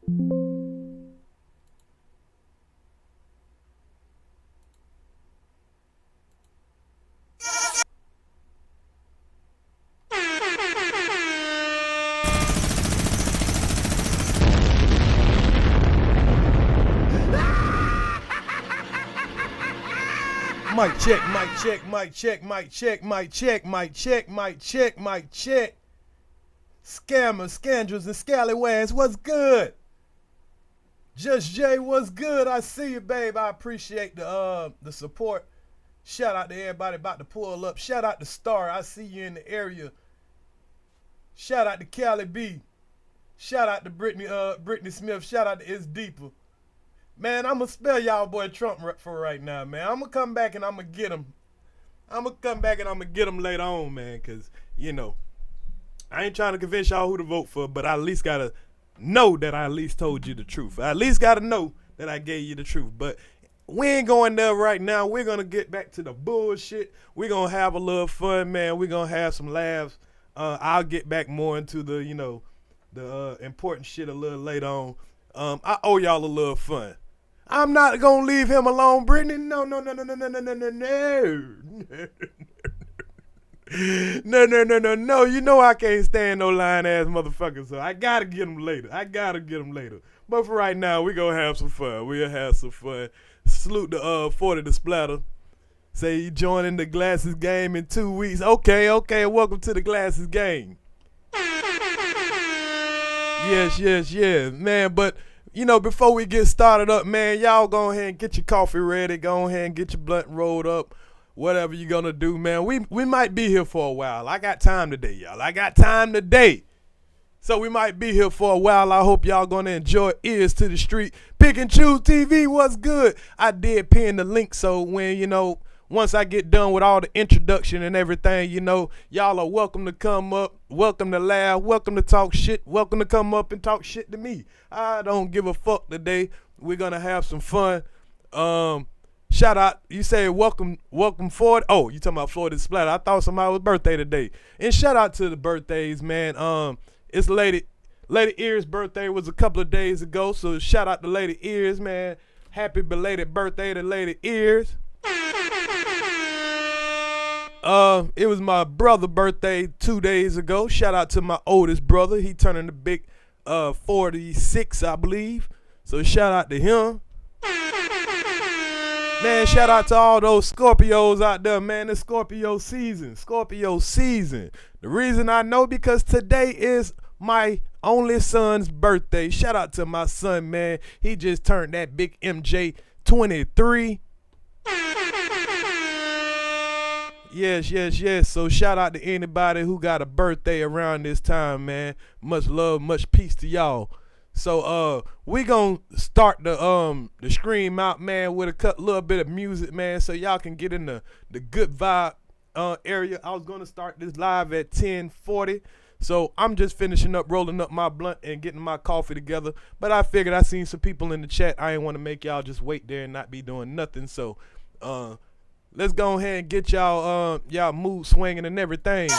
Mic check, mic check, mic check, mic check, mic check, mic check, mic check, mic check. Scammers, scandals, and scallywags, what's good? Just Jay, what's good? I see you, babe. I appreciate the support. Shout out to everybody about to pull up. Shout out to Star. I see you in the area. Shout out to Cali B. Shout out to Brittany Smith. Shout out to It's Deeper. Man, I'm going to spell y'all boy Trump for right now, man. I'm going to come back and I'm going to get him. I'm going to come back and I'm going to get him later on, man, because, you know, I ain't trying to convince y'all who to vote for, but I at least got to know that I at least told you the truth. I at least got to know that I gave you the truth. But we ain't going there right now. We're going to get back to the bullshit. We're going to have a little fun, man. We're going to have some laughs. I'll get back more into the, you know, the important shit a little later on. I owe y'all a little fun. I'm not gonna leave him alone, Brittany. No. No. You know I can't stand no lying ass motherfuckers, so I gotta get him later. But for right now, we gonna have some fun. We'll have some fun. Salute the 40 the splatter. Say you joining the Glasses game in 2 weeks. Okay. Welcome to the Glasses game. Yes, man. But you know, before we get started up, man, y'all go ahead and get your coffee ready. Go ahead and get your blunt rolled up. Whatever you're gonna do, man. We might be here for a while. I got time today, y'all. So we might be here for a while. I hope y'all gonna enjoy Earz to the Street. Pick and Choose TV, what's good? I did pin the link, so when, you know, once I get done with all the introduction and everything, you know, y'all are welcome to come up, welcome to laugh, welcome to talk shit, welcome to come up and talk shit to me. I don't give a fuck today. We're gonna have some fun. Shout out, you say welcome Ford. Oh, you talking about Florida Splatter. I thought somebody's birthday today. And shout out to the birthdays, man. It's Lady Ear's birthday was a couple of days ago, so shout out to Lady Earz, man. Happy belated birthday to Lady Earz. It was my brother's birthday 2 days ago. Shout out to my oldest brother. He turning the big 46, I believe. So shout out to him. Man, shout out to all those Scorpios out there, man. It's Scorpio season. The reason I know because today is my only son's birthday. Shout out to my son, man. He just turned that big MJ 23. Yes. So shout out to anybody who got a birthday around this time, man. Much love, much peace to y'all. So we gonna start the stream out, man, with a little bit of music, man, so y'all can get in the good vibe area. I was gonna start this live at 10:40. So I'm just finishing up, rolling up my blunt and getting my coffee together. But I figured I seen some people in the chat. I ain't want to make y'all just wait there and not be doing nothing. So let's go ahead and get y'all mood swinging and everything.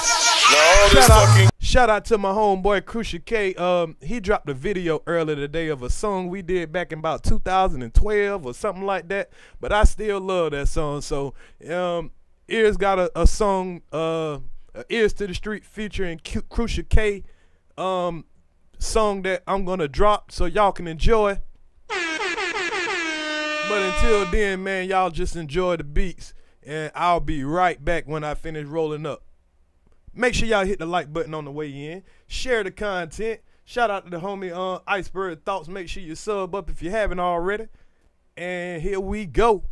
Shout out to my homeboy Crucial K. He dropped a video earlier today of a song we did back in about 2012 or something like that. But I still love that song. So Earz got a song, Earz to the Street featuring Crucial K, song that I'm gonna drop so y'all can enjoy. But until then, man, y'all just enjoy the beats, and I'll be right back when I finish rolling up. Make sure y'all hit the like button on the way in. Share the content. Shout out to the homie Iceberg Thoughts. Make sure you sub up if you haven't already. And here we go.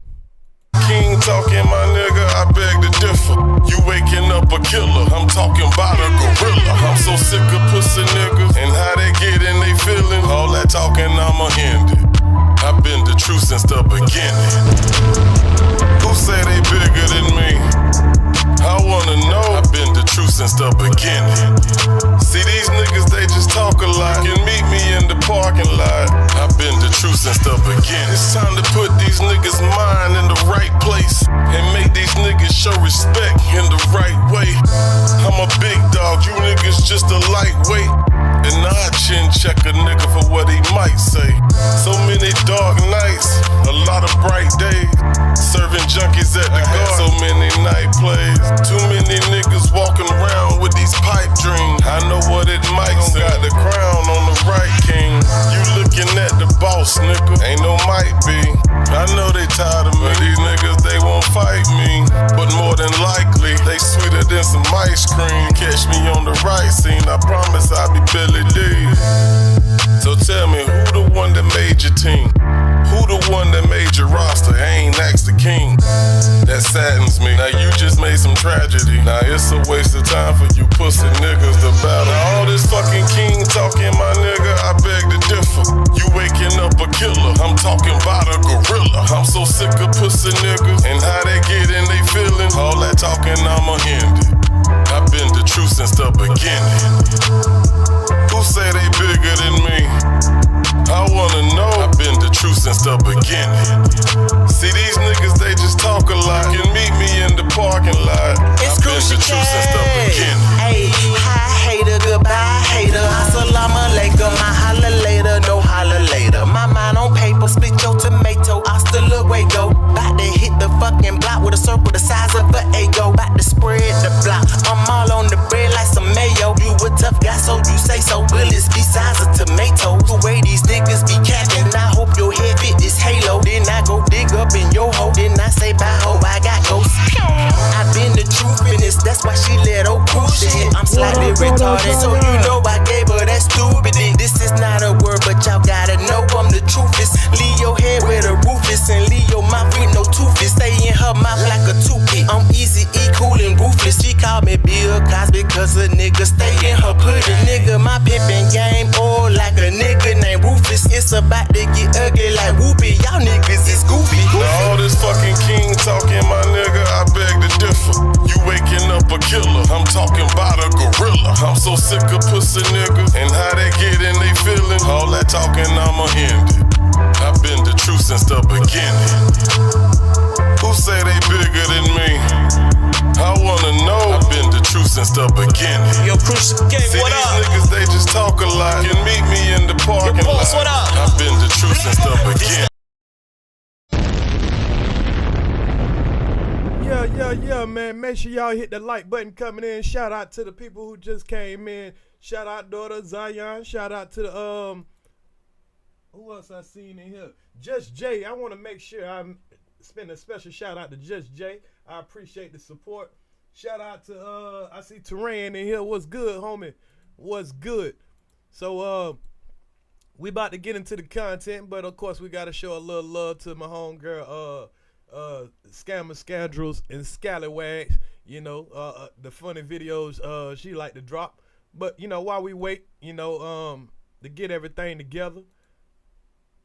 King talking, my nigga, I beg to differ. You waking up a killer, I'm talking about a gorilla. I'm so sick of pussy niggas and how they get and they feeling. All that talking, I'ma end it. I've been the truth since the beginning. Who say they bigger than me? I wanna know. I've been the truth since the beginning. See these niggas, they just talk a lot. You can meet me in the parking lot. I've been the truth since the beginning. It's time to put these niggas' mind in the right place and make these niggas show respect in the right way. I'm a big dog, you niggas just a lightweight. And I chin check a nigga for what he might say. dark nights, a lot of bright days. Serving junkies at the guard, so many night plays. Too many niggas walking around with these pipe dreams. I know what it might seem. Got the crown on the right, king. You looking at the boss, nigga. Ain't no might be. I know they tired of me. These niggas, they won't fight me. But more than likely, they sweeter than some ice cream. Catch me on the right scene, I promise I'll be Billy D. So tell me, who the one that made your team? Who the one that made your roster? I ain't asked the king. That saddens me. Now you just made some tragedy. Now it's a waste of time for you pussy niggas to battle. Now all this fucking king talking, my nigga, I beg to differ. You waking up a killer, I'm talking about a gorilla. I'm so sick of pussy niggas and how they get in they feelings. All that talking, I'ma end it. I've been the truth since the beginning. Who say they bigger than me? I wanna know. I've been the truth since the beginning. See these niggas, they just talk a lot. You can meet me in the parking lot. It's I've been the truth since the beginning. Hey, hi hater, goodbye hater. Assalamu alaikum, I holla later, no holla later. My mind on paper, split your tomato. Hasta luego. Bout to hit the fucking block with a circle the size of an Eggo. Bout to spread the block. I'm all on the bread like some mayo. You a tough guy, so you say so. Bullets be size of tomato. The way these niggas be capping, I hope your head fit this halo. Then I go dig up in your hole. Then I say bye ho, I got ghosts. I been the truth in this, that's why she let old cruise shit. I'm slightly retarded, so you know I gave her that stupid dick. This is not a word, but y'all gotta know I'm the truthest. Leave your head where the roof is and leave your mouth with no tooth. Stay in her mouth like a toothpick. I'm easy, cool and ruthless. She called me Bill Cosby because a nigga stay in her pudding. Nigga, my pimpin' game old like a nigga named Rufus. It's about to get ugly like whoopee. Y'all niggas is goofy. Now all this fucking king talking, my nigga, I beg to differ. You waking up a killer, I'm talking about a gorilla. I'm so sick of pussy niggas and how they get in they feelings. All that talking, I'ma end it. I've been the truth since the beginning. Who say they bigger than me? I wanna know. I've been the truth since the beginning. Yo, Crucial Gang, See what these up? niggas, they just talk a lot. You can meet me in the parking lot. Boss, what up? I've been the truth since the beginning. Yeah, man. Make sure y'all hit the like button coming in. Shout out to the people who just came in. Shout out daughter Zion. Shout out to the who else I seen in here? Just Jay. I want to make sure I'm spend a special shout out to Just Jay. I appreciate the support. Shout out to I see Terrain in here. What's good, homie? What's good? So we about to get into the content, but of course we gotta show a little love to my homegirl Scammer Scoundrels and Scallywags. You know, the funny videos she like to drop. But you know, while we wait, you know, to get everything together,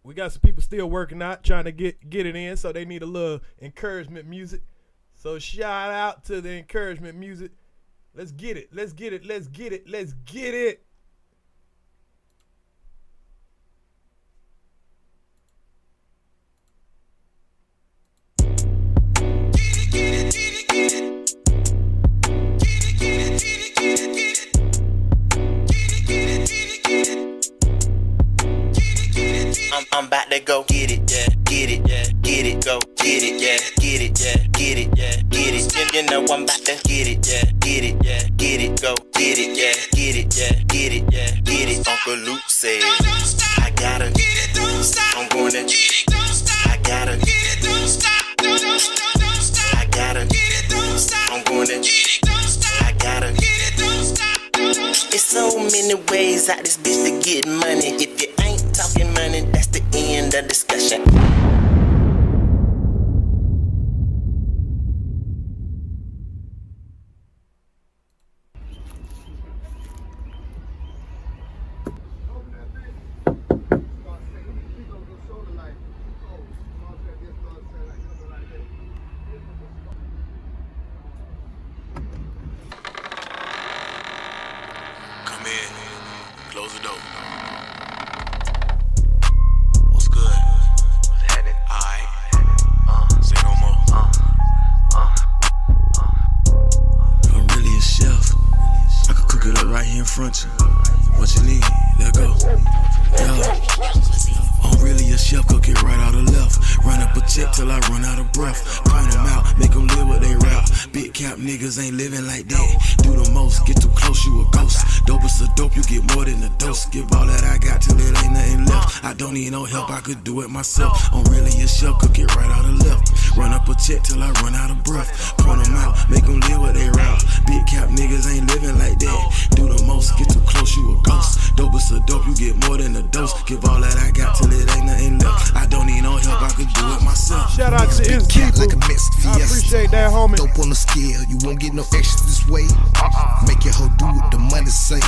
we got some people still working out, trying to get it in, so they need a little encouragement music. So shout out to the encouragement music. Let's get it. Let's get it. Let's get it. Let's get it. I'm about to go get it, yeah, get it, yeah, get it, go get it, yeah, get it, yeah, get it, yeah, get it. You know I'm about to get it, yeah, get it, yeah, get it, go get it, yeah, get it, yeah, get it, yeah, get it. Uncle Luke said, I gotta get it, don't stop. I'm gonna get it, don't stop. I gotta get it, don't stop. I gotta get it, don't stop. I'm gonna get it, don't stop. I gotta get it, don't stop. It's so many ways out this bitch to get money. If you ain't talking money, that's the end of discussion. Come in, close the door. What's good? breath. Point them out, make them live what they rap. Big cap niggas ain't living like that. Do the most, get too close, you a ghost. Dope is a dope, you get more than a dose. Give all that I got till it ain't nothing left. I don't need no help, I could do it myself. I'm really a chef, cook it right out of left. Run up a check till I run out of breath. Point them out, make them live what they rap. Big cap niggas ain't living like that. Do the most, get too close, you a ghost. Dope is a dope, you get more than a dose. Give all that I got till it ain't nothing left. I don't need no help, I could do it myself. Shout out to Earz people. Like a Mexican I appreciate that, homie. Dope on the scale, you won't get no extra this way. Make your hoe do what the money say.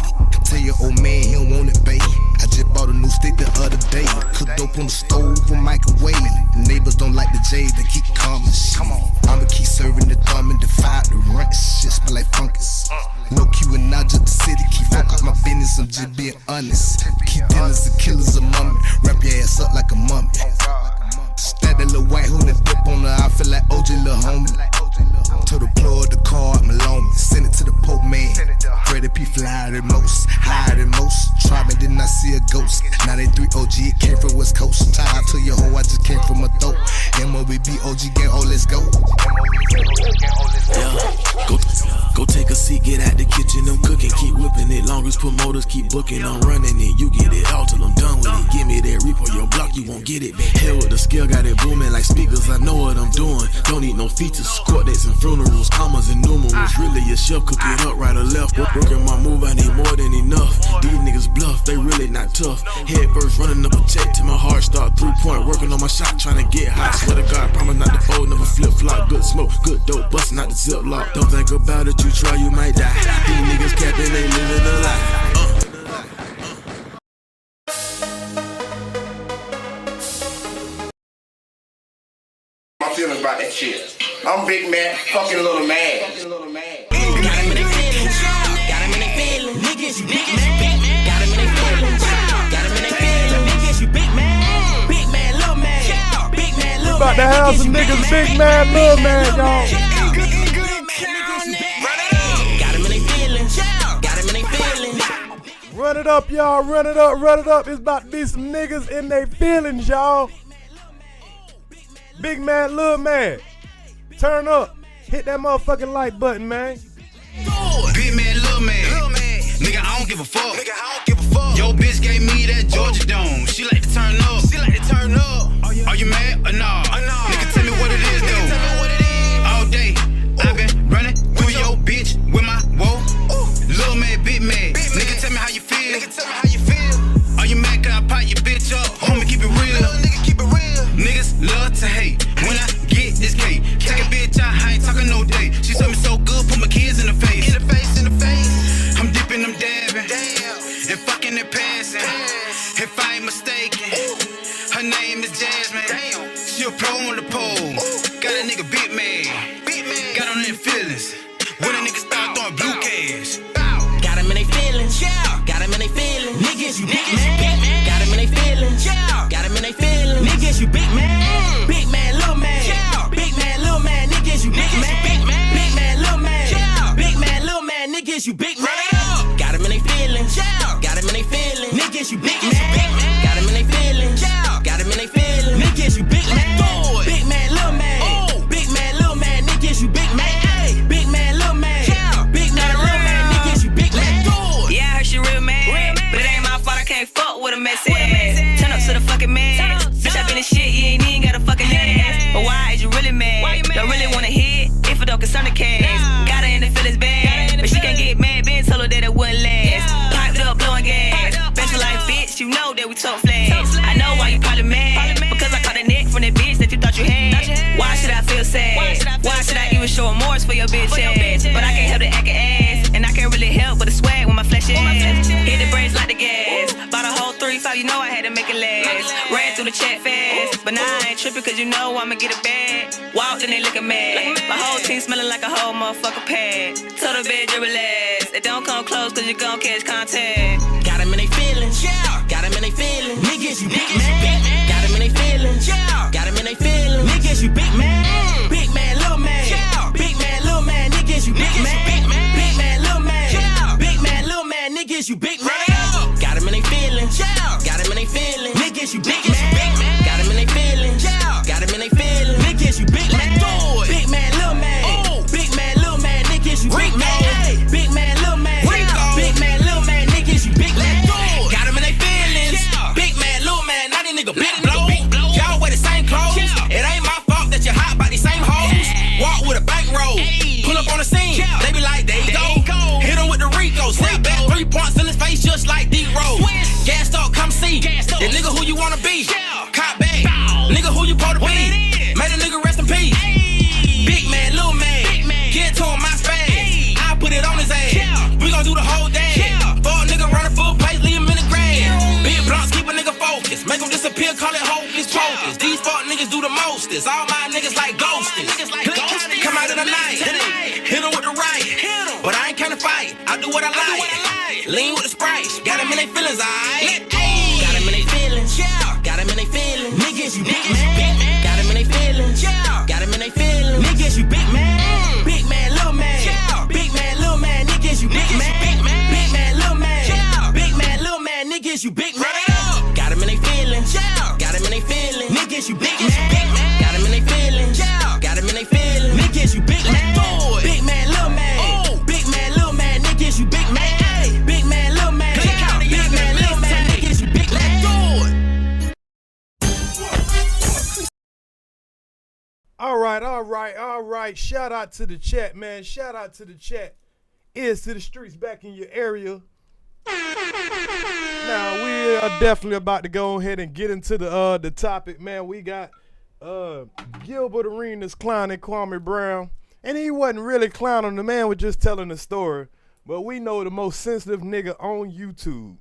Tell your old man he don't want it, babe. I just bought a new stick the other day. Cook dope on the stove or microwave. The neighbors don't like the J's, they keep calling. I'ma keep serving the thumb and defy the runts. Shit smell like fungus. No Q and I just the city. Keep fuck out my business, I'm just being honest. Keep dealers and killers a mummy. Wrap your ass up like a mummy. Stack that little white hood and dip on her. I feel like OJ, little homie. To the plug, the car, Malone. Send it to the Pope man. Freddie P flyer than most, higher than most. Try me, didn't I see a ghost? Now they 3 OG, it came from West Coast. Tie out to your hoe, I just came from a throat. MOBB, OG gang, oh let's go. Yeah, go take a seat, get out the kitchen, I'm cooking, keep whipping it. Long as promoters keep booking, I'm running it. You get it all till I'm done with it. Give me that repo, your block, you won't get it back. Hell with the skill, got it booming like speakers. I know what I'm doing. Don't need no features, court dates and funerals, commas and numerals. Really a chef, cook it up right or left. Working my move, I need more than enough. These niggas bluff, they really not tough. Head first, running up a check till my heart start 3-point. Working on my shot, trying to get hot. Swear to God, promise not to fold, never flip flop. Good smoke, good dope, busting out the zip lock. Don't think about it, you try, you might die. These niggas capping, they living a lie. My feelings about that shit. I'm big man, fucking little man. Got him in their feelings. Got him in their feelings. Niggas, you big man. Got him in their feelings. Got him in their feelings. Niggas, you big man. Big man, little man. Big man, little man. About to have some niggas, big man, little man, y'all. Got him in their feelings. Got him in their feelings. Run it up, y'all. Run it up, run it up. It's about to be some niggas in their feelings, y'all. Big man, little man. Turn up. Hit that motherfucking like button, man. Big man, little man. Nigga, I don't give a fuck. Yo, bitch gave me that Georgia dome. She like to turn up. Are you mad or nah? Nigga, tell me what it is, though. All day, I've been running through your bitch with my whoa. Little man, big man. Nigga, tell me how you feel. Are you mad 'cause I pop your bitch up? Homie, keep it real. Niggas love to hate when I get this cake. Take a bitch out, I ain't talking no day. She told me so good, put my kids in the face. I'm dipping, I'm dabbing, and fucking and passing. If I ain't mistaken, her name is Jasmine. She a pro on the pole. Got a nigga big man. Got on their feelings. When a nigga start throwing blue cash. Got him in their feelings. Got him in their feelings. Niggas, you big man. Got him in their feelings. Got him in their feelings. Niggas, you big man. Big man, little man. Big man, little man. Niggas, you big man. Big man, little man. Big man, little man. Niggas, you big man. Got him in their feelings. Got him in their feelings. Niggas, you big man. Got him in their feelings. Got him in their feelings. Niggas, you big man. Big man, little man. Big man, little man. Niggas, you big man. Big man, little man. Big man, little man. Niggas, you big man. Yeah, I heard she real mad, but it ain't my fault. I can't fuck with a messy ass. Turn up to the fucking man. Bitch, I been in shit, you ain't even got a fucking ass. But why is you really mad? Don't really wanna hit if it don't concern the cash. Got her in the feelings bad, but she can't get mad. Been told her that it wouldn't last. Piped up, blowing gas. Best life, bitch, you know that we talk flags. I know why you probably mad, because I caught a neck from that bitch that you thought you had. Why should I feel sad? Why should I even show remorse for your bitch ass? But I can't help the acting ass, and I can't really help but the swag when my flesh ass. Hit the brakes like the gas. Bought a whole 3-5, you know I had to make it last. Ran through the chat fast, but now I ain't tripping cause you know I'ma get it bad. Walked in they looking mad. My whole team smelling like a whole motherfucker pad. Told her bitch, relax. It don't come close cause you gon' catch contact. Got him in their feelings. Got him in their feelings. Niggas, you big man. Got him in their feelings. Got him in their feelings. Niggas, you big man. Big man, little man. Big man, little man. Niggas, you big man. Big man, little man. Big man, little man. Niggas, you big man. Got him in their feelings. Got him in their feelings. Niggas, you big man. Got him in their feelings. Got him in their feelings. Niggas, you big man. wanna be. Cop back, nigga, who you supposed to be? Made a nigga rest in peace. Big man, little man, get to him my space. I put it on his ass. We gon' do the whole day. For a nigga run a full pace, leave him in the grass. Big blunts keep a nigga focused. Make him disappear, call it hocus pocus. These fuck niggas do the mostest. All my niggas like ghosties. Come out of the night, hit him with the right. But I ain't kinda fight, I do what I like. Lean with the Sprite, got him in they feelings, aight. Got him in they feelings, got him in they feelings. Niggas, you big man, got him in they feelings, got him in they feelings. Niggas, you big man, big man, little man, big man, little man. Niggas, you big man, big man, little man, big man, little man. Niggas, you big man. Got him in they feelings, got him in they feelings. Niggas, you big man, got him in they feelings, got him in they feelings. Niggas, you big man, big man, little man, big man, little man. Niggas, you big man, big man, little man, big man, little man. Niggas, you big man. All right. Shout out to the chat, man. Shout out to the chat. Earz to the streets back in your area. Now we are definitely about to go ahead and get into the topic, man. We got Gilbert Arenas clowning Kwame Brown, and he wasn't really clowning. The man was just telling a story. But we know the most sensitive nigga on YouTube,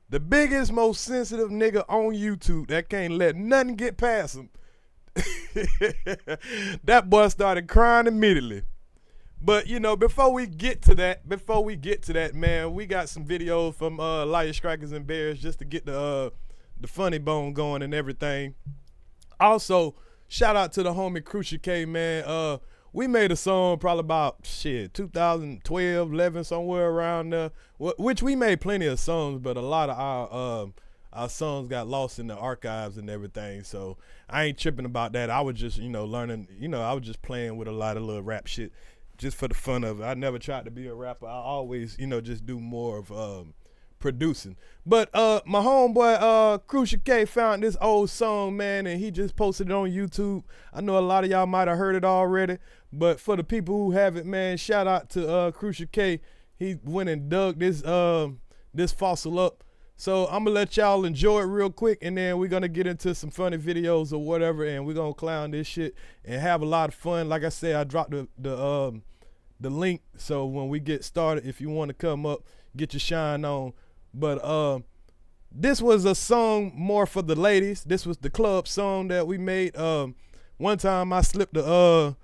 the biggest, most sensitive nigga on YouTube that can't let nothing get past him. That boy started crying immediately. But you know, before we get to that, man, we got some videos from Liars, Strikers, and Bears just to get the funny bone going and everything. Also, shout out to the homie Crucial K, man. We made a song probably about 2012, 11, somewhere around there. Which we made plenty of songs, but a lot of our songs got lost in the archives and everything. So I ain't tripping about that. I was just, learning. I was just playing with a lot of little rap shit, just for the fun of it. I never tried to be a rapper. I always, just do more of producing. But my homeboy Crucial K found this old song, man, and he just posted it on YouTube. I know a lot of y'all might have heard it already, but for the people who haven't, man, shout out to Crucial K. He went and dug this fossil up. So I'm gonna let y'all enjoy it real quick, and then we're gonna get into some funny videos or whatever, and we're gonna clown this shit and have a lot of fun. Like I said, I dropped the link, so when we get started, if you want to come up, get your shine on. But this was a song more for the ladies. This was the club song that we made. One time I slipped the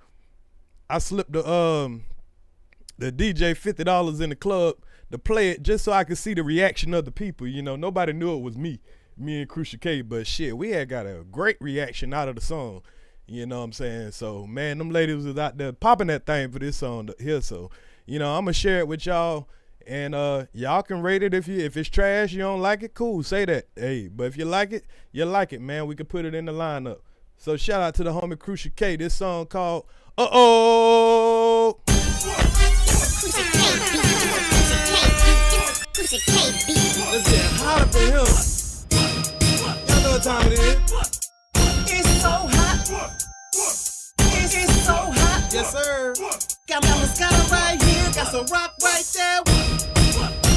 DJ $50 in the club to play it just so I could see the reaction of the people. Nobody knew it was me and Crucial K, but shit, we had got a great reaction out of the song. You know what I'm saying? So, man, them ladies was out there popping that thing for this song here. So, I'm going to share it with y'all, and y'all can rate it. If it's trash, you don't like it, cool, say that. Hey, but if you like it, man, we can put it in the lineup. So, shout out to the homie Crucial K. This song called Uh-Oh. Let's get hot up in here. Y'all know what time it is. It's so hot. It's so hot. Yes, sir. Got my Moscato right here. Got some rock right there.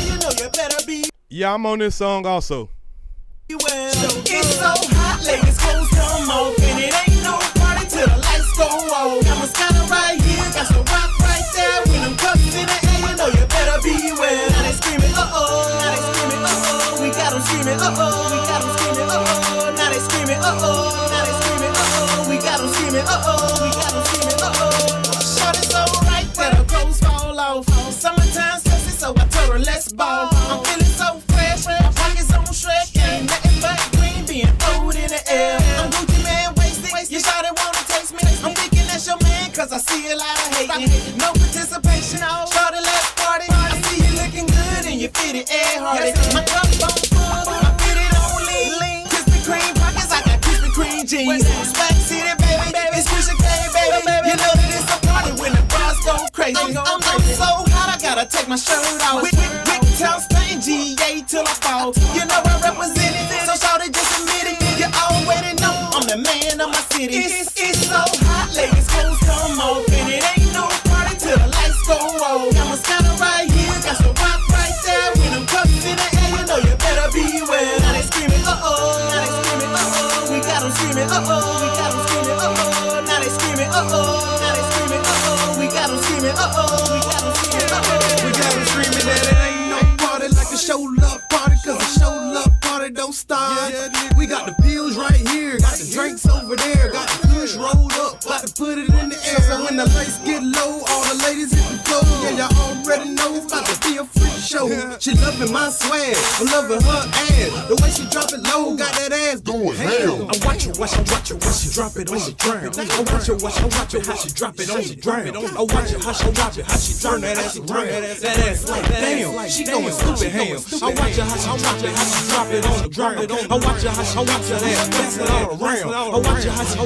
You know you better be. Yeah, I'm on this song also. Well, it's so hot, ladies, clothes come off, and it ain't no party till the lights go off. Got Moscato right here. Got some rock right there. When them cups in the air, you know you better be well. Now they screaming, uh-oh. Now they screaming, uh-oh. We got them screaming, uh-oh. We got them screaming, uh-oh. Now they screaming, uh-oh. Now they screaming, uh-oh. We got them screaming, uh-oh. We got them screaming, uh-oh. Shot it so right that her clothes fall off. Summertime sexy, so I told her let's ball. I'm feeling so fresh, my pockets on Shrek. Ain't nothing but green being thrown in the air. I'm Gucci man wasted, you shot it wanna taste me. I'm thinking that's your man, cause I see a lot of hating. No participation, shawty let's party. I see you looking good and you fit it air-hearted. My cup on full, I fit it on lean. Krispy Kreme pockets, I got Krispy Kreme jeans. Swag City, baby, it's Crucial K, baby. You know that it's a party when the bras go crazy. I'm so hot, I gotta take my shirt off. Wick tell Stain GA till I fall. You know I represent it, so shawty just admit it. You already know I'm the man of my city. It's so hot, ladies, clothes come off, and it ain't no party till the lights go off. Got Moscato right here, got some rock right there. When them cups in the air, you know you better be well. Now they screaming, uh-oh. Now they screaming, screaming, uh-oh, we got them screaming, uh-oh, now they screaming, uh-oh, now they screaming, uh-oh, we got them screaming, uh-oh, we got them screaming, uh-oh. We got them screaming that it ain't no party like a show love party, cause a show love party don't start. We got the pills right here, got the drinks over there, got the kush rolled up, about to put it in the air. So when the lights get low, all the ladies hit the floor. Yeah, y'all already know it's about to be a freak show. She loving my swag, I'm loving her ass. The way she drop it low, got that ass going ham. I watch her, watch she drop it on the ground. I watch her, how she drop it on the ground. I watch her, how she turn that ass around. That ass like damn, she going stupid ham. I watch her, how she drop it on the ground. I watch her, how she ass pass it all around. I watch her, how she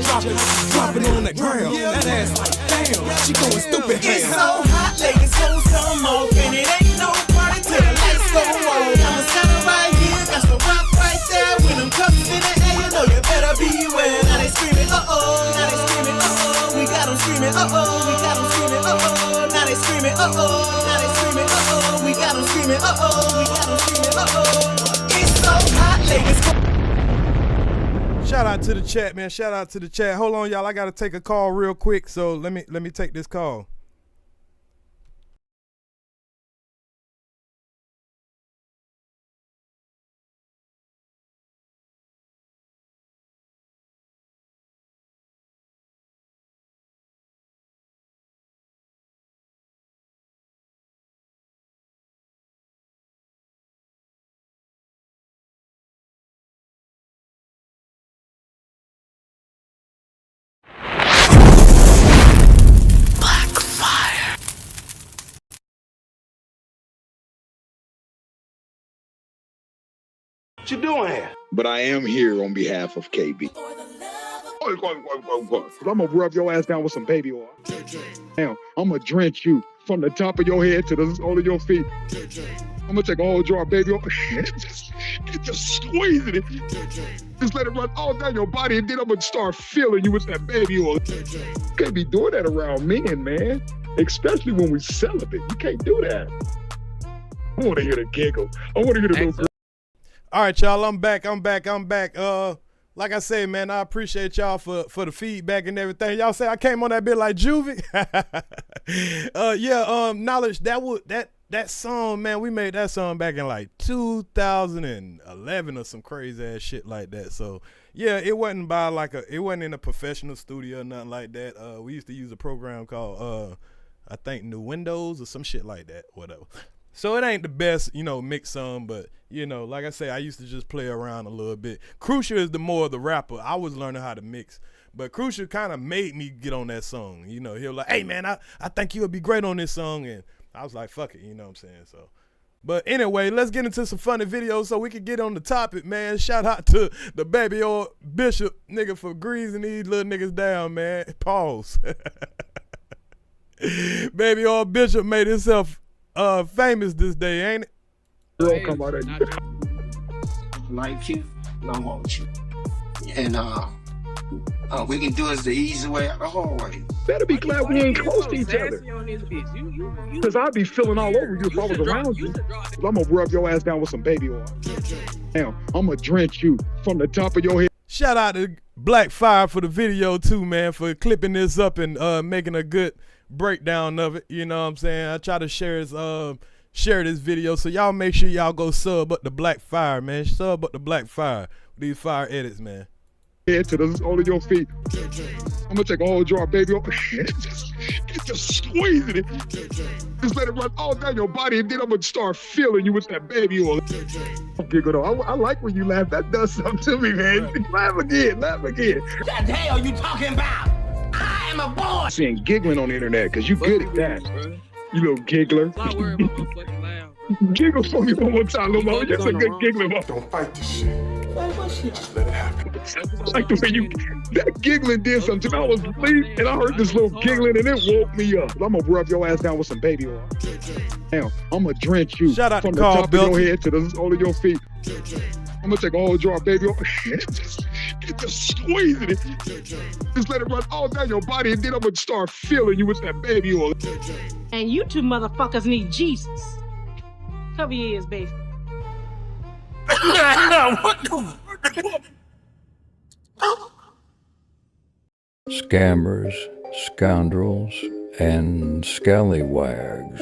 drop it on the ground. That ass like damn, she going stupid ham. It's so hot, ladies, hold some more, and it ain't no party till the lights go on. I'm a center right here, got some rock right there. When them cups in the air, you know you better beware. Now they screaming, uh-oh, now they screaming, uh-oh. We got them screaming, uh-oh, we got them screaming, uh-oh. Now they screaming, uh-oh, now they screaming, uh-oh. We got them screaming, uh-oh, we got them screaming, uh-oh. It's so hot, ladies. Shout out to the chat, man. Shout out to the chat. Hold on, y'all. I gotta take a call real quick. So let me take this call. What you doing here? But I am here on behalf of KB. I'm gonna rub your ass down with some baby oil. Now, I'm gonna drench you from the top of your head to the sole of your feet. I'm gonna take a whole jar of baby oil, just squeezing it. Just let it run all down your body, and then I'm gonna start filling you with that baby oil. You can't be doing that around men, man. Especially when we celibate. You can't do that. I wanna hear the giggle. I wanna hear the little girl. All right, y'all, I'm back. Like I say, man, I appreciate y'all for the feedback and everything. Y'all say I came on that bit like Juvie. Knowledge, that song, man, we made that song back in like 2011 or some crazy ass shit like that. So yeah, it wasn't in a professional studio or nothing like that. We used to use a program called I think New Windows or some shit like that, whatever. So it ain't the best, mix song, but, like I say, I used to just play around a little bit. Crucial is the more of the rapper. I was learning how to mix. But Crucial kind of made me get on that song. He was like, hey, man, I think you would be great on this song. And I was like, fuck it, you know what I'm saying? So, but anyway, let's get into some funny videos so we can get on the topic, man. Shout out to the baby old Bishop nigga for greasing these little niggas down, man. Pause. Baby old Bishop made himself famous this day, ain't it? Girl, come out of you. Like you, I want you. And we can do it the easy way or the hard way. Better be glad we ain't close to each other. Because I'd be feeling all over you if I was around you. I'm gonna rub your ass down with some baby oil. Now, I'm gonna drench you from the top of your head. Shout out to Black Fire for the video too, man, for clipping this up and making a good breakdown of it. You know what I'm saying? I try to share this video, so y'all make sure y'all go sub up the Black Fire, man. Sub up the Black Fire with these fire edits, man. Head to the sole of your feet. I'm gonna take a whole jar of baby oil, just squeezing it. Just let it run all down your body, and then I'm gonna start filling you with that baby oil. Giggle though. I like when you laugh. That does something to me, man. Laugh again. What the hell are you talking about? I am a boy. Seeing giggling on the internet, because you good at that. You little giggler. Stop worrying about my fucking laugh, bro. Giggle for me one more time, little mama. Just a good giggling. Don't fight this shit. Just let it happen. I like the way that giggling did something. I was asleep and I heard this little giggling and it woke me up. I'm gonna rub your ass down with some baby oil. Now, I'm gonna drench you from the top of your head to the sole of your feet. I'm gonna take a whole jar of baby oil, just squeezing it. Just let it run all down your body, and then I'm gonna start filling you with that baby oil. And you two motherfuckers need Jesus. Cover your ears, baby. What the? scammers, scoundrels, and scallywags.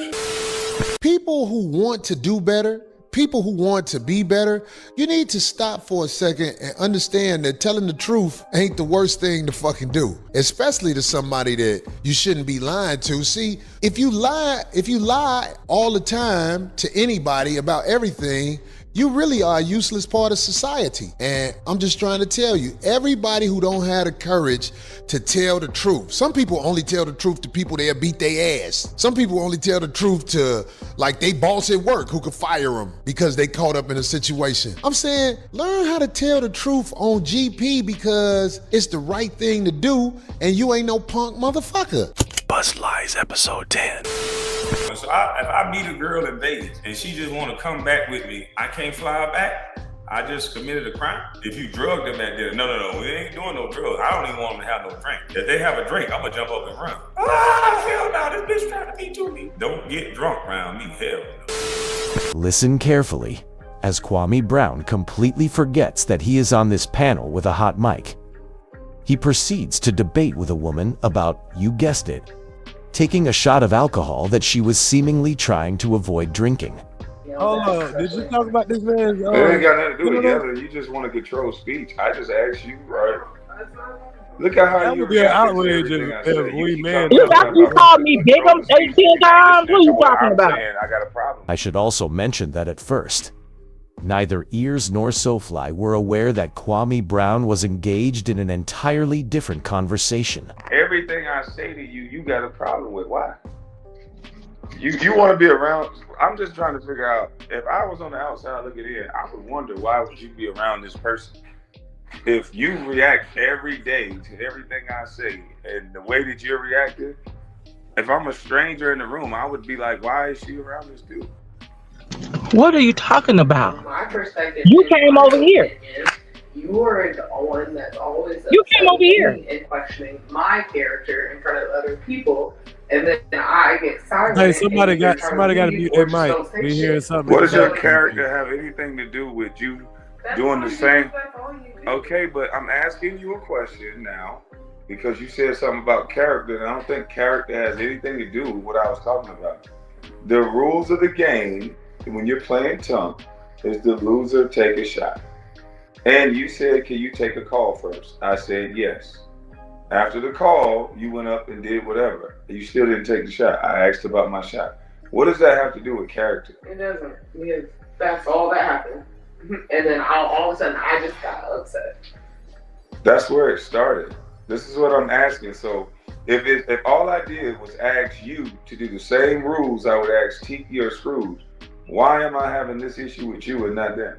People who want to do better, people who want to be better, you need to stop for a second and understand that telling the truth ain't the worst thing to fucking do, especially to somebody that you shouldn't be lying to. See, if you lie all the time to anybody about everything, you really are a useless part of society. And I'm just trying to tell you, everybody who don't have the courage to tell the truth. Some people only tell the truth to people that beat their ass. Some people only tell the truth to like they boss at work who could fire them because they caught up in a situation. I'm saying, learn how to tell the truth on GP because it's the right thing to do and you ain't no punk motherfucker. Buzz Lies episode 10. So if I meet a girl in Vegas and she just want to come back with me, I can't fly her back. I just committed a crime. If you drugged them back there, no, we ain't doing no drugs. I don't even want them to have no drink. If they have a drink, I'm gonna jump up and run. Hell no, this bitch trying to be to me. Don't get drunk around me, hell no. Listen carefully as Kwame Brown completely forgets that he is on this panel with a hot mic. He proceeds to debate with a woman about, you guessed it, taking a shot of alcohol that she was seemingly trying to avoid drinking. Hold on, did you talk about this man? It ain't got nothing to do together. You just want to control speech. I just asked you, right? Look at how that you would be an outrage if we man. You called me bigum 18 times. What are you talking about? I got a problem. I should also mention that at first, neither Earz nor SoFly were aware that Kwame Brown was engaged in an entirely different conversation. Everything I say to you, you got a problem with. Why? You want to be around. I'm just trying to figure out, if I was on the outside looking in, I would wonder, why would you be around this person? If you react every day to everything I say and the way that you're reacting, if I'm a stranger in the room, I would be like, why is she around this dude? What are you talking about? My perspective, you came over here. You are the one that's always you came over here and questioning my character in front of other people, and then I get silent. Hey, somebody got to mute their mic. We hearing something. What does your character have anything to do with you doing the same? Okay, but I'm asking you a question now because you said something about character, and I don't think character has anything to do with what I was talking about. The rules of the game when you're playing Tunk is the loser take a shot. And you said, can you take a call first? I said yes. After the call, you went up and did whatever. You still didn't take the shot. I asked about my shot. What does that have to do with character? It doesn't, because that's all that happened. And then all of a sudden, I just got upset. That's where it started. This is what I'm asking. So if all I did was ask you to do the same rules I would ask Tiki or Scrooge, why am I having this issue with you and not them?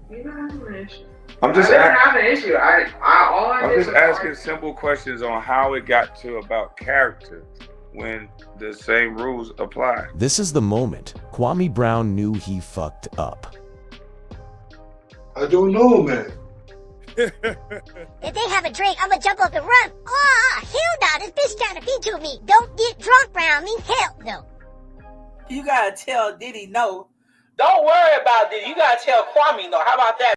You don't have an issue. I'm just have an issue. I'm just asking simple questions on how it got to about character when the same rules apply. This is the moment Kwame Brown knew he fucked up. I don't know, man. If they have a drink, I'm gonna jump up and run. Hell no, this bitch trying to be to me. Don't get drunk around me. Hell no. You gotta tell Diddy no. Don't worry about Diddy. You gotta tell Kwame no. How about that?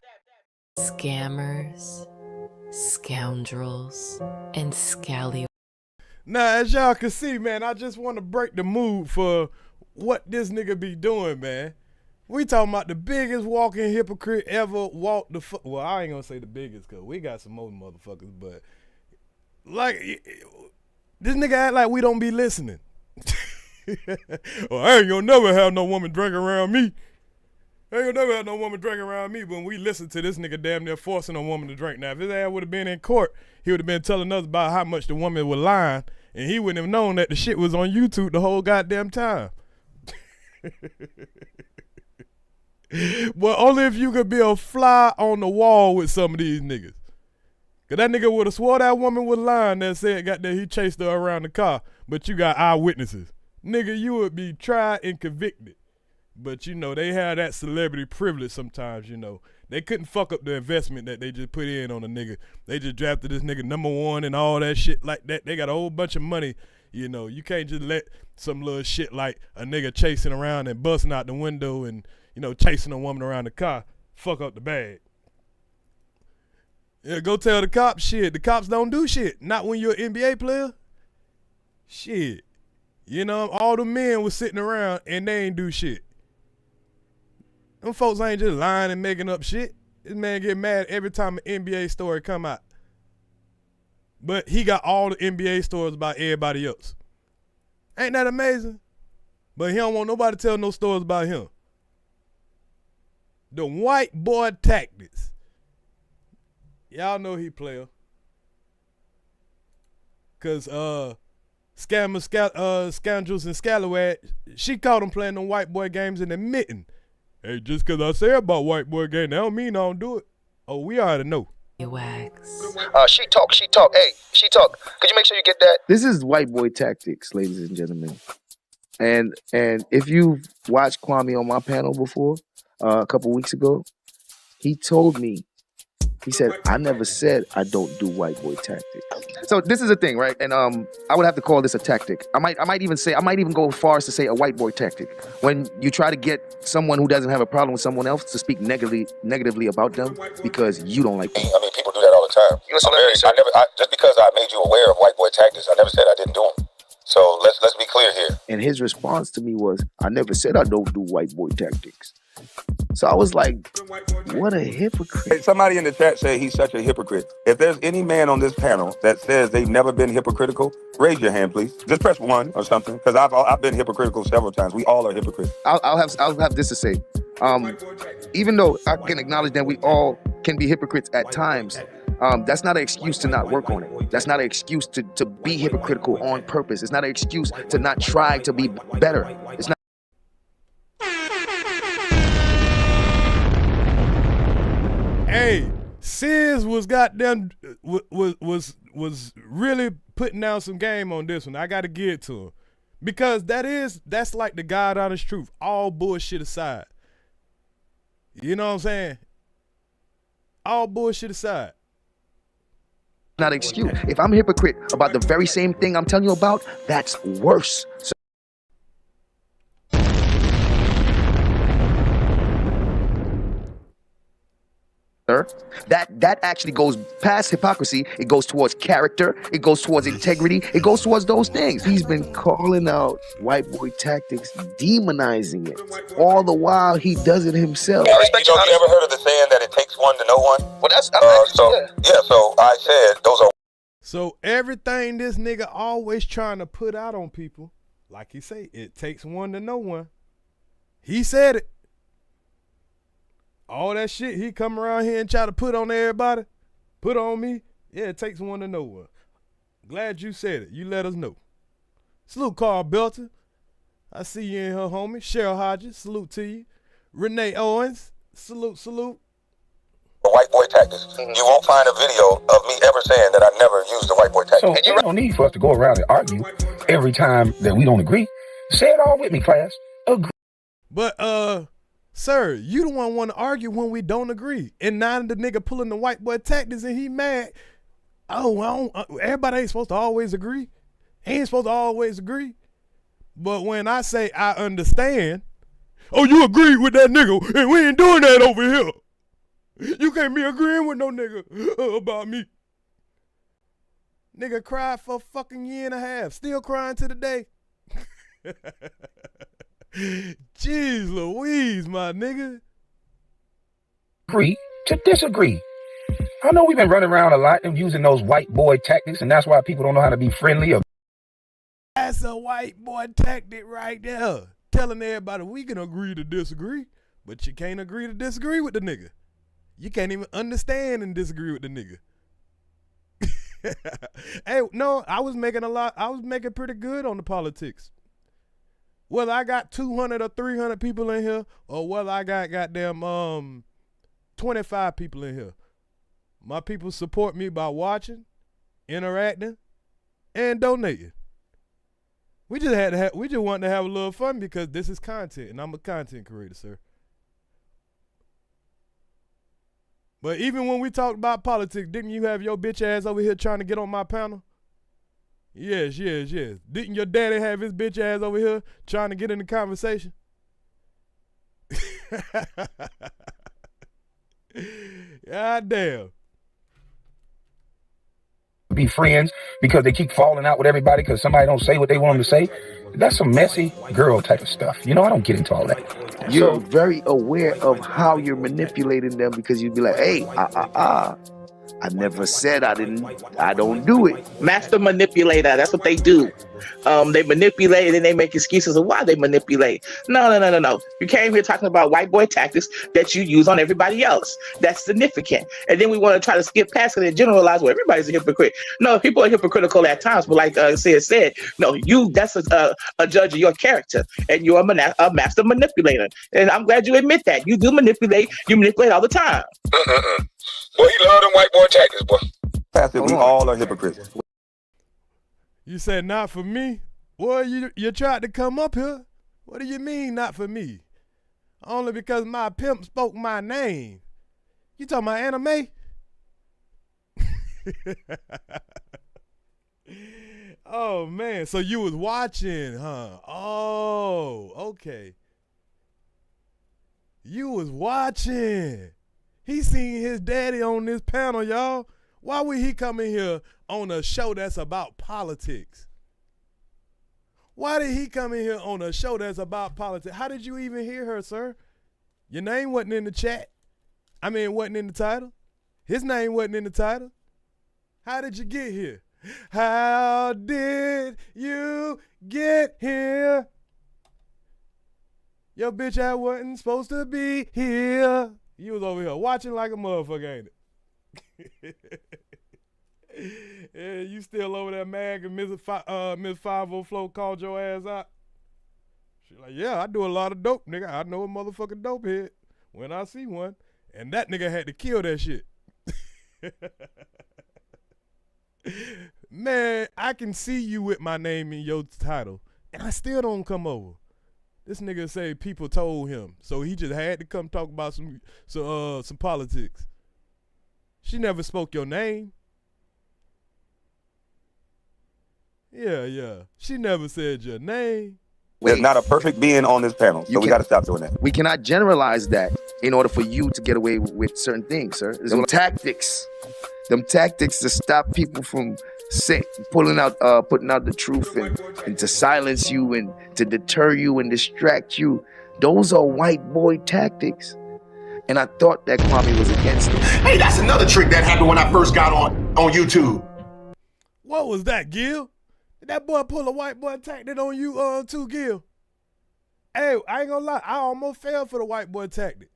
Scammers, scoundrels, and scally. Now, as y'all can see, man, I just want to break the mood for what this nigga be doing, man. We talking about the biggest walking hypocrite ever walked the well, I ain't gonna say the biggest, cause we got some more motherfuckers, but like this nigga act like we don't be listening. Well, I ain't gonna never have no woman drink around me. I ain't gonna never have no woman drink around me. When we listen to this nigga damn near forcing a woman to drink. Now, if his ass would have been in court, he would have been telling us about how much the woman was lying, and he wouldn't have known that the shit was on YouTube the whole goddamn time. Well, only if you could be a fly on the wall with some of these niggas. Cause that nigga would have swore that woman was lying that said goddamn he chased her around the car, but you got eyewitnesses. Nigga, you would be tried and convicted. But you know, they have that celebrity privilege sometimes, you know. They couldn't fuck up the investment that they just put in on a nigga. They just drafted this nigga #1 and all that shit like that. They got a whole bunch of money, you know. You can't just let some little shit like a nigga chasing around and busting out the window and, you know, chasing a woman around the car fuck up the bag. Yeah, go tell the cops shit. The cops don't do shit. Not when you're an NBA player. Shit. You know, all the men was sitting around and they ain't do shit. Them folks ain't just lying and making up shit. This man get mad every time an NBA story come out. But he got all the NBA stories about everybody else. Ain't that amazing? But he don't want nobody to tell no stories about him. The white boy tactics. Y'all know he player. Cause scoundrels and scallywags, she caught him playing them white boy games and admitting, hey, just cause I say about white boy game, that don't mean I don't do it. Oh, we already know. She talk. Hey, she talk. Could you make sure you get that? This is white boy tactics, ladies and gentlemen. And if you've watched Kwame on my panel before, a couple weeks ago, he told me, he said, I never said I don't do white boy tactics. So this is a thing, right? And I would have to call this a tactic. I might even go far as to say a white boy tactic. When you try to get someone who doesn't have a problem with someone else to speak negatively about them because you don't like them. I mean, people do that all the time. Just because I made you aware of white boy tactics, I never said I didn't do them. So let's be clear here. And his response to me was, I never said I don't do white boy tactics. So I was like, what a hypocrite. Hey, somebody in the chat said he's such a hypocrite. If there's any man on this panel that says they've never been hypocritical, raise your hand, please. Just press 1 or something, because I've been hypocritical several times. We all are hypocrites. I'll have this to say. Even though I can acknowledge that we all can be hypocrites at times, that's not an excuse to not work on it. That's not an excuse to be hypocritical on purpose. It's not an excuse to not try to be better. It's not. Hey, Sis was goddamn was really putting down some game on this one. I gotta give it to him. Because that's like the God honest truth. All bullshit aside. You know what I'm saying? All bullshit aside. Not an excuse. If I'm a hypocrite about the very same thing I'm telling you about, that's worse. That actually goes past hypocrisy. It goes towards character. It goes towards integrity. It goes towards those things. He's been calling out white boy tactics, demonizing it. All the while he does it himself. You ever heard of the saying that it takes one to know one? Well, that's so I said those are. So everything this nigga always trying to put out on people, like he say, it takes one to know one. He said it. All that shit he come around here and try to put on everybody, put on me, yeah, it takes one to know one. Glad you said it. You let us know. Salute Carl Belton. I see you in her, homie. Cheryl Hodges, salute to you. Renee Owens, salute. White boy tactics. You won't find a video of me ever saying that I never used the white boy tactics. So there's no need for us to go around and argue every time that we don't agree. Say it all with me, class. Agree. But sir, you the one want to argue when we don't agree. And now the nigga pulling the white boy tactics and he mad. Oh, everybody ain't supposed to always agree. Ain't supposed to always agree. But when I say I understand, oh, you agreed with that nigga and we ain't doing that over here. You can't be agreeing with no nigga about me. Nigga cried for a fucking year and a half. Still crying to the day. Jeez Louise, my nigga. Agree to disagree. I know we've been running around a lot and using those white boy tactics, and that's why people don't know how to be friendly. That's a white boy tactic right there. Telling everybody we can agree to disagree, but you can't agree to disagree with the nigga. You can't even understand and disagree with the nigga. Hey, no, I was making pretty good on the politics. Whether I got 200 or 300 people in here, or whether I got goddamn 25 people in here, my people support me by watching, interacting, and donating. We just wanted to have a little fun because this is content, and I'm a content creator, sir. But even when we talked about politics, didn't you have your bitch ass over here trying to get on my panel? Yes. Didn't your daddy have his bitch ass over here trying to get in the conversation? God damn. be friends because they keep falling out with everybody because somebody don't say what they want them to say. That's some messy girl type of stuff. You know, I don't get into all that. You're very aware of how you're manipulating them because you'd be like, hey, I never said I don't do it. Master manipulator, that's what they do. They manipulate and they make excuses of why they manipulate. No. You came here talking about white boy tactics that you use on everybody else. That's significant. And then we want to try to skip past it and generalize, well, everybody's a hypocrite. No, people are hypocritical at times, but like Sid said, no, that's a judge of your character, and you're a master manipulator. And I'm glad you admit that. You do manipulate. You manipulate all the time. Boy, he love them white boy tactics, boy. Pastor, we all are hypocrites. You said not for me? Well, you tried to come up here. What do you mean not for me? Only because my pimp spoke my name. You talking about anime? Oh, man. So you was watching, huh? Oh, okay. You was watching. He seen his daddy on this panel, y'all. Why would he come in here on a show that's about politics? Why did he come in here on a show that's about politics? How did you even hear her, sir? Your name wasn't in the chat. I mean, it wasn't in the title. His name wasn't in the title. How did you get here? How did you get here? Your bitch I wasn't supposed to be here. You was over here watching like a motherfucker, ain't it? Yeah, you still over there mad and Miss 50 Flow called your ass out? She like, yeah, I do a lot of dope, nigga. I know a motherfucking dope head when I see one. And that nigga had to kill that shit. Man, I can see you with my name in your title, and I still don't come over. This nigga say people told him, so he just had to come talk about some politics. She never spoke your name. Yeah. She never said your name. There's not a perfect being on this panel, so we got to stop doing that. We cannot generalize that in order for you to get away with certain things, sir. There's them tactics to stop people from putting out the truth and to silence you and to deter you and distract you. Those are white boy tactics. And I thought that Kwame was against it. Hey, that's another trick that happened when I first got on YouTube. What was that, Gil? Did that boy pull a white boy tactic on you too, Gil? Hey, I ain't gonna lie, I almost fell for the white boy tactic.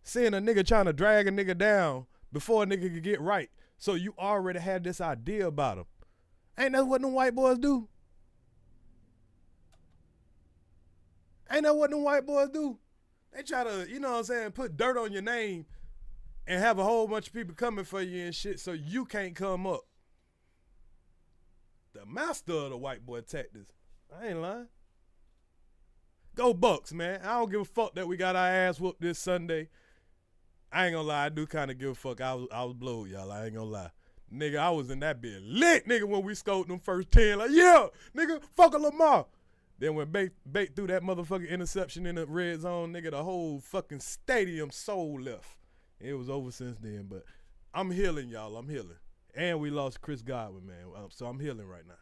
Seeing a nigga trying to drag a nigga down before a nigga could get right. So you already had this idea about him. Ain't that what them white boys do? Ain't that what them white boys do? They try to, you know what I'm saying, put dirt on your name and have a whole bunch of people coming for you and shit so you can't come up. The master of the white boy tactics. I ain't lying. Go Bucks, man. I don't give a fuck that we got our ass whooped this Sunday. I ain't gonna lie, I do kind of give a fuck. I was blowed, y'all. I ain't gonna lie. Nigga, I was in that bit lit, nigga, when we scored them first 10. Like, yeah, nigga, fuck a Lamar. Then when Bait threw that motherfucking interception in the red zone, nigga, the whole fucking stadium soul left. It was over since then, but I'm healing, y'all. I'm healing. And we lost Chris Godwin, man. So I'm healing right now.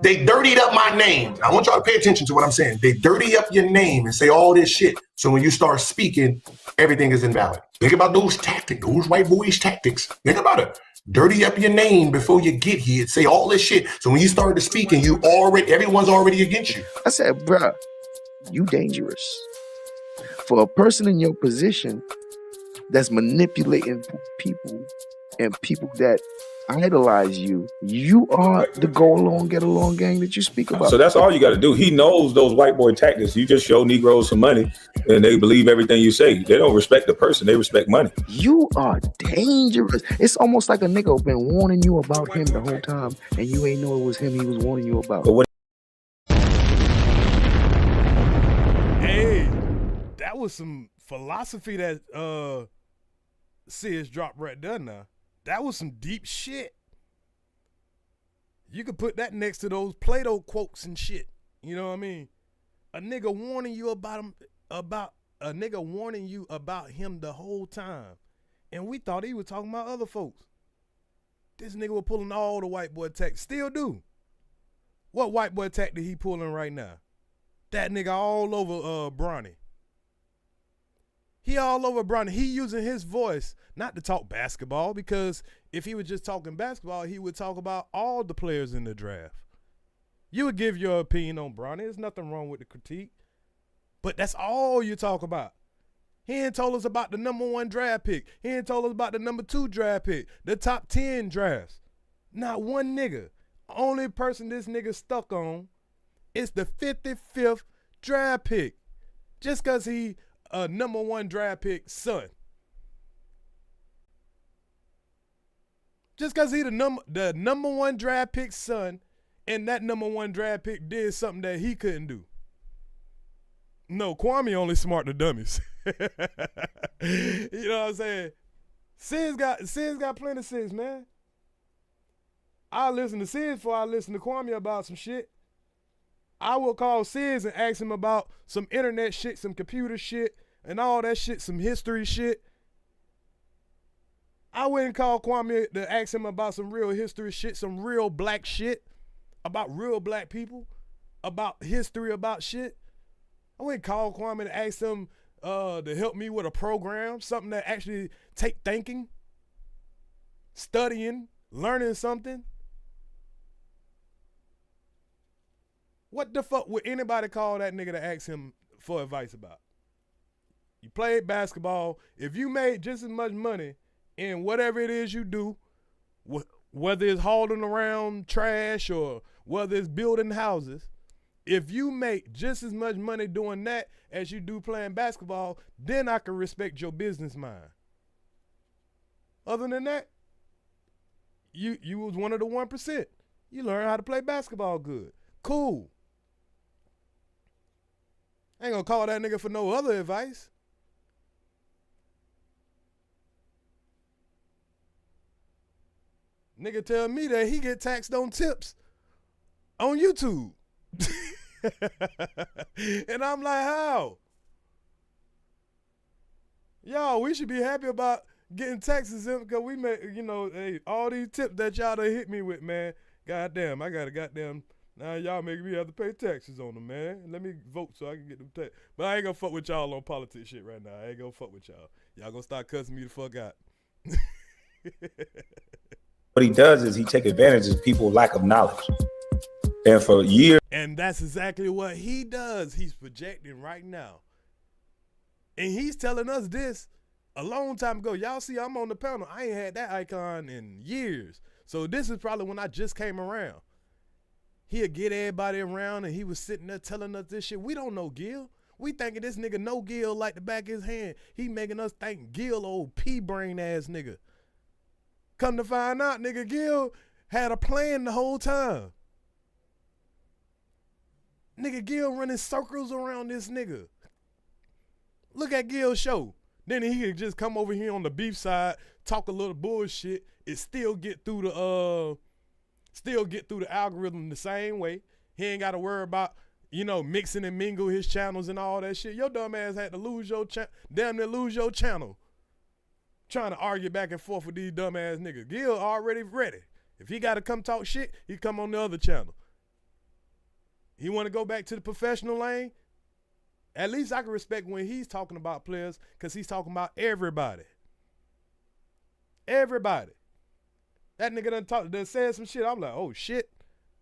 They dirtied up my name. I want y'all to pay attention to what I'm saying. They dirty up your name and say all this shit. So when you start speaking, everything is invalid. Think about those tactics, those white boys tactics. Think about it. Dirty up your name before you get here. Say all this shit. So when you start to speaking, everyone's already against you. I said, bruh, you dangerous. For a person in your position that's manipulating people and people that idolize you, you are the go along, get along gang that you speak about. So that's all you got to do. He knows those white boy tactics. You just show Negroes some money and they believe everything you say. They don't respect the person. They respect money. You are dangerous. It's almost like a nigga been warning you about him the whole time and you ain't know it was him he was warning you about. But hey, that was some philosophy that Sis dropped right there now. That was some deep shit. You could put that next to those Plato quotes and shit. You know what I mean? A nigga warning you about him the whole time. And we thought he was talking about other folks. This nigga was pulling all the white boy tactics. Still do. What white boy tactic he pulling right now? That nigga all over Bronny. He all over Bronny. He using his voice not to talk basketball, because if he was just talking basketball, he would talk about all the players in the draft. You would give your opinion on Bronny. There's nothing wrong with the critique. But that's all you talk about. He ain't told us about the #1 draft pick. He ain't told us about the #2 draft pick, the top 10 drafts. Not one nigga. Only person this nigga stuck on is the 55th draft pick. Just because he a #1 draft pick son. Just because he the #1 draft pick son, and that #1 draft pick did something that he couldn't do. No, Kwame only smart to dummies. You know what I'm saying? Sid's got plenty of sense, man. I listen to Sid before I listen to Kwame about some shit. I will call Sid and ask him about some internet shit, some computer shit, and all that shit, some history shit. I wouldn't call Kwame to ask him about some real history shit, some real black shit, about real black people, about history, about shit. I wouldn't call Kwame to ask him to help me with a program, something that actually take thinking, studying, learning something. What the fuck would anybody call that nigga to ask him for advice about? You played basketball. If you made just as much money in whatever it is you do, whether it's hauling around trash or whether it's building houses, if you make just as much money doing that as you do playing basketball, then I can respect your business mind. Other than that, you was one of the 1%. You learned how to play basketball good. Cool. I ain't gonna call that nigga for no other advice. Nigga tell me that he get taxed on tips on YouTube. And I'm like, how? Y'all, we should be happy about getting taxes in, because we make, you know, hey, all these tips that y'all done hit me with, man. Goddamn, I got a goddamn, now y'all making me have to pay taxes on them, man. Let me vote so I can get them taxes. But I ain't gonna fuck with y'all on politics shit right now. I ain't gonna fuck with y'all. Y'all gonna start cussing me the fuck out. What he does is he take advantage of people's lack of knowledge. And for years. And that's exactly what he does. He's projecting right now. And he's telling us this a long time ago. Y'all see, I'm on the panel. I ain't had that icon in years. So this is probably when I just came around. He'll get everybody around, and he was sitting there telling us this shit. We don't know Gil. We thinking this nigga know Gil like the back of his hand. He making us think Gil old pea-brain ass nigga. Come to find out, nigga, Gil had a plan the whole time. Nigga, Gil running circles around this nigga. Look at Gil's show. Then he could just come over here on the beef side, talk a little bullshit, and still get through the algorithm the same way. He ain't got to worry about, you know, mixing and mingle his channels and all that shit. Your dumb ass had to lose your damn near lose your channel trying to argue back and forth with these dumb ass niggas. Gil already ready. If he got to come talk shit, he come on the other channel. He want to go back to the professional lane? At least I can respect when he's talking about players, because he's talking about everybody. Everybody. That nigga done said some shit. I'm like, oh shit.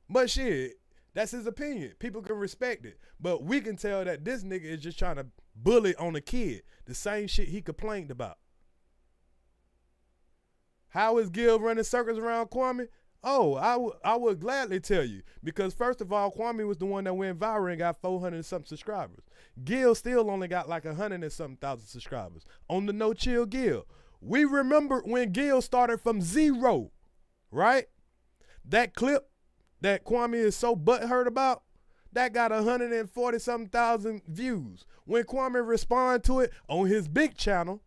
But shit, that's his opinion. People can respect it. But we can tell that this nigga is just trying to bully on a kid. The same shit he complained about. How is Gil running circles around Kwame? Oh, I would gladly tell you. Because first of all, Kwame was the one that went viral and got 400 and something subscribers. Gil still only got like 100 and something thousand subscribers on the No Chill Gil. We remember when Gil started from 0, right? That clip that Kwame is so butthurt about, that got 140 something thousand views. When Kwame responded to it on his big channel,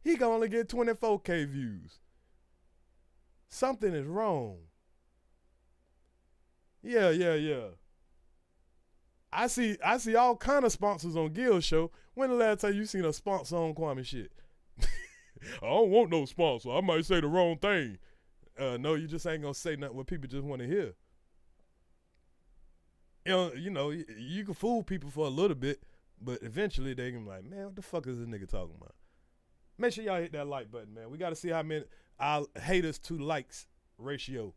he can only get 24K views. Something is wrong. Yeah. I see all kind of sponsors on Gil's show. When the last time you seen a sponsor on Kwame shit? I don't want no sponsor. I might say the wrong thing. No, you just ain't gonna say nothing what people just want to hear. You know, you can fool people for a little bit, but eventually they can be like, man, what the fuck is this nigga talking about? Make sure y'all hit that like button, man. We got to see how many our haters to likes ratio.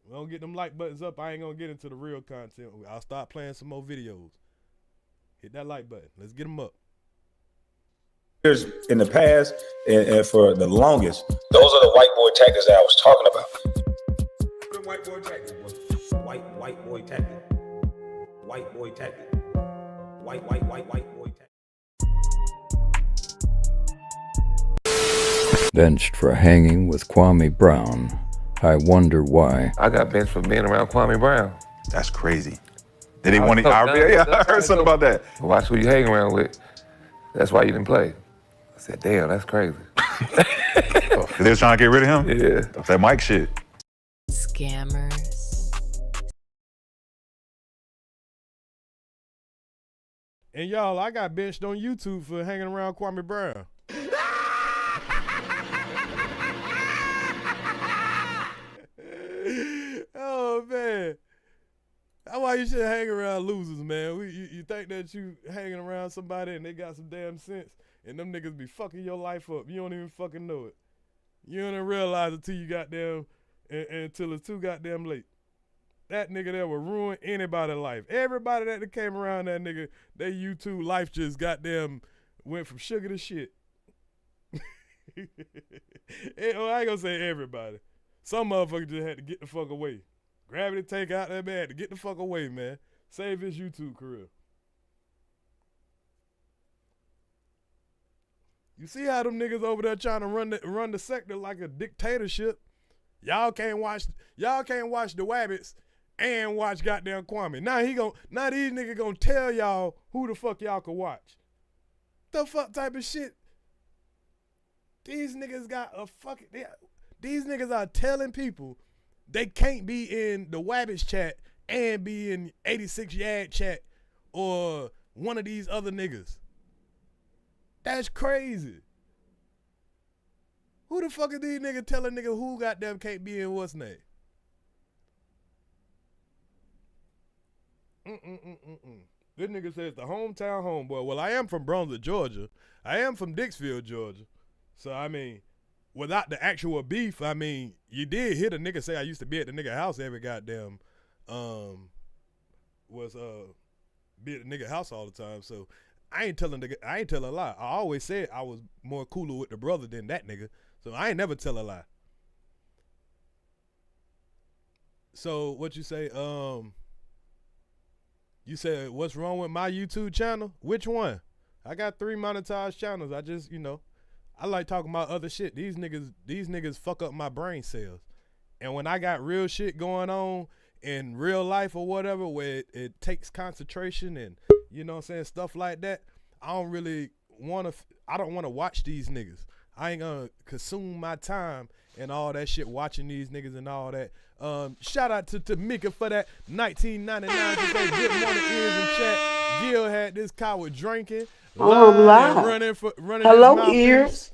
We don't get them like buttons up, I ain't gonna get into the real content. I'll start playing some more videos. Hit that like button. Let's get them up. In the past and for the longest, those are the white boy tactics that I was talking about. The white boy tactics, white boy tactics. White boy tactics. White boy tactics. Benched for hanging with Kwame Brown. I wonder why. I got benched for being around Kwame Brown. That's crazy. Did they want to? I heard something about that. Watch who you hang around with. That's why you didn't play. I said, damn, that's crazy. They was trying to get rid of him? Yeah. That Mike shit. Scammers. And y'all, I got benched on YouTube for hanging around Kwame Brown. Oh, man. That's why you should hang around losers, man. You think that you hanging around somebody and they got some damn sense, and them niggas be fucking your life up. You don't even fucking know it. You don't even realize it until you goddamn, until it's too goddamn late. That nigga there will ruin anybody's life. Everybody that came around that nigga, their YouTube life just goddamn went from sugar to shit. I ain't gonna say everybody. Some motherfuckers just had to get the fuck away. Gravity take out that man to get the fuck away, man. Save his YouTube career. You see how them niggas over there trying to run the sector like a dictatorship? Y'all can't watch the wabbits and watch goddamn Kwame. Now these niggas gonna tell y'all who the fuck y'all can watch. The fuck type of shit? These niggas got a fucking these niggas are telling people they can't be in the wabbits chat and be in 86 Yard chat or one of these other niggas. That's crazy. Who the fuck is these niggas telling niggas who goddamn can't be in what's name? This nigga says the hometown homeboy. Well, I am from Brunswick, Georgia. I am from Dixville, Georgia. So, I mean, without the actual beef, I mean, you did hear the nigga say I used to be at the nigga house every goddamn, be at the nigga house all the time. So, I ain't telling a lie. I always said I was more cooler with the brother than that nigga. So, I ain't never tell a lie. So, what you say, you said, what's wrong with my YouTube channel? Which one? I got 3 monetized channels. I just, I like talking about other shit. These niggas fuck up my brain cells. And when I got real shit going on in real life or whatever, where it takes concentration and, you know what I'm saying, stuff like that, I don't want to watch these niggas. I ain't gonna consume my time and all that shit watching these niggas and all that. Shout out to Tamika for that 1999. She said, good morning, Earz in chat. Gil had this coward drinking. Live. Running Hello, Earz.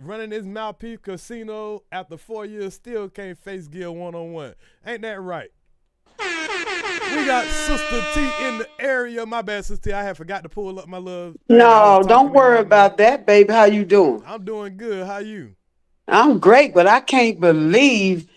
Running his mouthpiece casino after 4 years still can't face Gil one-on-one. Ain't that right? We got Sister T in the area. My bad, Sister T. I had forgot to pull up my little. No, don't worry about that, baby. How you doing? I'm doing good. How you? I'm great, but I can't believe,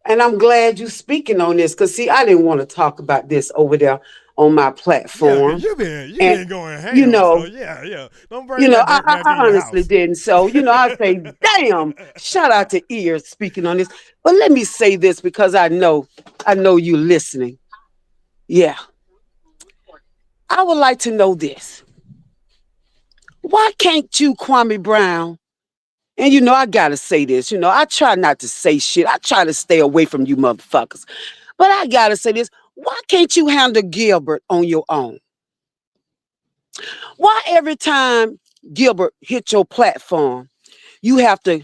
and I'm glad you speaking on this, because see, I didn't want to talk about this over there on my platform. Yeah, you been going ham. So yeah. Don't bring I honestly didn't. So, I say, damn, shout out to Earz speaking on this. But let me say this, because I know you listening. Yeah. I would like to know this. Why can't you, Kwame Brown, and I gotta say this, I try not to say shit. I try to stay away from you motherfuckers. But I gotta say this. Why can't you handle Gilbert on your own? Why every time Gilbert hit your platform, you have to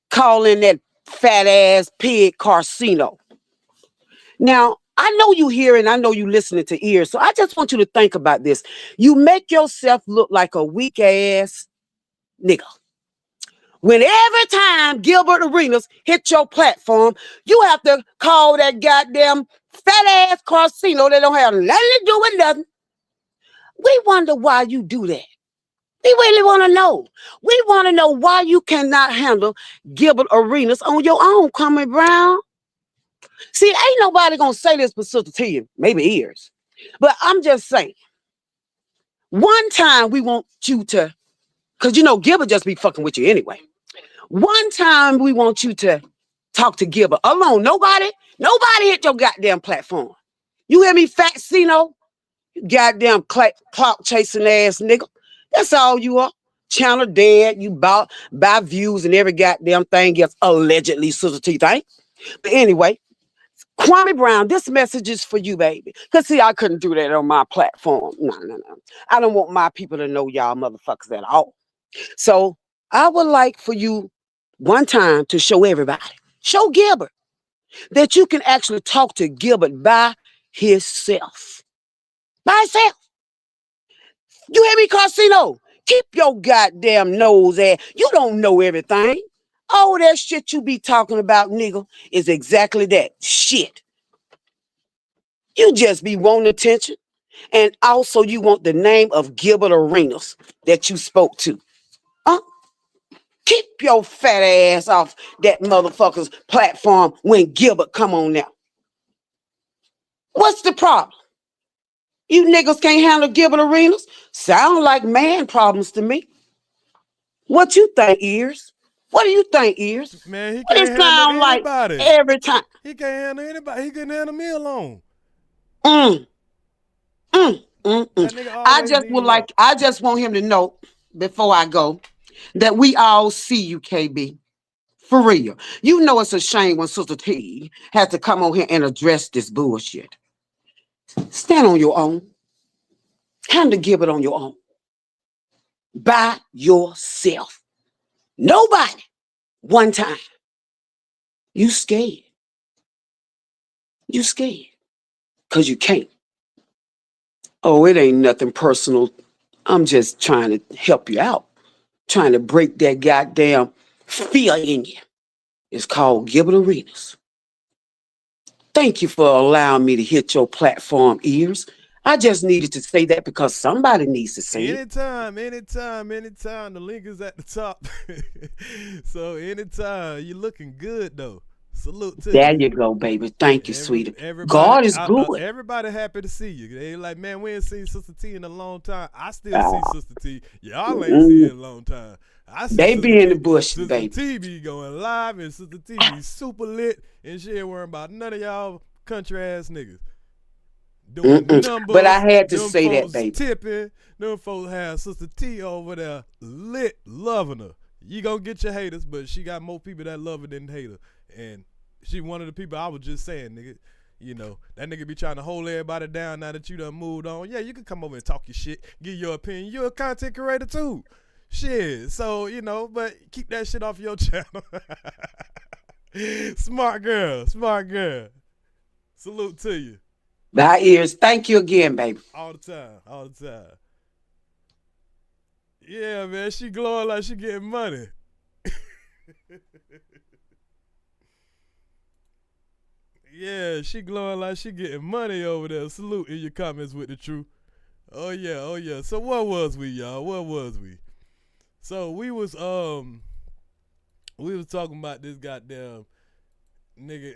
call in that fat ass pig Carcino? Now, I know you hear and I know you listening to Earz, so I just want you to think about this. You make yourself look like a weak ass nigga. When every time Gilbert Arenas hit your platform, you have to call that goddamn fat ass casino that don't have nothing to do with nothing. We wonder why you do that. We really want to know. We want to know why you cannot handle Gilbert Arenas on your own, Kwame Brown. See, ain't nobody gonna say this but Sister T, maybe Earz. But I'm just saying, one time we want you to, because you know Gilbert just be fucking with you anyway. One time we want you to talk to Gilbert alone. Nobody hit your goddamn platform. You hear me, Fat Cino? You goddamn clout chasing ass nigga. That's all you are. Channel dead. You buy views and every goddamn thing else allegedly Sister T thing. But anyway, Kwame Brown, this message is for you, baby. Because see, I couldn't do that on my platform. No. I don't want my people to know y'all motherfuckers at all. So I would like for you one time to show everybody, show Gilbert, that you can actually talk to Gilbert by himself. By himself. You hear me, Casino? Keep your goddamn nose at. You don't know everything. All that shit you be talking about, nigga, is exactly that. Shit. You just be wanting attention. And also you want the name of Gilbert Arenas that you spoke to. Keep your fat ass off that motherfucker's platform when Gilbert come on now. What's the problem? You niggas can't handle Gilbert Arenas? Sound like man problems to me. What you think, Earz? What do you think, Earz? Man, he What can't it sound handle anybody. like every time? He can't handle anybody. He couldn't handle me alone. I just want him to know before I go that we all see you, KB. For real. You know it's a shame when Sister T has to come on here and address this bullshit. Stand on your own. Handle Gilbert on your own. By yourself. Nobody. One time. You scared. You scared. Because you can't. Oh, it ain't nothing personal. I'm just trying to help you out. Trying to break that goddamn fear in you. It's called Gilbert Arenas. Thank you for allowing me to hit your platform, Earz. I just needed to say that because somebody needs to say it. Anytime. The link is at the top. So anytime. You're looking good, though. Salute to you. There you go, baby. Thank you, sweetie. God is good. Everybody happy to see you. They like, man, we ain't seen Sister T in a long time. I still see Sister T. Y'all ain't seen her in a long time. They be in the bush, Sister baby. T be going live and Sister T be super lit and she ain't worrying about none of y'all country ass niggas. Doing numbers, but I had to them say that, folks baby. Tipping, them folks have Sister T over there lit, loving her. You gonna get your haters, but she got more people that love her than hate her. And she one of the people I was just saying, nigga. You know, that nigga be trying to hold everybody down now that you done moved on. Yeah, you can come over and talk your shit, give your opinion. You're a content creator too. Shit. So, you know, but keep that shit off your channel. Smart girl. Salute to you. Bye, Earz. Thank you again, baby. All the time. Yeah, man, she glowing like she getting money. Yeah, she glowing like she getting money over there. Salute in your comments with the truth. Oh yeah. So what was we, y'all? What was we? So we was talking about this goddamn nigga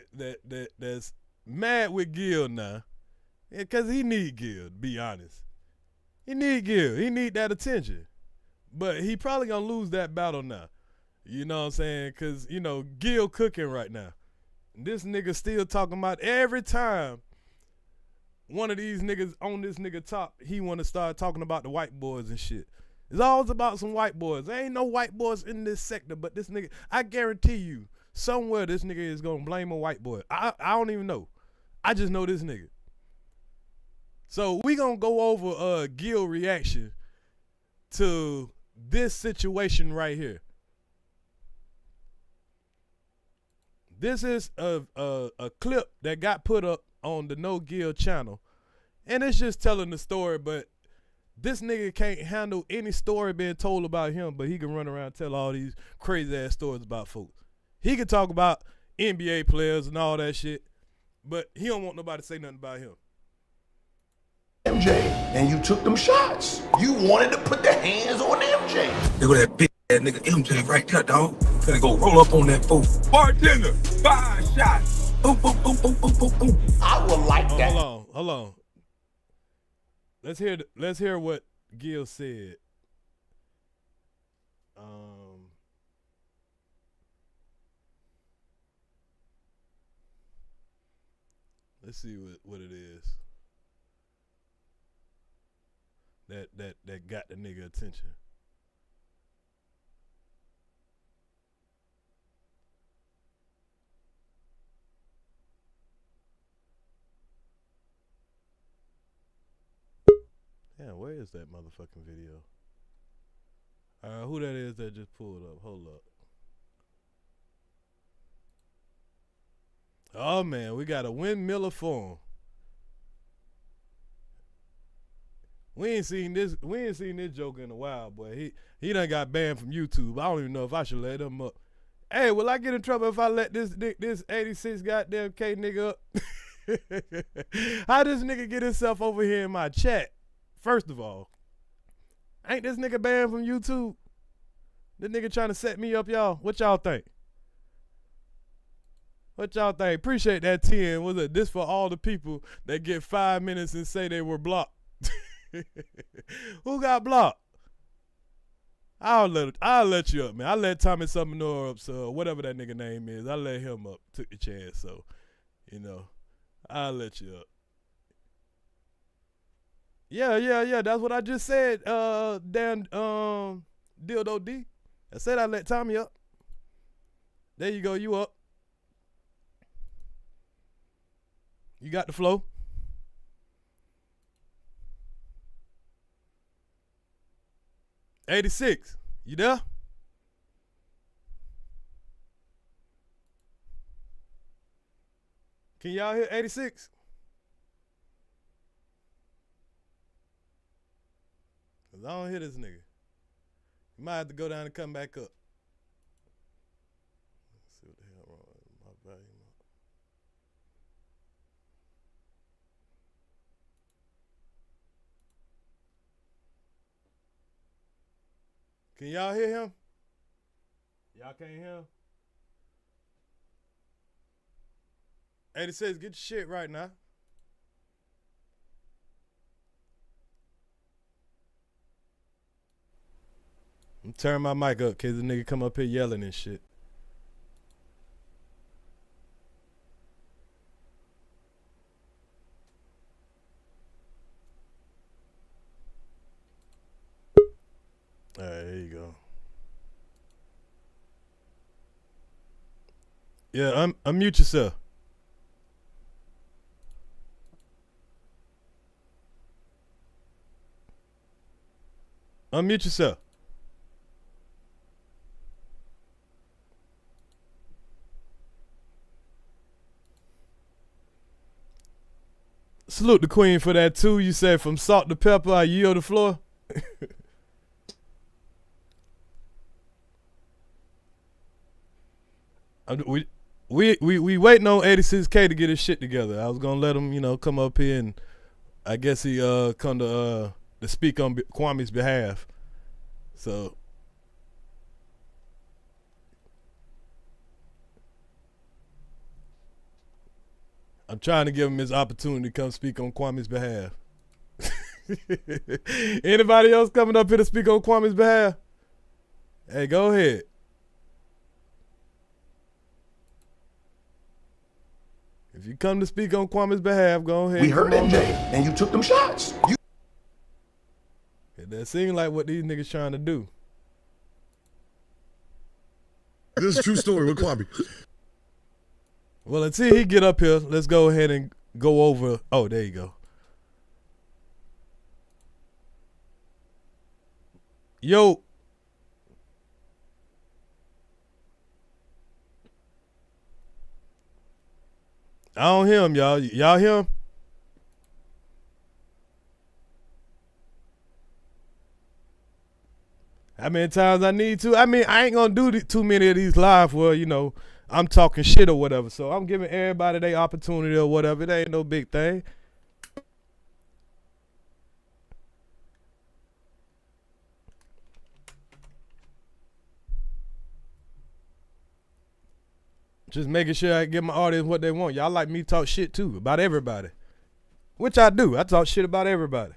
that's mad with Gil now. Yeah, cause he need Gil, to be honest. He need Gil. He need that attention. But he probably gonna lose that battle now. You know what I'm saying? Cause, you know, Gil cooking right now. This nigga still talking about every time one of these niggas on this nigga top, he want to start talking about the white boys and shit. It's always about some white boys. There ain't no white boys in this sector, but this nigga, I guarantee you, somewhere this nigga is going to blame a white boy. I don't even know. I just know this nigga. So we going to go over Gil reaction to this situation right here. This is a clip that got put up on the No Gil channel, and it's just telling the story, but This nigga can't handle any story being told about him, but he can run around and tell all these crazy ass stories about folks. He can talk about NBA players and all that shit, but he don't want nobody to say nothing about him. MJ, and you took them shots. You wanted to put the hands on MJ. Look at that big ass nigga MJ right there, dog. Finna go roll up on that fool. Bartender, 5 shots. Boom, boom, boom, boom, boom, boom, boom. I would like that. Hold on. Let's hear what Gil said. Let's see what it is that got the nigga attention. Yeah, where is that motherfucking video? Who that is that just pulled up? Hold up. Oh man, we got a windmiller form. We ain't seen this joker in a while, boy. He done got banned from YouTube. I don't even know if I should let him up. Hey, will I get in trouble if I let this 86 goddamn K nigga up? How this nigga get himself over here in my chat? First of all, ain't this nigga banned from YouTube? This nigga trying to set me up, y'all. What y'all think? What y'all think? Appreciate that 10. Was it this for all the people that get 5 minutes and say they were blocked? Who got blocked? I'll let you up, man. I let Tommy Summonor up, so whatever that nigga name is, I let him up. Took the chance, so I'll let you up. Yeah. That's what I just said. Damn, Dildo D. I said I let Tommy up. There you go. You up. You got the flow. $86. You there? Can y'all hear 86? Cause I don't hear this nigga. You might have to go down and come back up. Let's see what the hell wrong with my volume. Can y'all hear him? Y'all can't hear him? 86, get your shit right now. I'm turning my mic up cause the nigga come up here yelling and shit. All right, there you go. Yeah, unmute yourself. Unmute yourself. Salute the queen for that too. You said from salt to pepper, I yield the floor. We waiting on 86K to get his shit together. I was gonna let him, come up here and I guess he come to speak on Kwame's behalf. So I'm trying to give him his opportunity to come speak on Kwame's behalf. Anybody else coming up here to speak on Kwame's behalf? Hey, go ahead. If you come to speak on Kwame's behalf, go ahead. We heard MJ, and you took them shots. That seems like what these niggas trying to do. This is a true story with Kwame. Well, until he get up here, let's go ahead and go over. Oh, there you go. Yo. I don't hear him, y'all. Y'all hear him? How many times I need to? I mean, I ain't gonna do too many of these live where, you know, I'm talking shit or whatever. So I'm giving everybody their opportunity or whatever. It ain't no big thing. Just making sure I give my audience what they want. Y'all like me to talk shit too about everybody. Which I do. I talk shit about everybody.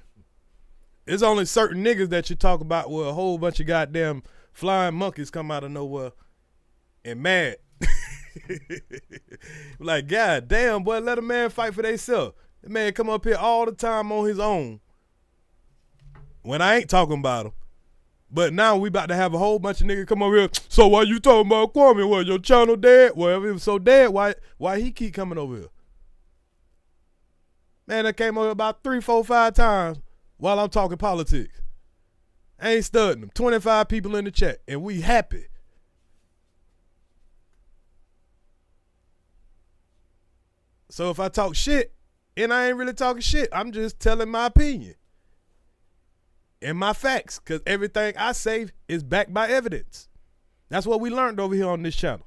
It's only certain niggas that you talk about where a whole bunch of goddamn flying monkeys come out of nowhere and mad. Like, God damn, boy, let a man fight for theyself. The man come up here all the time on his own when I ain't talking about him. But now we about to have a whole bunch of niggas come over here. So why you talking about Kwame? What, your channel dead? Well, if it was so dead, why he keep coming over here? Man, I came over about 3, 4, 5 times while I'm talking politics. I ain't studying them. 25 people in the chat, and we happy. So if I talk shit, and I ain't really talking shit, I'm just telling my opinion and my facts, because everything I say is backed by evidence. That's what we learned over here on this channel.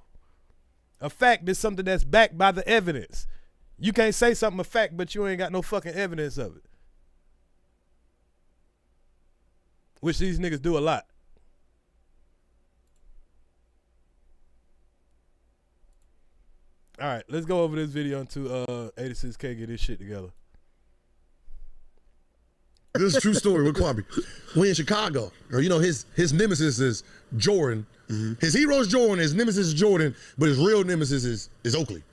A fact is something that's backed by the evidence. You can't say something a fact, but you ain't got no fucking evidence of it. Which these niggas do a lot. All right, let's go over this video until 86K get his shit together. This is a true story with Kwame. We in Chicago, or you know, his nemesis is Jordan. His hero is Jordan, his nemesis is Jordan, but his real nemesis is Oakley.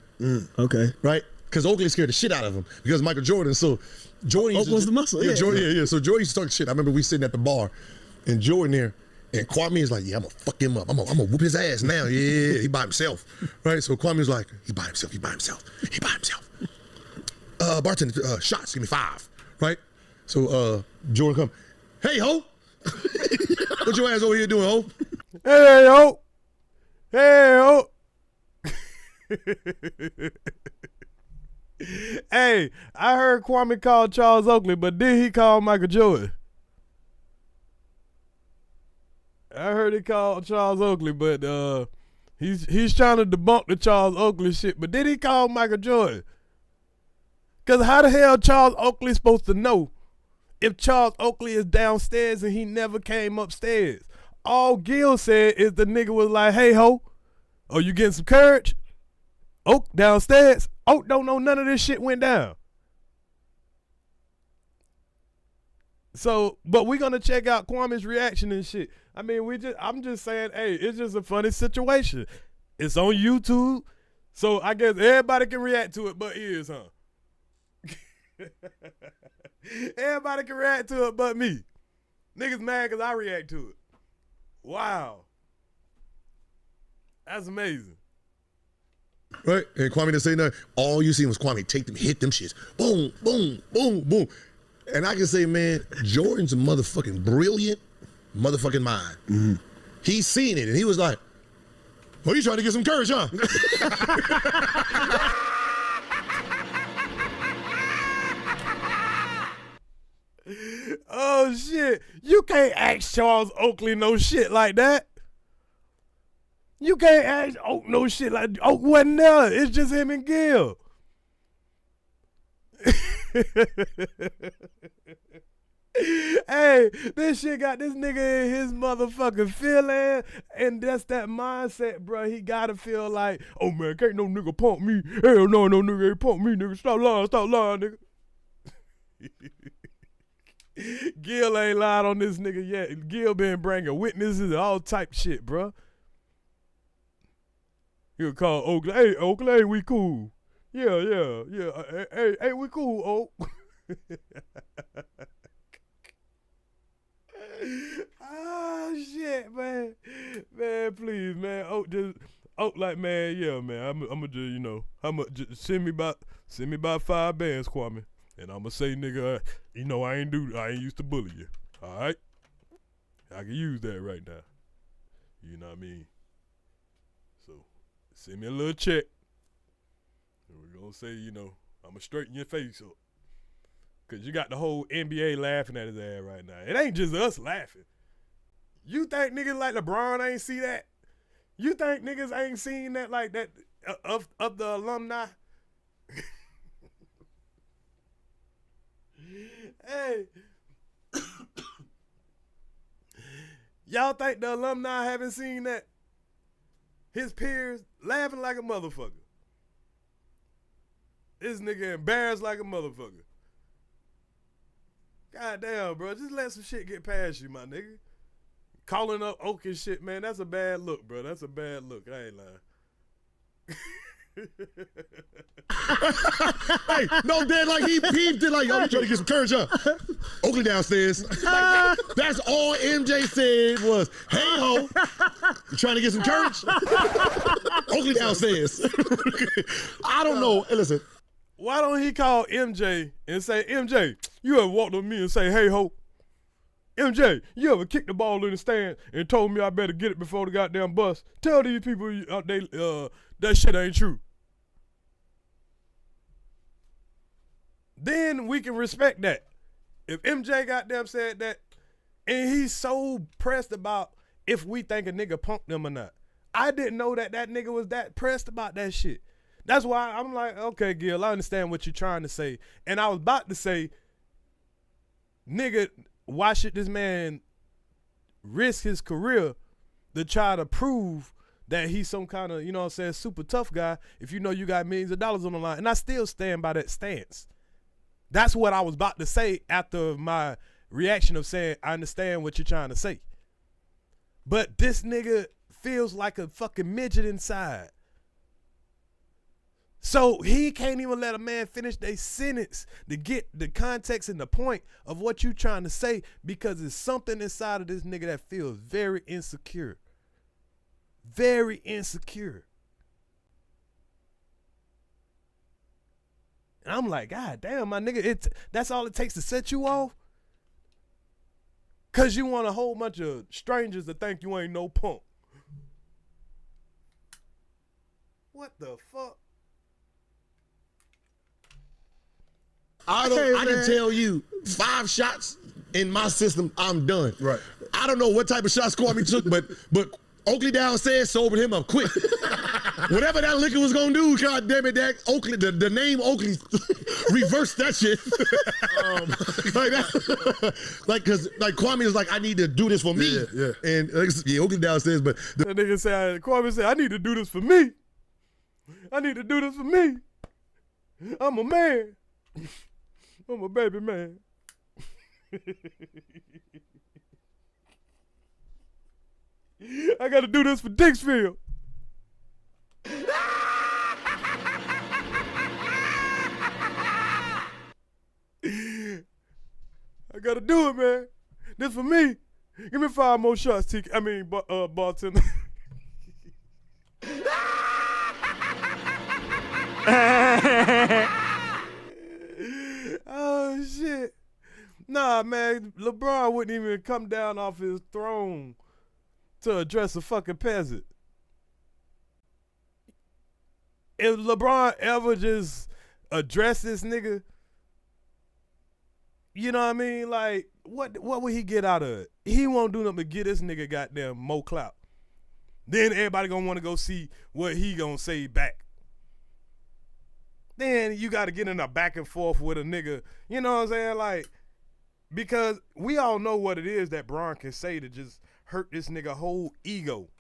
Okay. Right? Because Oakley scared the shit out of him because of Michael Jordan. So Jordan Oak was the muscle. Yeah, Jordan, yeah. So Jordan used to talk shit. I remember we sitting at the bar and Jordan there, and Kwame is like, yeah, I'm gonna fuck him up. I'm gonna whoop his ass now. Yeah, he by himself. Right? So Kwame's like, he by himself. Bartender, shots, give me 5. Right? So Jordan come, hey ho, what your ass over here doing, ho? Hey ho, hey ho. Hey, I heard Kwame call Charles Oakley, but did he call Michael Jordan? I heard he called Charles Oakley, but he's trying to debunk the Charles Oakley shit. But did he call Michael Jordan? Cause how the hell Charles Oakley supposed to know if Charles Oakley is downstairs and he never came upstairs? All Gil said is the nigga was like, hey ho, oh, you getting some courage? Oak downstairs. Oak don't know none of this shit went down. So, but we're gonna check out Kwame's reaction and shit. I mean, I'm just saying, hey, it's just a funny situation. It's on YouTube, so I guess everybody can react to it but Earz, huh? Everybody can react to it but me. Niggas mad because I react to it. Wow. That's amazing. Right? And Kwame didn't say nothing. All you seen was Kwame take them, hit them shits. Boom, boom, boom, boom. And I can say, man, Jordan's a motherfucking brilliant motherfucking mind. Mm-hmm. He's seen it and he was like, well, you trying to get some courage, huh? Oh shit. You can't ask Charles Oakley no shit like that. You can't ask Oak no shit like Oak wasn't there. It's just him and Gil. Hey, this shit got this nigga in his motherfucking feeling, and that's that mindset, bro. He gotta feel like, oh man, can't no nigga punk me. Hell no, no nigga ain't punk me, nigga. Stop lying, nigga. Gil ain't lied on this nigga yet. Gil been bringing witnesses and all type shit, bro. He'll call Oakley. Hey, Oakley, hey, we cool. Yeah. Hey, we cool, Oak. Oh shit, man. Man, please, man. Oak like, man, yeah, man. I'ma just, you know, just send me about 5 bands, Kwame. And I'ma say, nigga, you know, I ain't used to bully you. All right? I can use that right now. You know what I mean? So send me a little check. And we're gonna say, you know, I'ma straighten your face up. Cause you got the whole NBA laughing at his ass right now. It ain't just us laughing. You think niggas like LeBron ain't see that? You think niggas ain't seen that like that of the alumni? Hey. Y'all think the alumni haven't seen that? His peers laughing like a motherfucker. This nigga embarrassed like a motherfucker. God damn, bro. Just let some shit get past you, my nigga. Calling up Oak and shit, man. That's a bad look, bro. That's a bad look. I ain't lying. Hey, no, Dad, like he peeped it, like, yo, you trying to get some courage up. Oakley downstairs. Like, that's all MJ said was, hey ho, you trying to get some courage? Oakley downstairs. I don't know. Hey, listen. Why don't he call MJ and say, MJ, you ever walked up to me and say, hey ho? MJ, you ever kicked the ball in the stand and told me I better get it before the goddamn bus? Tell these people that shit ain't true. Then we can respect that. If MJ goddamn said that, and he's so pressed about if we think a nigga punked them or not. I didn't know that nigga was that pressed about that shit. That's why I'm like, okay, Gil, I understand what you're trying to say. And I was about to say, nigga, why should this man risk his career to try to prove that he's some kind of, you know what I'm saying, super tough guy if you know you got millions of dollars on the line? And I still stand by that stance. That's what I was about to say after my reaction of saying, I understand what you're trying to say. But this nigga feels like a fucking midget inside. So he can't even let a man finish their sentence to get the context and the point of what you trying to say, because there's something inside of this nigga that feels very insecure. Very insecure. And I'm like, God damn, my nigga, that's all it takes to set you off? Cause you want a whole bunch of strangers to think you ain't no punk. What the fuck? I can tell you 5 shots in my system, I'm done. Right. I don't know what type of shots Kwame took, but Oakley downstairs sobered him up quick. Whatever that liquor was gonna do, god damn it, that Oakley, the name Oakley reversed that shit. Like that, cause Kwame was like, I need to do this for me. Yeah. And Oakley downstairs, but that nigga said, Kwame said, I need to do this for me. I need to do this for me. I'm a man. I'm a baby man. I gotta do this for Dixfield. I gotta do it, man. This for me. Give me 5 more shots, bartender. Oh shit. Nah, man, LeBron wouldn't even come down off his throne to address a fucking peasant. If LeBron ever just addressed this nigga, you know what I mean? Like, what would he get out of it? He won't do nothing but get this nigga goddamn more clout. Then everybody gonna want to go see what he gonna say back. Then you got to get in a back and forth with a nigga, you know what I'm saying? Like, because we all know what it is that Bron can say to just hurt this nigga whole ego.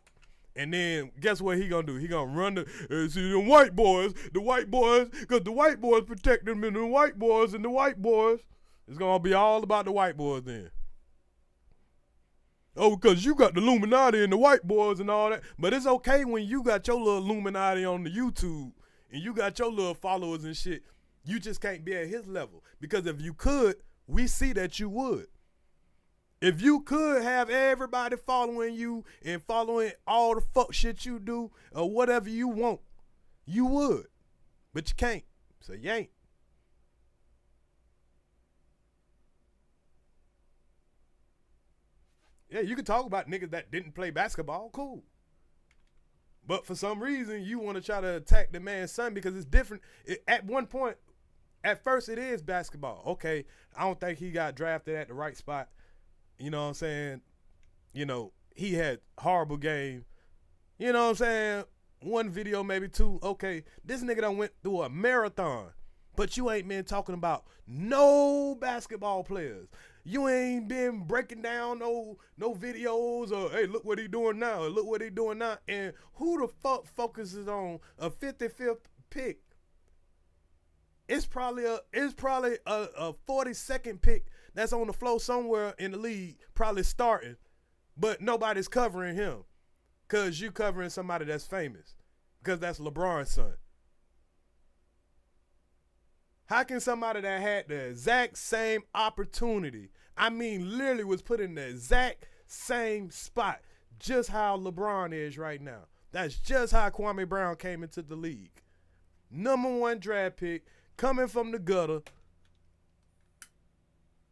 And then guess what he gonna do? He gonna run see the white boys, because the white boys protect them, and the white boys, it's gonna be all about the white boys then. Oh, because you got the Illuminati and the white boys and all that. But it's okay when you got your little Illuminati on the YouTube and you got your little followers and shit. You just can't be at his level. Because if you could, we see that you would. If you could have everybody following you and following all the fuck shit you do or whatever you want, you would. But you can't. So you ain't. Yeah, you can talk about niggas that didn't play basketball, cool. But for some reason, you want to try to attack the man's son because it's different. At one point, at first it is basketball. Okay, I don't think he got drafted at the right spot. You know what I'm saying? You know, he had horrible game. You know what I'm saying? One video, maybe two. Okay, this nigga done went through a marathon, but you ain't been talking about no basketball players. You ain't been breaking down no videos or, hey, look what he doing now, or look what he doing now. And who the fuck focuses on a 55th pick? It's probably a 42nd pick that's on the floor somewhere in the league, probably starting, but nobody's covering him because you covering somebody that's famous because that's LeBron's son. How can somebody that had the exact same opportunity, I mean literally was put in the exact same spot, just how LeBron is right now. That's just how Kwame Brown came into the league. #1 draft pick, coming from the gutter,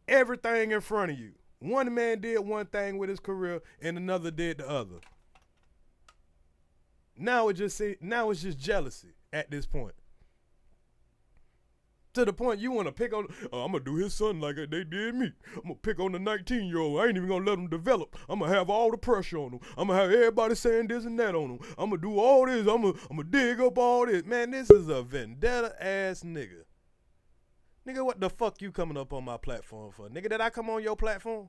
everything in front of you. One man did one thing with his career and another did the other. Now it's just jealousy at this point. To the point you want to pick on, I'm going to do his son like they did me. I'm going to pick on the 19-year-old. I ain't even going to let him develop. I'm going to have all the pressure on him. I'm going to have everybody saying this and that on him. I'm going to do all this. I'm going to dig up all this. Man, this is a vendetta-ass nigga. Nigga, what the fuck you coming up on my platform for? Nigga, did I come on your platform?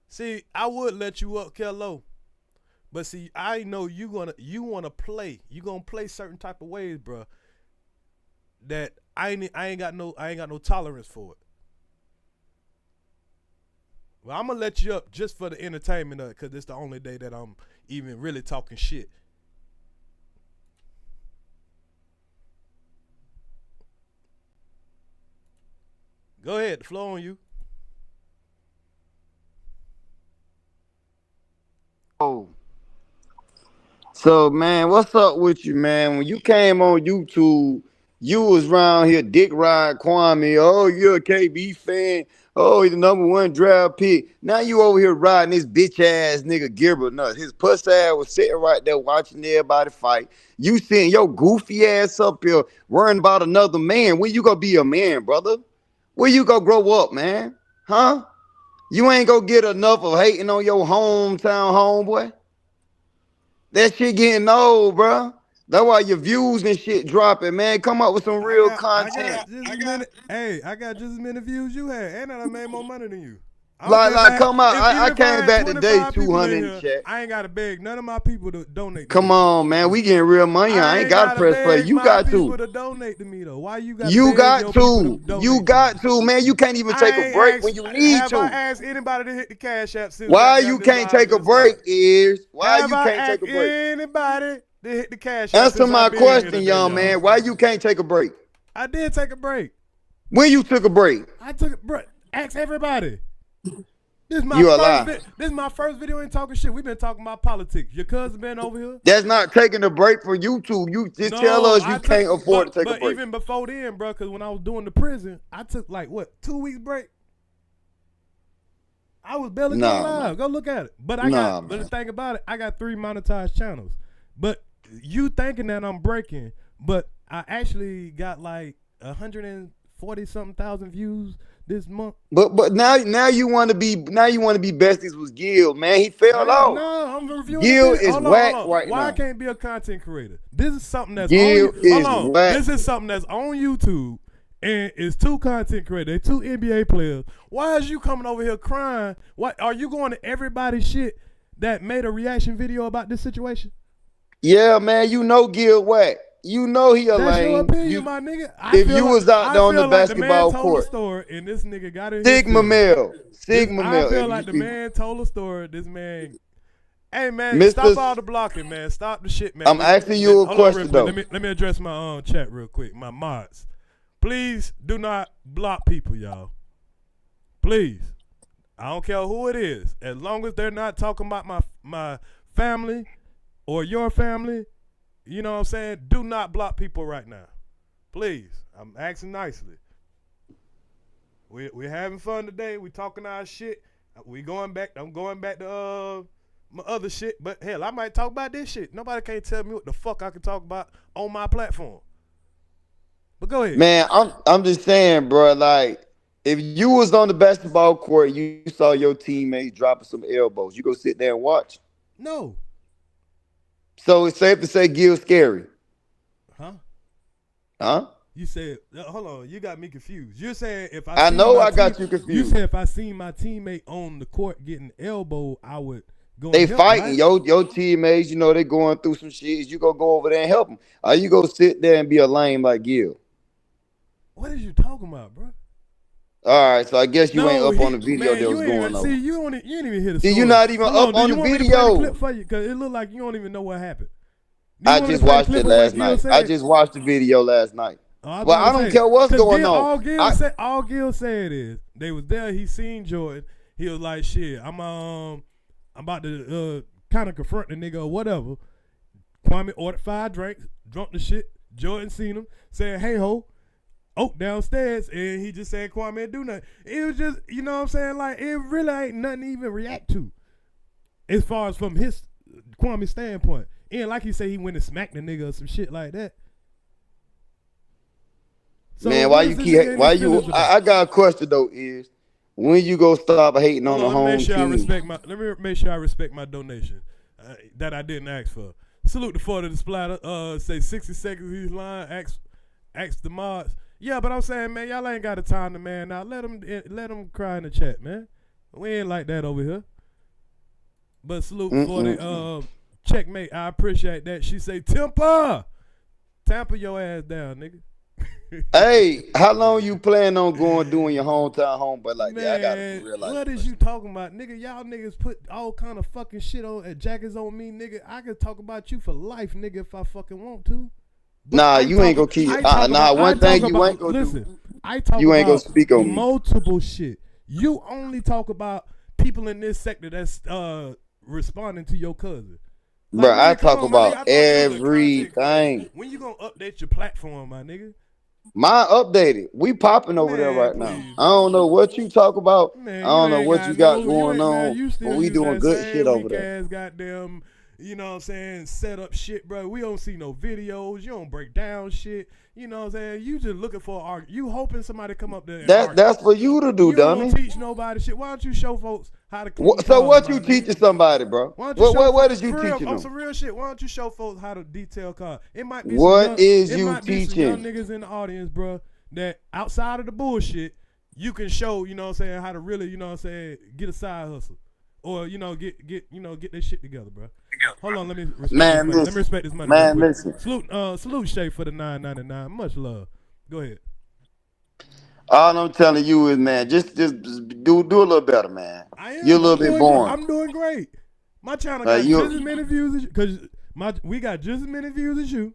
See, I would let you up, Kello. But see, I know you wanna play. You gonna play certain type of ways, bro. That I ain't got no tolerance for it. Well, I'm gonna let you up just for the entertainment of it, cause it's the only day that I'm even really talking shit. Go ahead, the floor on you. Oh. So, man, what's up with you, man? When you came on YouTube, you was around here dick ride Kwame. Oh, you're a KB fan. Oh, he's the #1 draft pick. Now you over here riding this bitch ass nigga Gilbert Arenas. His puss ass was sitting right there watching everybody fight. You sitting your goofy ass up here worrying about another man. When you gonna be a man, brother? When you gonna grow up, man? Huh? You ain't gonna get enough of hating on your hometown homeboy? That shit getting old, bro. That's why your views and shit dropping, man. Come up with some real content. I got just as many views you had, and I done made more money than you. Like, come out. I came back today, 200 in the chat. I ain't got to beg none of my people to donate. Come on, man. We getting real money. I ain't got to press play. You got to. To donate to me though. Why you got? You got to. You got to, man. You can't even take a break when you need to. I asked anybody to hit the Cash App. Why you can't take a break, Earz? Why you can't take a break? Anybody to hit the Cash App? Answer my question, young man. Why you can't take a break? I did take a break. When you took a break? I took a break. Ask everybody. This is my first video ain't talking shit. We've been talking about politics. Your cousin been over here. That's not taking a break for YouTube. You just tell us you can't afford to take a break. But even before then, bro, because when I was doing the prison, I took like, 2 weeks break? I was barely going live. Go look at it. But but the thing about it, I got 3 monetized channels. But you thinking that I'm breaking, but I actually got like 140-something thousand views this month. But now you want to be besties with Gil, man. He fell off. No, I'm reviewing. Gil is whack right now. Why I can't be a content creator? This is something that's Gil is whack. This is something that's on YouTube, and it's 2 content creators, 2 NBA players. Why is you coming over here crying? What are you going to everybody's shit that made a reaction video about this situation? Yeah, man. You know Gil whack. You know he a lame. That's your opinion, my nigga. If you was out there on the basketball court, and this nigga got in Sigma male. I feel like the man told a story. This man, hey man, stop all the blocking, man. Stop the shit, man. I'm asking you a question though. Let me address my chat real quick. My mods, please do not block people, y'all. Please, I don't care who it is, as long as they're not talking about my family or your family. You know what I'm saying? Do not block people right now. Please. I'm asking nicely. We're having fun today. We talking our shit. We going back. I'm going back to my other shit. But hell, I might talk about this shit. Nobody can't tell me what the fuck I can talk about on my platform. But go ahead. Man, I'm just saying, bro, like, If you was on the basketball court, you saw your teammates dropping some elbows, you go sit there and watch? No. So it's safe to say Gil scary. Huh? Huh? You said, hold on, you got me confused. You're saying if I know I got you confused. You said if I seen my teammate on the court getting elbowed, I would go. They and help, fighting, right? your teammates, you know, they going through some shit. You go over there and help them. Or you go sit there and be a lame like Gil. What is you talking about, bro? All right, so I guess you ain't up on the video man, that was going on. See, you ain't even hear the See, story. you're not even up on the video. Clip for you, because it look like you don't even know what happened. I just watched it last night. I just watched the video last night. Well, I don't care what's going on. All Gil said is they was there. He seen Jordan. He was like, "Shit, I'm about to kind of confront the nigga or whatever." Kwame ordered 5 drinks, drunk the shit. Jordan seen him, said, "Hey ho." Oak downstairs, and he just said Kwame didn't do nothing. It was just, you know what I'm saying? Like, it really ain't nothing to even react to, as far as from his Kwame standpoint. And like he said, he went and smacked the nigga or some shit like that. So man, why you? I got a question though. Is when you go stop hating on the home team? Let me make sure I respect my donation that I didn't ask for. Salute the 40 the splatter. Say 60 seconds he's lying. Ask the mods. Yeah, but I'm saying, man, y'all ain't got the time to man out. Let them cry in the chat, man. We ain't like that over here. But salute for the checkmate. I appreciate that. She say, Tampa your ass down, nigga. Hey, how long you plan on doing your hometown homeboy like man, that? I gotta realize. What is you talking about, nigga? Y'all niggas put all kind of fucking shit on and jackets on me, nigga. I could talk about you for life, nigga, if I fucking want to. But nah, you ain't gonna keep. One thing you ain't gonna do. I talk you ain't about gonna speak on multiple shit. You only talk about people in this sector that's responding to your cousin. Like, bro, I talk about everything. When you gonna update your platform, my nigga? Mine updated. We popping over there right now. I don't know what you talk about. Man, I don't know what you got going on. But we doing good shit over there. Goddamn, you know what I'm saying, set up shit, bro. We don't see no videos. You don't break down shit. You know what I'm saying? You just looking for an argument. You hoping somebody come up there. That's for you to do, dummy. You don't teach nobody shit. Why don't you show folks how to clean so what you teaching somebody, bro? What is you teaching them? Some real shit. Why don't you show folks how to detail cars? It might be what is young, you it might teaching? Be some young niggas in the audience, bro, that outside of the bullshit, you can show, you know what I'm saying, how to really, you know what I'm saying, get a side hustle. Or, you know, get this shit together, bro. Hold on, let me respect this money. Man, listen. Salute Shay for the $9.99. Much love. Go ahead. All I'm telling you is, man, just do a little better, man. You're a little bit boring. I'm doing great. My channel got just as many views as you, because we got just as many views as you.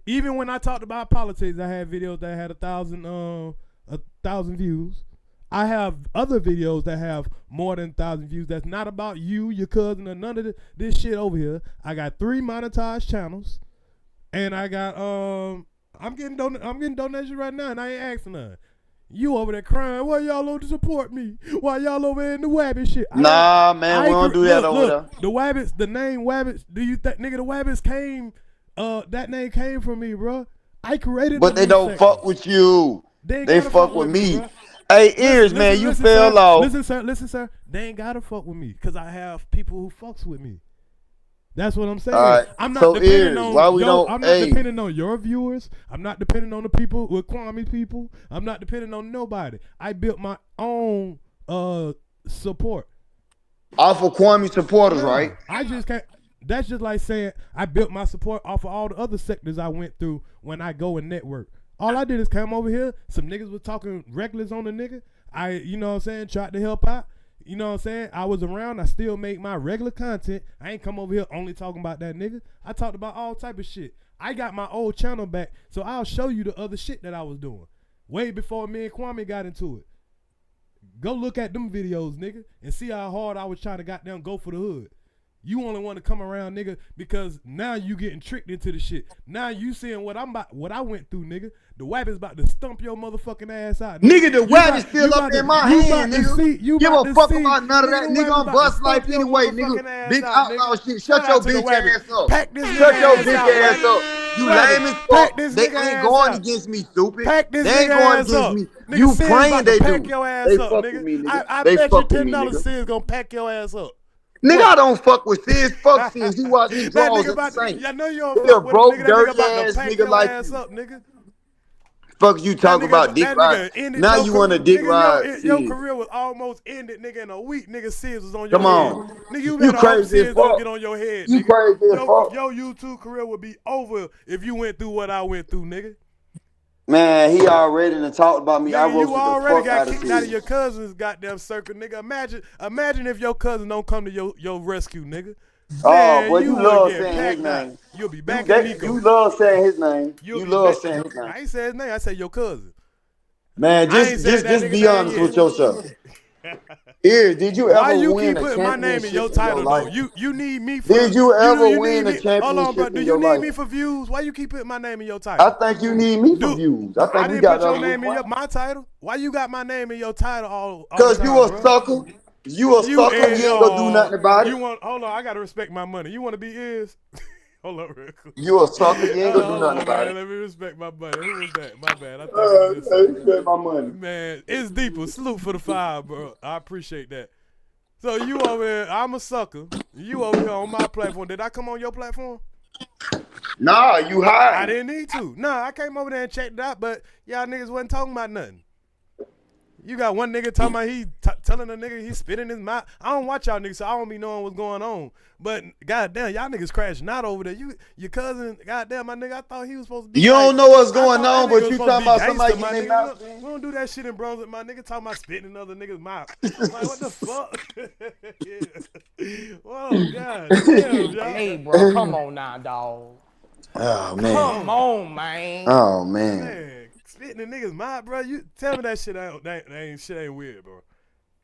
Even when I talked about politics, I had videos that had 1,000 views. I have other videos that have more than 1,000 views. That's not about you, your cousin, or none of this shit over here. I got 3 monetized channels, and I got I'm getting donations right now, and I ain't asking none. You over there crying? Why y'all over to support me? Why y'all over in the wabbit shit? Nah, man, we don't do that over there. The wabbits, the name wabbits. Do you think, nigga, the wabbits came? That name came from me, bro. I created. But they don't fuck with you. They fuck with me. Hey, Earz, man, you fell off. Listen, sir. They ain't gotta fuck with me because I have people who fucks with me. That's what I'm saying. Right. I'm not so depending Earz, on. why we don't, I'm not depending on your viewers. I'm not depending on the people with Kwame people. I'm not depending on nobody. I built my own support off of Kwame supporters, right? I just can't. That's just like saying I built my support off of all the other sectors I went through when I go and network. All I did is come over here. Some niggas was talking reckless on the nigga. You know what I'm saying, tried to help out. You know what I'm saying? I was around. I still make my regular content. I ain't come over here only talking about that nigga. I talked about all type of shit. I got my old channel back, so I'll show you the other shit that I was doing. Way before me and Kwame got into it. Go look at them videos, nigga, and see how hard I was trying to goddamn go for the hood. You only want to come around, nigga, because now you getting tricked into the shit. Now you seeing what I went through, nigga. The wabbit's about to stump your motherfucking ass out. Nigga, the wabbit's still up in my hand, nigga. Give a fuck about none of that, nigga. I'm bust life anyway, nigga. Big outlaw shit. Shut your bitch ass up. Shut your bitch ass up. You lame as fuck. They ain't going against me, stupid. Pack this They ain't nigga going ass against up. me. Nigga, You Sid's praying about they to pack do. your ass They up, fuck nigga. with me, nigga. I They bet you fuck with me, $10 nigga. Sid's gonna pack your ass up. Nigga, I don't fuck with Sis. Fuck Sis. He watch me That draws nigga at the about to, same. I know you don't He a fuck with broke, him, nigga. That nigga dirty about ass to pack nigga your like ass you. up, nigga. Fuck you talking about dick that ride. nigga ended Now your you want to career- dick nigga, ride your Sis. career was almost ended, nigga, in a week. Nigga, Sis was on your Come head. on. Nigga, you You better hope crazy as Sis don't fuck. get on your head, You nigga. crazy as fuck. Your YouTube career would be over if you went through what I went through, nigga. Man, he already done talked about me. I Nigga, you roasted the already fuck got out of kicked out of Sis. your cousin's goddamn circle, nigga. Imagine if your cousin don't come to your rescue, nigga. Oh, Man, boy, you you would love get saying his packed out. name. You'll be back in Nico. You love saying his name. You'll You be love back- saying his name. I ain't say his name. I said your cousin. Man, I ain't said that just nigga be name honest yet. with yourself. Earz, did you Why ever you win keep a putting my name championship in your in title your life? though? You need me for Did you ever need win a me- Hold on, bro. championship Do in you your need life? me for views? Why you keep putting my name in your title? I think you need me for views. I think I we didn't got put your other name in requirements. my title. Why you got my name in your title all Cause the you time, a bro? sucker. You a sucker. You ain't gonna do nothing about You it. want? Hold on, I gotta respect my money. You want to be Earz? Hold on, real quick. You a sucker. You ain't gonna do Hold nothing on, about man. it. Let me respect my money. Who was that? My bad. I thought it was Hey, spend my money. Man, it's deeper. Salute for the 5, bro. I appreciate that. So you over there, I'm a sucker. You over here on my platform. Did I come on your platform? Nah, you high. I didn't need to. Nah, I came over there and checked it out, but y'all niggas wasn't talking about nothing. You got one nigga talking about he telling a nigga he spitting his mouth. I don't watch y'all niggas, so I don't be knowing what's going on. But goddamn, y'all niggas crashing out over there. Your cousin, goddamn, my nigga, I thought he was supposed to be. You like, don't know what's I going thought on, that nigga but was you supposed to talking be about gangster, somebody my getting nigga. their mouth. We don't do that shit in Brunswick, my nigga. Talking about spitting in other niggas' mouth. I'm like, what the fuck? Whoa, god damn, y'all. Hey, bro, come on now, dog. Oh man. Come on, man. Oh man. Man, spitting in niggas' mouth, bro. You tell me that shit ain't weird, bro.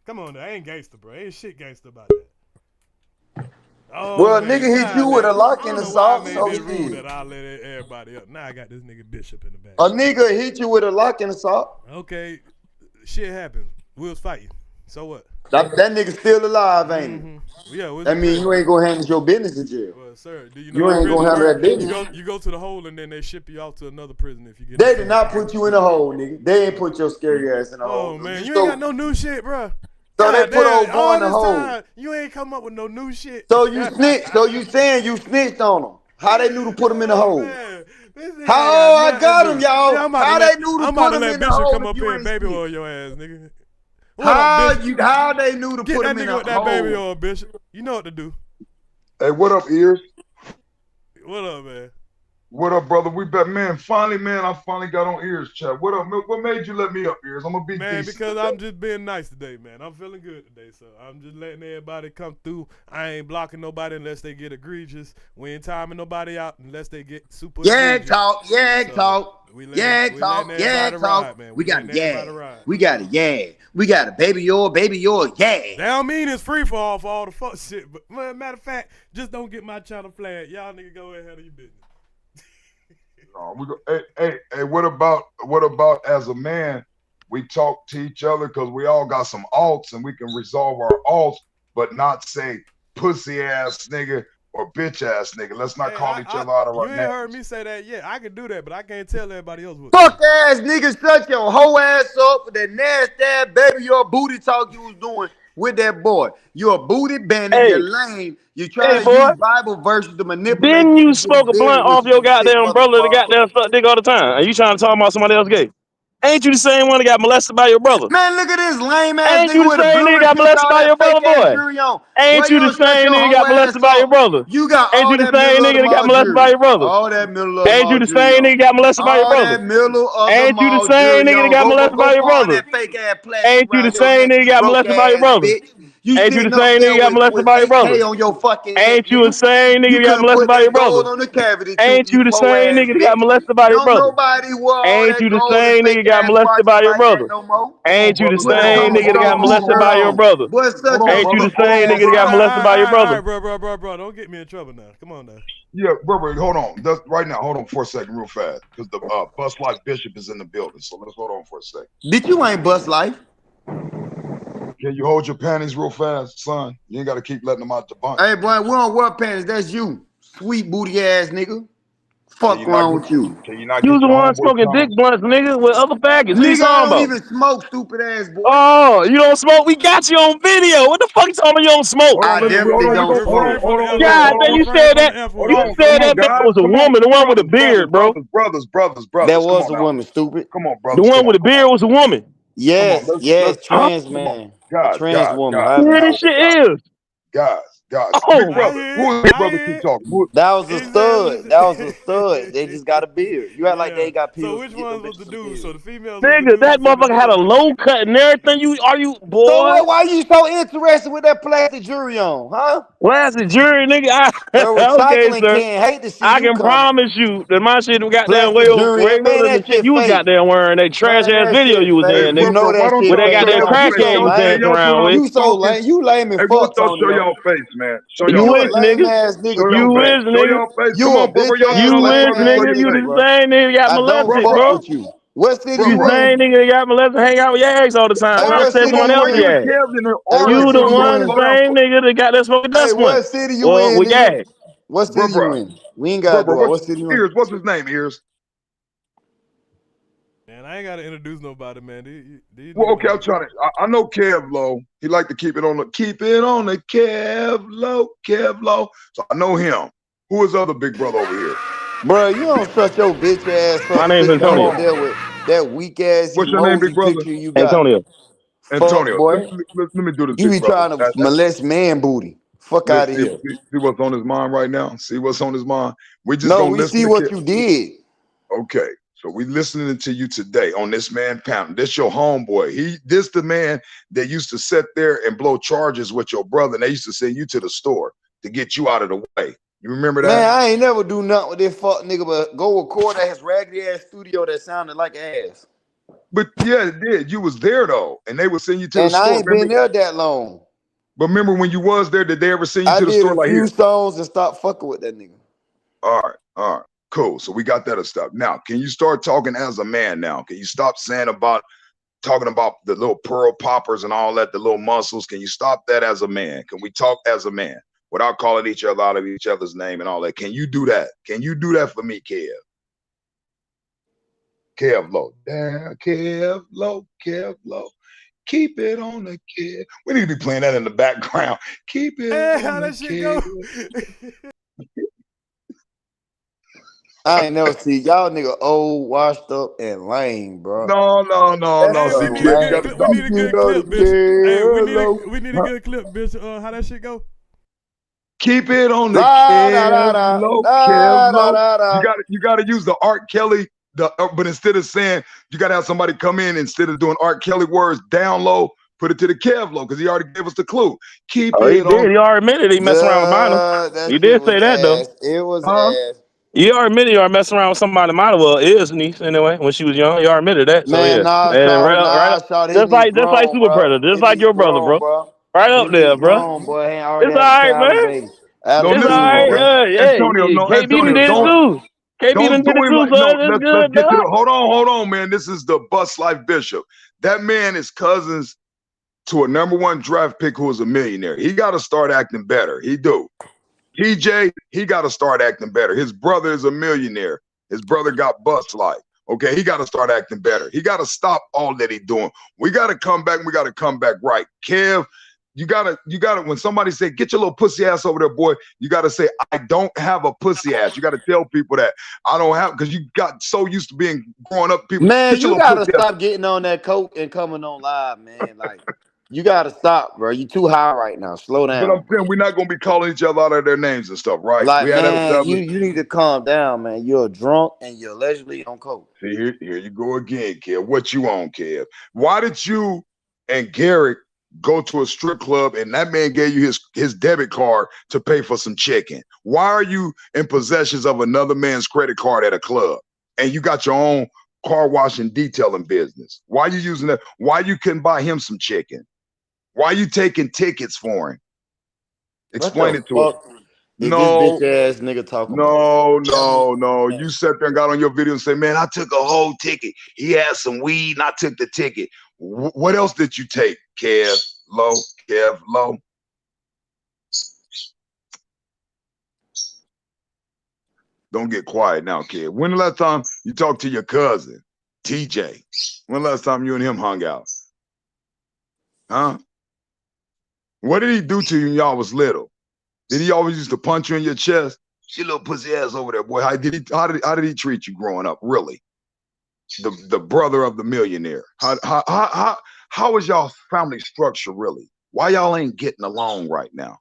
Come on, I ain't gangster, bro. Ain't shit gangster about that. Oh, Well, man, nigga hit you with a lock in the sock, so it he rude did. that I let everybody up. Now I got this nigga Bishop in the back. A nigga hit you with a lock in the sock. Okay, shit happens. We was fighting. So what? That nigga still alive, ain't he? Yeah. That mean you ain't gonna handle your business in jail. Well, sir, do you You know ain't gonna handle that business. You go to the hole and then they ship you off to another prison if you get. They did not put you in a hole, nigga. They ain't put your scary ass in a hole. Oh man, you ain't got no new shit, bro. So they put old boy all in the this hole. time, you ain't come up with no new shit. So you snitched. So you saying you snitched on them? How they knew to put him in the hole? How I got him, y'all? How they knew to put him in the hole? Come up if you here and ain't baby snitched? oil your ass, nigga. How they knew to Get put that him in nigga the with that baby hole? oil, Bishop. You know what to do. Hey, what up, Earz? What up, man? What up, brother? We bet, man. Finally, man, I finally got on Earz chat. What up? What made you let me up, Earz? I'm gonna be Man, decent. because I'm just being nice today, man. I'm feeling good today, so I'm just letting everybody come through. I ain't blocking nobody unless they get egregious. We ain't timing nobody out unless they get super egregious. Talk. We letting everybody ride, man. We got letting a everybody ride. We got a baby oil, yeah. That don't mean it's free for all the fuck shit. But matter of fact, just don't get my channel flagged. Y'all nigga go ahead of your business. Hey, what about as a man, we talk to each other because we all got some alts and we can resolve our alts, but not say pussy ass nigga or bitch ass nigga. Let's not call each other out of our You ain't names. heard me say that yet. I can do that, but I can't tell everybody else what. Fuck ass niggas, shut your whole ass up for that nasty ass baby your booty talk you was doing with that boy. You a booty bandit, you're lame. You try to use Bible verses to manipulate. Then you smoke a blunt off your goddamn brother that goddamn suck dick all the time. Are you trying to talk about somebody else gay? Ain't you the same one that got molested by your brother? Man, look at this lame ass Ain't nigga you the with a same blue nigga got and molested all by that your brother, fake ass boy? jewelry on. Ain't Boy, you the don't shut same your nigga whole got ass molested by your up. brother? You got Ain't all you the that same middle of the nigga that got mall molested by jewelry. your brother? All that middle of the Ain't mall you the jewelry same on. nigga got molested by your All brother? that middle of the Ain't you the mall same jewelry nigga that on. got molested by Go your pawn brother? that fake ass plastic Ain't you the around your same neck, nigga you got broke molested by your ass brother? bitch. You Ain't you the sitting up same there nigga got molested with by your brother? 8K on your fucking head, Ain't you the nigga. same nigga You got couldn't molested put by your that gold brother? on the cavity tooth, Ain't you the poor same ass nigga that got bitch. molested by your Don't brother? nobody wear all Ain't that you the gold and same nigga fake got ass molested by watches your like that brother? no more. Ain't you the With a same nigga that got Tommy molested by t-shirt your on. brother? Boy, such your Ain't you the stupid same ass nigga that got up. molested by your brother? Bro, don't get me in trouble now. Come on now. Yeah, bro, hold on. Right now, hold on for a second real fast because the Bus Life Bishop is in the building. So let's hold on for a second. Bitch, you ain't Bust Life. Can you hold your panties real fast, son? You ain't got to keep letting them out the bunch. Hey, boy, we don't wear panties. That's you. Sweet booty ass nigga. Fuck wrong with you? Can you not You get was the your one homeboy smoking dick time? blunts, nigga, with other faggots. What you Nigga, I talking don't about? even smoke, stupid ass boy. Oh, you don't smoke? We got you on video. What the fuck you talking about? You don't smoke? Hold on, I definitely we don't gonna smoke. hold on, God, man, you said that. hold You on, said come on, that man guys, was a come on, woman. The one with the brothers, beard, bro. brothers, That come was on a now, woman, stupid. come on, The brothers, one come with on, the beard was a woman. come on, Yes, yes, Huh? trans come on, man. A guys, trans woman. guys, Yeah, However you this say shit it. is. big Oh, brother, who is big brother keep talking? That was a stud. That was a stud. They just got a beard. You act like they ain't got So pills which to get them ones was the bitches a dudes? beard. So the females was the nigga, that dudes and the motherfucker had a low cut and everything. You So boy? what? Why you so interested with that plastic jewelry on, huh? Last the jury, nigga. The Okay, recycling sir. can hate to see I you can coming. promise you that my shit goddamn Plastic jewelry, way man, better than the that shit shit you was fake. goddamn wearing. That trash Man, ass that video shit you was fake. in, You nigga. know Why that don't With shit y'all that show fake, goddamn y'all man. You face? so crackhead you was Hey, lame. dancing y'all see around what with. I'm You so talking? lame. You lame as Hey, what's fuck, up? Show Tonyo. y'all face, man. Show y'all You You a is, face. lame nigga. ass Show nigga, y'all You face. Tonyo. is, Show nigga. y'all face. Come You a on, bro. Where bitch y'all ass from? You I'm is, lame trying to ass show nigga. you You nigga, the face. bro. same nigga that got I don't molested, fuck bro. with you. What city Bro, You you bro. same in? nigga that got molested, hang out with your ex all the time. Hey, Trying to what say city someone you Why else you and in? yeah. Kevin are Hey, what You arguing? the city Slow you down, one slow in? down. same nigga that got that smoking Hey, dust one. what city you Well, in, with nigga? gas. What Bro, city you bro. in? We ain't gotta Bro, go out. what's What city you in? Ears? What's his name, Ears? Man, I ain't gotta introduce nobody, man. These Well, niggas okay, I'm know. trying to. I know Kev Low. He like to keep it on the Kev Low. So I know him. Who is other big brother over here? Bro, you don't shut your bitch ass My up name's sitting Come Antonio. right on. there with that weak ass What's your name, big emoji brother? picture you got. Antonio. Fuck, Antonio. boy. Let me do this, You big be brother. trying to molest man booty. Fuck out Let's of see, here. see what's on his mind right now. See what's on his mind. We just No, gonna we listen see to what Kev. you did. Okay, so we listening to you today on this man panel. This your homeboy. This the man that used to sit there and blow charges with your brother, and they used to send you to the store to get you out of the way. You remember Man, that? I ain't never do nothing with this fuck nigga, but go record at his raggedy ass studio that sounded like ass. But yeah, it did. You was there though, and they would send you to the And I store. ain't Remember? been there that long. But remember when you was there, did they ever send you I to the did store a like few here? songs and stopped fucking with that nigga. All right, cool. So we got that stuff. Now, can you start talking as a man now? Can you stop saying about talking about the little pearl poppers and all that, the little muscles? Can you stop that as a man? Can we talk as a man without calling each other out of each other's name and all that? Can you do that? Can you do that for me, Kev? Kev Low. Damn, Kev Low. Keep it on the Kev. We need to be playing that in the background. Keep it How on that the shit Kev. go? I ain't never see y'all nigga old, washed up, and lame, bro. No. Hey, See, we need a Kev, you good got to clip. We stop. need a good clip, Bishop. Hey, we need a good clip, Bishop. How that shit go? Keep it on the La da da Kev da Low. da da da da. You gotta use the Art Kelly. But instead of saying you gotta have somebody come in, instead of doing Art Kelly words down low, put it to the Kev Low because he already gave us the clue. Keep Oh, he it on. did. He already admitted he messing around with minor. That He shit did was say that though. ass. It was Huh? ass. You already admitted you are messing around with somebody minor. Well, Earz niece anyway. When she was young, you already admitted that. So Man, yeah, nah, and shawty, right nah, up, shawty. His niece just like grown, Super bro. Predator, just His like niece your brother, grown, bro. bro. Right up His niece there, bro. grown, boy. He already It's all had a right, child and man. baby. No, It's all listen, right. Absolutely. Antonio. Yeah, No, KB done Antonio. did it too. KB done Don't do did it him too. like So no. it's Let's good, get to the dog. hold on, man. This is the Bust Life Bishop. That man is cousins to a #1 draft pick who is a millionaire. He got to start acting better. He do. TJ, he got to start acting better. His brother is a millionaire. His brother got Bust Life. Okay, he got to start acting better. He got to stop all that he doing. We got to come back. We got to come back right. Kev, you gotta, when somebody say, get your little pussy ass over there, boy, you gotta say, I don't have a pussy ass. You gotta tell people that I don't have, because you got so used to being growing up people. Man, Get your you little gotta pussy ass. stop getting on that coke and coming on live, man. Like, you gotta stop, bro. You too high right now. Slow But I'm down, bro. saying we're not gonna be calling each other out of their names and stuff, right? Like, We had that man, established. you need to calm down, man. You're drunk and you're allegedly on coke. See, here you go again, Kev. What you on, Kev? Why did you and Garrett go to a strip club and that man gave you his debit card to pay for some chicken? Why are you in possession of another man's credit card at a club and you got your own car wash and detailing business? Why you using that? Why you couldn't buy him some chicken? Why you taking tickets for him? Explain it to us. Is this bitch ass nigga talking about? No. You sat there and got on your video and say, man, I took a whole ticket. He had some weed and I took the ticket. What else did you take, Kev Low? Don't get quiet now, kid. When the last time you talked to your cousin, TJ? When the last time you and him hung out? Huh? What did he do to you when y'all was little? Did he always used to punch you in your chest? Your little pussy ass over there, boy. How did he treat you growing up? Really? The brother of the millionaire. How is y'all family structure really? Why y'all ain't getting along right now?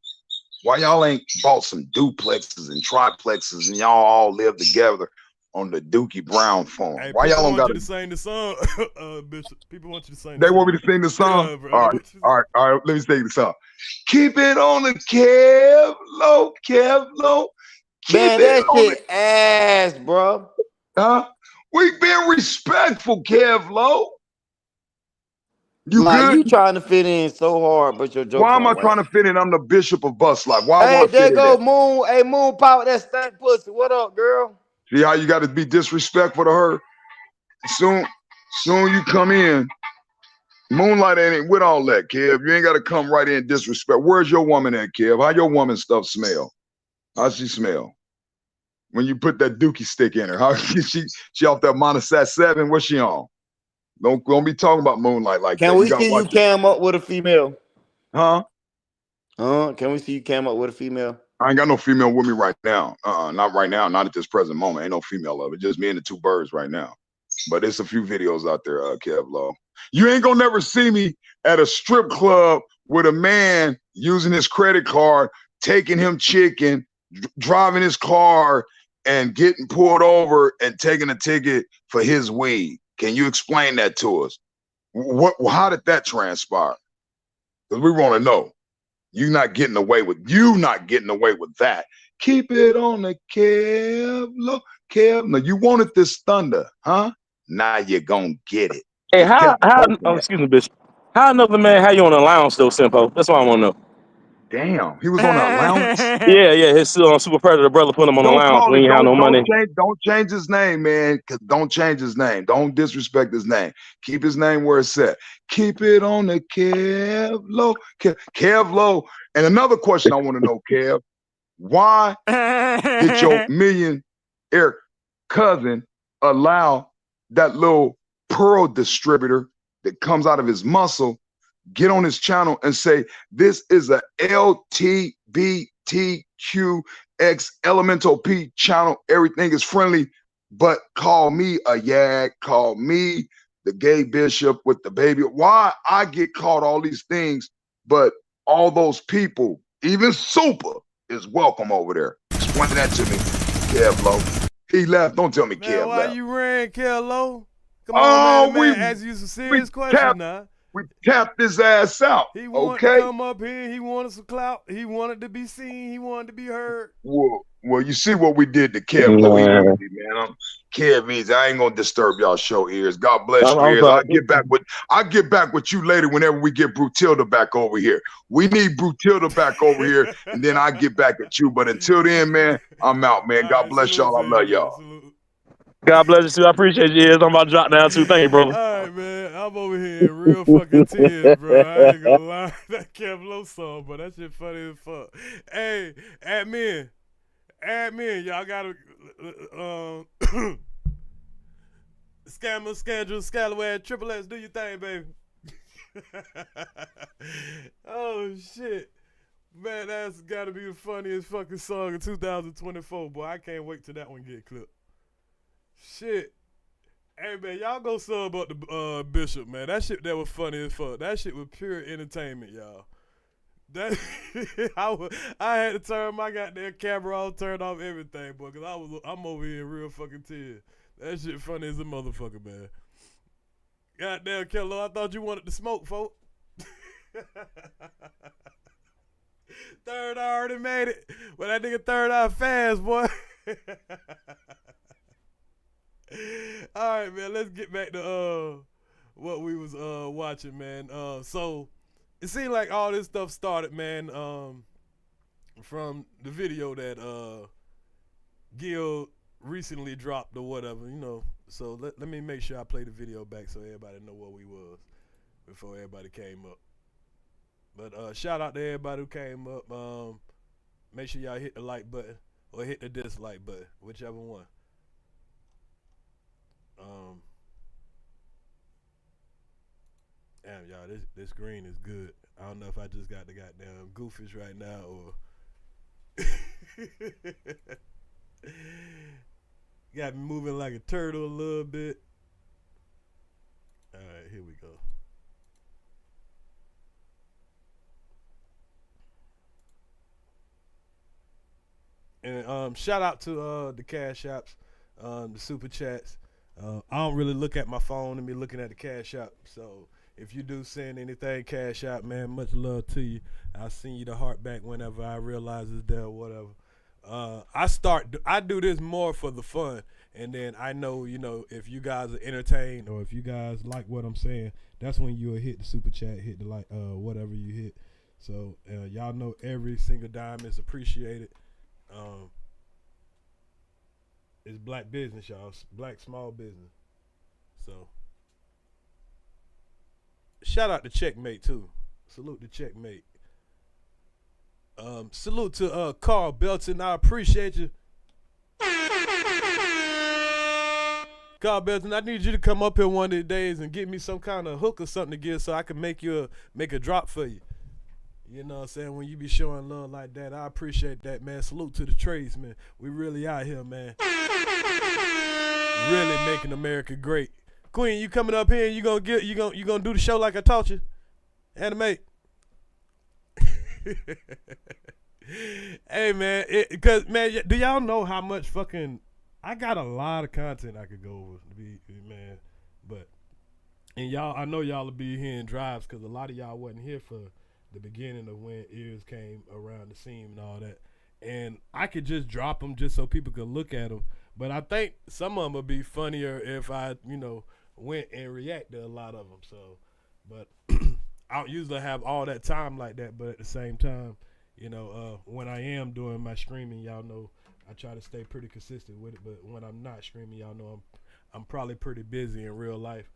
Why y'all ain't bought some duplexes and triplexes and y'all all live together on the Dookie Brown farm? Hey, Why y'all don't got you to sing the song, Bishop? People want you to sing. They want me to sing the song? Yeah, bro. All right. Let me sing the song. Keep it on the Kev low. Man, that shit ass, bro. Huh? We been respectful, Kev Low. You like good? You trying to fit in so hard, but your joke. Why am I trying to fit in? I'm the Bishop of Bus Life. Why I Hey, want to there fit go in? Moon. Hey, Moon Power, that stank pussy. What up, girl? See how you got to be disrespectful to her? Soon you come in. Moonlight ain't with all that, Kev. You ain't got to come right in disrespect. Where's your woman at, Kev? How your woman stuff smell? How she smell? When you put that dookie stick in her, how she off that Monosat 7? What's she on? Don't be talking about Moonlight like that. Can we see you cam up with a female? Huh? Can we see you cam up with a female? I ain't got no female with me right now. Not right now. Not at this present moment. Ain't no female of it. Just me and the two birds right now. But there's a few videos out there, Kev Low. You ain't gonna never see me at a strip club with a man using his credit card, taking him chicken, driving his car, and getting pulled over and taking a ticket for his weed. Can you explain that to us? How did that transpire? Because we want to know. You not getting away with that. Keep it on the Kev Low. No, you wanted this thunder, huh? Now you're gonna get it. Hey, excuse me, Bishop. How another man had you on allowance though, Simpo? That's what I want to know. Damn, he was on an allowance. Yeah, his Super Predator brother put him on allowance when he had no money. Don't change his name, man. Don't change his name. Don't disrespect his name. Keep his name where it's at. Keep it on the Kev Low. Kev Low. And another question I want to know, Kev, why did your millionaire cousin allow that little pearl distributor that comes out of his muscle get on his channel and say, this is a LTBTQX Elemental P channel. Everything is friendly, but call me a yag, call me the gay bishop with the baby. Why I get called all these things, but all those people, even Super, is welcome over there. Explain that to me, Kev Low. He left. Don't tell me Kev Why left. you ran, Kev Low? Come on, man. Ask you some serious questions now. We tapped his ass out. He wanted to come up here. He wanted some clout. He wanted to be seen. He wanted to be heard. Well, you see what we did to Kev Low. Man. Kev Easy. I ain't gonna disturb y'all show ears. God bless you, ears. I'll get back with you later whenever we get Brutilda back over here. We need Brutilda back over here, and then I get back at you. But until then, man, I'm out, man. God bless y'all. I love y'all. God bless you too. I appreciate you. I'm about to drop down too. Thank you, brother. All right, man. I'm over here in real fucking tears, bro. I ain't gonna lie. That Kev Low song, but that shit funny as fuck. Hey, admin. Y'all gotta scammers, scandals, scallywag, triple X, do your thing, baby. Oh shit. Man, that's gotta be the funniest fucking song in 2024, boy. I can't wait till that one get clipped. Shit. Hey, man, y'all go sub up the Bishop, man. That shit that was funny as fuck. That shit was pure entertainment, y'all. That I had to turn my goddamn camera off, turn off everything, boy, because I'm over here in real fucking tears. That shit funny as a motherfucker, man. Goddamn, Kello, I thought you wanted to smoke, folk. Third eye already made it. Well, that nigga third eye fast, boy. All right, man, let's get back to what we was watching, man. So it seemed like all this stuff started, man, from the video that Gil recently dropped or whatever, you know. So let me make sure I play the video back so everybody know what we was before everybody came up. But shout out to everybody who came up. Make sure y'all hit the like button. or hit the dislike button, whichever one. Damn, y'all, this green is good. I don't know if I just got the goddamn goofies right now or got me moving like a turtle a little bit. All right, here we go. And shout out to the cash apps, the super chats. I don't really look at my phone and be looking at the cash app. So if you do send anything cash out, man, much love to you. I'll send you the heart back whenever I realize it's there or whatever. I do this more for the fun, and then I know, if you guys are entertained or if you guys like what I'm saying, that's when you'll hit the super chat, hit the like, whatever you hit. So y'all know every single dime is appreciated. It's black business, y'all. It's black small business. So shout out to Checkmate too. Salute to Checkmate. Salute to Carl Belton. I appreciate you. Carl Belton, I need you to come up here one of these days and get me some kind of hook or something to give so I can make a drop for you. You know what I'm saying? When you be showing love like that, I appreciate that, man. Salute to the trades, man. We really out here, man. Really making America great. Queen, you coming up here and you gonna do the show like I taught you? Animate. Hey, man, because man, do y'all know how much fucking I got a lot of content I could go over, man. But and y'all, I know y'all will be hearing drives because a lot of y'all wasn't here for the beginning of when Earz came around the scene and all that. And I could just drop them just so people could look at them. But I think some of them would be funnier if I, went and react to a lot of them. So, but I don't usually have all that time like that. But at the same time, when I am doing my streaming, y'all know I try to stay pretty consistent with it. But when I'm not streaming, y'all know I'm probably pretty busy in real life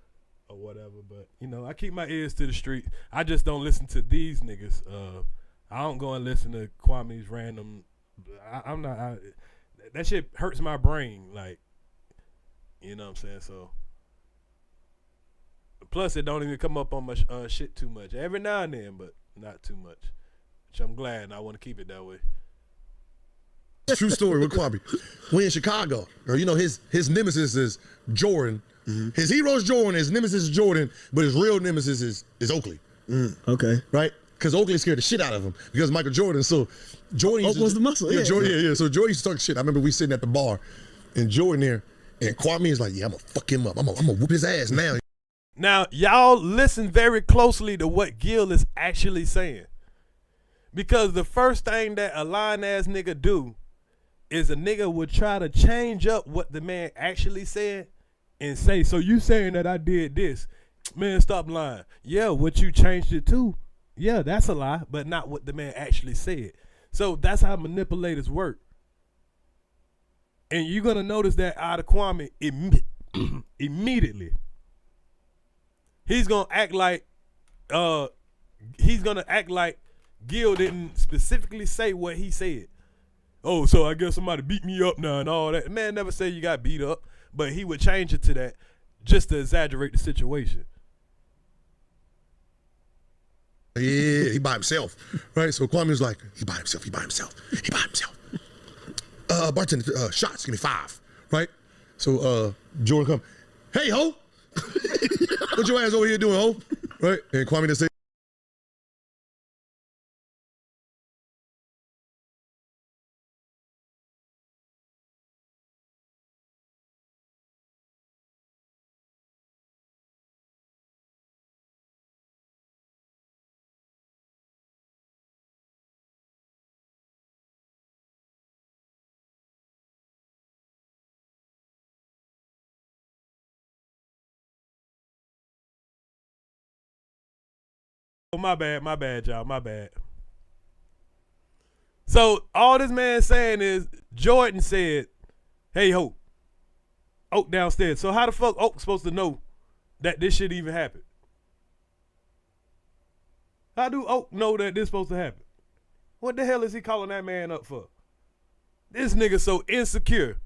or whatever. But I keep my ears to the street. I just don't listen to these niggas. I don't go and listen to Kwame's random. I'm not. That shit hurts my brain. Like, you know what I'm saying? So. Plus, it don't even come up on my shit too much. Every now and then, but not too much. Which I'm glad, and I want to keep it that way. True story with Kwame. We in Chicago. His nemesis is Jordan. Mm-hmm. His hero is Jordan. His nemesis is Jordan, but his real nemesis is Oakley. Okay. Right? Because Oakley scared the shit out of him because Michael Jordan. So Jordan was the muscle. Yeah, Jordan. Yeah. So Jordan used to talk shit. I remember we sitting at the bar, and Jordan there, and Kwame is like, "Yeah, I'm gonna fuck him up. I'm gonna whoop his ass now." Now, y'all listen very closely to what Gil is actually saying. Because the first thing that a lying-ass nigga do is a nigga would try to change up what the man actually said and say, so you saying that I did this. Man, stop lying. Yeah, what you changed it to, yeah, that's a lie, but not what the man actually said. So that's how manipulators work. And you're going to notice that out of Kwame immediately. He's gonna act like Gil didn't specifically say what he said. Oh, so I guess somebody beat me up now and all that. Man never said you got beat up, but he would change it to that just to exaggerate the situation. Yeah, he by himself, right? So Kwame was like, he by himself. Bartender, shots, give me 5, right? So Jordan come, hey ho. What your ass over here doing, ho? Right? And Kwame just say, oh, my bad, y'all, my bad. So all this man saying is Jordan said, hey ho, Oak downstairs. So how the fuck Oak supposed to know that this shit even happened? How do Oak know that this supposed to happen? What the hell is he calling that man up for? This nigga so insecure.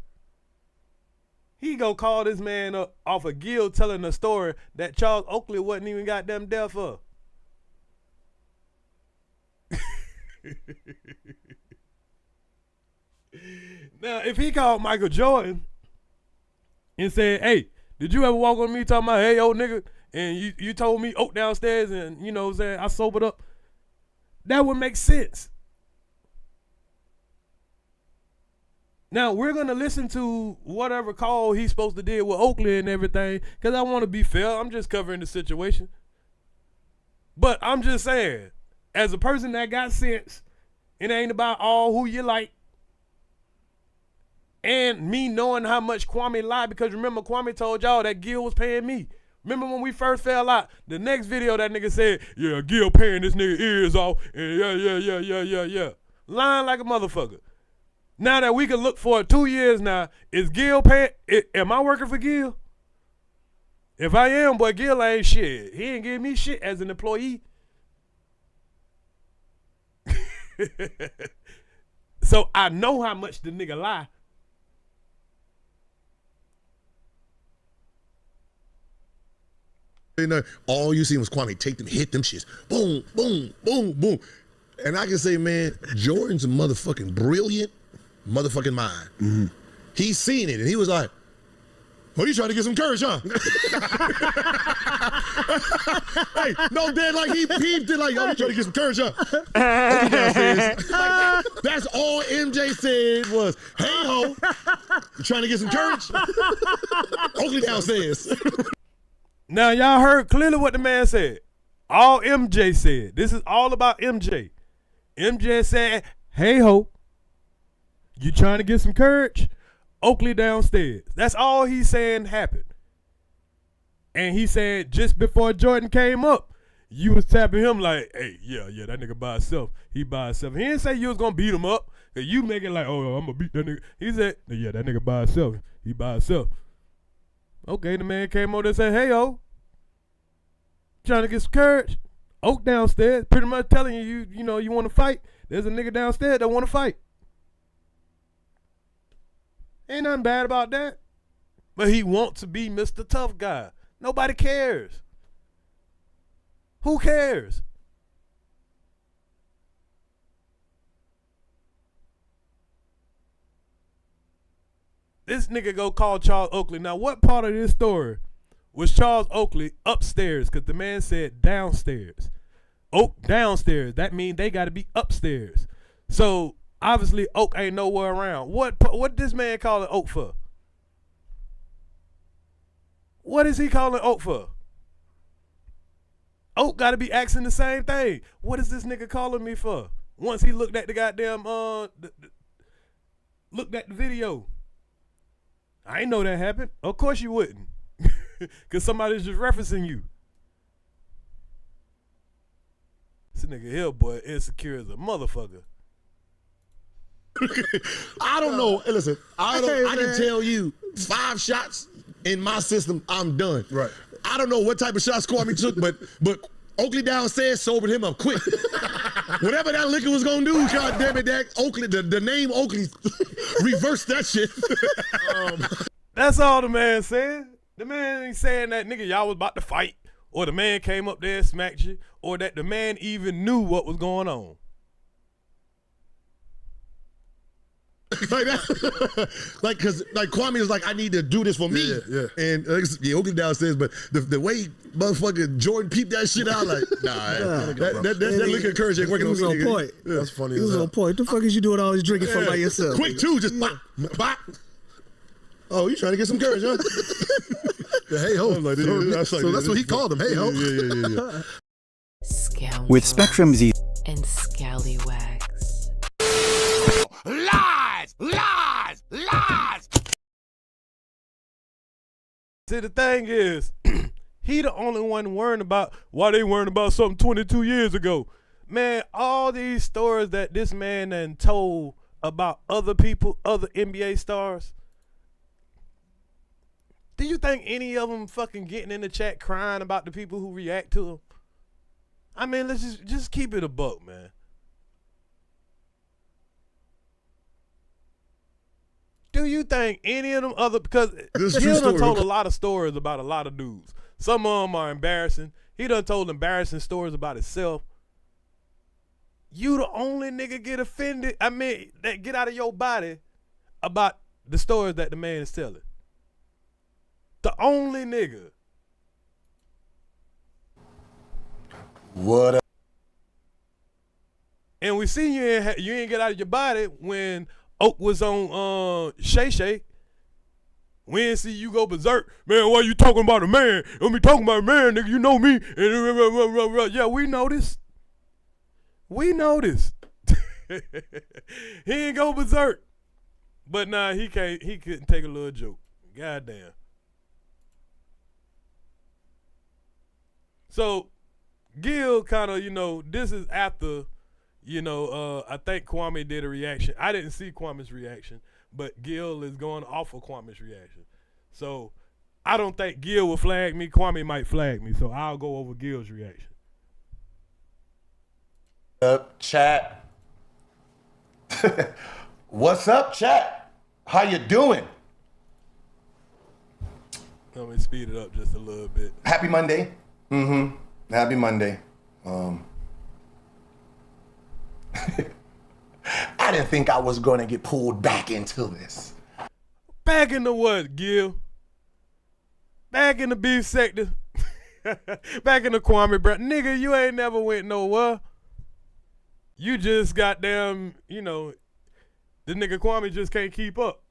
He go call this man up off of Gil telling a story that Charles Oakley wasn't even goddamn there for. Now, if he called Michael Jordan and said, hey, did you ever walk on me talking about, hey, old nigga, and you told me Oak downstairs and, you know what I'm saying, I sobered up, that would make sense. Now, we're going to listen to whatever call he's supposed to deal with Oakley and everything, because I want to be fair. I'm just covering the situation. But I'm just saying, as a person that got sense, it ain't about all who you like. And me knowing how much Kwame lied, because remember, Kwame told y'all that Gil was paying me. Remember when we first fell out? The next video that nigga said, yeah, Gil paying this nigga ears off, and yeah. Lying like a motherfucker. Now that we can look for 2 years now, is Gil paying? Am I working for Gil? If I am, boy, Gil ain't shit. He ain't giving me shit as an employee. So I know how much the nigga lie. You know, all you seen was Kwame take them, hit them shits. Boom, boom, boom, boom. And I can say, man, Jordan's a motherfucking brilliant motherfucking mind. Mm-hmm. He's seen it and he was like, oh, you trying to get some courage, huh? Hey, no, Dad, like he peeped it like, oh, you trying to get some courage, huh? Like, that's all MJ said was, hey, ho, you trying to get some courage? Oakley downstairs. Now, y'all heard clearly what the man said. All MJ said. This is all about MJ. MJ said, hey, ho, you trying to get some courage? Oakley downstairs. That's all he's saying happened. And he said just before Jordan came up, you was tapping him like, hey, yeah, that nigga by himself. He by himself. He didn't say you was going to beat him up. Cause you make it like, oh, I'm going to beat that nigga. He said, yeah, that nigga by himself. He by himself. Okay, the man came over there and said, hey, yo, trying to get some courage? Oak downstairs, pretty much telling you, you know, you want to fight. There's a nigga downstairs that want to fight. Ain't nothing bad about that. But he wants to be Mr. Tough Guy. Nobody cares. Who cares? This nigga go call Charles Oakley. Now, what part of this story was Charles Oakley upstairs? Because the man said downstairs. Oak downstairs. That means they got to be upstairs. So, obviously, Oak ain't nowhere around. What this man calling Oak for? What is he calling Oak for? Oak got to be asking the same thing. What is this nigga calling me for? Once he looked at the goddamn, looked at the video. I ain't know that happened. Of course you wouldn't. Because somebody's just referencing you. This nigga here, boy, insecure as a motherfucker. I don't know. Listen, I can tell you 5 shots in my system, I'm done. Right. I don't know what type of shots Kwame took, but Oakley downstairs sobered him up quick. Whatever that liquor was gonna do, God damn it, that Oakley, the name Oakley reversed that shit. That's all the man said. The man ain't saying that nigga y'all was about to fight, or the man came up there and smacked you, or that the man even knew what was going on. Like that, cause Kwame was like, I need to do this for me. Yeah. And Oakley downstairs, but the way motherfucking Jordan peeped that shit out, like, that liquor courage ain't working. He was on point. Yeah. That's funny. He was on point. The fuck is you doing all this drinking for by yourself? Quick too, just bop, bop. Oh, you trying to get some courage, huh? The hey ho. Like, so that's what he called him. Hey ho. Yeah. Scoundrel. With Spectrum Z And scallywags. Lies! Lies! Lies! See, the thing is, he the only one worrying about why they worrying about something 22 years ago. Man, all these stories that this man done told about other people, other NBA stars, do you think any of them fucking getting in the chat crying about the people who react to them? I mean, let's just keep it a buck, man. Do you think any of them other, because Gil done told a lot of stories about a lot of dudes. Some of them are embarrassing. He done told embarrassing stories about himself. You the only nigga get offended, that get out of your body about the stories that the man is telling. The only nigga. What up? And we see you ain't get out of your body when Oak was on Shay Shay. We didn't see you go berserk. Man, why you talking about a man? Don't be talking about a man, nigga. You know me. Yeah, we noticed. We noticed. He ain't go berserk. But nah, he couldn't take a little joke. Goddamn. So Gil kind of, this is after, I think Kwame did a reaction. I didn't see Kwame's reaction, but Gil is going off of Kwame's reaction. So I don't think Gil will flag me. Kwame might flag me, so I'll go over Gil's reaction. Up, chat. What's up, chat? How you doing? Let me speed it up just a little bit. Happy Monday. Happy Monday. I didn't think I was going to get pulled back into this. Back into what, Gil? Back in the beef sector? Back in the Kwame Brown? Nigga, you ain't never went nowhere. You just goddamn, the nigga Kwame just can't keep up.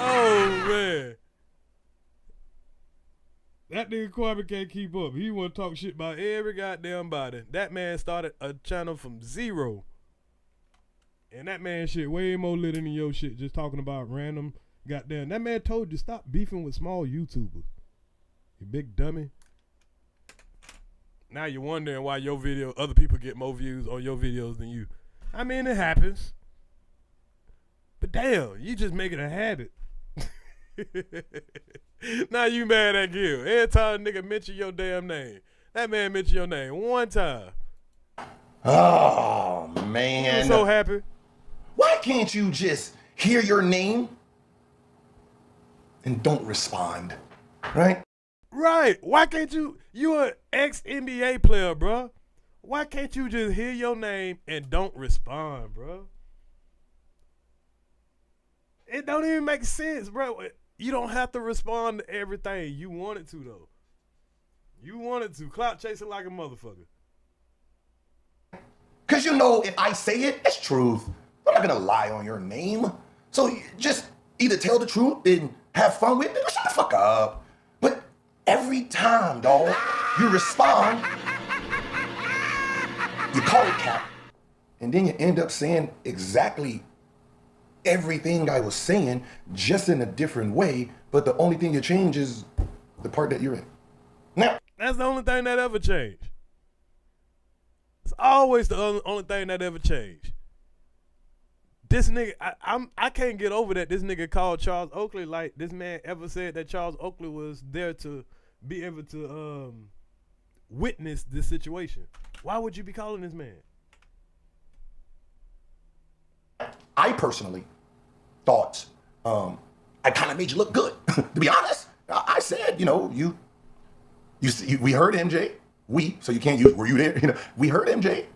Oh, man. That nigga Kwame can't keep up. He want to talk shit about every goddamn body. That man started a channel from zero. And that man shit way more lit than your shit, just talking about random goddamn. That man told you stop beefing with small YouTubers. You big dummy. Now you're wondering why your video, other people get more views on your videos than you. I mean, it happens. But damn, you just make it a habit. Now you mad at Gil. Every time a nigga mention your damn name. That man mentioned your name one time. Oh, man. I'm so happy. Why can't you just hear your name and don't respond? Right? Right. Why can't you an ex-NBA player, bro. Why can't you just hear your name and don't respond, bro? It don't even make sense, bro. You don't have to respond to everything. You wanted to, though. You wanted to. Clout chasing like a motherfucker. Because if I say it, it's truth. I'm not going to lie on your name. So just either tell the truth and have fun with it or shut the fuck up. But every time, dog, you respond, you call it cap, and then you end up saying exactly everything I was saying, just in a different way, but the only thing you change is the part that you're in. Now, that's the only thing that ever changed. It's always the only thing that ever changed. This nigga, I can't get over that this nigga called Charles Oakley like this man ever said that Charles Oakley was there to be able to witness this situation. Why would you be calling this man? I personally thought I kind of made you look good. To be honest, I said, you see, we heard MJ. So you can't use, were you there? We heard MJ.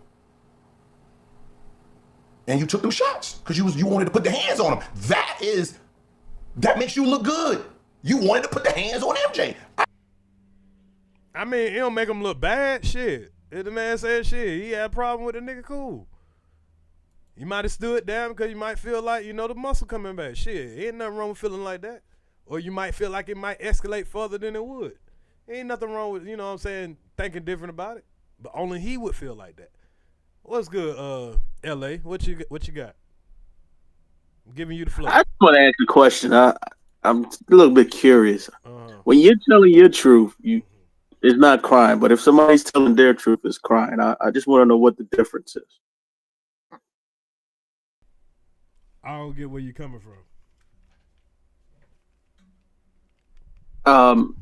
And you took them shots because you wanted to put the hands on him. That makes you look good. You wanted to put the hands on MJ. I mean, it don't make him look bad. Shit. If the man said shit, he had a problem with the nigga, cool. You might have stood down because you might feel like, the muscle coming back. Shit, ain't nothing wrong with feeling like that. Or you might feel like it might escalate further than it would. Ain't nothing wrong with, thinking different about it. But only he would feel like that. What's good, LA? What you got? I'm giving you the floor. I just want to ask a question. I'm a little bit curious. When you're telling your truth, it's not crime. But if somebody's telling their truth, it's crime. I just want to know what the difference is. I don't get where you're coming from.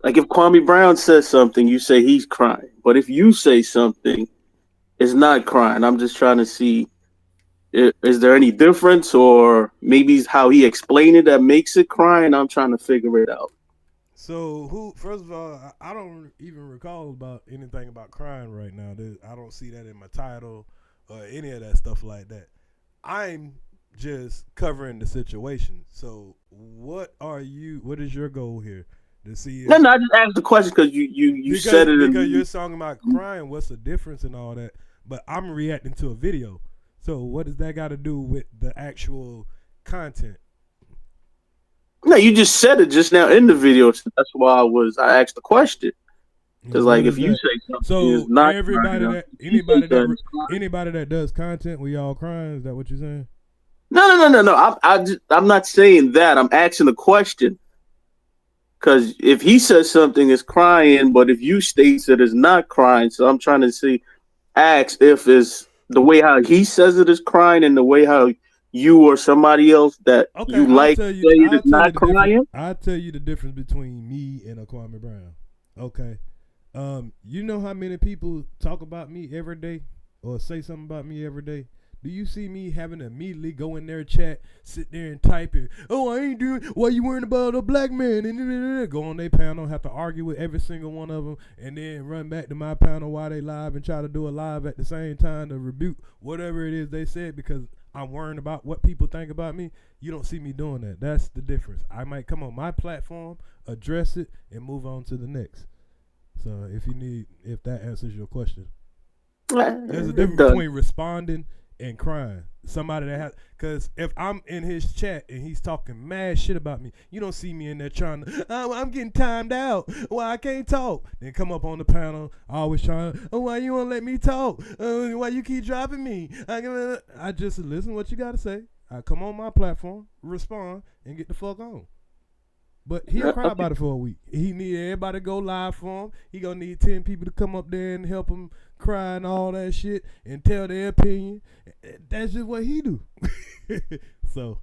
Like if Kwame Brown says something, you say he's crying. But if you say something is not crying. I'm just trying to see, is there any difference, or maybe it's how he explained it that makes it crying? I'm trying to figure it out. So first of all, I don't even recall about anything about crying right now. I don't see that in my title or any of that stuff like that. I'm just covering the situation. So what is your goal here? To see No, I just asked the question because you said it. Because you're talking about crying, what's the difference and all that? But I'm reacting to a video. So what does that got to do with the actual content? No, you just said it just now in the video. So that's why I asked the question. Because like if you say something, so is not everybody crying, anybody that does content, we all crying. Is that what you're saying? No. I'm not saying that. I'm asking a question. Because if he says something is crying, but if you state that it's not crying, so I'm trying to ask if it's the way how he says it is crying and the way how you or somebody else that you like say it is not crying. I'll tell you the difference between me and a Kwame Brown. Okay. You know how many people talk about me every day or say something about me every day? Do you see me having to immediately go in their chat, sit there and type it? Oh, I ain't doing. Why you worrying about a black man? And go on their panel, have to argue with every single one of them, and then run back to my panel while they live and try to do a live at the same time to rebuke whatever it is they said because I'm worrying about what people think about me. You don't see me doing that. That's the difference. I might come on my platform, address it, and move on to the next. So if that answers your question, there's a difference between responding and crying. Somebody that has, because if I'm in his chat and he's talking mad shit about me, you don't see me in there trying to, I'm getting timed out. Why I can't talk? Then come up on the panel, always trying, why you won't let me talk? Why you keep dropping me? I just listen what you got to say. I come on my platform, respond, and get the fuck on. But he'll cry about it for a week. He need everybody to go live for him. He gonna need 10 people to come up there and help him cry and all that shit and tell their opinion. That's just what he do. So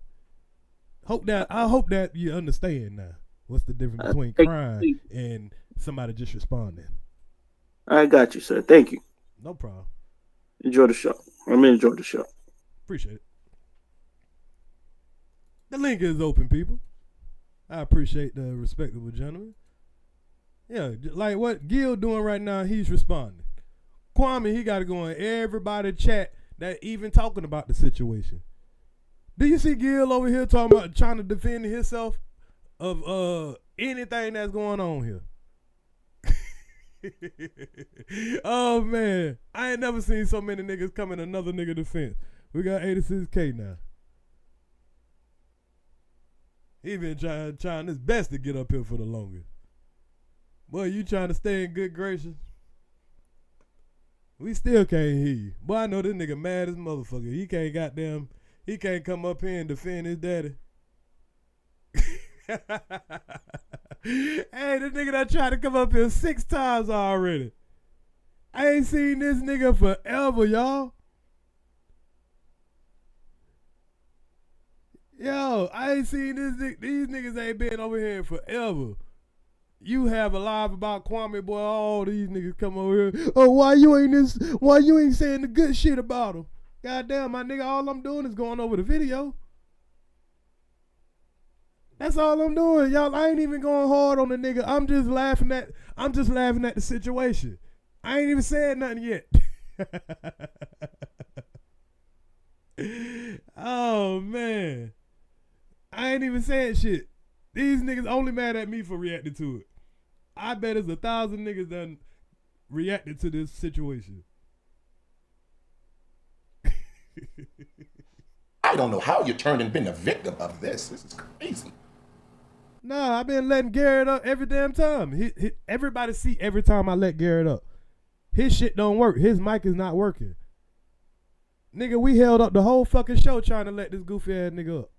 I hope that you understand now. What's the difference between crying and somebody just responding? I got you, sir. Thank you. No problem. Enjoy the show. Enjoy the show. Appreciate it. The link is open, people. I appreciate the respectable gentleman. Yeah, like what Gil doing right now, he's responding. Kwame, he got to go in everybody chat that even talking about the situation. Do you see Gil over here talking about trying to defend himself of anything that's going on here? Oh man, I ain't never seen so many niggas come in another nigga defense. We got 86K now. He been trying his best to get up here for the longest. Boy, you trying to stay in good graces? We still can't hear you. Boy, I know this nigga mad as motherfucker. He can't come up here and defend his daddy. Hey, this nigga done tried to come up here 6 times already. I ain't seen this nigga forever, y'all. Yo, I ain't seen these niggas ain't been over here forever. You have a live about Kwame, boy. All these niggas come over here. Oh, why you ain't saying the good shit about him? Goddamn, my nigga, all I'm doing is going over the video. That's all I'm doing, y'all. I ain't even going hard on the nigga. I'm just laughing at the situation. I ain't even saying nothing yet. Oh man. I ain't even saying shit. These niggas only mad at me for reacting to it. I bet there's 1,000 niggas done reacted to this situation. I don't know how you turned and been a victim of this. This is crazy. Nah, I've been letting Garrett up every damn time. Everybody see every time I let Garrett up. His shit don't work. His mic is not working. Nigga, we held up the whole fucking show trying to let this goofy ass nigga up.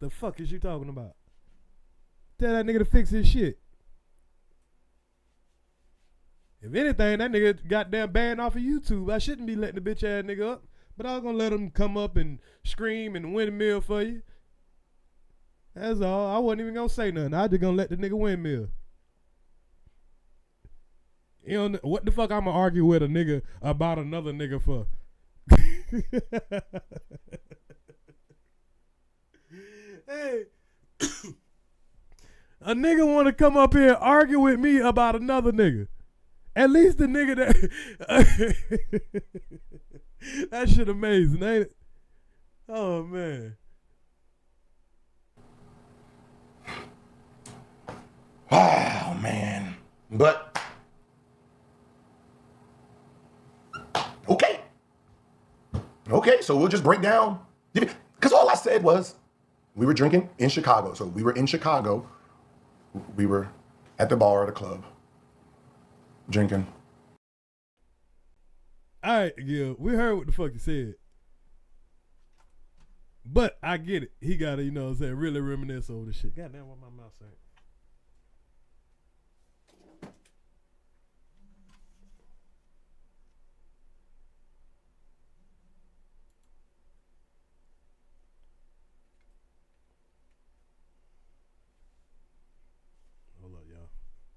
The fuck is you talking about? Tell that nigga to fix his shit. If anything, that nigga goddamn banned off of YouTube. I shouldn't be letting the bitch ass nigga up. But I was gonna let him come up and scream and windmill for you. That's all. I wasn't even gonna say nothing. I just gonna let the nigga windmill. You know what the fuck? I'ma argue with a nigga about another nigga for? Hey, a nigga want to come up here and argue with me about another nigga. At least the nigga that that shit amazing, ain't it? Oh man. Wow, man. But okay, so we'll just break down. Because all I said was we were drinking in Chicago. So we were in Chicago. We were at the bar at a club drinking. All right, Gil, we heard what the fuck you said. But I get it. He got to, you know what I'm saying, really reminisce over the shit. Goddamn, what my mouth saying?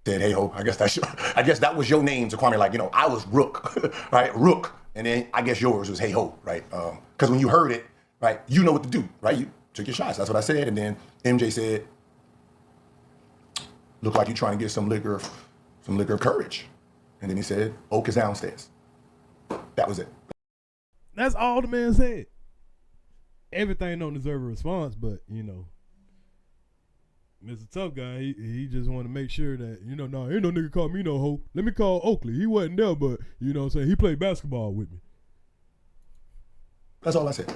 Said, hey ho, I guess that was your name to Kwame. Like, you know, I was Rook, right? Rook, and then I guess yours was hey ho, right? Because when you heard it, right, you know what to do, right? You took your shots. That's what I said. And then MJ said, look like you're trying to get some liquor of courage. And then he said, Oak is downstairs. That was it. That's all the man said. Everything don't deserve a response, but you know, Mr. Tough Guy, he just want to make sure that, you know, no, ain't no nigga call me no hoe. Let me call Oakley. He wasn't there, but, you know what I'm saying, he played basketball with me. That's all I said.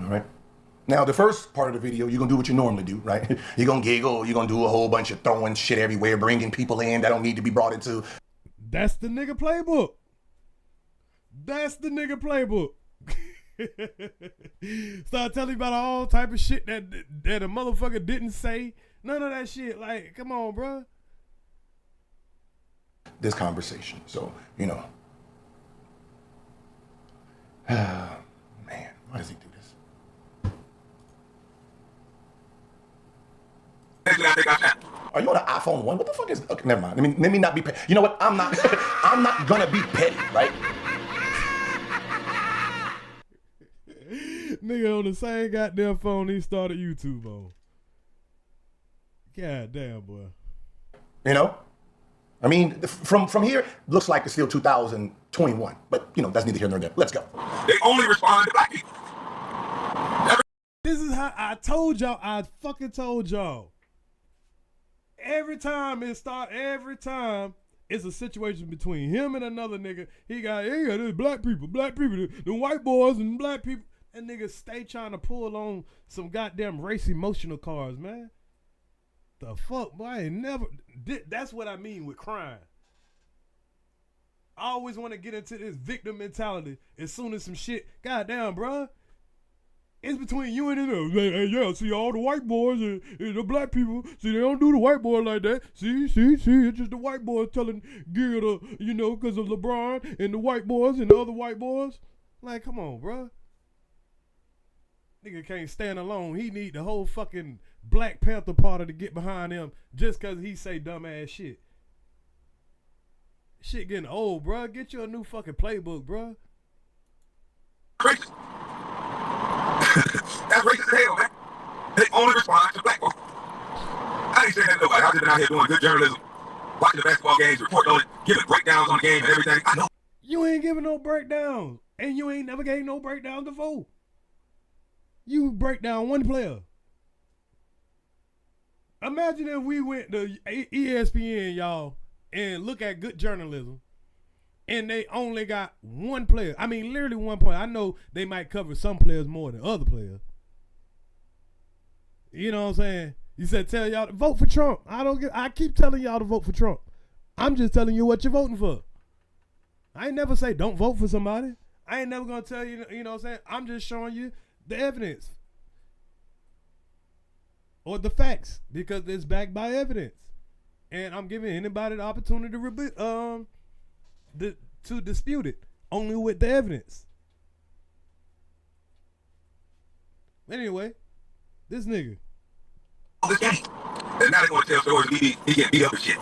All right. Now, the first part of the video, you're going to do what you normally do, right? You're going to giggle. You're going to do a whole bunch of throwing shit everywhere, bringing people in that don't need to be brought into. That's the nigga playbook. That's the nigga playbook. Start telling you about all type of shit that a motherfucker didn't say. None of that shit. Like, come on, bro. This conversation. So, you know. Man, why does he do this? Are you on an iPhone 1? What the fuck is... Okay, never mind. Let me not be petty. You know what? I'm not gonna be petty, right? Nigga on the same goddamn phone he started YouTube on. God damn, boy. You know? I mean, from here, looks like it's still 2021. But, you know, that's neither here nor there. Let's go. They only respond to black people. This is how I told y'all. I fucking told y'all. Every time it's a situation between him and another nigga. He got this black people, the white boys and black people. And niggas stay trying to pull on some goddamn race emotional cards, man. The fuck, boy, I ain't never. That's what I mean with crime. I always want to get into this victim mentality as soon as some shit. Goddamn, bruh. It's between you and them. Hey, yeah, see all the white boys and the black people. See, they don't do the white boy like that. See, it's just the white boys telling Gil to, you know, because of LeBron and the white boys and the other white boys. Like, come on, bruh. Nigga can't stand alone. He need the whole fucking Black Panther party to get behind him just because he say dumbass shit. Shit getting old, bruh. Get you a new fucking playbook, bruh. Racist. That's racist as hell, man. They only respond to black folks. I ain't saying that to nobody. I've just been out here doing good journalism, watching the basketball games, reporting on it, giving breakdowns on the game and everything. I know. You ain't giving no breakdowns. And you ain't never gave no breakdowns before. You break down one player. Imagine if we went to ESPN, y'all, and look at good journalism, and they only got one player. I mean, literally one player. I know they might cover some players more than other players. You know what I'm saying? You said tell y'all to vote for Trump. I keep telling y'all to vote for Trump. I'm just telling you what you're voting for. I ain't never say don't vote for somebody. I ain't never gonna tell you, you know what I'm saying? I'm just showing you the evidence or the facts because it's backed by evidence, and I'm giving anybody the opportunity to dispute it only with the evidence. Anyway, this nigga. This game. And now they're going to tell stories he get beat up and shit.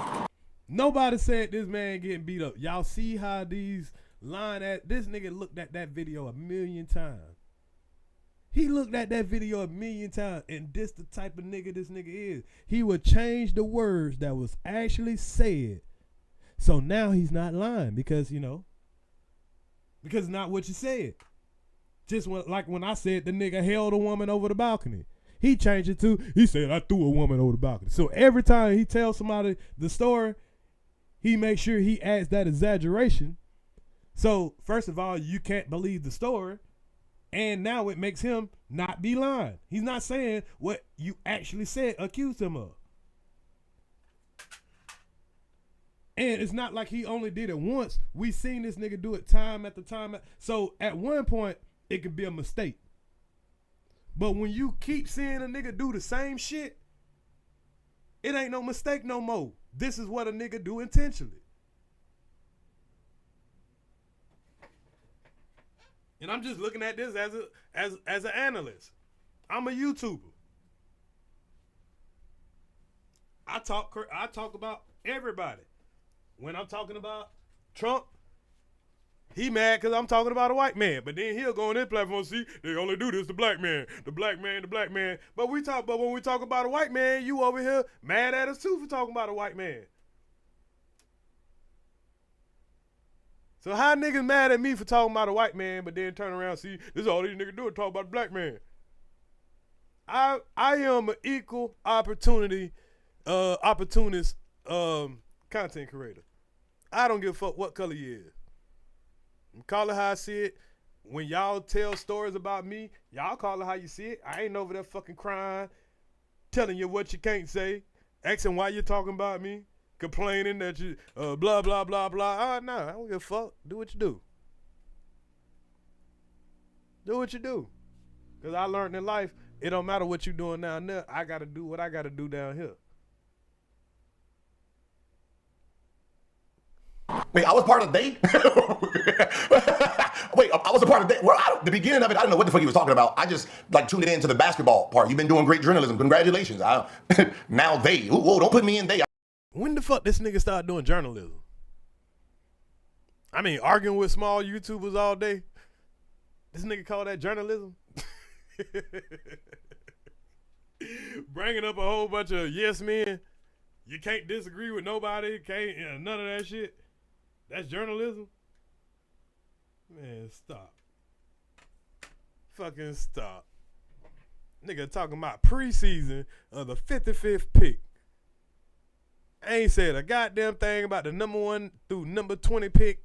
Nobody said this man getting beat up. Y'all see how these this nigga looked at that video 1,000,000 times. He looked at that video 1,000,000 times, and this the type of nigga this nigga is. He would change the words that was actually said. So now he's not lying because it's not what you said. Just like when I said the nigga held a woman over the balcony. He changed it to, he said, I threw a woman over the balcony. So every time he tells somebody the story, he makes sure he adds that exaggeration. So first of all, you can't believe the story. And now it makes him not be lying. He's not saying what you actually said, accused him of. And it's not like he only did it once. We seen this nigga do it time after time. So at one point, it could be a mistake. But when you keep seeing a nigga do the same shit, it ain't no mistake no more. This is what a nigga do intentionally. And I'm just looking at this as an analyst. I'm a YouTuber. I talk about everybody. When I'm talking about Trump, he mad because I'm talking about a white man. But then he'll go on this platform and see, they only do this to black man, the black man, the black man. But when we talk about a white man, you over here mad at us too for talking about a white man. So how niggas mad at me for talking about a white man, but then turn around and see, this is all these niggas do is talk about a black man. I am an equal opportunist content creator. I don't give a fuck what color you is. Call it how I see it. When y'all tell stories about me, y'all call it how you see it. I ain't over there fucking crying, telling you what you can't say, asking why you're talking about me, complaining that you blah, blah, blah, blah. Nah, I don't give a fuck. Do what you do. Do what you do. Because I learned in life, it don't matter what you doing down there. I got to do what I got to do down here. Wait, I was part of they? Wait, I was a part of they. Well, the beginning of it, I don't know what the fuck he was talking about. I just tuned it into the basketball part. You've been doing great journalism. Congratulations. Now they. Whoa, don't put me in they. When the fuck this nigga started doing journalism? I mean, arguing with small YouTubers all day. This nigga call that journalism? Bringing up a whole bunch of yes men. You can't disagree with nobody. Can't none of that shit. That's journalism? Man, stop. Fucking stop. Nigga talking about preseason of the 55th pick. Ain't said a goddamn thing about the number 1 through number 20 pick.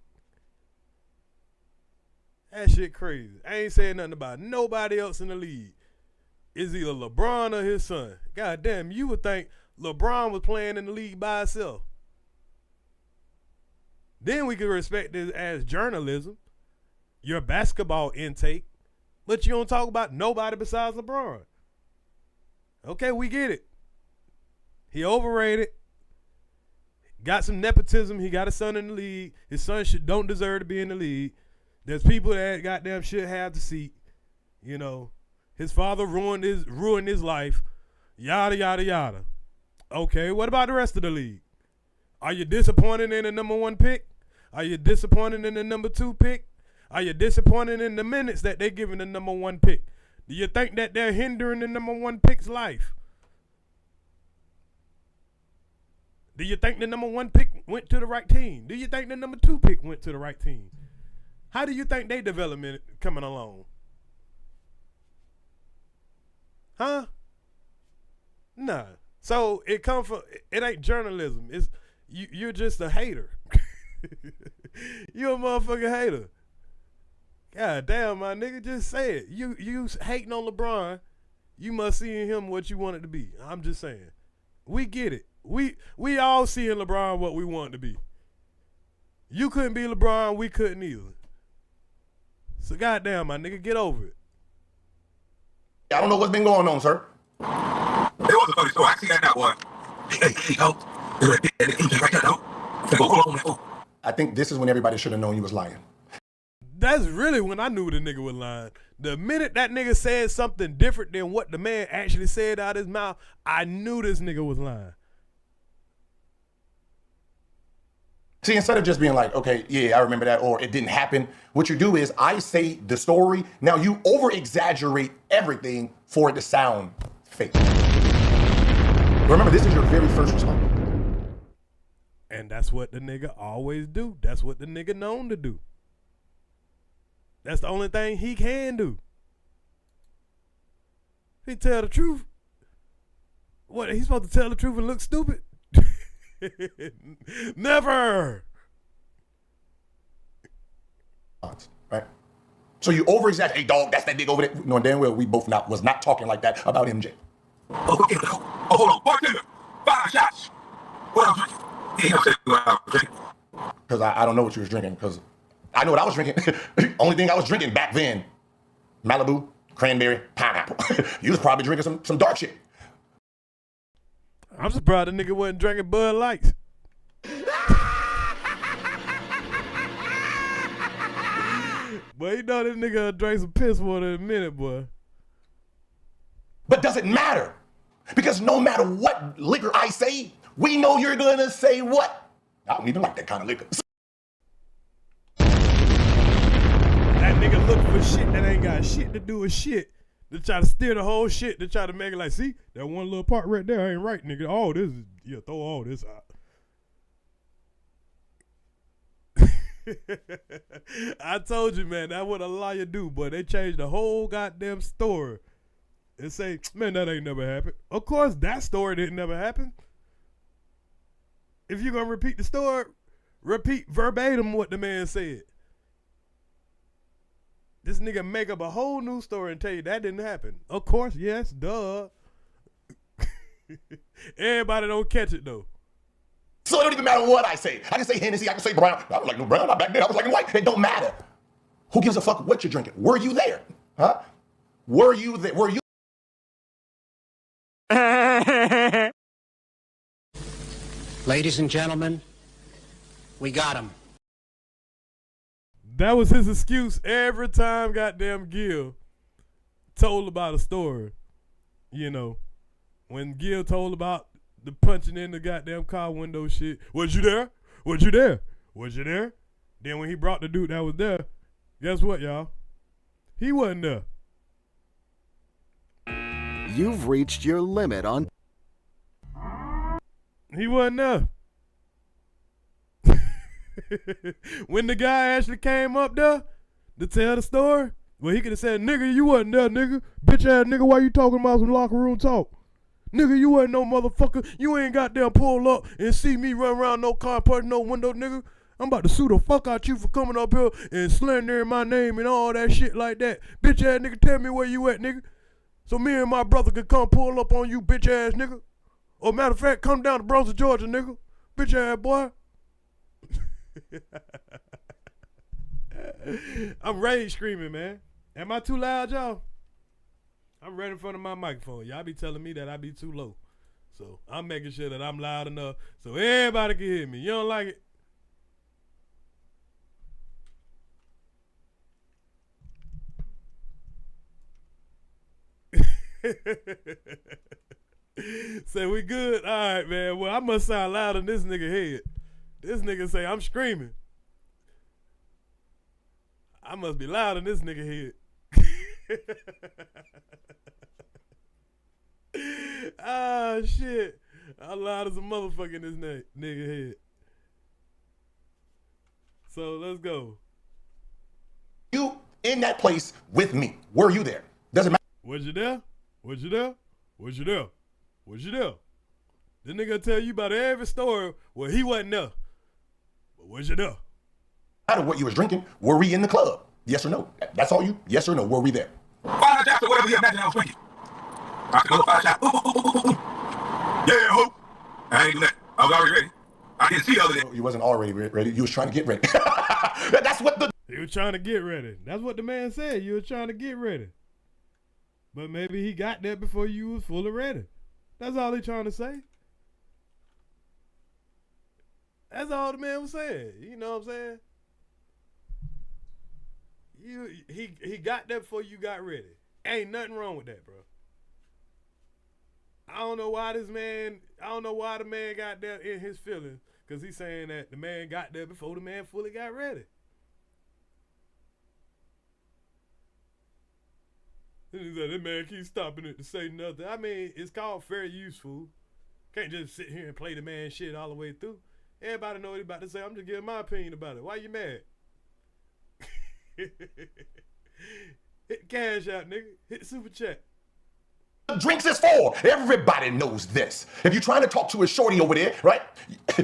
That shit crazy. I ain't saying nothing about nobody else in the league. It's either LeBron or his son. Goddamn, you would think LeBron was playing in the league by himself. Then we could respect this as journalism, your basketball intake, but you don't talk about nobody besides LeBron. Okay, we get it. He overrated. Got some nepotism. He got a son in the league. His son don't deserve to be in the league. There's people that goddamn should have the seat. You know, his father ruined his life. Yada, yada, yada. Okay, what about the rest of the league? Are you disappointed in the number 1 pick? Are you disappointed in the number 2 pick? Are you disappointed in the minutes that they're giving the number 1 pick? Do you think that they're hindering the number 1 pick's life? Do you think the number 1 pick went to the right team? Do you think the number 2 pick went to the right team? How do you think they development coming along? Huh? Nah. So it ain't journalism. It's you're just a hater. You a motherfucking hater. God damn, my nigga, just say it. You hating on LeBron, you must see in him what you want it to be. I'm just saying. We get it. We all see in LeBron what we want it to be. You couldn't be LeBron, we couldn't either. So goddamn, my nigga, get over it. I don't know what's been going on, sir. It was a funny story. I see that one. I think this is when everybody should have known you was lying. That's really when I knew the nigga was lying. The minute that nigga said something different than what the man actually said out his mouth, I knew this nigga was lying. See, instead of just being like, okay, yeah, I remember that, or it didn't happen, what you do is I say the story. Now you over-exaggerate everything for it to sound fake. Remember, this is your very first response. And that's what the nigga always do. That's what the nigga known to do. That's the only thing he can do. He tell the truth. What, he's supposed to tell the truth and look stupid? Never. Right? So you over-exaggerate, hey dog, that's that nigga over there. No, damn well we both was not talking like that about MJ. Oh, hold on, bartender, 5 shots. What else? Because I don't know what you was drinking, because I know what I was drinking. Only thing I was drinking back then, Malibu, cranberry, pineapple. You was probably drinking some dark shit. I'm surprised the nigga wasn't drinking Bud Lights. Boy, you know this nigga drank some piss water in a minute, boy. But does it matter? Because no matter what liquor I say, we know you're gonna say what? I don't even like that kind of liquor. That nigga look for shit that ain't got shit to do with shit. To try to steer the whole shit, to try to make it like, see, that one little part right there ain't right, nigga. All this is, yeah, throw all this out. I told you, man, that's what a liar do, boy. They changed the whole goddamn story and say, man, that ain't never happened. Of course, that story didn't never happen. If you're gonna repeat the story, repeat verbatim what the man said. This nigga make up a whole new story and tell you that didn't happen. Of course, yes, duh. Everybody don't catch it though. So it don't even matter what I say. I can say Hennessy, I can say Brown. I was like, no Brown, not back then. I was like, white. It don't matter. Who gives a fuck what you're drinking? Were you there? Huh? Were you there? Were you? Ladies and gentlemen, we got him. That was his excuse every time goddamn Gil told about a story. You know, when Gil told about the punching in the goddamn car window shit. Was you there? Was you there? Was you there? Then when he brought the dude that was there, guess what, y'all? He wasn't there. You've reached your limit on... He wasn't there. When the guy actually came up there to tell the story, well, he could have said, nigga, you wasn't there, nigga. Bitch ass nigga, why you talking about some locker room talk? Nigga, you ain't no motherfucker. You ain't goddamn pull up and see me run around no car, punch no window, nigga. I'm about to sue the fuck out you for coming up here and slandering my name and all that shit like that. Bitch ass nigga, tell me where you at, nigga. So me and my brother could come pull up on you, bitch ass nigga. Or matter of fact, come down to Bronx, Georgia, nigga. Bitch ass boy. I'm rage screaming, man. Am I too loud, y'all? I'm right in front of my microphone. Y'all be telling me that I be too low. So I'm making sure that I'm loud enough so everybody can hear me. You don't like it? Say we good? All right, man. Well, I must sound loud in this nigga head. This nigga say I'm screaming. I must be loud in this nigga head. Ah, shit. I'm loud as a motherfucker in this nigga head. So let's go. You in that place with me. Were you there? Doesn't matter. Was you there? Was you there? Was you there? Was you there? This nigga tell you about every story where he wasn't there. But was you there? Matter what you was drinking. Were we in the club? Yes or no? That's all you? Yes or no? Were we there? 5 shots or whatever you imagine I was drinking. I could go 5 shots. Yeah, ho. I ain't do that. I was already ready. I didn't see the other day. You wasn't already ready. You was trying to get ready. That's what the... You was trying to get ready. That's what the man said. You was trying to get ready. But maybe he got there before you was fully ready. That's all he trying to say. That's all the man was saying. You know what I'm saying? He got there before you got ready. Ain't nothing wrong with that, bro. I don't know why the man got there in his feelings. Because he's saying that the man got there before the man fully got ready. And he's like, that man keeps stopping it to say nothing. I mean, it's called fair use, fool. Can't just sit here and play the man shit all the way through. Everybody know what he's about to say. I'm just giving my opinion about it. Why you mad? Hit cash out, nigga. Hit super chat. Drinks is for. Everybody knows this. If you're trying to talk to a shorty over there, right?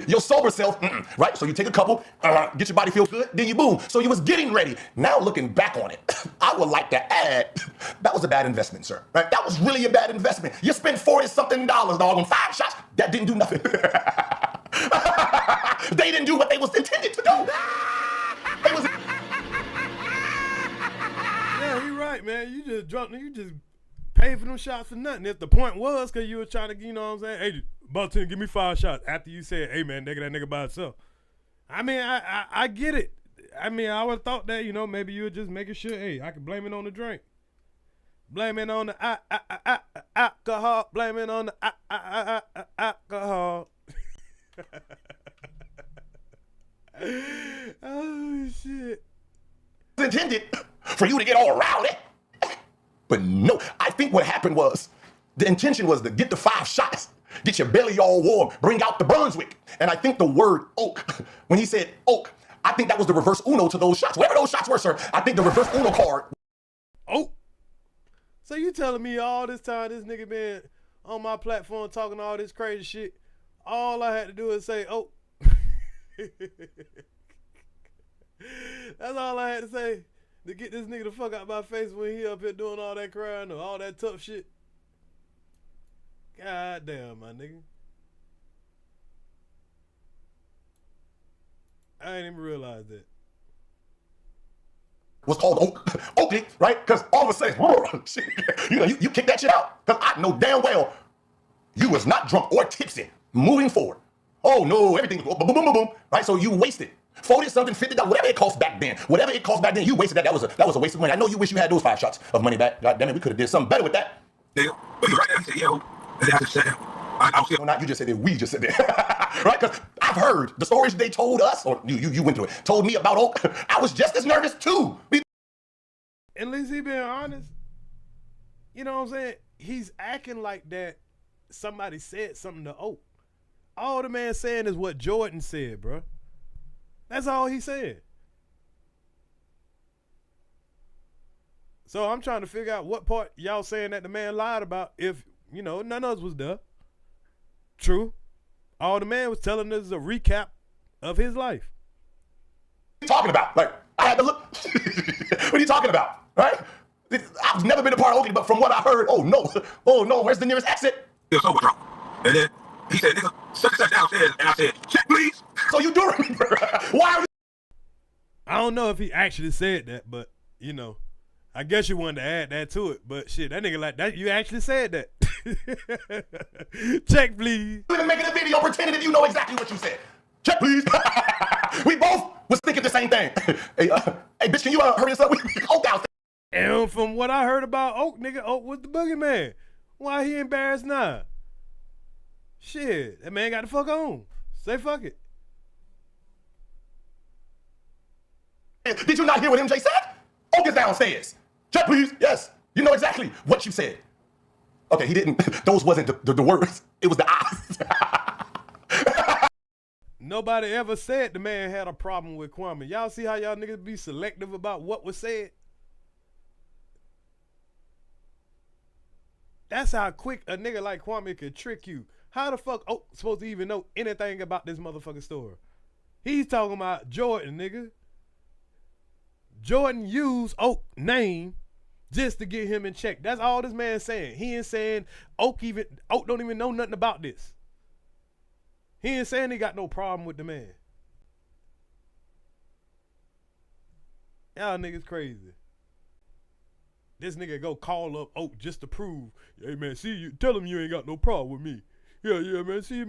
Your sober self, right? So you take a couple, get your body feel good, then you boom. So you was getting ready. Now looking back on it, I would like to add, that was a bad investment, sir. Right? That was really a bad investment. You spent $40-something, dog, on 5 shots. That didn't do nothing. They didn't do what they was intended to do. They was... Yeah, he right, man. You just drunk, you just pay for them shots for nothing. If the point was because you were trying to, you know what I'm saying? Hey, Boston, give me 5 shots after you said, hey, man, nigga, that nigga by itself. I mean, I get it. I mean, I would have thought that, you know, maybe you were just making sure, hey, I could blame it on the drink. Blame it on the alcohol. Blame it on the alcohol. Oh, shit. Intended for you to get all rowdy. But no, I think what happened was, the intention was to get the 5 shots, get your belly all warm, bring out the Brunswick. And I think the word oak, when he said oak, I think that was the reverse uno to those shots. Whatever those shots were, sir, I think the reverse uno card. Oh. So you telling me all this time this nigga been on my platform talking all this crazy shit, all I had to do is say, oh. That's all I had to say to get this nigga the fuck out my face when he up here doing all that crying or all that tough shit. God damn, my nigga. I didn't even realize that. Was called Oakley, right? Because all of a sudden, you know, you kick that shit out. Because I know damn well you was not drunk or tipsy moving forward. Oh no, everything was boom, boom, boom, boom, right? So you wasted $40-something, $50, whatever it cost back then. Whatever it cost back then, you wasted that. That was a waste of money. I know you wish you had those 5 shots of money back. God damn it, we could have did something better with that. Nigga, but you right there, he said, yo, I just said that. You just said that. We just said that, right? Because I've heard the stories they told us, or you went through it. Told me about Oak. I was just as nervous too. At least he being honest. You know what I'm saying? He's acting like that. Somebody said something to Oak. All the man saying is what Jordan said, bro. That's all he said. So I'm trying to figure out what part y'all saying that the man lied about if, you know, none of us was there. True. All the man was telling us is a recap of his life. What are you talking about? Like, I had to look. What are you talking about? Right? I've never been a part of Oakley, but from what I heard, oh no, where's the nearest exit? It was so wrong. And then he said, nigga, such downstairs. And I said, check please. So you do remember. Why? I don't know if he actually said that, but, you know, I guess you wanted to add that to it. But shit, that nigga like that, you actually said that. Check please. You even making a video pretending that you know exactly what you said. Check please. We both was thinking the same thing. Hey, bitch, can you hurry us up? We Oak downstairs. And from what I heard about Oak, nigga, Oak was the boogeyman. Why he embarrassed now? Shit, that man got the fuck on. Say fuck it. Did you not hear what MJ said? Oak is downstairs. Check please. Yes. You know exactly what you said. Okay, he didn't. Those wasn't the words. It was the eyes. Nobody ever said the man had a problem with Kwame. Y'all see how y'all niggas be selective about what was said? That's how quick a nigga like Kwame could trick you. How the fuck Oak supposed to even know anything about this motherfucking story? He's talking about Jordan, nigga. Jordan used Oak name just to get him in check. That's all this man's saying. He ain't saying Oak don't even know nothing about this. He ain't saying he got no problem with the man. Y'all niggas crazy. This nigga go call up Oak just to prove, hey man, see, you tell him you ain't got no problem with me. Yeah, man, see,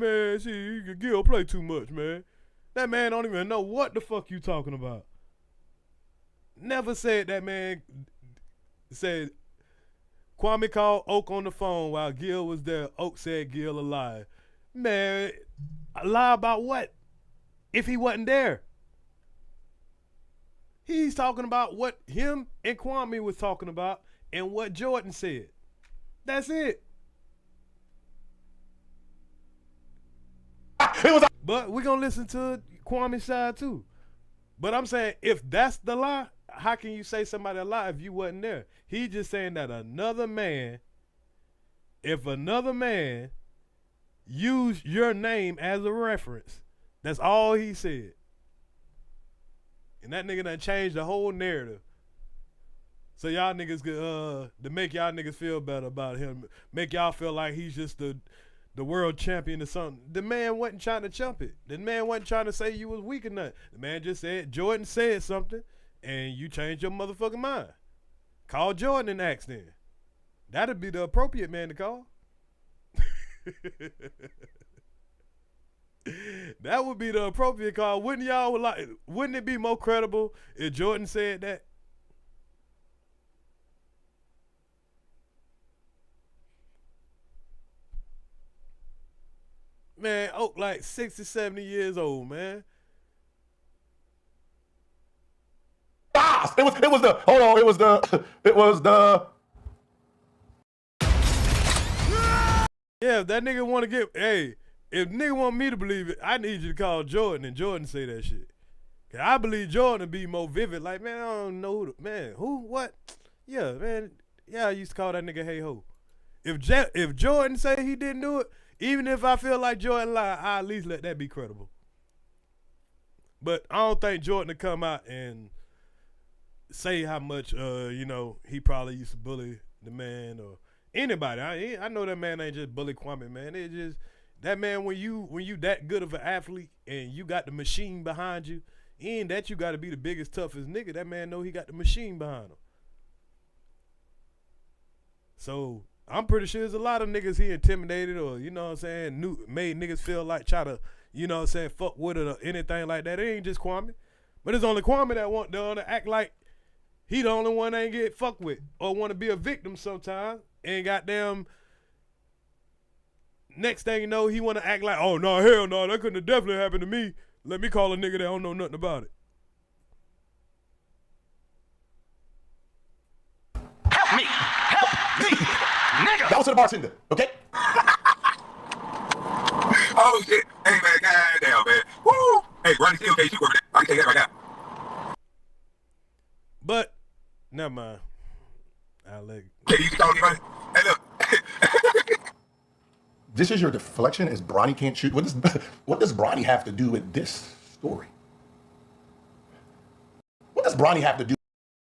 Gil play too much, man. That man don't even know what the fuck you talking about. Never said that man said Kwame called Oak on the phone while Gil was there. Oak said Gil a lie. Man, a lie about what? if he wasn't there. He's talking about what him and Kwame was talking about and what Jordan said. That's it. But we're going to listen to Kwame's side too. But I'm saying, if that's the lie, how can you say somebody a lie if you wasn't there? He just saying that if another man used your name as a reference, that's all he said. And that nigga done changed the whole narrative. So y'all niggas could, to make y'all niggas feel better about him, make y'all feel like he's just the world champion or something. The man wasn't trying to chump it. The man wasn't trying to say you was weak or nothing. The man just said, Jordan said something, and you changed your motherfucking mind. Call Jordan and ask then. That'd be the appropriate man to call. That would be the appropriate call. Wouldn't it be more credible if Jordan said that? Man, Oak like 60, 70 years old, man. It was the Yeah, if that nigga want to get, if nigga want me to believe it, I need you to call Jordan and Jordan say that shit. Cause I believe Jordan to be more vivid. Like, man, I don't know who, what? Yeah, man. Yeah, I used to call that nigga hey ho. If Jordan say he didn't do it, even if I feel like Jordan lied, I at least let that be credible. But I don't think Jordan to come out and say how much he probably used to bully the man or anybody. I know that man ain't just bully Kwame, man. It just that man, when you that good of an athlete and you got the machine behind you, ain't that you got to be the biggest, toughest nigga. That man know he got the machine behind him. So I'm pretty sure there's a lot of niggas he intimidated or, you know what I'm saying, made niggas feel like try to, you know what I'm saying, fuck with it or anything like that. It ain't just Kwame. But it's only Kwame that want to act like he the only one that ain't get fucked with or want to be a victim sometimes. And goddamn, next thing you know, he want to act like, oh, no, hell no, that couldn't have definitely happened to me. Let me call a nigga that don't know nothing about it. Help me, nigga. That was to the bartender, okay? Oh shit! Hey man, goddamn man. Woo! Hey, Ronnie still can't shoot over there. I can tell you that right now. But never mind. I'll let you. Hey, you can talk to me, Ronnie. Hey, look. This is your deflection. Is Bronny can't shoot? What does Bronny have to do with this story? What does Bronny have to do?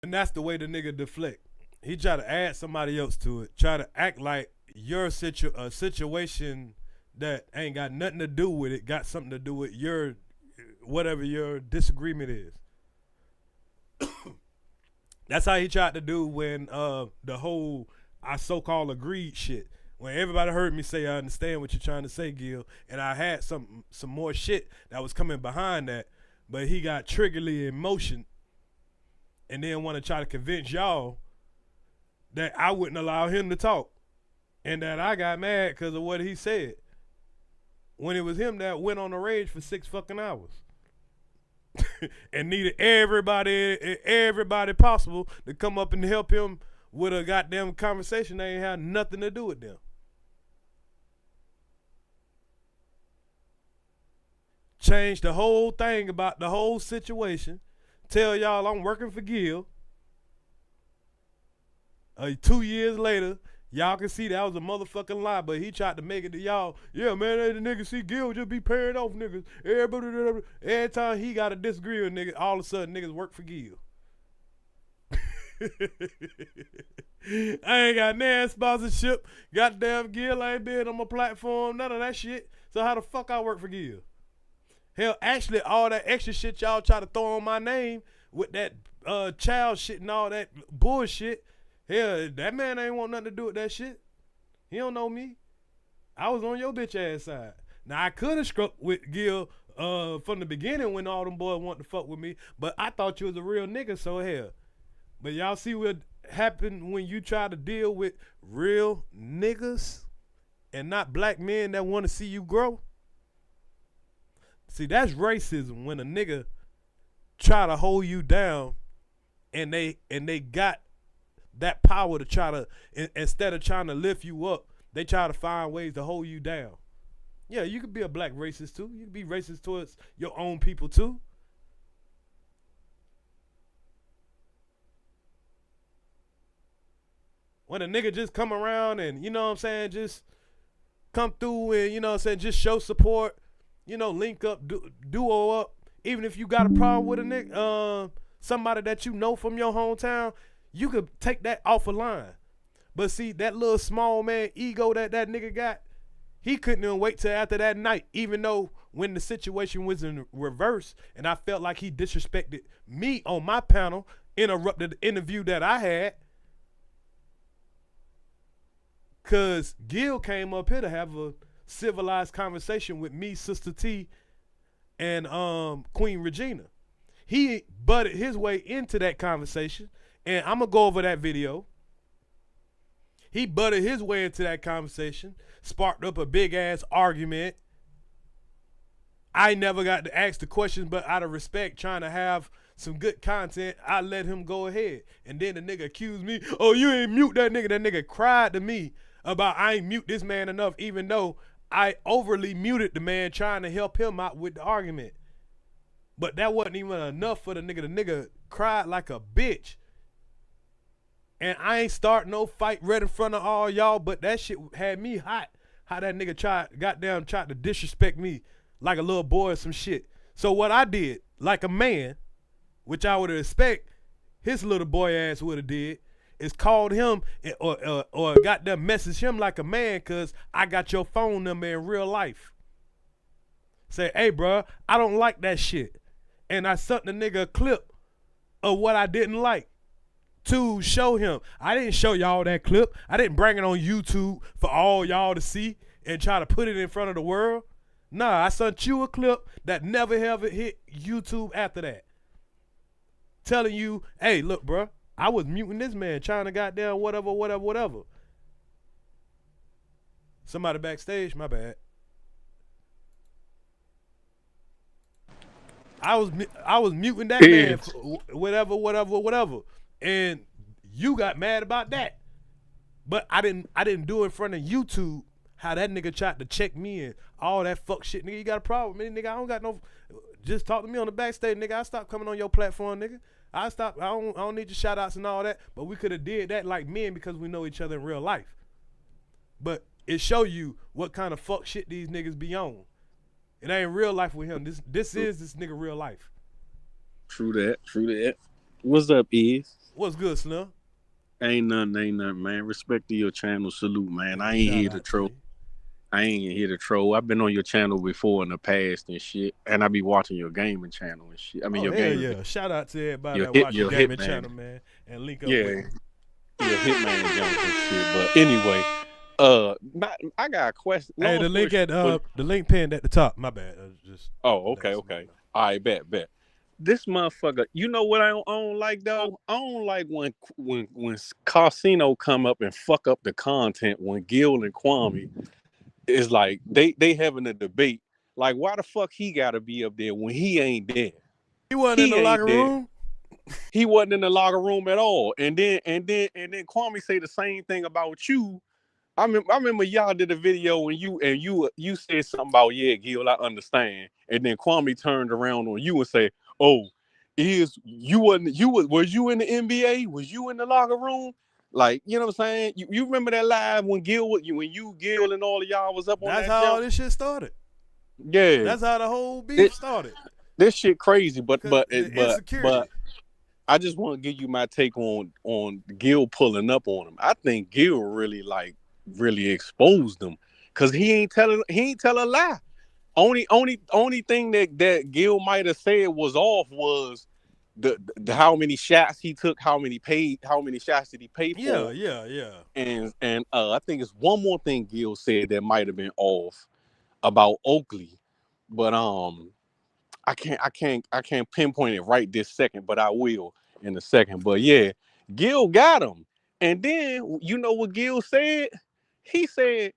And that's the way the nigga deflect. He try to add somebody else to it. Try to act like your situation that ain't got nothing to do with it, got something to do with your, whatever your disagreement is. That's how he tried to do when the whole I so-called agreed shit. When everybody heard me say, I understand what you're trying to say, Gil, and I had some more shit that was coming behind that, but he got triggerly in motion and then want to try to convince y'all that I wouldn't allow him to talk and that I got mad because of what he said. When it was him that went on a rage for 6 fucking hours and needed everybody possible to come up and help him with a goddamn conversation that ain't had nothing to do with them. Change the whole thing about the whole situation. Tell y'all I'm working for Gil. 2 years later, y'all can see that was a motherfucking lie, but he tried to make it to y'all. Yeah, man, the niggas see Gil just be paying off niggas. Every time he got to disagree with niggas, all of a sudden niggas work for Gil. I ain't got no sponsorship. Goddamn Gil ain't been on my platform, none of that shit. So how the fuck I work for Gil? Hell, actually, all that extra shit y'all try to throw on my name with that child shit and all that bullshit. Hell, that man ain't want nothing to do with that shit. He don't know me. I was on your bitch ass side. Now, I could have struck with Gil from the beginning when all them boys wanted to fuck with me, but I thought you was a real nigga, so hell. But y'all see what happened when you try to deal with real niggas and not black men that want to see you grow? See, that's racism when a nigga try to hold you down and they got that power to try to, instead of trying to lift you up, they try to find ways to hold you down. Yeah, you could be a black racist too. You could be racist towards your own people too. When a nigga just come around and, you know what I'm saying, just come through and, you know what I'm saying, just show support, you know, link up, duo up. Even if you got a problem with a nigga, somebody that you know from your hometown, you could take that off a line. But see, that little small man ego that nigga got, he couldn't even wait till after that night, even though when the situation was in reverse and I felt like he disrespected me on my panel, interrupted the interview that I had. Cause Gil came up here to have a civilized conversation with me, Sister T, and Queen Regina. He butted his way into that conversation, and I'm gonna go over that video. He butted his way into that conversation, sparked up a big ass argument. I never got to ask the questions, but out of respect, trying to have some good content, I let him go ahead. And then the nigga accused me, oh, you ain't mute that nigga. That nigga cried to me about I ain't mute this man enough, even though I overly muted the man trying to help him out with the argument. But that wasn't even enough for the nigga. The nigga cried like a bitch. And I ain't start no fight right in front of all y'all, but that shit had me hot. How that nigga tried to disrespect me like a little boy or some shit. So what I did, like a man, which I would expect his little boy ass would have did, is called him or got them message him like a man, cause I got your phone number in real life. Say, hey bro, I don't like that shit. And I sent the nigga a clip of what I didn't like to show him. I didn't show y'all that clip. I didn't bring it on YouTube for all y'all to see and try to put it in front of the world. Nah, I sent you a clip that never ever hit YouTube after that. Telling you, hey, look, bro, I was muting this man, trying to goddamn whatever. Somebody backstage, my bad. I was muting that man for whatever. And you got mad about that. But I didn't do it in front of YouTube. How that nigga tried to check me and all that fuck shit. Nigga, you got a problem with me, nigga? I don't got no. Just talk to me on the backstage, nigga. I stopped coming on your platform, nigga. I don't need your shout outs and all that. But we could have did that like men because we know each other in real life. But it show you what kind of fuck shit these niggas be on. It ain't real life with him. This is this nigga real life. True that. What's up, Earz? What's good, Slim? Ain't nothing, man. Respect to your channel. Salute, man. I ain't here to troll. I've been on your channel before in the past and shit, and I be watching your gaming channel and shit. I mean, your gaming. Yeah. Shout out to everybody that watch your gaming channel, man, and link up. Yeah, with your Hitman jump and shit. But anyway, I got a question. Hey, the link at the link pinned at the top. My bad. Okay. All right, bet. This motherfucker, you know what I don't like though? I don't like when Casino come up and fuck up the content when Gil and Kwame is like they having a debate. Like, why the fuck he gotta be up there when he ain't there? He wasn't in the locker room. He wasn't in the locker room at all. And then Kwame say the same thing about you. I remember y'all did a video when you said something about, yeah, Gil, I understand. And then Kwame turned around on you and say, oh, was you in the NBA? Was you in the locker room? Like, you know what I'm saying? You remember that live when Gil and all of y'all was up on that? That's how all this shit started. Yeah. That's how the whole beef started. This shit crazy, but I just want to give you my take on Gil pulling up on him. I think Gil really exposed him because he ain't tell a lie. Only thing that Gil might have said was off was the how many shots he took, how many shots did he pay for? Yeah. And I think it's one more thing Gil said that might have been off about Oakley, but I can't pinpoint it right this second, but I will in a second. But yeah, Gil got him, and then you know what Gil said? He said,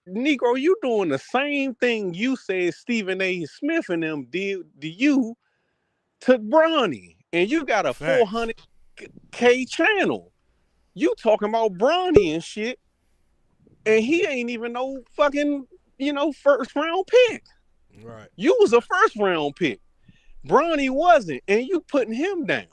Negro, you doing the same thing you said Stephen A. Smith and them did to you to Bronny, and you got a 400K channel. You talking about Bronny and shit, and he ain't even no fucking, first round pick. Right. You was a first round pick. Bronny wasn't, and you putting him down.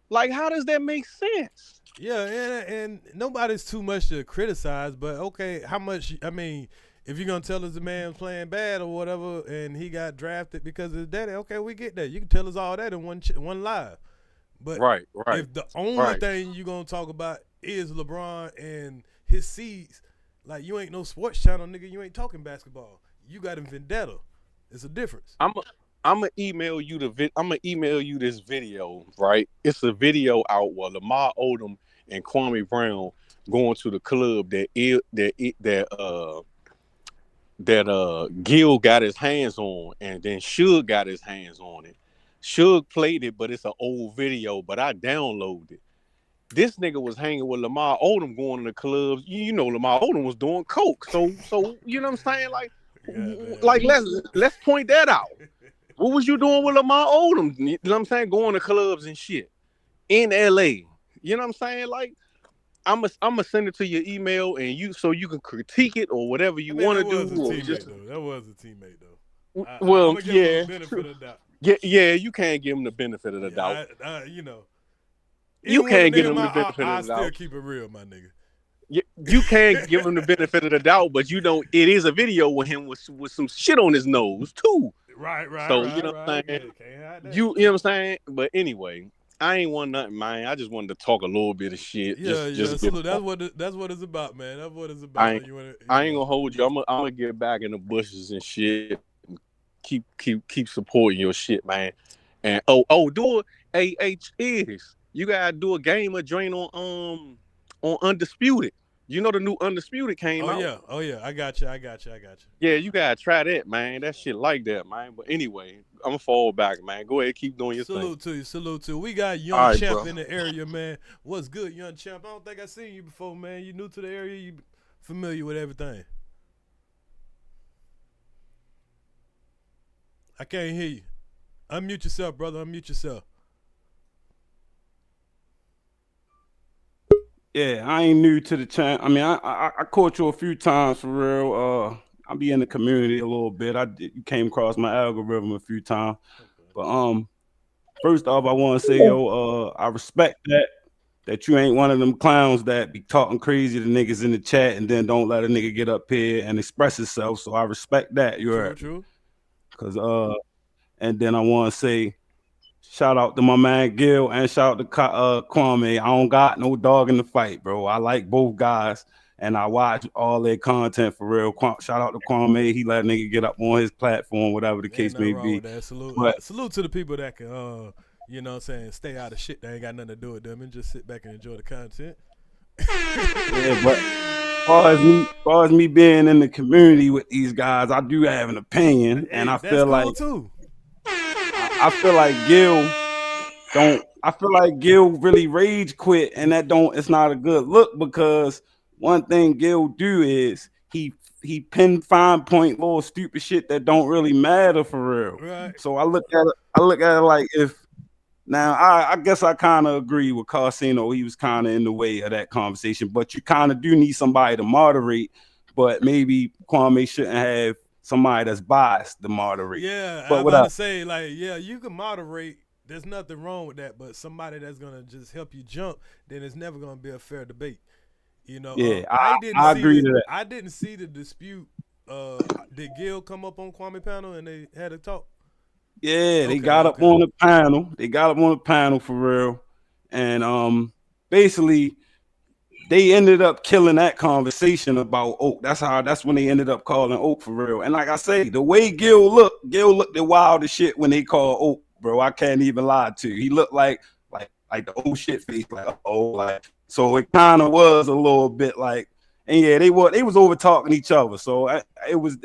Like, how does that make sense? Yeah, and nobody's too much to criticize, but okay, how much? I mean, if you're gonna tell us the man's playing bad or whatever, and he got drafted because of his daddy, okay, we get that. You can tell us all that in one live. But right. if the only thing you're gonna talk about is LeBron and his seeds, like, you ain't no sports channel, nigga. You ain't talking basketball. You got a vendetta. It's a difference. I'm gonna email you this video, right? It's a video out where Lamar Odom and Kwame Brown going to the club that Gil got his hands on, and then Suge got his hands on it. Suge played it, but it's an old video, but I downloaded it. This nigga was hanging with Lamar Odom going to the clubs. Lamar Odom was doing coke. So you know what I'm saying? Like let's point that out. What was you doing with Lamar Odom? You know what I'm saying? Going to clubs and shit in LA. You know what I'm saying? Like, I'm gonna send it to your email, and you can critique it or whatever you want to do. That was a teammate though. Well, I'm yeah. Benefit of the doubt. Yeah, you can't give him the benefit of the doubt. You can't give him the benefit I of the doubt. still keep it real, my nigga. You can't give him the benefit of the doubt, but you don't. It is a video with him with some shit on his nose too. Right. So you know what I'm saying. You know what I'm saying. But anyway, I ain't want nothing, man. I just wanted to talk a little bit of shit. Just So that's what it's about, man. That's what it's about. I ain't gonna hold you. I'm gonna get back in the bushes and shit. Keep supporting your shit, man. And do Earz. You gotta do a game of drain on Undisputed. You know the new Undisputed came out. Oh yeah. I got you. Yeah, you gotta try that, man. That shit like that, man. But anyway, I'm gonna fall back, man. Go ahead, keep doing your thing. Salute to you. We got Young Champ in the area, man. What's good, Young Champ? I don't think I seen you before, man. You new to the area? You familiar with everything? I can't hear you. Unmute yourself, brother. Unmute yourself. Yeah, I ain't new to the channel. I mean, I caught you a few times for real. I be in the community a little bit. You came across my algorithm a few times. But first off, I want to say, I respect that you ain't one of them clowns that be talking crazy to niggas in the chat and then don't let a nigga get up here and express himself. So I respect that. True. Cause and then I want to say, shout out to my man Gil and shout out to Kwame. I don't got no dog in the fight, bro. I like both guys and I watch all their content for real. Shout out to Kwame. He let a nigga get up on his platform, whatever the case may be. Salute to the people that can, you know what I'm saying, stay out of shit that ain't got nothing to do with them and just sit back and enjoy the content. Yeah, but as far as me being in the community with these guys, I do have an opinion, and I feel like too. I feel like Gil really rage quit, and it's not a good look because one thing Gil do is he pinpoint little stupid shit that don't really matter for real. Right. So I look at it like now I guess I kind of agree with Carsino. He was kind of in the way of that conversation, but you kind of do need somebody to moderate. But maybe Kwame shouldn't have somebody that's biased to moderate. Yeah, but I'm about to say, like, yeah, you can moderate. There's nothing wrong with that. But somebody that's gonna just help you jump, then it's never gonna be a fair debate. You know. Yeah, I agree to that. I didn't see the dispute. Did Gil come up on Kwame panel and they had a talk? Yeah, they got up on the panel. They got up on the panel for real. And basically they ended up killing that conversation about Oak. That's when they ended up calling Oak for real. And like I say, the way Gil looked the wild as shit when they called Oak, bro. I can't even lie to you. He looked like the old shit face, so it kind of was a little bit like. And yeah, they was over talking each other, so it was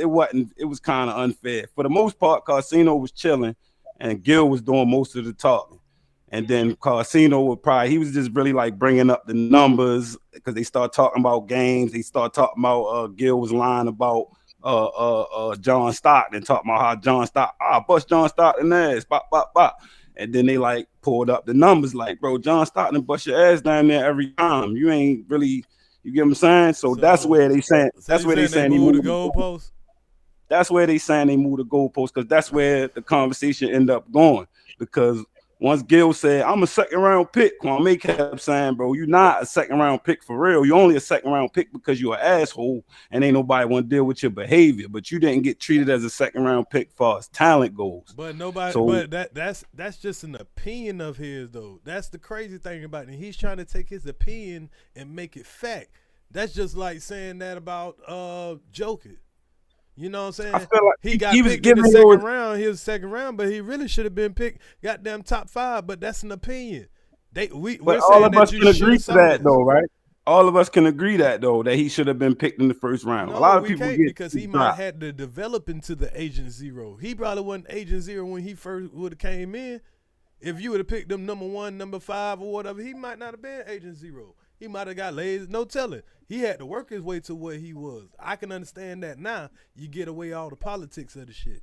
kind of unfair. For the most part, Carsino was chilling, and Gil was doing most of the talking. And then Casino would probably, he was just really like bringing up the numbers because they start talking about games. They start talking about Gil was lying about John Stockton, talking about how John Stockton, bust John Stockton ass, bop, bop, bop. And then they like pulled up the numbers like, bro, John Stockton bust your ass down there every time. You ain't really, you get what I'm saying? So that's where they saying, that's where they saying he moved the goalpost. That's where they saying they moved the goalpost because that's where the conversation ended up going. Because once Gil said, I'm a second round pick, Kwame kept saying, bro, you're not a second round pick for real. You're only a second round pick because you're an asshole and ain't nobody want to deal with your behavior. But you didn't get treated as a second round pick far as talent goes. But nobody, so, but that's just an opinion of his, though. That's the crazy thing about it. He's trying to take his opinion and make it fact. That's just like saying that about Joker. You know what I'm saying? I feel like he got he was picked in the giving second round. He was second round, but he really should have been picked goddamn top 5. But that's an opinion. We're all of saying us that can agree to that, though, right? All of us can agree that though that he should have been picked in the first round. No, a lot of we people can't get because he dropped. might have had to develop into the Agent Zero. He probably wasn't Agent Zero when he first would have came in. If you would have picked him number 1, number 5, or whatever, he might not have been Agent Zero. He might have got lazy. No telling. He had to work his way to where he was. I can understand that now. You get away all the politics of the shit.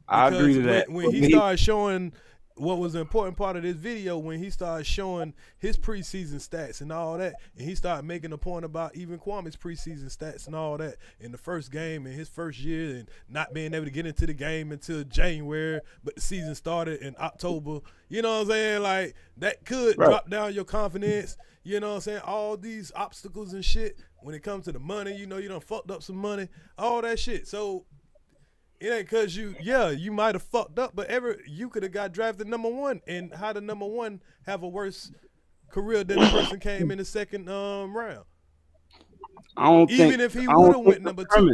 I agree to that. When he started showing what was the important part of this video, when he started showing his preseason stats and all that, and he started making a point about even Kwame's preseason stats and all that in the first game in his first year and not being able to get into the game until January, but the season started in October. You know what I'm saying? Like, that could drop down your confidence. You know what I'm saying? All these obstacles and shit when it comes to the money, you know, you done fucked up some money, all that shit. So it ain't because you might have fucked up, but you could have got drafted number 1, and how the number 1 have a worse career than the person came in the second round. I don't think, even if he would have went number 2.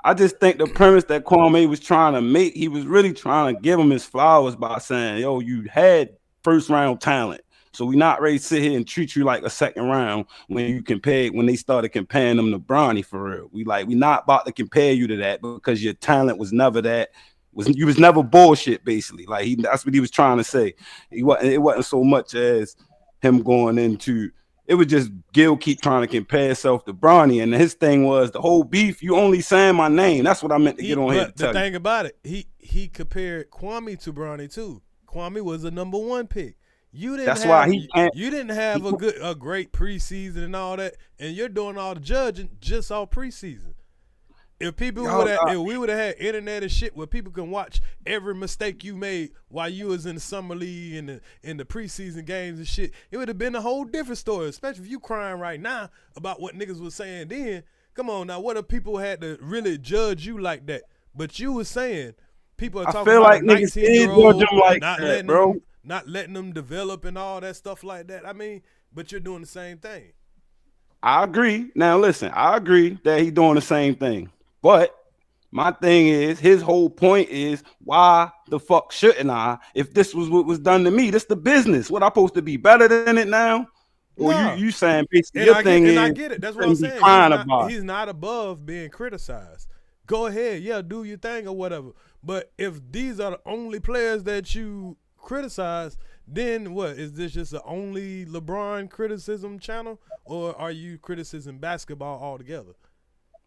I just think the premise that Kwame was trying to make, he was really trying to give him his flowers by saying, yo, you had first round talent. So we not ready to sit here and treat you like a second round when they started comparing them to Bronny for real. We not about to compare you to that because your talent was never that. You was never bullshit, basically. Like that's what he was trying to say. It wasn't so much as him going into it was just Gil keep trying to compare himself to Bronny, and his thing was the whole beef. You only saying my name. That's what I meant to get on here. But the thing about it, he compared Kwame to Bronny too. Kwame was a number 1 pick. You didn't you didn't have a great preseason and all that, and you're doing all the judging just off preseason. If we would have had internet and shit where people can watch every mistake you made while you was in the summer league and in the preseason games and shit, it would have been a whole different story. Especially if you crying right now about what niggas was saying then. Come on now, what if people had to really judge you like that? But you was saying people are talking I feel about like niggas did judge them like that, bro. Not letting them develop and all that stuff like that. I mean, but you're doing the same thing. I agree. Now listen, I agree that he's doing the same thing. But my thing is, his whole point is, why the fuck shouldn't I? If this was what was done to me, this the business. What I supposed to be better than it now? Or you saying basically your thing is, I get it. That's what I'm saying. He's not above being criticized. Go ahead, do your thing or whatever. But if these are the only players that you criticize, then what? Is this just the only LeBron criticism channel, or are you criticizing basketball altogether?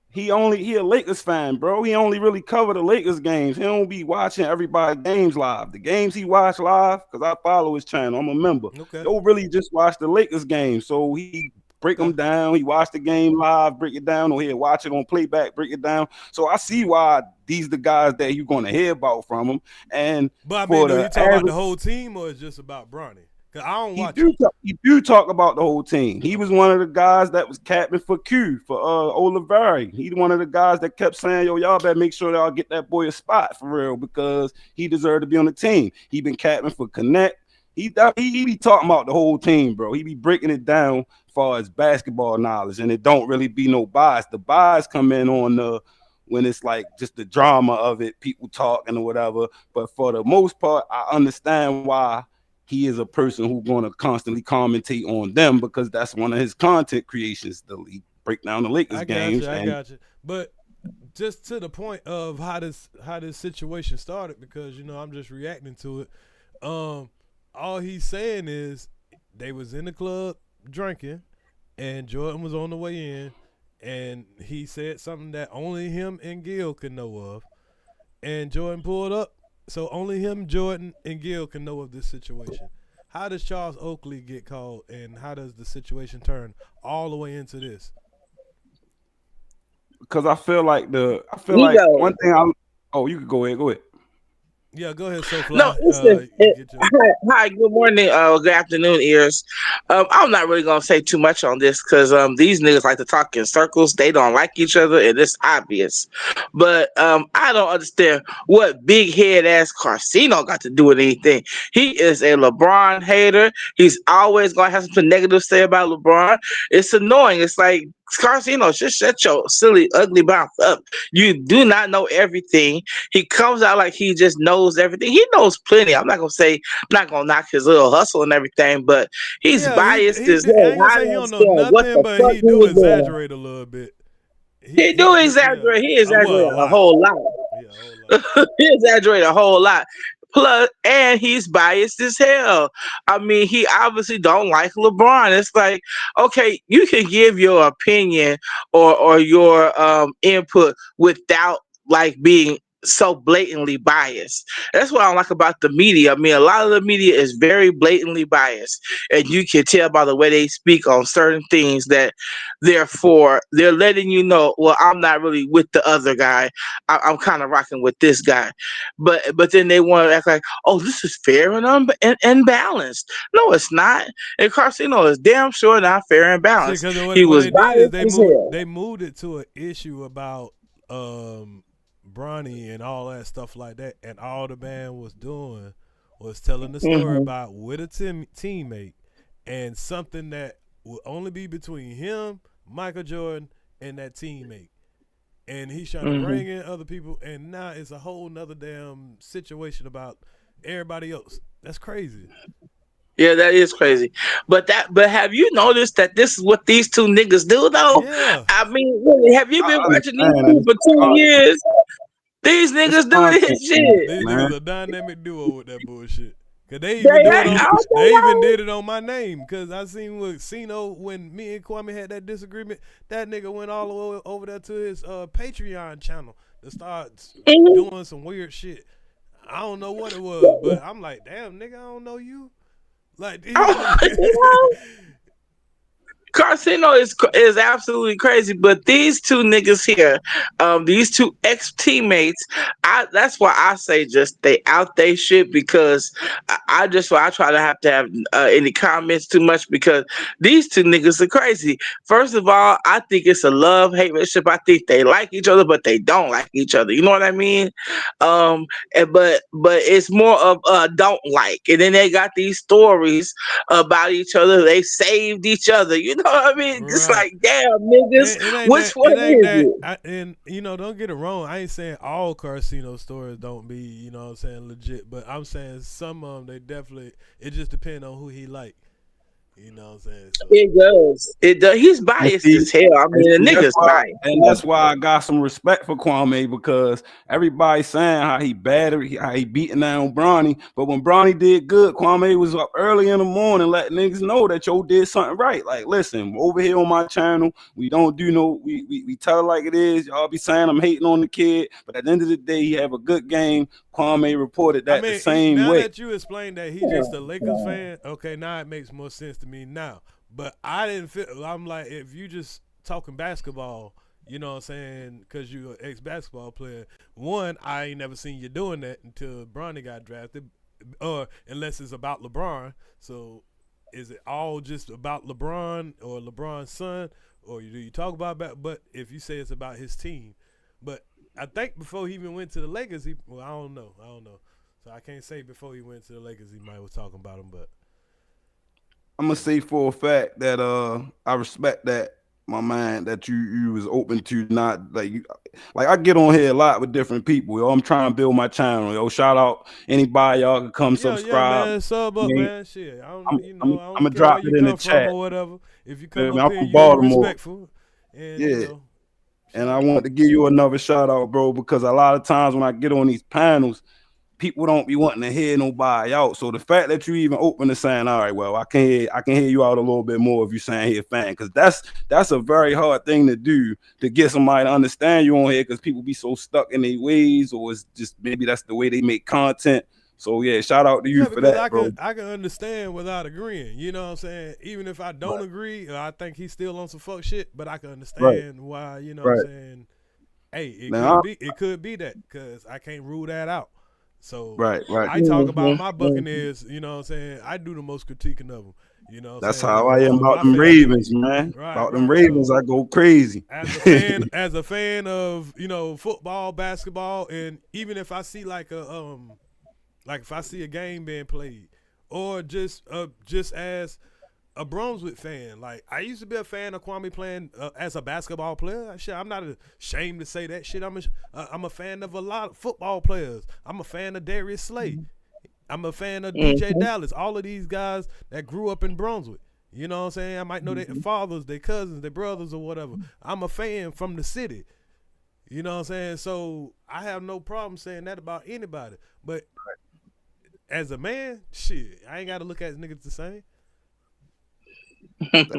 He a Lakers fan, bro. He only really cover the Lakers games. He don't be watching everybody's games live. The games he watch live, because I follow his channel, I'm a member. Okay. Don't really just watch the Lakers games. So he break them down. He watch the game live, break it down, or he'll watch it on playback, break it down. So I see why these the guys that you're gonna hear about from him. But I mean, do you talk about the whole team or is just about Bronny? Cause I don't watch. He do talk about the whole team. He was one of the guys that was captain for Olivari. He one of the guys that kept saying, "Yo, y'all better make sure y'all get that boy a spot for real because he deserved to be on the team." He been captain for Connect. He be talking about the whole team, bro. He be breaking it down as far as basketball knowledge, and it don't really be no bias. The bias come in on when it's like just the drama of it, people talking or whatever. But for the most part, I understand why he is a person who's going to constantly commentate on them because that's one of his content creations. He break down the Lakers games. I got you. But just to the point of how this situation started, because I'm just reacting to it. all he's saying is they was in the club drinking, and Jordan was on the way in, and he said something that only him and Gil could know of, and Jordan pulled up. So only him, Jordan, and Gil can know of this situation. How does Charles Oakley get called, and how does the situation turn all the way into this? Because I feel like one thing oh, you could go ahead. Yeah, go ahead, SoFly. No, listen. Hi, good morning, good afternoon, Earz. I'm not really gonna say too much on this because these niggas like to talk in circles. They don't like each other, and it's obvious. But I don't understand what big head ass Carcino got to do with anything. He is a LeBron hater. He's always gonna have something negative to say about LeBron. It's annoying. It's like, Carcino, just shut your silly, ugly mouth up. You do not know everything. He comes out like he just knows everything. He knows plenty. I'm not gonna knock his little hustle and everything, but he's biased as hell. I ain't gonna say he don't know nothing, but he do exaggerate a little bit. He do exaggerate. He exaggerated a whole lot. He exaggerated a whole lot. Plus, and he's biased as hell. I mean, he obviously don't like LeBron. It's like, okay, you can give your opinion or your input without like being so blatantly biased. That's what I don't like about the media. I mean, a lot of the media is very blatantly biased, and you can tell by the way they speak on certain things that therefore they're letting you know, well, I'm not really with the other guy. I'm kind of rocking with this guy. But then they want to act like, oh, this is fair and balanced. No, it's not. And Carcino is damn sure not fair and balanced. He was biased as hell. They moved it to an issue about Bronny and all that stuff like that, and all the band was doing was telling the story about with a teammate and something that will only be between him, Michael Jordan, and that teammate. And he's trying to bring in other people, and now it's a whole nother damn situation about everybody else. That's crazy. Yeah, that is crazy. But have you noticed that this is what these two niggas do though? Yeah. I mean, really, have you been watching these two for 2 years? These niggas do this shit. These niggas a dynamic duo with that bullshit. Cause they even did it on my name. Cause I seen with Cino when me and Kwame had that disagreement, that nigga went all the way over there to his Patreon channel to start doing some weird shit. I don't know what it was, but I'm like, damn nigga, I don't know you. Like, Carcino is absolutely crazy, but these two niggas here, these two ex-teammates, that's why I say just they out they shit, because I try to have any comments too much, because these two niggas are crazy. First of all, I think it's a love-hate relationship. I think they like each other, but they don't like each other. You know what I mean? But it's more of don't like. And then they got these stories about each other. They saved each other. You know what I mean? Right. Just like, damn, niggas, which one is it? And, you know, don't get it wrong. I ain't saying all Carcino stories don't be, you know what I'm saying, legit. But I'm saying some of them, they definitely, it just depends on who he like. You know what I'm saying? So. It does. He's biased as hell. I mean, the nigga's biased. And that's why I got some respect for Kwame, because everybody's saying how he bad, how he beating down Bronny. But when Bronny did good, Kwame was up early in the morning letting niggas know that yo did something right. Like, listen, over here on my channel, we don't do no, we tell it like it is. Y'all be saying I'm hating on the kid, but at the end of the day, he have a good game. Kwame reported that the same now way. Now that you explained that he's just a Lakers fan, okay, now it makes more sense to me now. But I didn't feel, I'm like, if you just talking basketball, you know what I'm saying, because you're an ex-basketball player, one, I ain't never seen you doing that until Bronny got drafted, or unless it's about LeBron. So is it all just about LeBron or LeBron's son, or do you talk about that? But if you say it's about his team, but I think before he even went to the Lakers, I don't know. So I can't say before he went to the Lakers he might was talking about him, but I'm gonna say for a fact that I respect that, my man, that you was open to not like I get on here a lot with different people. Yo, I'm trying to build my channel. Yo, shout out anybody, y'all can come subscribe. Yeah, man, sub up, man. Shit, I'm gonna drop it in the chat or whatever. If you come up here, from you're Baltimore. respectful. And, yeah. You know, and I want to give you another shout out, bro, because a lot of times when I get on these panels, people don't be wanting to hear nobody out. So the fact that you even open to saying, all right, well, I can hear you out a little bit more if you saying he a fan, because that's a very hard thing to do, to get somebody to understand you on here, because people be so stuck in their ways, or it's just maybe that's the way they make content. So yeah, shout out to you for that, bro. I can understand without agreeing. You know what I'm saying? Even if I don't agree, I think he's still on some fuck shit, but I can understand why, you know what I'm saying? Hey, it could be that, because I can't rule that out. So I talk about my Buccaneers, you know what I'm saying? I do the most critiquing of them. You know, that's how I am about them Ravens, man. About them Ravens, I go crazy. As a fan of, you know, football, basketball, and even if I see like if I see a game being played, or just as a Brunswick fan, like I used to be a fan of Kwame playing as a basketball player. Shit, I'm not ashamed to say that shit. I'm a fan of a lot of football players. I'm a fan of Darius Slay. I'm a fan of DJ Dallas. All of these guys that grew up in Brunswick. You know what I'm saying? I might know their fathers, their cousins, their brothers, or whatever. I'm a fan from the city. You know what I'm saying? So I have no problem saying that about anybody. But as a man, shit, I ain't got to look at niggas the same.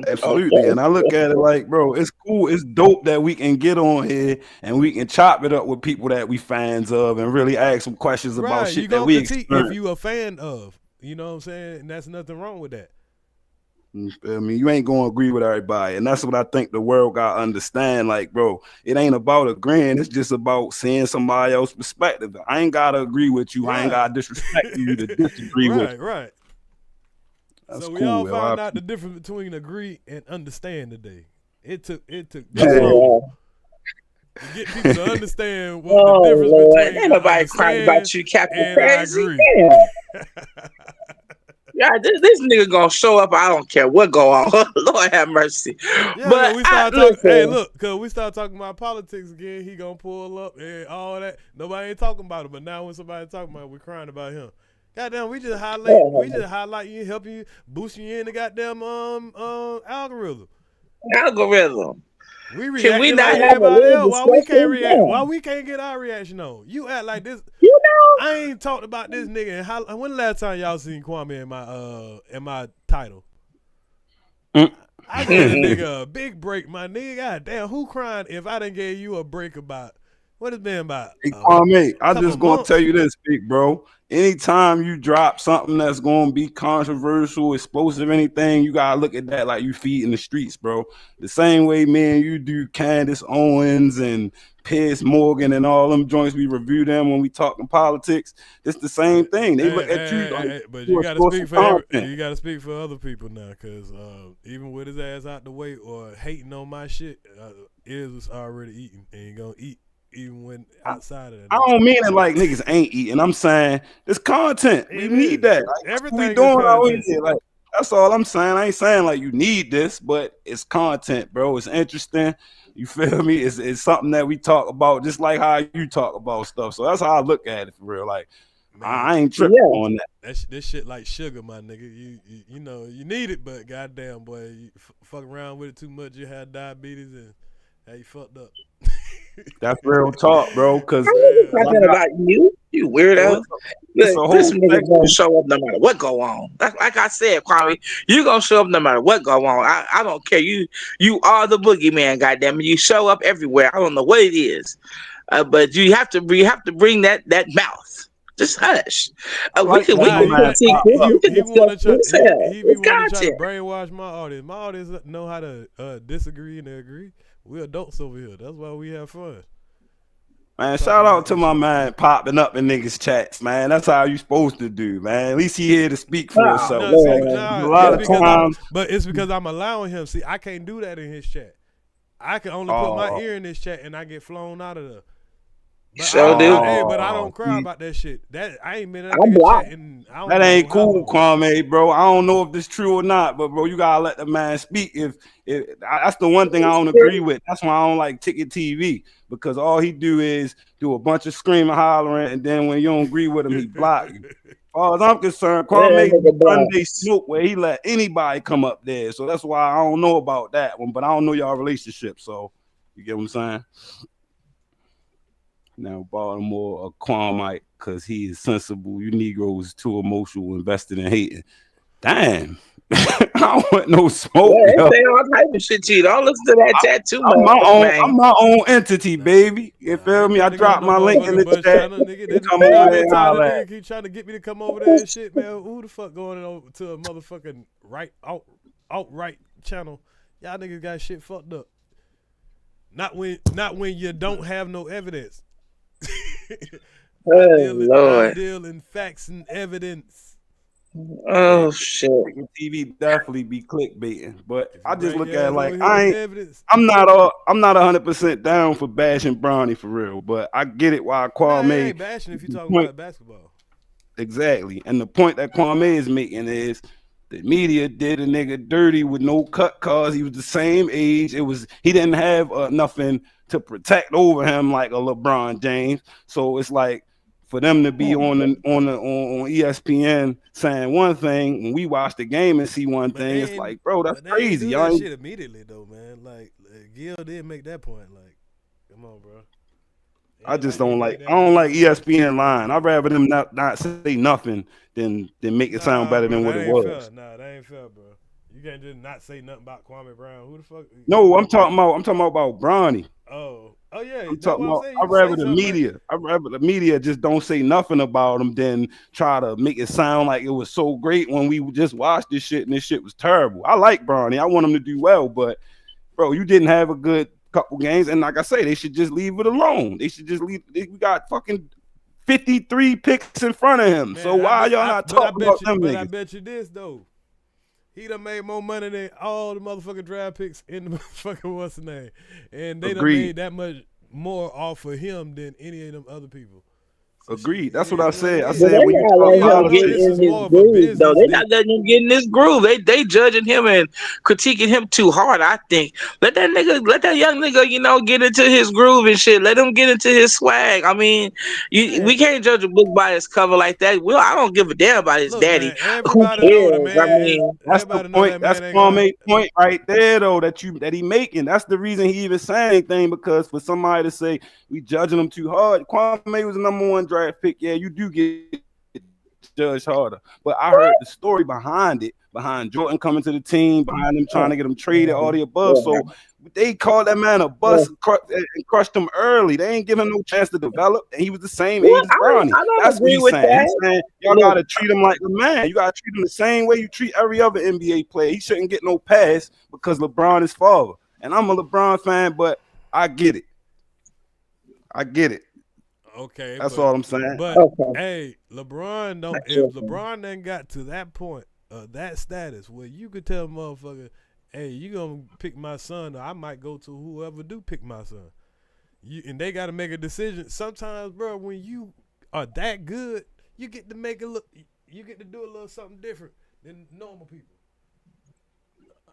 Absolutely. And I look at it like, bro, it's cool, it's dope that we can get on here and we can chop it up with people that we fans of and really ask some questions about shit that we experience. If you a fan of, you know what I'm saying, and that's nothing wrong with that. I mean, you ain't gonna agree with everybody, and that's what I think the world gotta understand. Like, bro, it ain't about agreeing, it's just about seeing somebody else's perspective. I ain't gotta agree with you, I ain't gotta disrespect you to disagree with you. Right. That's so we cool, all man. found out the difference between agree and understand today. It took this long to get people to understand what the difference between ain't nobody crying about you, Captain Crazy. Yeah, this nigga gonna show up. I don't care what go on. Lord have mercy. Yeah, but we start talking. Hey, look, because we start talking about politics again, he gonna pull up and all that. Nobody ain't talking about it, but now when somebody talking about it, we're crying about him. Goddamn, we just highlight you, help you, boost you in the goddamn algorithm. We react. Can we not like have everybody else? Why we can't react? Why we can't get our reaction on? You act like this. You know, I ain't talked about this nigga. And when the last time y'all seen Kwame in my title? I gave a nigga a big break, my nigga. Goddamn, who crying if I done gave you a break about what it's been about? Hey, Kwame, I just gonna tell you this, big bro. Anytime you drop something that's gonna be controversial, explosive, anything, you gotta look at that like you feeding the streets, bro. The same way, man, you do Candace Owens and Piers Morgan and all them joints. We review them when we talking politics. It's the same thing. They look at you, but you gotta speak for other people now, because even with his ass out the way or hating on my shit, Earz was already eating and he gonna eat. Even when outside of that, I don't mean it like niggas ain't eating. I'm saying it's content. We need that. Like, everything we doing out here. Like, that's all I'm saying. I ain't saying like you need this, but it's content, bro. It's interesting. You feel me? It's something that we talk about, just like how you talk about stuff. So that's how I look at it for real. Like, man, I ain't tripping on that. This shit like sugar, my nigga. You know you need it, but goddamn boy, you fuck around with it too much, you had diabetes and you fucked up. That's real talk, bro. Because talking about you weirdo. This nigga gonna show up no matter what go on. Like I said, Kwame, you gonna show up no matter what go on. I don't care. You are the boogeyman. Goddamn it, you show up everywhere. I don't know what it is, but you have to bring that mouth. Just hush. We can want to try to brainwash my audience. My audience know how to disagree and agree. We're adults over here. That's why we have fun. Man, shout out to my man popping up in niggas chats, man. That's how you supposed to do, man. At least he here to speak for himself. A lot of times, but it's because I'm allowing him. See, I can't do that in his chat. I can only put my ear in this chat and I get flown out of there. But I don't cry about that shit. That I ain't been in that chat and that ain't cool, Kwame, bro. I don't know if this true or not, but bro, you gotta let the man speak. If that's the one thing I don't agree with. That's why I don't like Ticket TV, because all he do is do a bunch of screaming, hollering, and then when you don't agree with him, he block you. As far as I'm concerned, Kwame Sunday smoke where he let anybody come up there. So that's why I don't know about that one, but I don't know y'all relationship. So you get what I'm saying? Now Baltimore a Kwame because he is sensible. You Negroes too emotional, invested in hating. Damn. I don't want no smoke. Yeah, Yo. they say all type of shit to you. Don't listen to that tattoo, I'm my own. man. I'm my own entity, baby. You feel me? I dropped my link in the chat. Come over there and holler at. Nigga keep trying to get me to come over there and shit, man. Who the fuck going over to a motherfucking alt-right channel? Y'all niggas got shit fucked up. Not when you don't have no evidence. I deal in facts and evidence. Oh shit! TV definitely be clickbaiting, but I just look at it ass like over here with evidence. I'm not 100% down for bashing Bronny for real, but I get it why Kwame. Man, I ain't bashing if you talking about basketball. Exactly, and the point that Kwame is making is the media did a nigga dirty with no cut cause he was the same age. He didn't have nothing to protect over him like a LeBron James, so it's like. For them to be on ESPN saying one thing when we watch the game and see one thing, it's like, bro, that's crazy. Y'all that shit immediately though, man. Like Gil did make that point. Like, come on, bro. I just don't like. I don't like ESPN lying. I'd rather them not say nothing than make it sound better than what it was. Fair. Nah, that ain't fair, bro. You can't just not say nothing about Kwame Brown. Who the fuck? No, I'm talking about Bronny. Oh yeah. I'm talking about. I'd rather the media just don't say nothing about him than try to make it sound like it was so great when we just watched this shit and this shit was terrible. I like Bronny. I want him to do well, but bro, you didn't have a good couple games, and like I say, they should just leave it alone. They should just leave. We got fucking 53 picks in front of him. Man, so why y'all not talking about them niggas? I bet you this though. He done made more money than all the motherfucking draft picks in the motherfucking what's the name. And they done made that much more off of him than any of them other people. Agreed. That's what I said. I said when you talk about this, though, they not letting him get in this groove. They judging him and critiquing him too hard. I think let that young nigga, get into his groove and shit. Let him get into his swag. I mean, we can't judge a book by its cover like that. Well, I don't give a damn about his daddy. Man, who cares? I mean, that's the point. That's Kwame's point right there, though. That he making. That's the reason he even saying anything, because for somebody to say we judging him too hard, Kwame was the #1 draft pick. Yeah, you do get judged harder, but I heard the story behind it, behind Jordan coming to the team, behind them trying to get him traded, all the above. So they called that man a bust and crushed him early. They ain't giving him no chance to develop, and he was the same age as Bronny. That's what he's saying. He's saying y'all gotta treat him like a man. You gotta treat him the same way you treat every other NBA player. He shouldn't get no pass because LeBron is father. And I'm a LeBron fan, but I get it. Okay, that's all I'm saying. But hey, LeBron don't. If LeBron done got to that point, that status where you could tell motherfucker, hey, you gonna pick my son, or I might go to whoever do pick my son. And they got to make a decision. Sometimes, bro, when you are that good, you get to make it look. You get to do a little something different than normal people.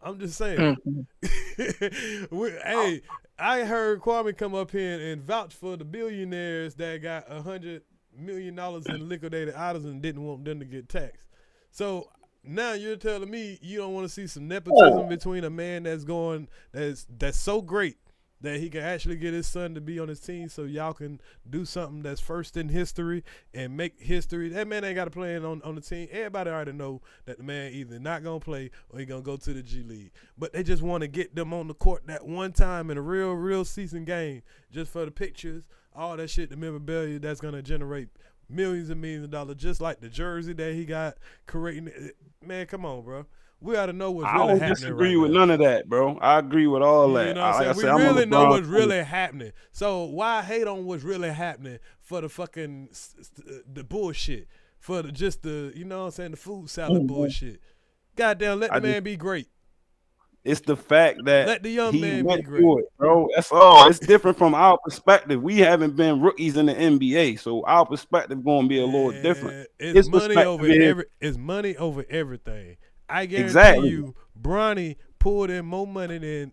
I'm just saying. Hey, I heard Kwame come up here and vouch for the billionaires that got $100 million in liquidated items and didn't want them to get taxed. So now you're telling me you don't want to see some nepotism between a man that's so great that he can actually get his son to be on his team, so y'all can do something that's first in history and make history. That man ain't got to play on the team. Everybody already know that the man either not going to play or he going to go to the G League. But they just want to get them on the court that one time in a real season game just for the pictures, all that shit, the memorabilia that's going to generate millions and millions of dollars, just like the jersey that he got creating. Man, come on, bro. We ought to know what's really happening. I don't disagree with none of that, bro. I agree with all that. You know what I'm saying? We really know what's really happening. So why hate on what's really happening for the fucking the bullshit, for the you know what I'm saying, the food salad bullshit. Goddamn, let the man be great. It's the fact that let the young man be great, it, bro. That's all. It's different from our perspective. We haven't been rookies in the NBA, so our perspective going to be a little different. It's money over it's money over everything. I guarantee you, Bronny pulled in more money than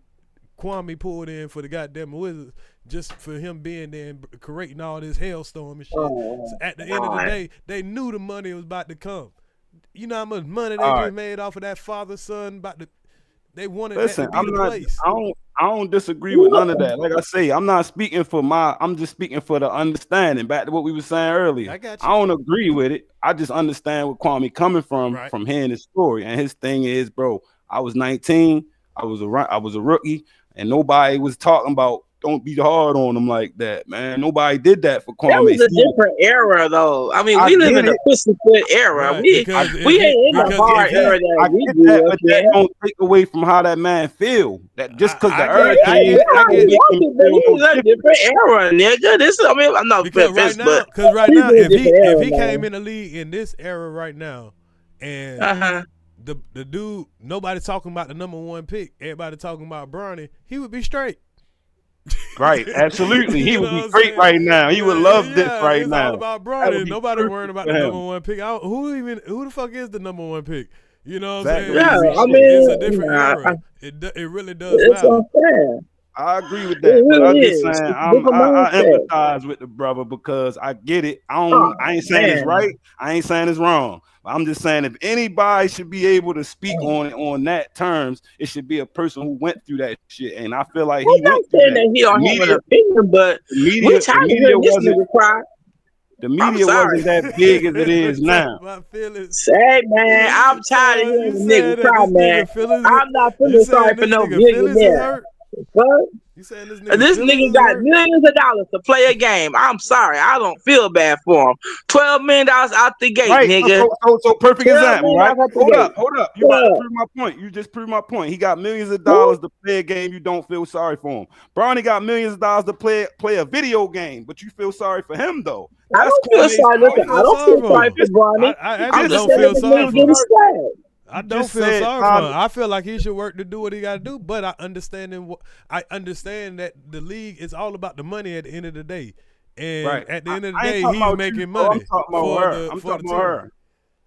Kwame pulled in for the goddamn Wizards, just for him being there and creating all this hailstorm and shit. So at the end of the day, they knew the money was about to come. You know how much money they just made off of that father-son about to. They wanted Listen, that to be the place. I don't disagree with none of that. Like I say, I'm not speaking for I'm just speaking for the understanding. Back to what we were saying earlier. I got you. I don't agree with it. I just understand where Kwame coming from hearing his story. And his thing is, bro, I was 19, I was a rookie, and nobody was talking about don't be hard on him like that, man. Nobody did that for Kwame. That was a different era, though. I mean, we live in a pussyfoot era. We ain't in the hard era that we do. But that don't take away from how that man feel. That just because the Earz a different era, nigga. This is, I mean, I'm not because right now, if he came in the league in this era right now, and the dude, nobody talking about the #1 pick, everybody talking about Bronny, he would be straight. Right, absolutely. He would be great right now. He would love this right now. All about Bronny. Nobody worrying about the #1 pick. Who the fuck is the #1 pick? You know what I'm saying? Yeah, I mean, it's a different era. It really does it's matter. unfair. I agree with that, but I'm just saying I empathize with the brother because I get it. I ain't saying it's right. I ain't saying it's wrong. I'm just saying if anybody should be able to speak on that terms, it should be a person who went through that shit. And I feel like he went through that. He don't have an opinion, but we tired of hearing this nigga cry. The media wasn't that big as it is now. Say, man, I'm tired of hearing the nigga cry, man. I'm not feeling sorry for no millionaire. You saying this nigga got millions of dollars to play a game. I'm sorry, I don't feel bad for him. $12 million out the gate, nigga. So perfect example, right? Hold up. You about to prove my point. You just proved my point. He got millions of dollars to play a game. You don't feel sorry for him. Bronny got millions of dollars to play a video game, but you feel sorry for him though. I don't feel sorry for Bronny. I don't feel sorry for him. I don't feel sorry for him. I feel like he should work to do what he got to do, but I understand that the league is all about the money at the end of the day. And at the end of the day, he's making money. I'm talking about her.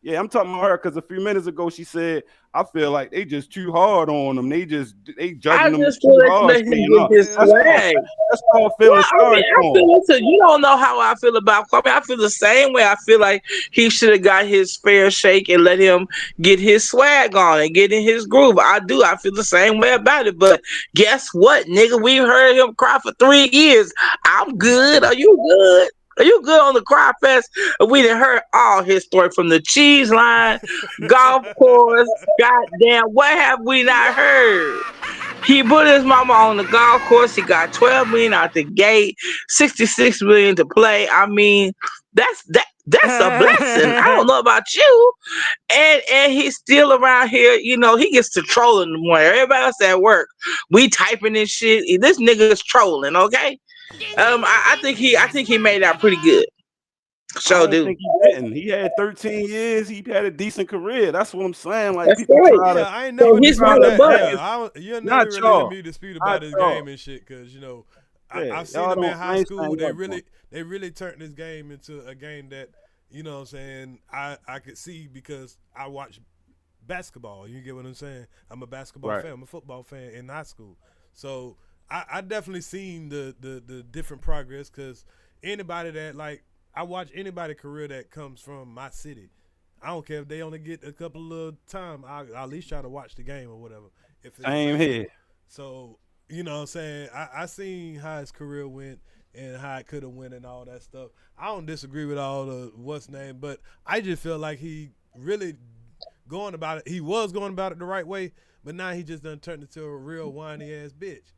Yeah, I'm talking about her because a few minutes ago she said, I feel like they just too hard on them. They judging them too hard. That's all feeling sorry for him. You don't know how I feel about Kwame. I feel the same way. I feel like he should have got his fair shake and let him get his swag on and get in his groove. I do. I feel the same way about it. But guess what, nigga? We heard him cry for 3 years. I'm good. Are you good? Are you good on the Cry Fest? We done heard all his story from the cheese line, golf course, goddamn. What have we not heard? He put his mama on the golf course. He got $12 million out the gate, $66 million to play. I mean, that's a blessing. I don't know about you. And he's still around here. You know, he gets to trolling more. Everybody else at work, we typing this shit. This nigga is trolling, okay? I think he made out pretty good. So, dude, think he didn't. He had 13 years. He had a decent career. That's what I'm saying. Like people try to. I ain't never dispute that. You're never really hear me dispute about his game and shit because you know I've seen him in high school. They really turned this game into a game that you know what I'm saying I could see because I watch basketball. You get what I'm saying? I'm a basketball fan. I'm a football fan in high school. So I definitely seen the different progress because anybody that like I watch anybody career that comes from my city. I don't care if they only get a couple of time. I'll at least try to watch the game or whatever. Same here. So, you know what I'm saying? I seen how his career went and how it could have went and all that stuff. I don't disagree with all the what's name, but I just feel like he really going about it. He was going about it the right way, but now he just done turned into a real whiny ass bitch.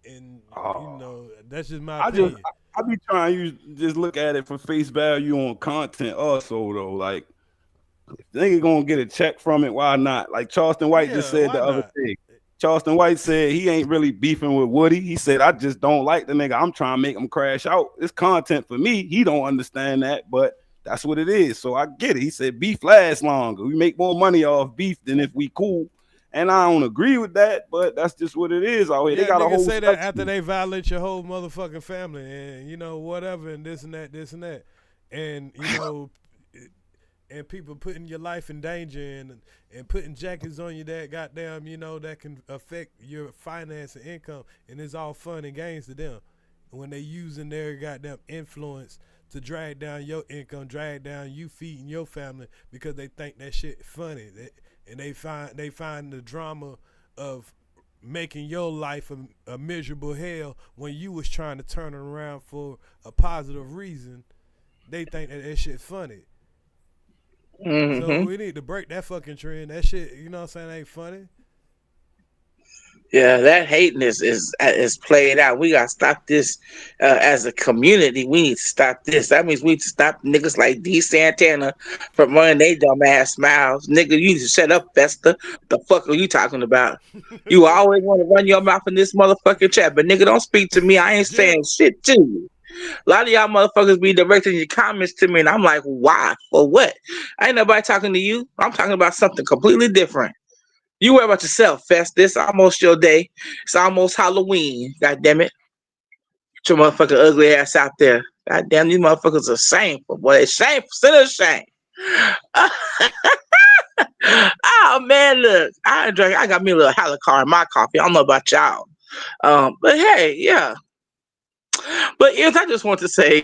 And you know, that's just my opinion. I be trying to just look at it for face value on content also though. Like if they gonna get a check from it, why not? Like Charleston White just said the other thing. Charleston White said he ain't really beefing with Woody. He said, I just don't like the nigga. I'm trying to make him crash out. It's content for me. He don't understand that, but that's what it is. So I get it. He said beef lasts longer. We make more money off beef than if we cool. And I don't agree with that, but that's just what it is out here. Yeah, they got a whole say that after they violate your whole motherfucking family and you know whatever and this and that, and you know, and people putting your life in danger and putting jackets on you that goddamn you know that can affect your finance and income, and it's all fun and games to them when they using their goddamn influence to drag down your income, drag down you feeding your family because they think that shit funny. And they find the drama of making your life a miserable hell when you was trying to turn it around for a positive reason. They think that shit funny. So we need to break that fucking trend. That shit, you know what I'm saying, ain't funny. Yeah, that hating is played out. We gotta stop this as a community. We need to stop this. That means we need to stop niggas like D. Santana from running their dumb ass mouths. Nigga, you need to shut up, Festa. The fuck are you talking about? You always want to run your mouth in this motherfucking chat, but nigga, don't speak to me. I ain't saying shit to you. A lot of y'all motherfuckers be directing your comments to me, and I'm like, why? For what? Ain't nobody talking to you. I'm talking about something completely different. You worry about yourself, Fest. This almost your day. It's almost Halloween. God damn it. Get your motherfucking ugly ass out there. God damn, these motherfuckers are shameful, boy. It's shameful. Sin of shame. Oh man, look. I got me a little Halicar in my coffee. I don't know about y'all. But hey, yeah. But Earz, I just want to say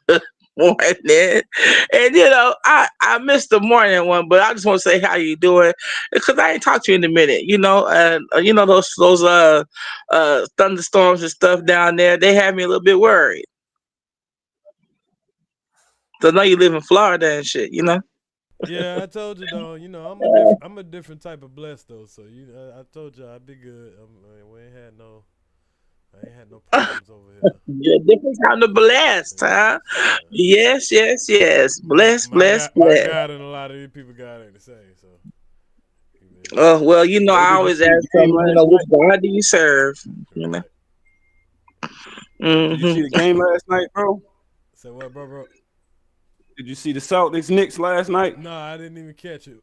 good morning. And you know, I missed the morning one, but I just want to say how you doing, because I ain't talked to you in a minute. You know, and you know those thunderstorms and stuff down there, they had me a little bit worried. So I know you live in Florida and shit, you know. Yeah, I told you though. You know, I'm a different type of blessed though. So I told you I'd be good. We ain't had no. I ain't had no problems over here. You're a different kind of blessed, huh? Yes. Blessed. My God and a lot of these people God ain't the same. So. Oh well, you know, I always ask them, you know, which God do you serve? You know. Did you see the game last night, bro? So what, bro? Did you see the Celtics Knicks last night? No, I didn't even catch it.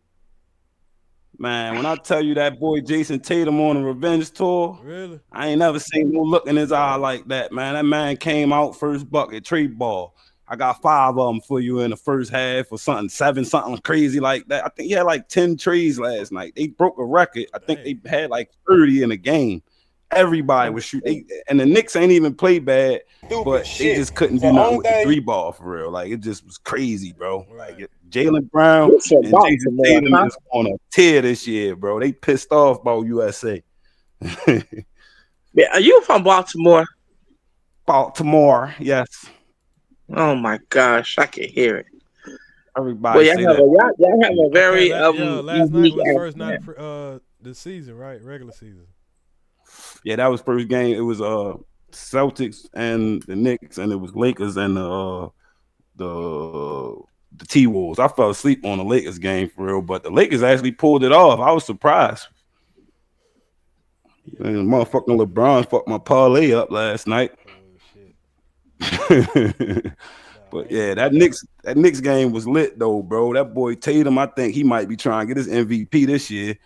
Man, when I tell you that boy Jason Tatum on a revenge tour, really, I ain't never seen no look in his eye like that, man. That man came out first bucket, trade ball. I got 5 of them for you in the first half or something, 7, something crazy like that. I think he had like 10 trades last night. They broke a record. I think they had like 30 in a game. Everybody was shooting, and the Knicks ain't even play bad, but they just couldn't do nothing with the 3-ball for real. Like it just was crazy, bro. Like Jaylen Brown and Jason Tatum is on a tear this year, bro. They pissed off about USA. Yeah, are you from Baltimore? Baltimore, yes. Oh my gosh, I can hear it. Everybody say that. Y'all have a very last night was first night of the season, right? Regular season. Yeah, that was first game. It was Celtics and the Knicks, and it was Lakers and the T-Wolves. I fell asleep on the Lakers game for real, but the Lakers actually pulled it off. I was surprised. Man, motherfucking LeBron fucked my parlay up last night. But yeah, that Knicks game was lit though, bro. That boy Tatum, I think he might be trying to get his MVP this year.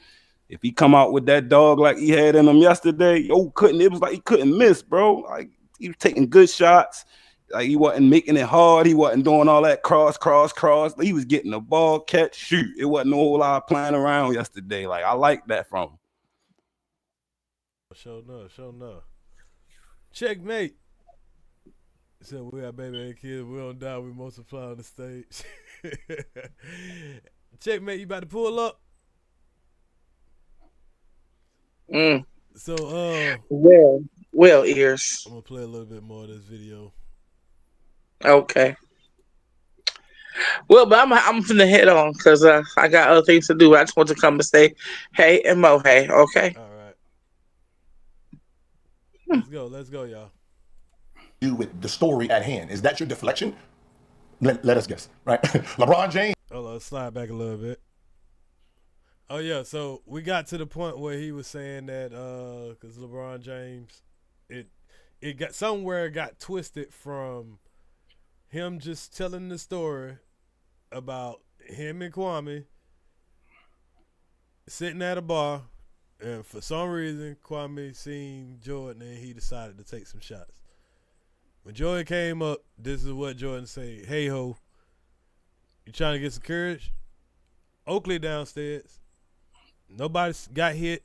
If he come out with that dog like he had in him yesterday, it was like he couldn't miss, bro. Like he was taking good shots. Like he wasn't making it hard. He wasn't doing all that cross. He was getting the ball, catch, shoot. It wasn't a whole lot of playing around yesterday. Like I like that from him. Show enough. Checkmate. So we are baby and kids. We don't die. We multiply on the stage. Checkmate. You about to pull up? So well, Earz. I'm gonna play a little bit more of this video. Okay. Well, but I'm finna head on because I got other things to do. I just want to come and say hey and mo hey, okay? All right. Let's go, y'all. Do with the story at hand. Is that your deflection? Let us guess, right? LeBron James. Hold on, slide back a little bit. Oh yeah, so we got to the point where he was saying that because LeBron James, it got twisted from him just telling the story about him and Kwame sitting at a bar, and for some reason Kwame seen Jordan and he decided to take some shots. When Jordan came up, this is what Jordan said: "Hey ho, you trying to get some courage?" Oakley downstairs. Nobody got hit.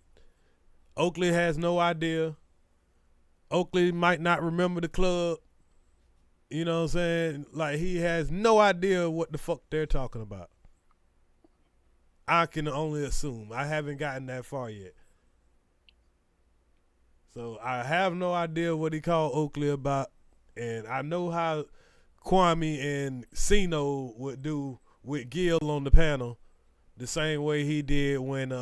Oakley has no idea. Oakley might not remember the club. You know what I'm saying? Like, he has no idea what the fuck they're talking about. I can only assume. I haven't gotten that far yet. So I have no idea what he called Oakley about, and I know how Kwame and Sino would do with Gil on the panel, the same way he did when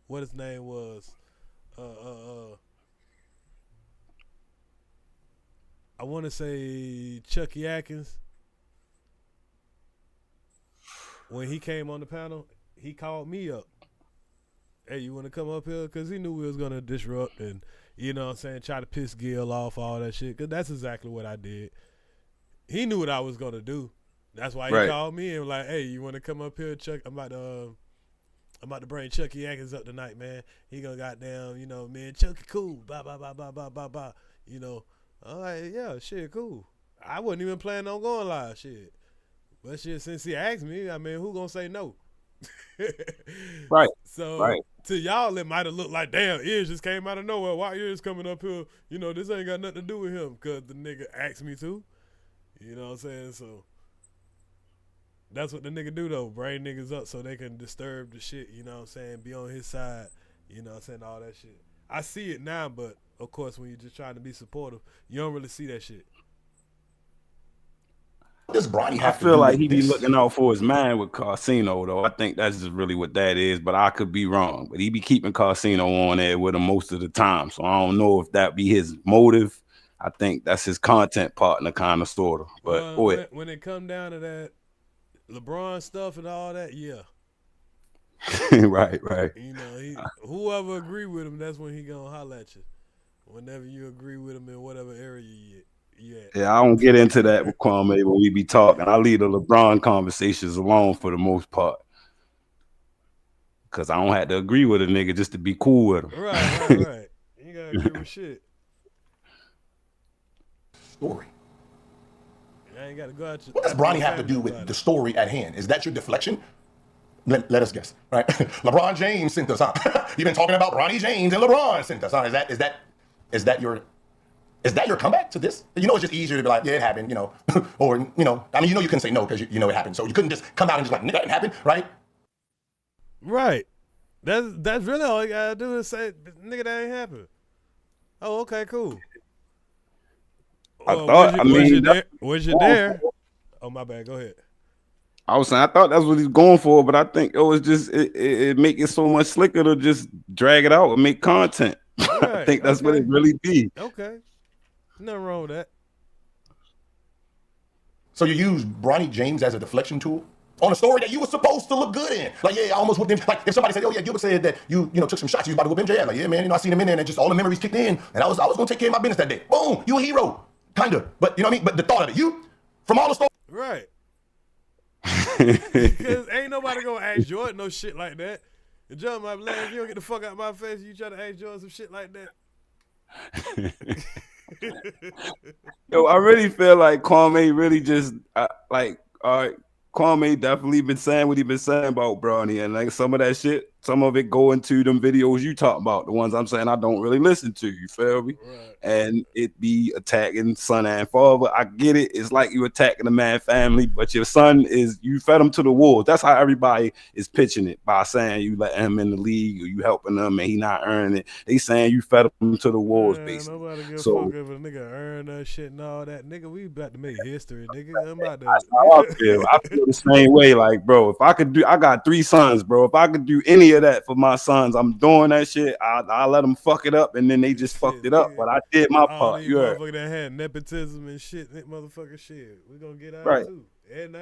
what his name was, I want to say Chucky Atkins. When he came on the panel, he called me up. Hey, you want to come up here? Because he knew we was going to disrupt and, you know what I'm saying, try to piss Gil off, all that shit. Because that's exactly what I did. He knew what I was going to do. That's why he called me and was like, hey, you want to come up here, Chuck? I'm about to bring Chucky Atkins up tonight, man. He going to goddamn, you know, man, Chucky cool, blah, blah, blah, blah, blah, blah, blah. You know, I'm like, yeah, shit, cool. I wasn't even planning on going live, shit. But shit, since he asked me, I mean, who going to say no? Right. So to y'all, it might have looked like, damn, Earz just came out of nowhere. Why Earz coming up here? You know, this ain't got nothing to do with him because the nigga asked me to. You know what I'm saying? So that's what the nigga do, though. Bring niggas up so they can disturb the shit, you know what I'm saying? Be on his side, you know what I'm saying? All that shit. I see it now, but of course, when you're just trying to be supportive, you don't really see that shit. Does Bronny I have to feel do like with he be this? looking out for his man with Casino, though. I think that's just really what that is, but I could be wrong. But he be keeping Casino on there with him most of the time, so I don't know if that be his motive. I think that's his content partner, kind of, sort of. But when it come down to that LeBron stuff and all that, yeah. right. You know, whoever agree with him, that's when he gonna holler at you. Whenever you agree with him in whatever area you at. Yeah, I don't get into that with Kwame when we be talking. I leave the LeBron conversations alone for the most part. Because I don't have to agree with a nigga just to be cool with him. Right. You gotta agree with shit. Story. I ain't gotta go out your, What does Bronny have to do with the story at hand? Is that your deflection? Let us guess, right? LeBron James sent us, huh? You've been talking about Bronny James and LeBron sent us, huh? Is that your comeback to this? You know, it's just easier to be like, yeah, it happened, you know, or, you know, I mean, you know, you can say no because you know it happened. So you couldn't just come out and just like, nigga, that didn't happen, right? Right. That's really all you gotta do is say, nigga, that ain't happen. Oh, okay, cool. Was you there? Oh, my bad. Go ahead. I was saying, I thought that's what he's going for, but I think it was just, it make it so much slicker to just drag it out and make content. Right, I think that's what it really be. Okay. Nothing wrong with that. So you use Bronny James as a deflection tool on a story that you were supposed to look good in. Like, yeah, I almost whooped him. Like, if somebody said, oh, yeah, Gilbert said that you took some shots, you was about to whoop MJ. Like, yeah, man, you know, I seen him in there and just all the memories kicked in. And I was going to take care of my business that day. Boom, you a hero. Kind of. But, you know what I mean? But the thought of it, you, from all the stories. Right. Because ain't nobody going to ask Jordan no shit like that. And John, my man, if you don't get the fuck out of my face, you try to ask Jordan some shit like that. Yo, I really feel like Kwame really just Kwame definitely been saying what he been saying about Bronny, and like some of that shit, some of it go into them videos you talk about, the ones I'm saying I don't really listen to, you feel me? Right. And it be attacking son and father. I get it. It's like you attacking a man family, but your son is, you fed him to the wolves. That's how everybody is pitching it, by saying you let him in the league or you helping him and he not earning it. They saying you fed him to the wolves, basically. Nobody give a fuck if a nigga earn that shit and all that. Nigga, we about to make history, nigga. I'm about to. That's how I feel. I feel the same way. Like, bro, if I could do, I got 3 sons, bro. If I could do any of that for my sons, I'm doing that shit. I let them fuck it up, and then they just fucked it up. But I did my part. You heard? Motherfucker that had nepotism and shit, that motherfucker shit. We gonna get out right. too.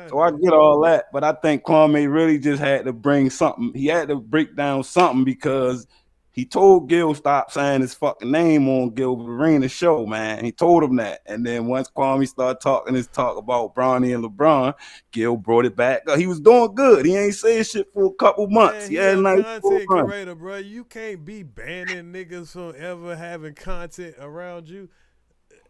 So I get all that, but I think Kwame really just had to bring something. He had to break down something because he told Gil stop saying his fucking name on Gilbert Arenas show, man. He told him that. And then once Kwame started talking his talk about Bronny and LeBron, Gil brought it back. He was doing good. He ain't saying shit for a couple months. Man, he had a nice content creator, bro. You can't be banning niggas from ever having content around you.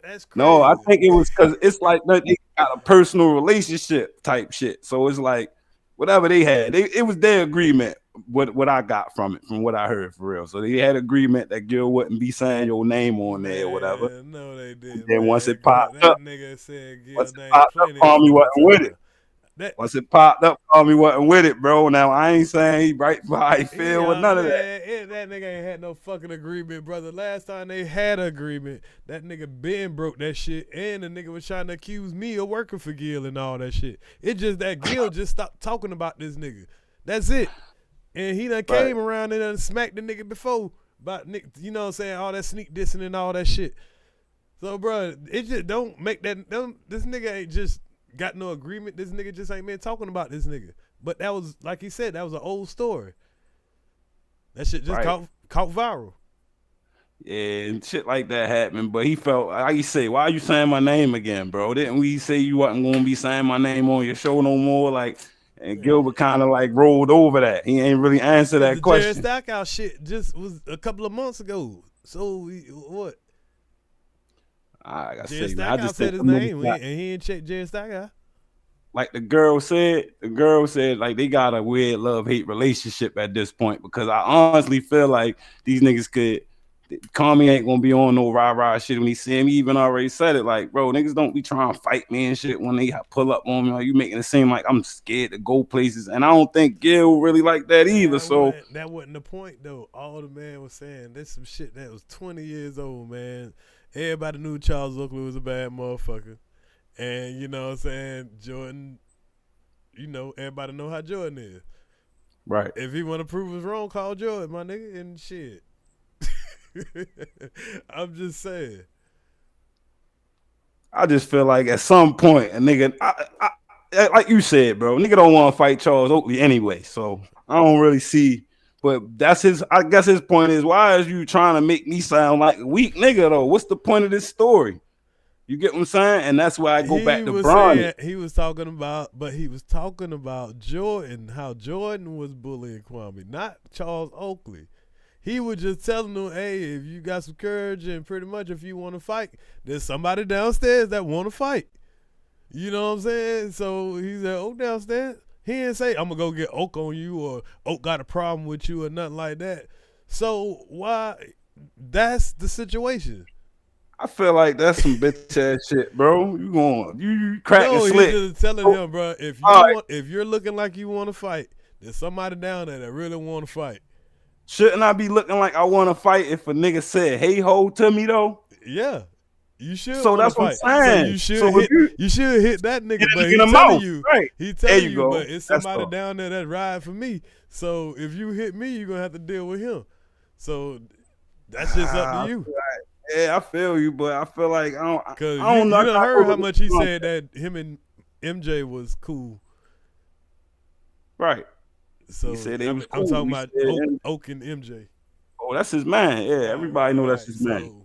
That's crazy. No, I think it was because it's like they got a personal relationship type shit. So it's like whatever they had, it was their agreement. What I got from it, from what I heard, for real. So they had agreement that Gil wouldn't be saying your name on there or whatever. No, they did. And then once it popped up, nigga said Gil once it popped up, Kwame wasn't with it. Once it popped up, Kwame wasn't with it, bro. Now I ain't saying he right for how he feel with none of that. That nigga ain't had no fucking agreement, brother. Last time they had an agreement, that nigga Ben broke that shit, and the nigga was trying to accuse me of working for Gil and all that shit. It's just that Gil just stopped talking about this nigga. That's it. And he done came around and done smacked the nigga before about you know what I'm saying, all that sneak dissing and all that shit. So, bro, it just don't make that. This nigga ain't just got no agreement. This nigga just ain't been talking about this nigga. But that was, like he said, that was an old story. That shit just caught viral. Yeah, and shit like that happened. But he felt, like you say, why are you saying my name again, bro? Didn't we say you wasn't going to be saying my name on your show no more? Like, and Gilbert kind of like rolled over that. He ain't really answer that question. The Jared Stackhouse shit just was a couple of months ago. So, what? I gotta Jared say, man, I Stackhouse just said his name, and he ain't checked Jared Stackhouse. Like the girl said, like they got a weird love-hate relationship at this point, because I honestly feel like these niggas could, Kwame ain't gonna be on no rah-rah shit when he see him. He even already said it, like, bro, niggas don't be trying to fight me and shit when they pull up on me. Like, you making it seem like I'm scared to go places, and I don't think Gil really like that either. That wasn't the point, though. All the man was saying, there's some shit that was 20 years old, man. Everybody knew Charles Oakley was a bad motherfucker. And, you know what I'm saying, Jordan, you know, everybody know how Jordan is. Right. If he want to prove us wrong, call Jordan, my nigga, and shit. I'm just saying. I just feel like at some point, a nigga, like you said, bro, nigga don't want to fight Charles Oakley anyway. So I don't really see. But that's his. I guess his point is, why is you trying to make me sound like a weak nigga though? What's the point of this story? You get what I'm saying? And that's why I go back to Brown. He was talking about Jordan, how Jordan was bullying Kwame, not Charles Oakley. He was just telling them, hey, if you got some courage and pretty much if you want to fight, there's somebody downstairs that want to fight. You know what I'm saying? So he said, Oak downstairs. He didn't say, I'm going to go get Oak on you, or Oak got a problem with you, or nothing like that. So why? That's the situation. I feel like that's some bitch ass shit, bro. You cracking slick. He's just telling him, bro, if you're looking like you want to fight, there's somebody down there that really want to fight. Shouldn't I be looking like I want to fight if a nigga said hey ho to me though? Yeah. You should. So that's what I'm saying. So you should hit that nigga, but he telling you, right. He telling you, go. but it's somebody down there that ride for me. So if you hit me, you're gonna have to deal with him. So that's just up to you. Yeah, I feel you, but I feel like I don't you know. You done heard how much he said that him and MJ was cool. Right. So he said they was cool. I'm talking about Oak and MJ. Oh, that's his man. Yeah, everybody know that's his man.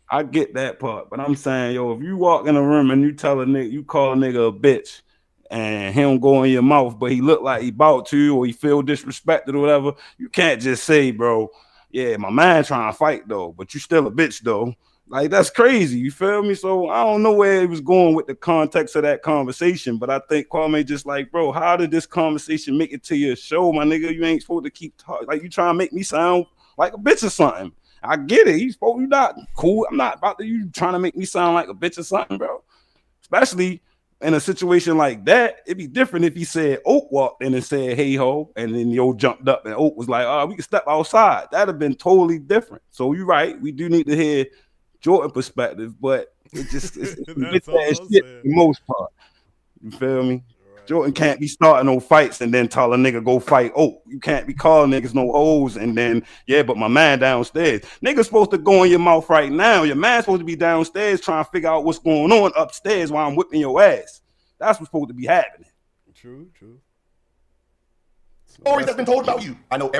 I get that part, but I'm saying, yo, if you walk in a room and you tell a nigga, you call a nigga a bitch, and he don't go in your mouth, but he look like he bout to, or he feel disrespected or whatever, you can't just say, bro, yeah, my man trying to fight though, but you still a bitch though. Like, that's crazy. You feel me? So I don't know where he was going with the context of that conversation, but I think Kwame just like, bro, how did this conversation make it to your show, my nigga? You ain't supposed to keep talking. Like, you trying to make me sound like a bitch or something. I get it. You not cool. I'm not about to you trying to make me sound like a bitch or something, bro. Especially in a situation like that, it'd be different if he said Oak walked in and said, hey ho, and then yo jumped up and Oak was like, oh, we can step outside. That'd have been totally different. So you're right. We do need to hear Jordan perspective, but it's bitch ass shit for the most part. You feel me? Right. Jordan can't be starting no fights and then tell a nigga go fight Oak. You can't be calling niggas no hoes and then, yeah, but my man downstairs. Niggas supposed to go in your mouth right now. Your man's supposed to be downstairs trying to figure out what's going on upstairs while I'm whipping your ass. That's what's supposed to be happening. True. Stories that's been told about you. I know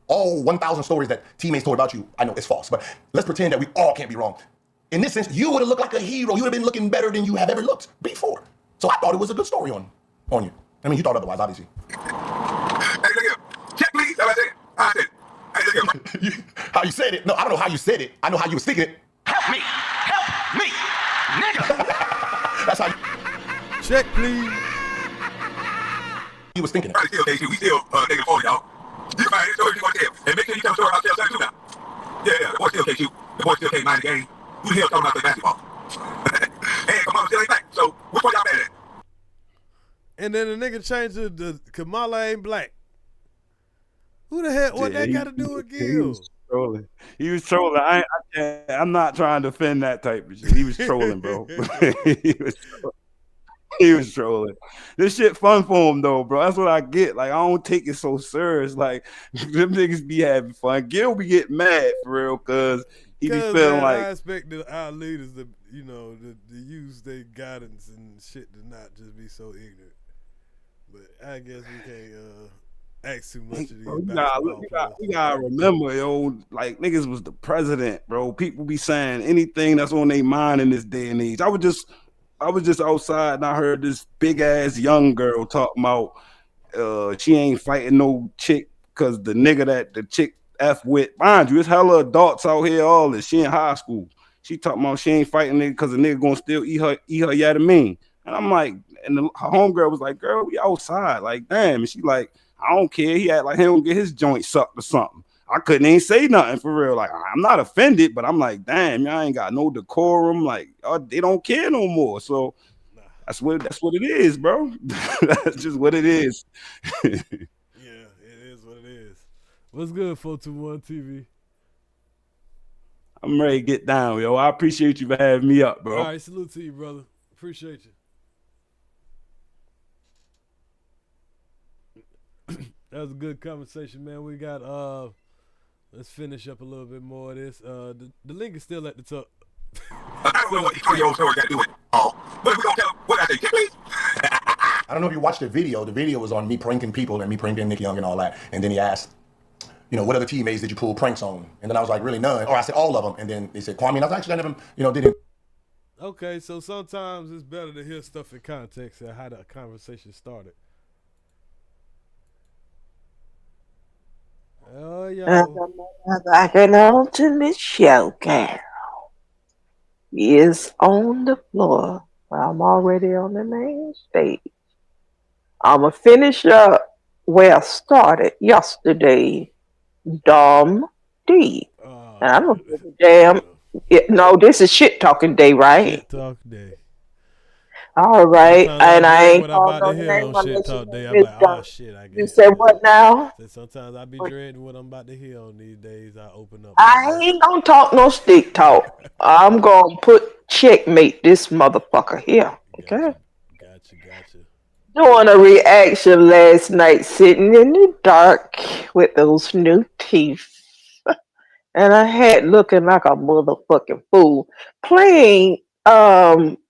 all 1,000 stories that teammates told about you, I know it's false, but let's pretend that we all can't be wrong. In this sense, you would have looked like a hero. You would have been looking better than you have ever looked before. So I thought it was a good story on you. I mean, you thought otherwise, obviously. Hey, look here. Check, please. That's what I said. Hey, look here. How you said it? No, I don't know how you said it. I know how you was thinking it. Help me, nigga. That's how you... Check, please. You was thinking it. We still taking 40, y'all. You can find any story you want to tell. And make sure you tell a story about yourself too now. Yeah, the boy still can't shoot. The boy still can't mind the game. Who the hell talking about the basketball? And come on, still ain't back. So which one y'all mad at? And then the nigga changed it to Kamala ain't black. Who the hell? What that got to do with Gil? Trolling. He was trolling. I'm not trying to offend that type of shit. He was trolling, bro. he was trolling. This shit fun for him though, bro. That's what I get. Like I don't take it so serious. Like them niggas be having fun. Gil be getting mad for real because he be feeling like I expect our leaders to, to use their guidance and shit to not just be so ignorant. But I guess we can't ask too much of these. You gotta remember, yo, like niggas was the president, bro. People be saying anything that's on their mind in this day and age. I was just outside and I heard this big ass young girl talking about she ain't fighting no chick because the nigga that the chick F with, mind you, it's hella adults out here, all this. She in high school. She talking about she ain't fighting nigga because the nigga gonna still eat her yadamine. And I'm like, and her homegirl was like, girl, we outside. Like, damn. And she like, I don't care. He act like he don't get his joint sucked or something. I couldn't even say nothing for real. Like, I'm not offended, but I'm like, damn, y'all ain't got no decorum. Like, they don't care no more. So that's what it is, bro. That's just what it is. Yeah, it is what it is. What's good, 421 TV? I'm ready to get down, yo. I appreciate you for having me up, bro. All right, salute to you, brother. Appreciate you. That was a good conversation, man. We got let's finish up a little bit more of this. The link is still at the top. I don't know what each one of your stories got to do with it. But we gonna tell what I say, please. I don't know if you watched the video. The video was on me pranking people and me pranking Nick Young and all that. And then he asked, what other teammates did you pull pranks on? And then I was like, really none. Or I said all of them. And then they said Kwame. And I was actually, I never, didn't. Okay, so sometimes it's better to hear stuff in context and how the conversation started. Oh, yeah. Like an ultimate showgirl is on the floor. I'm already on the main stage. I'm going to finish up where I started yesterday. Dumb D. And I don't give a damn. No, this is shit talking day, right? Shit talk day. All right, and I ain't called no name on shit talk day. I'm like, oh shit, I guess. You said what now? Sometimes I be dreading what I'm about to hear on these days. I open up. I ain't gonna talk no stick talk. I'm gonna put checkmate this motherfucker here. Okay. Gotcha. Doing a reaction last night, sitting in the dark with those new teeth, and I had looking like a motherfucking fool playing.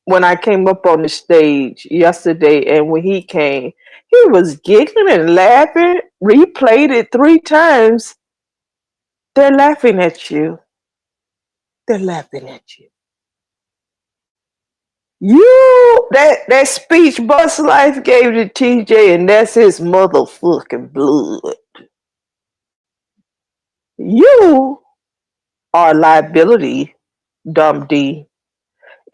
When I came up on the stage yesterday and when he came, he was giggling and laughing, replayed it 3 times. They're laughing at you. They're laughing at you. That speech Bus Life gave to TJ, and that's his motherfucking blood. You are a liability, Dumb D.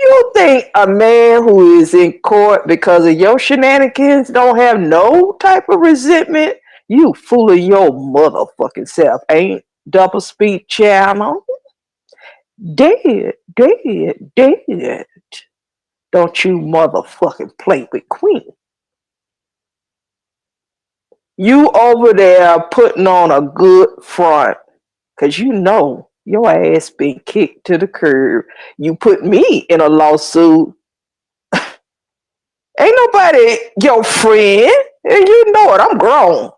You think a man who is in court because of your shenanigans don't have no type of resentment? You fool of your motherfucking self. Ain't double speed channel? Dead. Don't you motherfucking play with Queen. You over there putting on a good front because you know your ass been kicked to the curb. You put me in a lawsuit. Ain't nobody your friend. And you know it. I'm grown.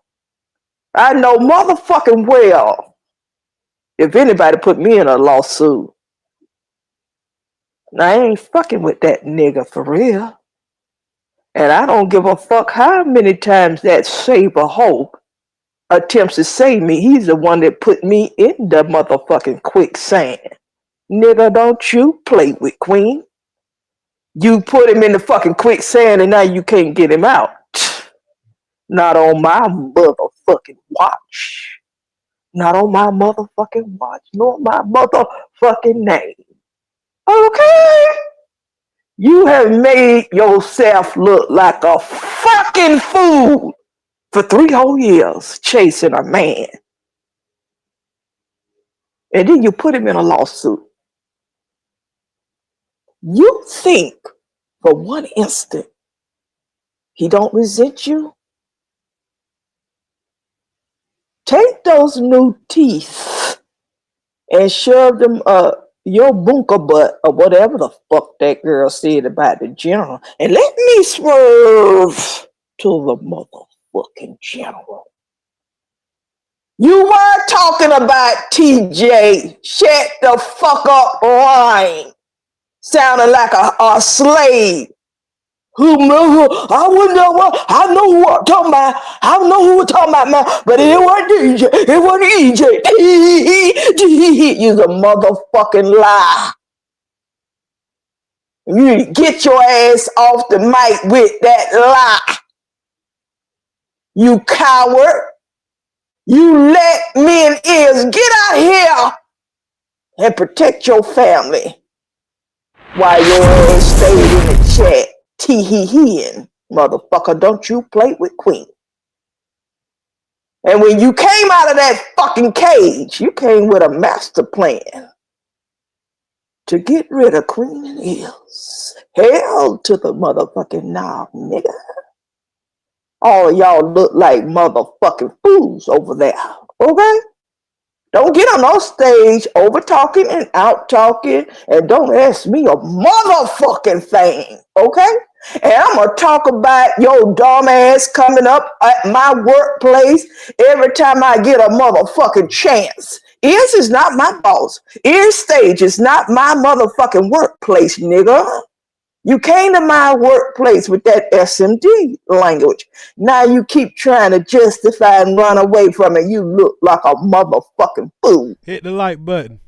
I know motherfucking well if anybody put me in a lawsuit. I ain't fucking with that nigga for real. And I don't give a fuck how many times that Saber Hope attempts to save me. He's the one that put me in the motherfucking quicksand. Nigga, don't you play with Queen. You put him in the fucking quicksand and now you can't get him out. Not on my motherfucking watch. Not on my motherfucking watch. Nor my motherfucking name. Okay? You have made yourself look like a fucking fool for 3 whole years chasing a man. And then you put him in a lawsuit. You think for one instant He don't resent you. Take those new teeth and shove them up your bunker butt or whatever the fuck that girl said about the general, and let me swerve to the motherfucking general. You were talking about TJ. Shut the fuck up, lying. Sounding like a slave. I wouldn't know what. I know who I'm talking about. I know who we're talking about, man. But it wasn't DJ. It wasn't EJ. You's a motherfucking lie. You need to get your ass off the mic with that lie. You coward. You let me and Earz get out here and protect your family while your ass stayed in the chat. Tee-hee-heeing, motherfucker, don't you play with Queen. And when you came out of that fucking cage, you came with a master plan to get rid of Queen and Earz. Hell to the motherfucking knob, nigga. All of y'all look like motherfucking fools over there, okay? Don't get on no stage over talking and out talking, and don't ask me a motherfucking thing, okay? And I'm gonna talk about your dumb ass coming up at my workplace every time I get a motherfucking chance. Earz is not my boss. Earz stage is not my motherfucking workplace, nigga. You came to my workplace with that SMD language. Now you keep trying to justify and run away from it. You look like a motherfucking fool. Hit the like button.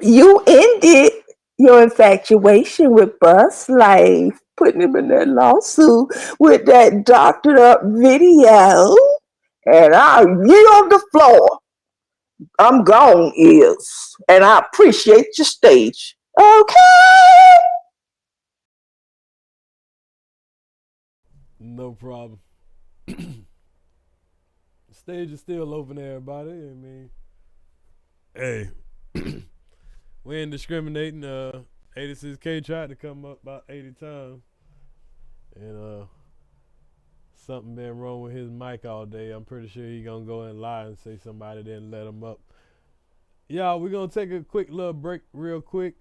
You ended your infatuation with Bus Life, putting him in that lawsuit with that doctored up video. And I'll yield the floor. I'm gone, Earz. And I appreciate your stage. Okay. No problem. The stage is still open to everybody. I mean, hey, we ain't discriminating. 86K tried to come up about 80 times. And something been wrong with his mic all day. I'm pretty sure he gonna go and lie and say somebody didn't let him up. Y'all, we're gonna take a quick little break real quick.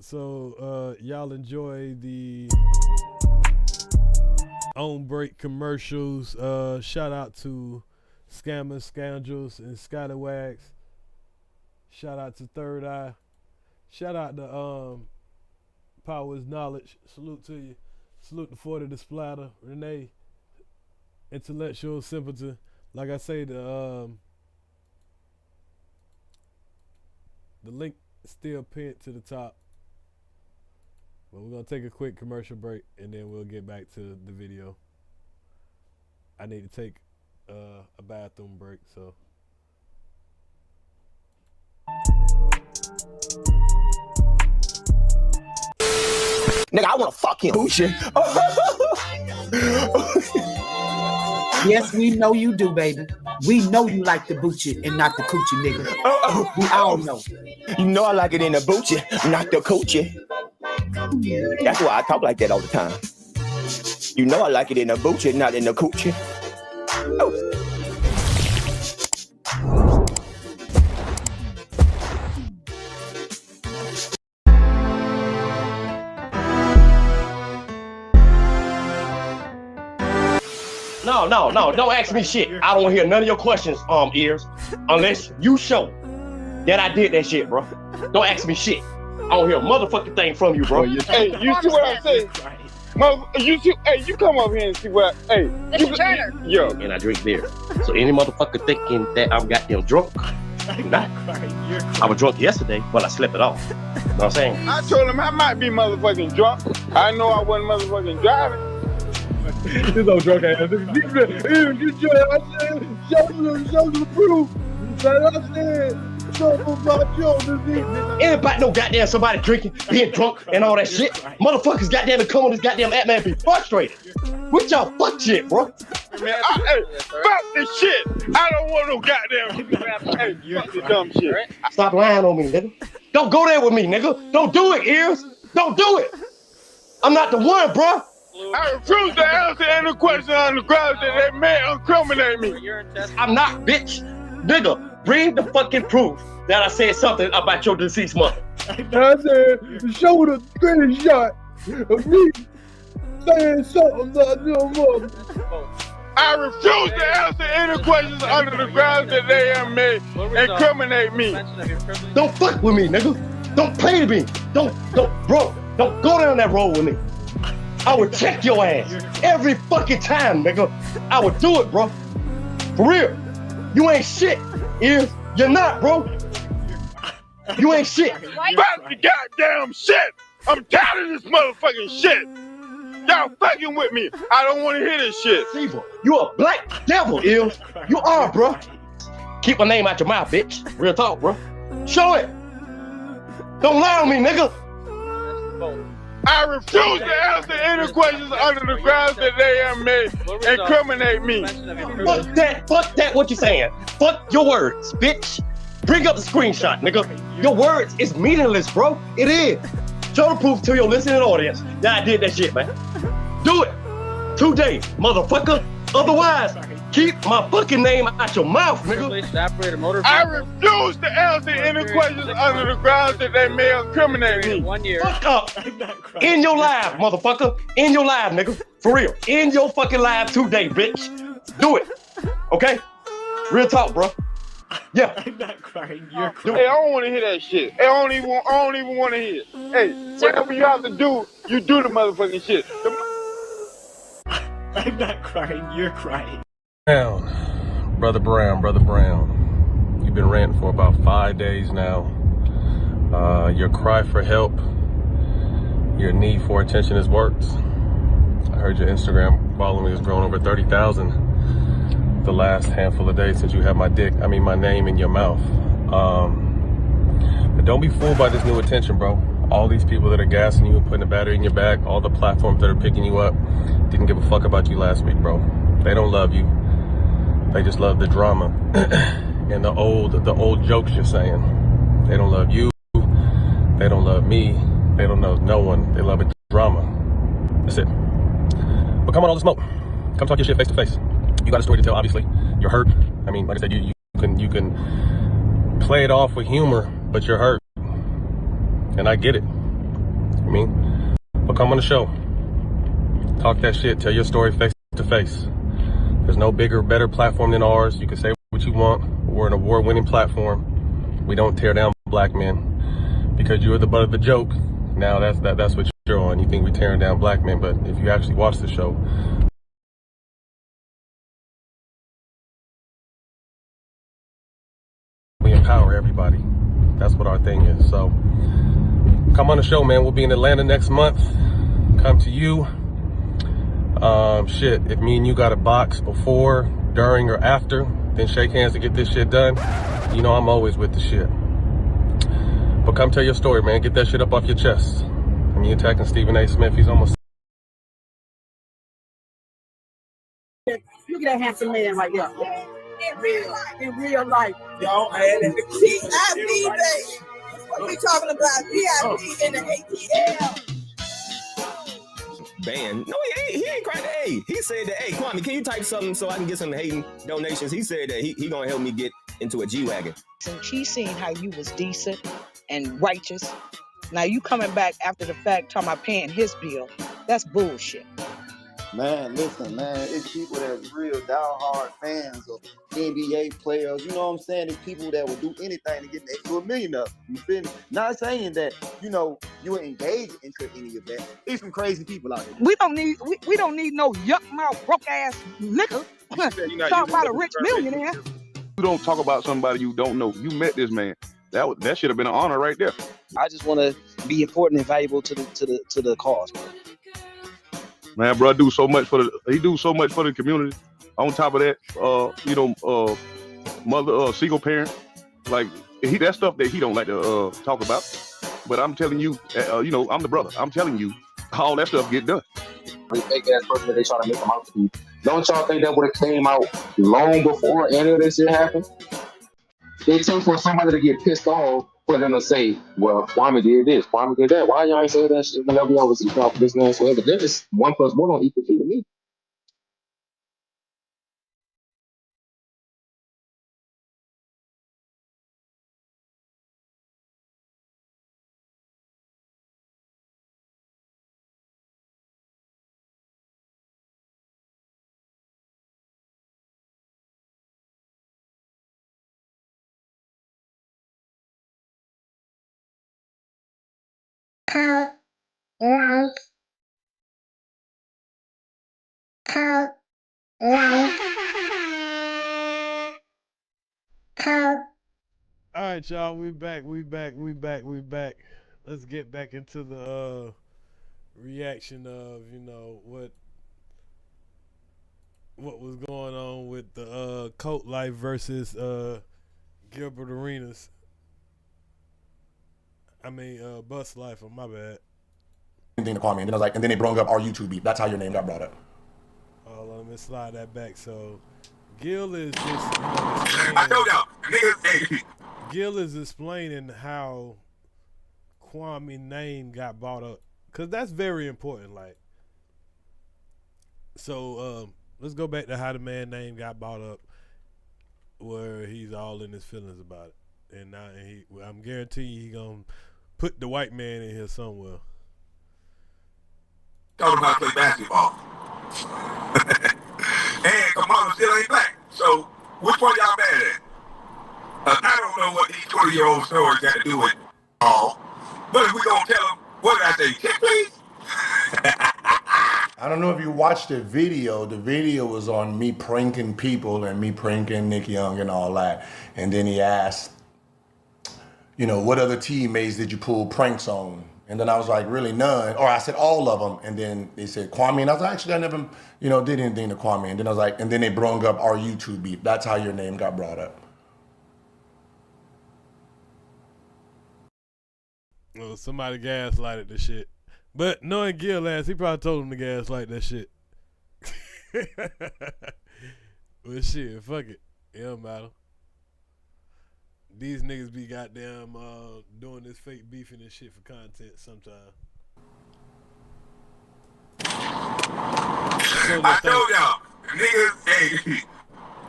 So y'all enjoy the on break commercials. Shout out to Scammers, Scoundrels, and Scallywags. Shout out to Third Eye. Shout out to Power is Knowledge. Salute to you. Salute to 40 the Splatter. Renee, Intellectual Simpleton. Like I say, the link is still pinned to the top. But we're going to take a quick commercial break, and then we'll get back to the video. I need to take a bathroom break, so. Nigga, I want to fuck him. Bullshit. Yes, we know you do, baby. We know you like the boochie and not the coochie, nigga. We all know. You know I like it in the boochie, not the coochie. That's why I talk like that all the time. You know I like it in the boochie, not in the coochie. Oh. No, don't ask me shit. I don't want to hear none of your questions, Earz, unless you show that I did that shit, bro. Don't ask me shit. I don't hear a motherfucking thing from you, bro. Hey, you see what I'm saying? You see, hey, you come up here and see what, hey. Mr. Turner. Yo. And I drink beer. So any motherfucker thinking that I'm goddamn drunk, I'm not. I was drunk yesterday, but I slept it off. You know what I'm saying? I told him I might be motherfucking drunk. I know I wasn't motherfucking driving. This old drunk ass. Get your ass in. Show the proof. Like I said, show about you. Everybody know goddamn somebody drinking, being drunk, and all that shit. Motherfuckers goddamn to come on this goddamn app, man, be frustrated. With y'all fuck shit, bro. Man, fuck this shit. I don't want no goddamn hey, you dumb shit. Stop lying on me, nigga. Don't go there with me, nigga. Don't do it, Earz. Don't do it. I'm not the one, bro. I refuse to answer any question on the grounds that they may incriminate me. I'm not, bitch. Nigga, bring the fucking proof that I said something about your deceased mother. I said, show the screenshot of me saying something about your mother. I refuse to answer any questions under the grounds that they have made incriminate me. Don't fuck with me, nigga. Don't play with me. Don't go down that road with me. I would check your ass every fucking time, nigga. I would do it, bro. For real. You ain't shit, Earz. You're not, bro. You ain't shit. Fuck the goddamn shit. I'm tired of this motherfucking shit. Y'all fucking with me. I don't want to hear this shit. You a black devil, Earz. You are, bro. Keep my name out your mouth, bitch. Real talk, bro. Show it. Don't lie on me, nigga. I refuse to answer any questions under the grounds that they have made incriminate me. Fuck that, what you saying? Fuck your words, bitch. Bring up the screenshot, nigga. Your words is meaningless, bro. It is. Show the proof to your listening audience that I did that shit, man. Do it. Today, motherfucker. Otherwise, keep my fucking name out your mouth, nigga. I refuse to answer any questions under the grounds that they may incriminate me. Fuck up. In your live, motherfucker. In your live, nigga. For real. In your fucking live today, bitch. Do it. Okay? Real talk, bro. Yeah. I'm not crying. You're crying. Hey, I don't want to hear that shit. Hey, I don't even want to hear it. Hey, whatever you have to do, you do the motherfucking shit. I'm not crying. You're crying. Brown, Brother Brown. You've been ranting for about 5 days now. Your cry for help, your need for attention has worked. I heard your Instagram following has grown over 30,000 the last handful of days since you had my name in your mouth. But don't be fooled by this new attention, bro. All these people that are gassing you and putting a battery in your back, all the platforms that are picking you up, didn't give a fuck about you last week, bro. They don't love you. They just love the drama and the old jokes you're saying. They don't love you. They don't love me. They don't know no one. They love the drama. That's it. But come on, all the smoke. Come talk your shit face to face. You got a story to tell, obviously. You're hurt. I mean, like I said, you can play it off with humor, but you're hurt. And I get it. I mean, but come on the show. Talk that shit. Tell your story face to face. There's no bigger, better platform than ours. You can say what you want. We're an award-winning platform. We don't tear down black men because you're the butt of the joke. Now that's what you're on. You think we're tearing down black men, but if you actually watch the show, we empower everybody. That's what our thing is. So come on the show, man. We'll be in Atlanta next month. Come to you. Shit, if me and you got a box before, during, or after, then shake hands to get this shit done. You know I'm always with the shit. But come tell your story, man. Get that shit up off your chest. I mean, you're attacking Stephen A. Smith. He's almost... Look at that handsome man right there. In real life. Y'all, man. VIP, baby. What we talking about? VIP in the ATL. Ban. No, he ain't crying. Hey, he said that, hey, Kwame, can you type something so I can get some hating donations? He said that he gonna help me get into a G-Wagon. So she's seen how you was decent and righteous. Now you coming back after the fact talking about paying his bill. That's bullshit. Man, listen, man, it's people that's real diehard fans of NBA players. You know what I'm saying? It's people that will do anything to get an extra $1 million up. You feel me? Not saying that, you know, you engage into any of that. There's some crazy people out there. We don't need no yuck mouth broke ass nigga. Talk about a rich millionaire. You don't talk about somebody you don't know. You met this man. That should have been an honor right there. I just want to be important and valuable to the cause, bro. Man, bro, he do so much for the community. On top of that, mother, single parent, like that stuff that he don't like to talk about. But I'm telling you, I'm the brother. I'm telling you, all that stuff get done. Fake ass person that they trying to make them out to be. Don't y'all think that would have came out long before any of this shit happened? It takes for somebody to get pissed off for them to say, well, Kwame did this, Kwame did that. Why y'all ain't say that shit whenever y'all was eating off this and that? But then it's 1 + 1 don't equal 2 to me. All right, y'all, we back. Let's get back into the reaction of, you know, what was going on with the Coat Life versus Gilbert Arenas. I mean, Bus Life. Oh, my bad. Anything to Kwame, and then I was like, and then they brought up our YouTube beef. That's how your name got brought up. Let me slide that back. So, Gil is just, I told y'all, niggas. Gil is explaining how Kwame name got brought up, cause that's very important. Like, so let's go back to how the man name got brought up, where he's all in his feelings about it, and now I'm guaranteeing he gonna put the white man in here somewhere. Taught him how to play basketball. And Kamala still ain't black. So which one y'all mad at? I don't know what these 20-year-old stories got to do with all. But if we gonna tell them, what did I say? Check, please. I don't know if you watched the video. The video was on me pranking people and me pranking Nick Young and all that. And then he asked, you know, what other teammates did you pull pranks on? And then I was like, really none. Or I said all of them. And then they said Kwame. And I was like, actually, I never, you know, did anything to Kwame. And then I was like, and then they brought up our YouTube beef. That's how your name got brought up. Well, somebody gaslighted the shit. But knowing Gil ass, he probably told him to gaslight that shit. Well, shit, fuck it. It don't matter. These niggas be goddamn doing this fake beefing and shit for content sometimes. I told y'all, niggas, hey,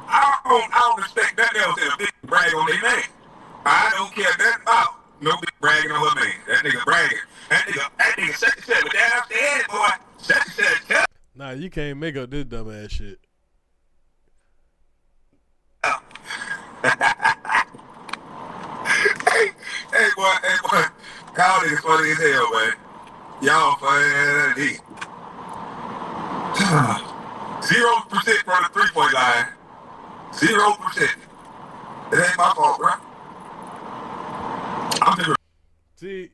I don't expect nothing else than a big brag on their name. I don't care nothing about no big bragging on her name. That nigga bragging. That nigga said with that off the head, boy. Said. Nah, you can't make up this dumbass shit. Hey boy, y'all niggas funny as hell, man. Y'all funny as hell. 0% from the 3-point line. 0%. It ain't my fault, bro. See,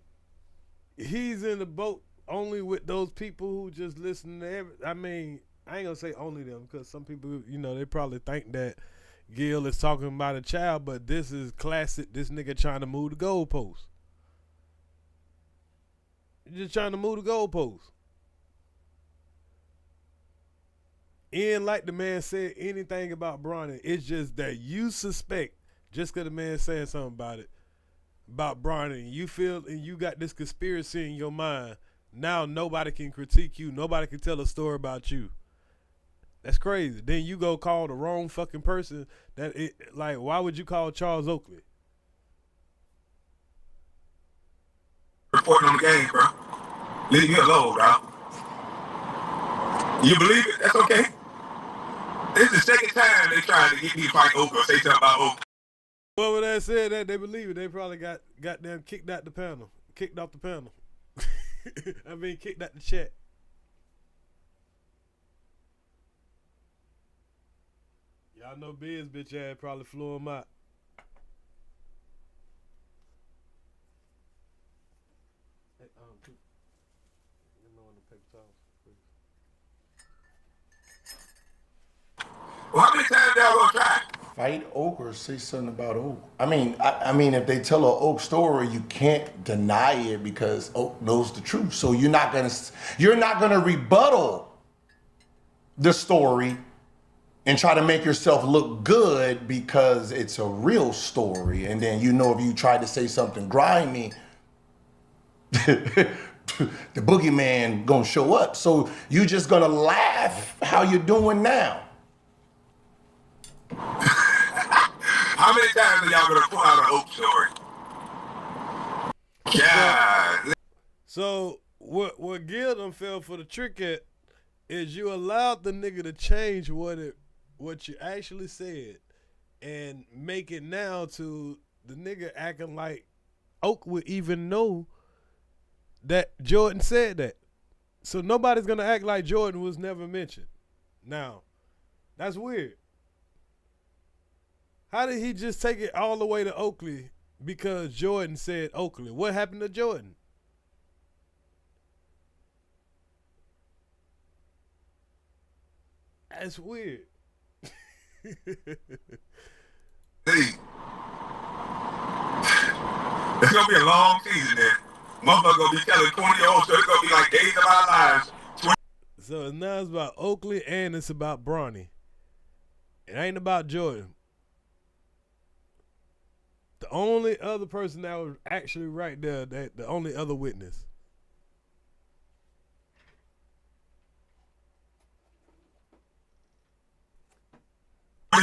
he's in the boat only with those people who just listen to I mean, I ain't gonna say only them, because some people, you know, they probably think that Gil is talking about a child, but this is classic. This nigga trying to move the goalposts. You're just trying to move the goalposts. And like the man said, anything about Bronny, it's just that you suspect, just because the man saying something about Bronny, and you feel, and you got this conspiracy in your mind, now nobody can critique you, nobody can tell a story about you. That's crazy. Then you go call the wrong fucking person. Like, why would you call Charles Oakley? Reporting on the game, bro. Leave me alone, bro. You believe it? That's okay. This is the second time they trying to get me to fight Oakley or say something about Oakley. Well, when they said that, they believe it. They probably got them kicked out the panel. Kicked off the panel. I mean, kicked out the chat. Y'all know Biz bitch ass probably flew him out. Hey, well, how many times y'all gonna try? Fight Oak or say something about Oak. I mean, if they tell an Oak story, you can't deny it because Oak knows the truth. So you're not gonna rebuttal the story and try to make yourself look good because it's a real story. And then, you know, if you try to say something grimy, the boogeyman gonna show up. So you just gonna laugh how you're doing now. How many times are y'all gonna pull out an Oak story? God. So what Gil done fell for the trick at is you allowed the nigga to change what you actually said and make it now to the nigga acting like Oak would even know that Jordan said that. So nobody's gonna act like Jordan was never mentioned. Now, that's weird. How did he just take it all the way to Oakley because Jordan said Oakley? What happened to Jordan? That's weird. See, it's gonna be a long season then. Motherfucker gonna be telling 20-year-olds, so it's gonna be like days of our lives. So now it's about Oakley and it's about Bronny. It ain't about Jordan. The only other person that was actually right there, the only other witness.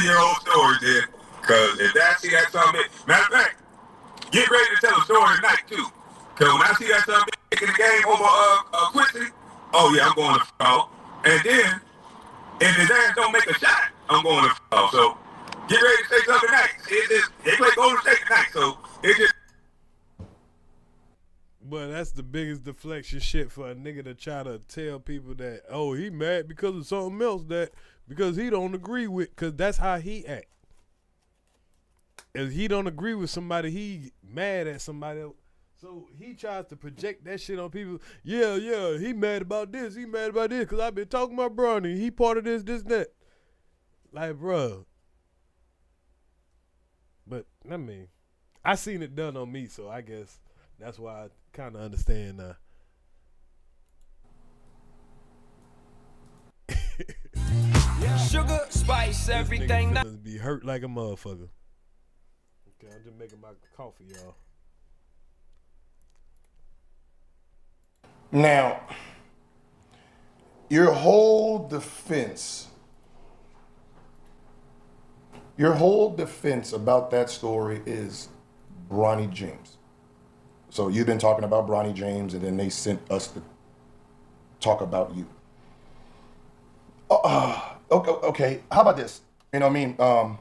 Year-old story then, because if that's something, matter of fact, get ready to tell a story tonight too. Because when I see that something in the game over Quincy, oh yeah, I'm going to fall. And then, if his ass don't make a shot, I'm going to fall. So, get ready to say something tonight. They play Golden State tonight, so it's just. But that's the biggest deflection shit for a nigga to try to tell people that, oh, he mad because of something else because he don't agree with, because that's how he act. If he don't agree with somebody, he mad at somebody else. So he tries to project that shit on people. Yeah, he mad about this. He mad about this because I've been talking about Bronny. He part of this, that. Like, bro. But, I mean, I seen it done on me, so I guess that's why I kind of understand now. Sugar, spice, everything. This nigga be hurt like a motherfucker. Okay, I'm just making my coffee, y'all. Now, your whole defense about that story is Bronny James. So you've been talking about Bronny James, and then they sent us to talk about you. Okay. How about this? You know what I mean? I'm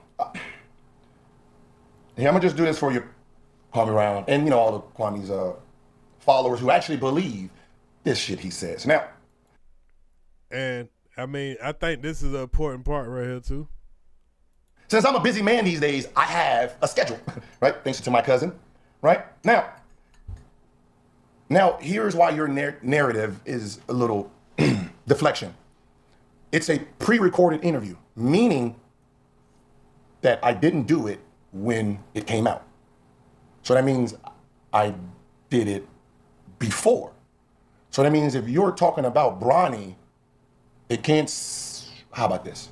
gonna just do this for you, Kwame Brown, and you know all of Kwame's followers who actually believe this shit he says. Now, and I mean, I think this is an important part right here too. Since I'm a busy man these days, I have a schedule, right? Thanks to my cousin, right? Now here's why your narrative is a little deflection. It's a pre-recorded interview, meaning that I didn't do it when it came out. So that means I did it before. So that means if you're talking about Bronny, it can't, how about this?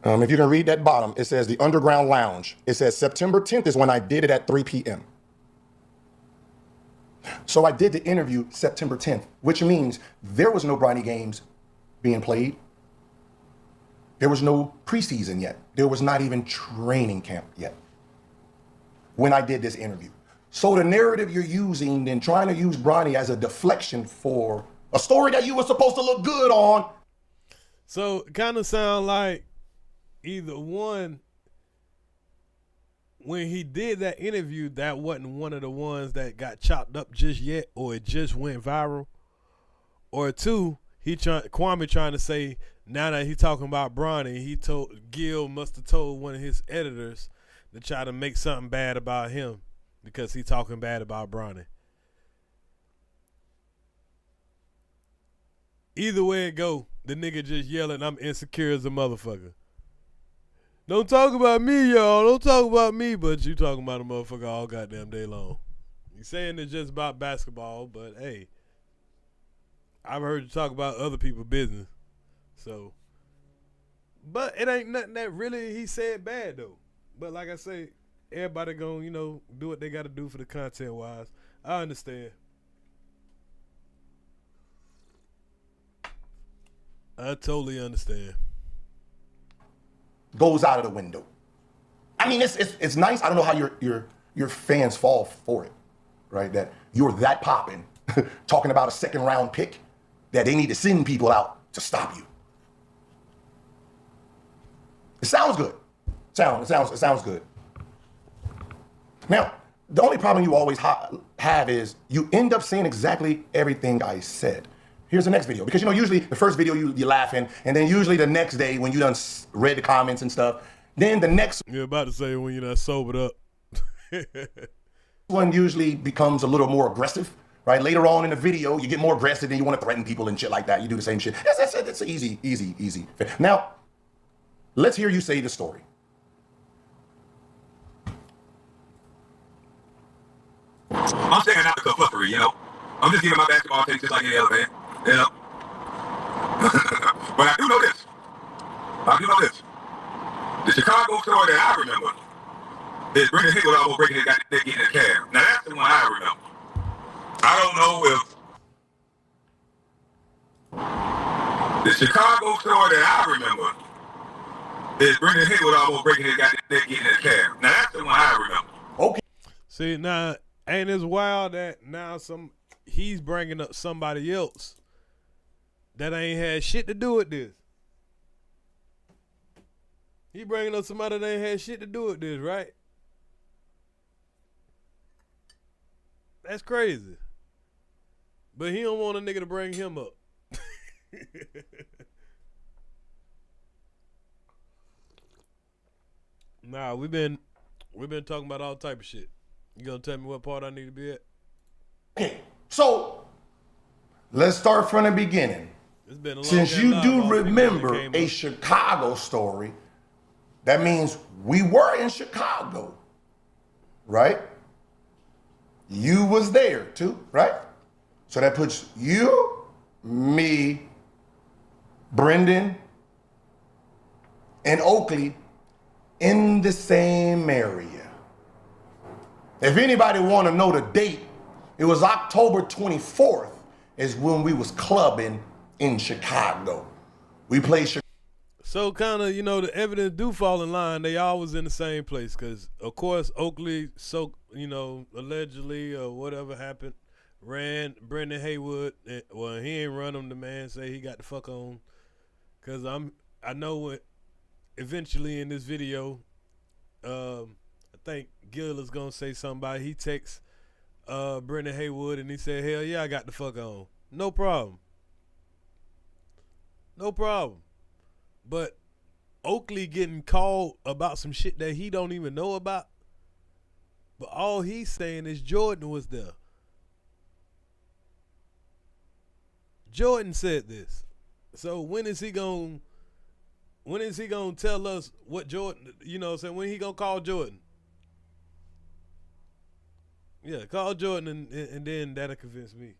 If you can read that bottom, it says the Underground Lounge. It says September 10th is when I did it at 3 p.m. So I did the interview September 10th, which means there was no Bronny games being played. There was no preseason yet. There was not even training camp yet when I did this interview. So the narrative you're using and trying to use Bronny as a deflection for a story that you were supposed to look good on. So it kind of sound like either one, when he did that interview, that wasn't one of the ones that got chopped up just yet, or it just went viral. Or two, Kwame trying to say, now that he's talking about Bronny, Gil must have told one of his editors to try to make something bad about him because he talking bad about Bronny. Either way it go, the nigga just yelling, I'm insecure as a motherfucker. Don't talk about me, y'all. Don't talk about me, but you talking about a motherfucker all goddamn day long. You saying it's just about basketball, but hey, I've heard you talk about other people's business. So, but it ain't nothing that really he said bad though. But like I say, everybody gonna, you know, do what they gotta do for the content wise. I understand. I totally understand. Goes out of the window. I mean, it's nice. I don't know how your fans fall for it, right? That you're that popping, talking about a second round pick, that they need to send people out to stop you. It sounds good. It sounds good. Now, the only problem you always have is you end up saying exactly everything I said. Here's the next video. Because, you know, usually the first video you're laughing, and then usually the next day when you done read the comments and stuff, then the next... You're about to say when you're not sobered up. one usually becomes a little more aggressive, right? Later on in the video, you get more aggressive and you want to threaten people and shit like that. You do the same shit. That's easy. Now, let's hear you say the story. I'm saying out the fluffery, you know. I'm just giving my basketball takes just like any other man, you know. But I do know this. The Chicago story that I remember is Brendan Haywood almost breaking his neck getting in a cab. Now that's the one I remember. I don't know if the Chicago story that I remember is Brendan Haywood almost breaking his neck getting in a cab. Now that's the one I remember. Okay. See, now, ain't it wild that now he's bringing up somebody else that ain't had shit to do with this. He bringing up somebody that ain't had shit to do with this, right? That's crazy. But he don't want a nigga to bring him up. Nah, we've been talking about all type of shit. You gonna tell me what part I need to be at? Okay, so let's start from the beginning. It's been a long Since time you now, do all the remember came a up. Chicago story, that means we were in Chicago, right? You was there too, right? So that puts you, me, Brendan, and Oakley in the same area. If anybody want to know the date, it was October 24th is when we was clubbing in Chicago. We played Chicago. So kind of, you know, the evidence do fall in line. They always in the same place because, of course, Oakley, so, you know, allegedly or whatever happened, ran Brendan Haywood. Well, he ain't run him. The man say he got the fuck on. Because I know what eventually in this video, I think Gil is going to say something about it. He texts Brendan Haywood and he said, hell yeah, I got the fuck on. No problem. No problem. But Oakley getting called about some shit that he don't even know about. But all he's saying is Jordan was there. Jordan said this. So when is he gonna tell us what Jordan, you know what I'm saying, when he gonna call Jordan? Yeah, call Jordan and then that'll convince me.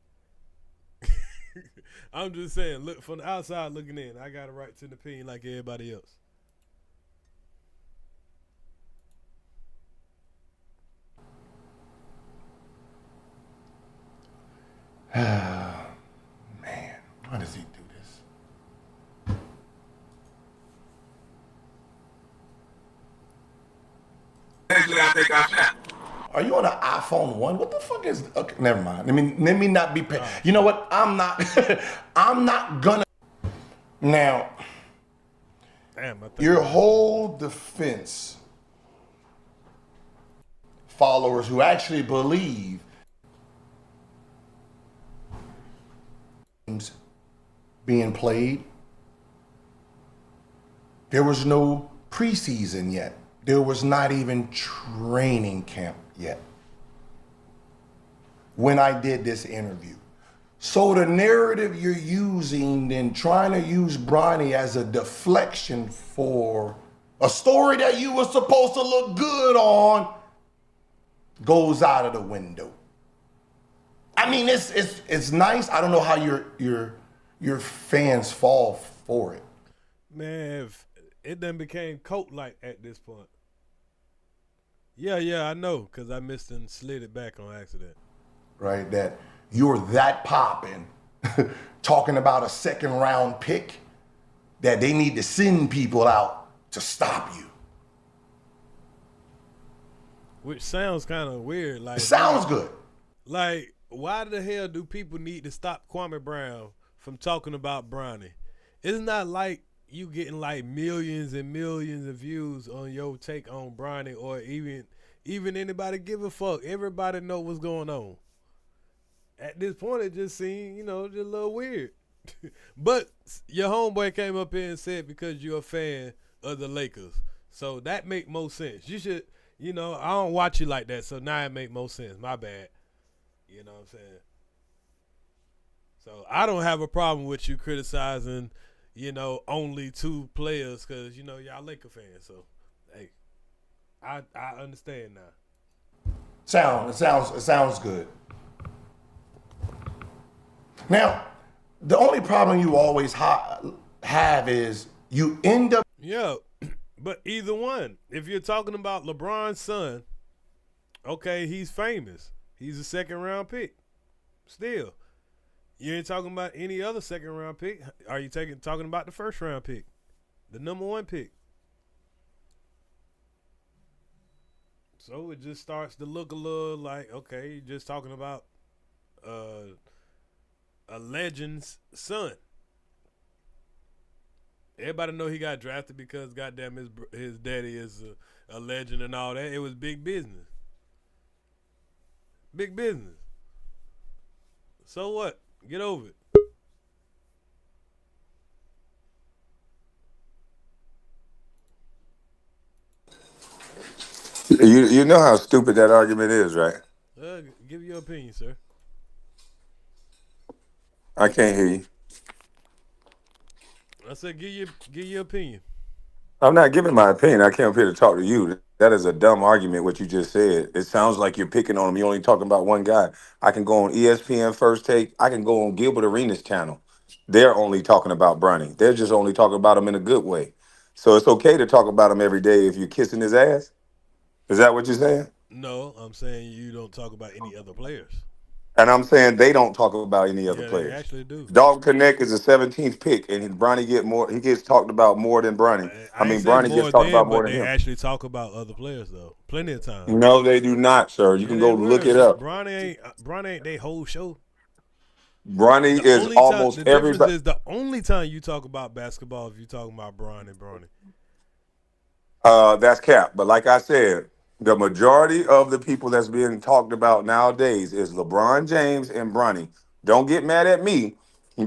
I'm just saying, look from the outside looking in, I got a right to an opinion like everybody else. Man, why does he do this? Are you on an iPhone 1? What the fuck is? Okay, never mind. Let me not be. You know what? I'm not. I'm not gonna. Now, damn, your whole defense, followers who actually believe being played. There was no preseason yet. There was not even training camp yet when I did this interview. So the narrative you're using and trying to use Bronny as a deflection for a story that you were supposed to look good on goes out of the window. I I mean, it's nice. I don't know how your fans fall for it. Man, if it done became cult-like at this point. Yeah, I know, because I missed and slid it back on accident. Right, that you're that popping, talking about a second round pick, that they need to send people out to stop you. Which sounds kind of weird. Like, it sounds good. Like, why the hell do people need to stop Kwame Brown from talking about Bronny? It's not like you getting like millions and millions of views on your take on Bronny, or even anybody give a fuck. Everybody know what's going on. At this point, it just seemed, just a little weird. But your homeboy came up here and said because you're a fan of the Lakers. So that make more sense. You should, I don't watch you like that, so now it make more sense. My bad. You know what I'm saying? So I don't have a problem with you criticizing, only two players because, y'all Laker fans. So, hey, I understand now. It sounds good. Now, the only problem you always have is you end up... Yeah, but either one. If you're talking about LeBron's son, okay, he's famous. He's a second-round pick. Still. You ain't talking about any other second-round pick. Are you talking about the first-round pick? The number one pick. So it just starts to look a little like, okay, you're just talking about a legend's son. Everybody know he got drafted because goddamn his daddy is a legend and all that. It was big business. Big business. So what? Get over it. You know how stupid that argument is, right? Give your opinion, sir. I can't hear you. I said give your opinion. I'm not giving my opinion. I came up here to talk to you. That is a dumb argument, what you just said. It sounds like you're picking on him. You're only talking about one guy. I can go on ESPN First Take. I can go on Gilbert Arenas' channel. They're only talking about Bronny. They're just only talking about him in a good way. So it's okay to talk about him every day if you're kissing his ass? Is that what you're saying? No, I'm saying you don't talk about any other players. And I'm saying they don't talk about any other players. They actually do. Dalton Connect is a 17th pick, and Bronny he gets talked about more than Bronny. Bronny gets talked about more than him. They actually talk about other players though, plenty of times. No, they do not, sir. You can go look it up. Bronny ain't their whole show. Bronny is almost everybody. Is the only time you talk about basketball if you're talking about Bronny. That's cap. But like I said, the majority of the people that's being talked about nowadays is LeBron James and Bronny. Don't get mad at me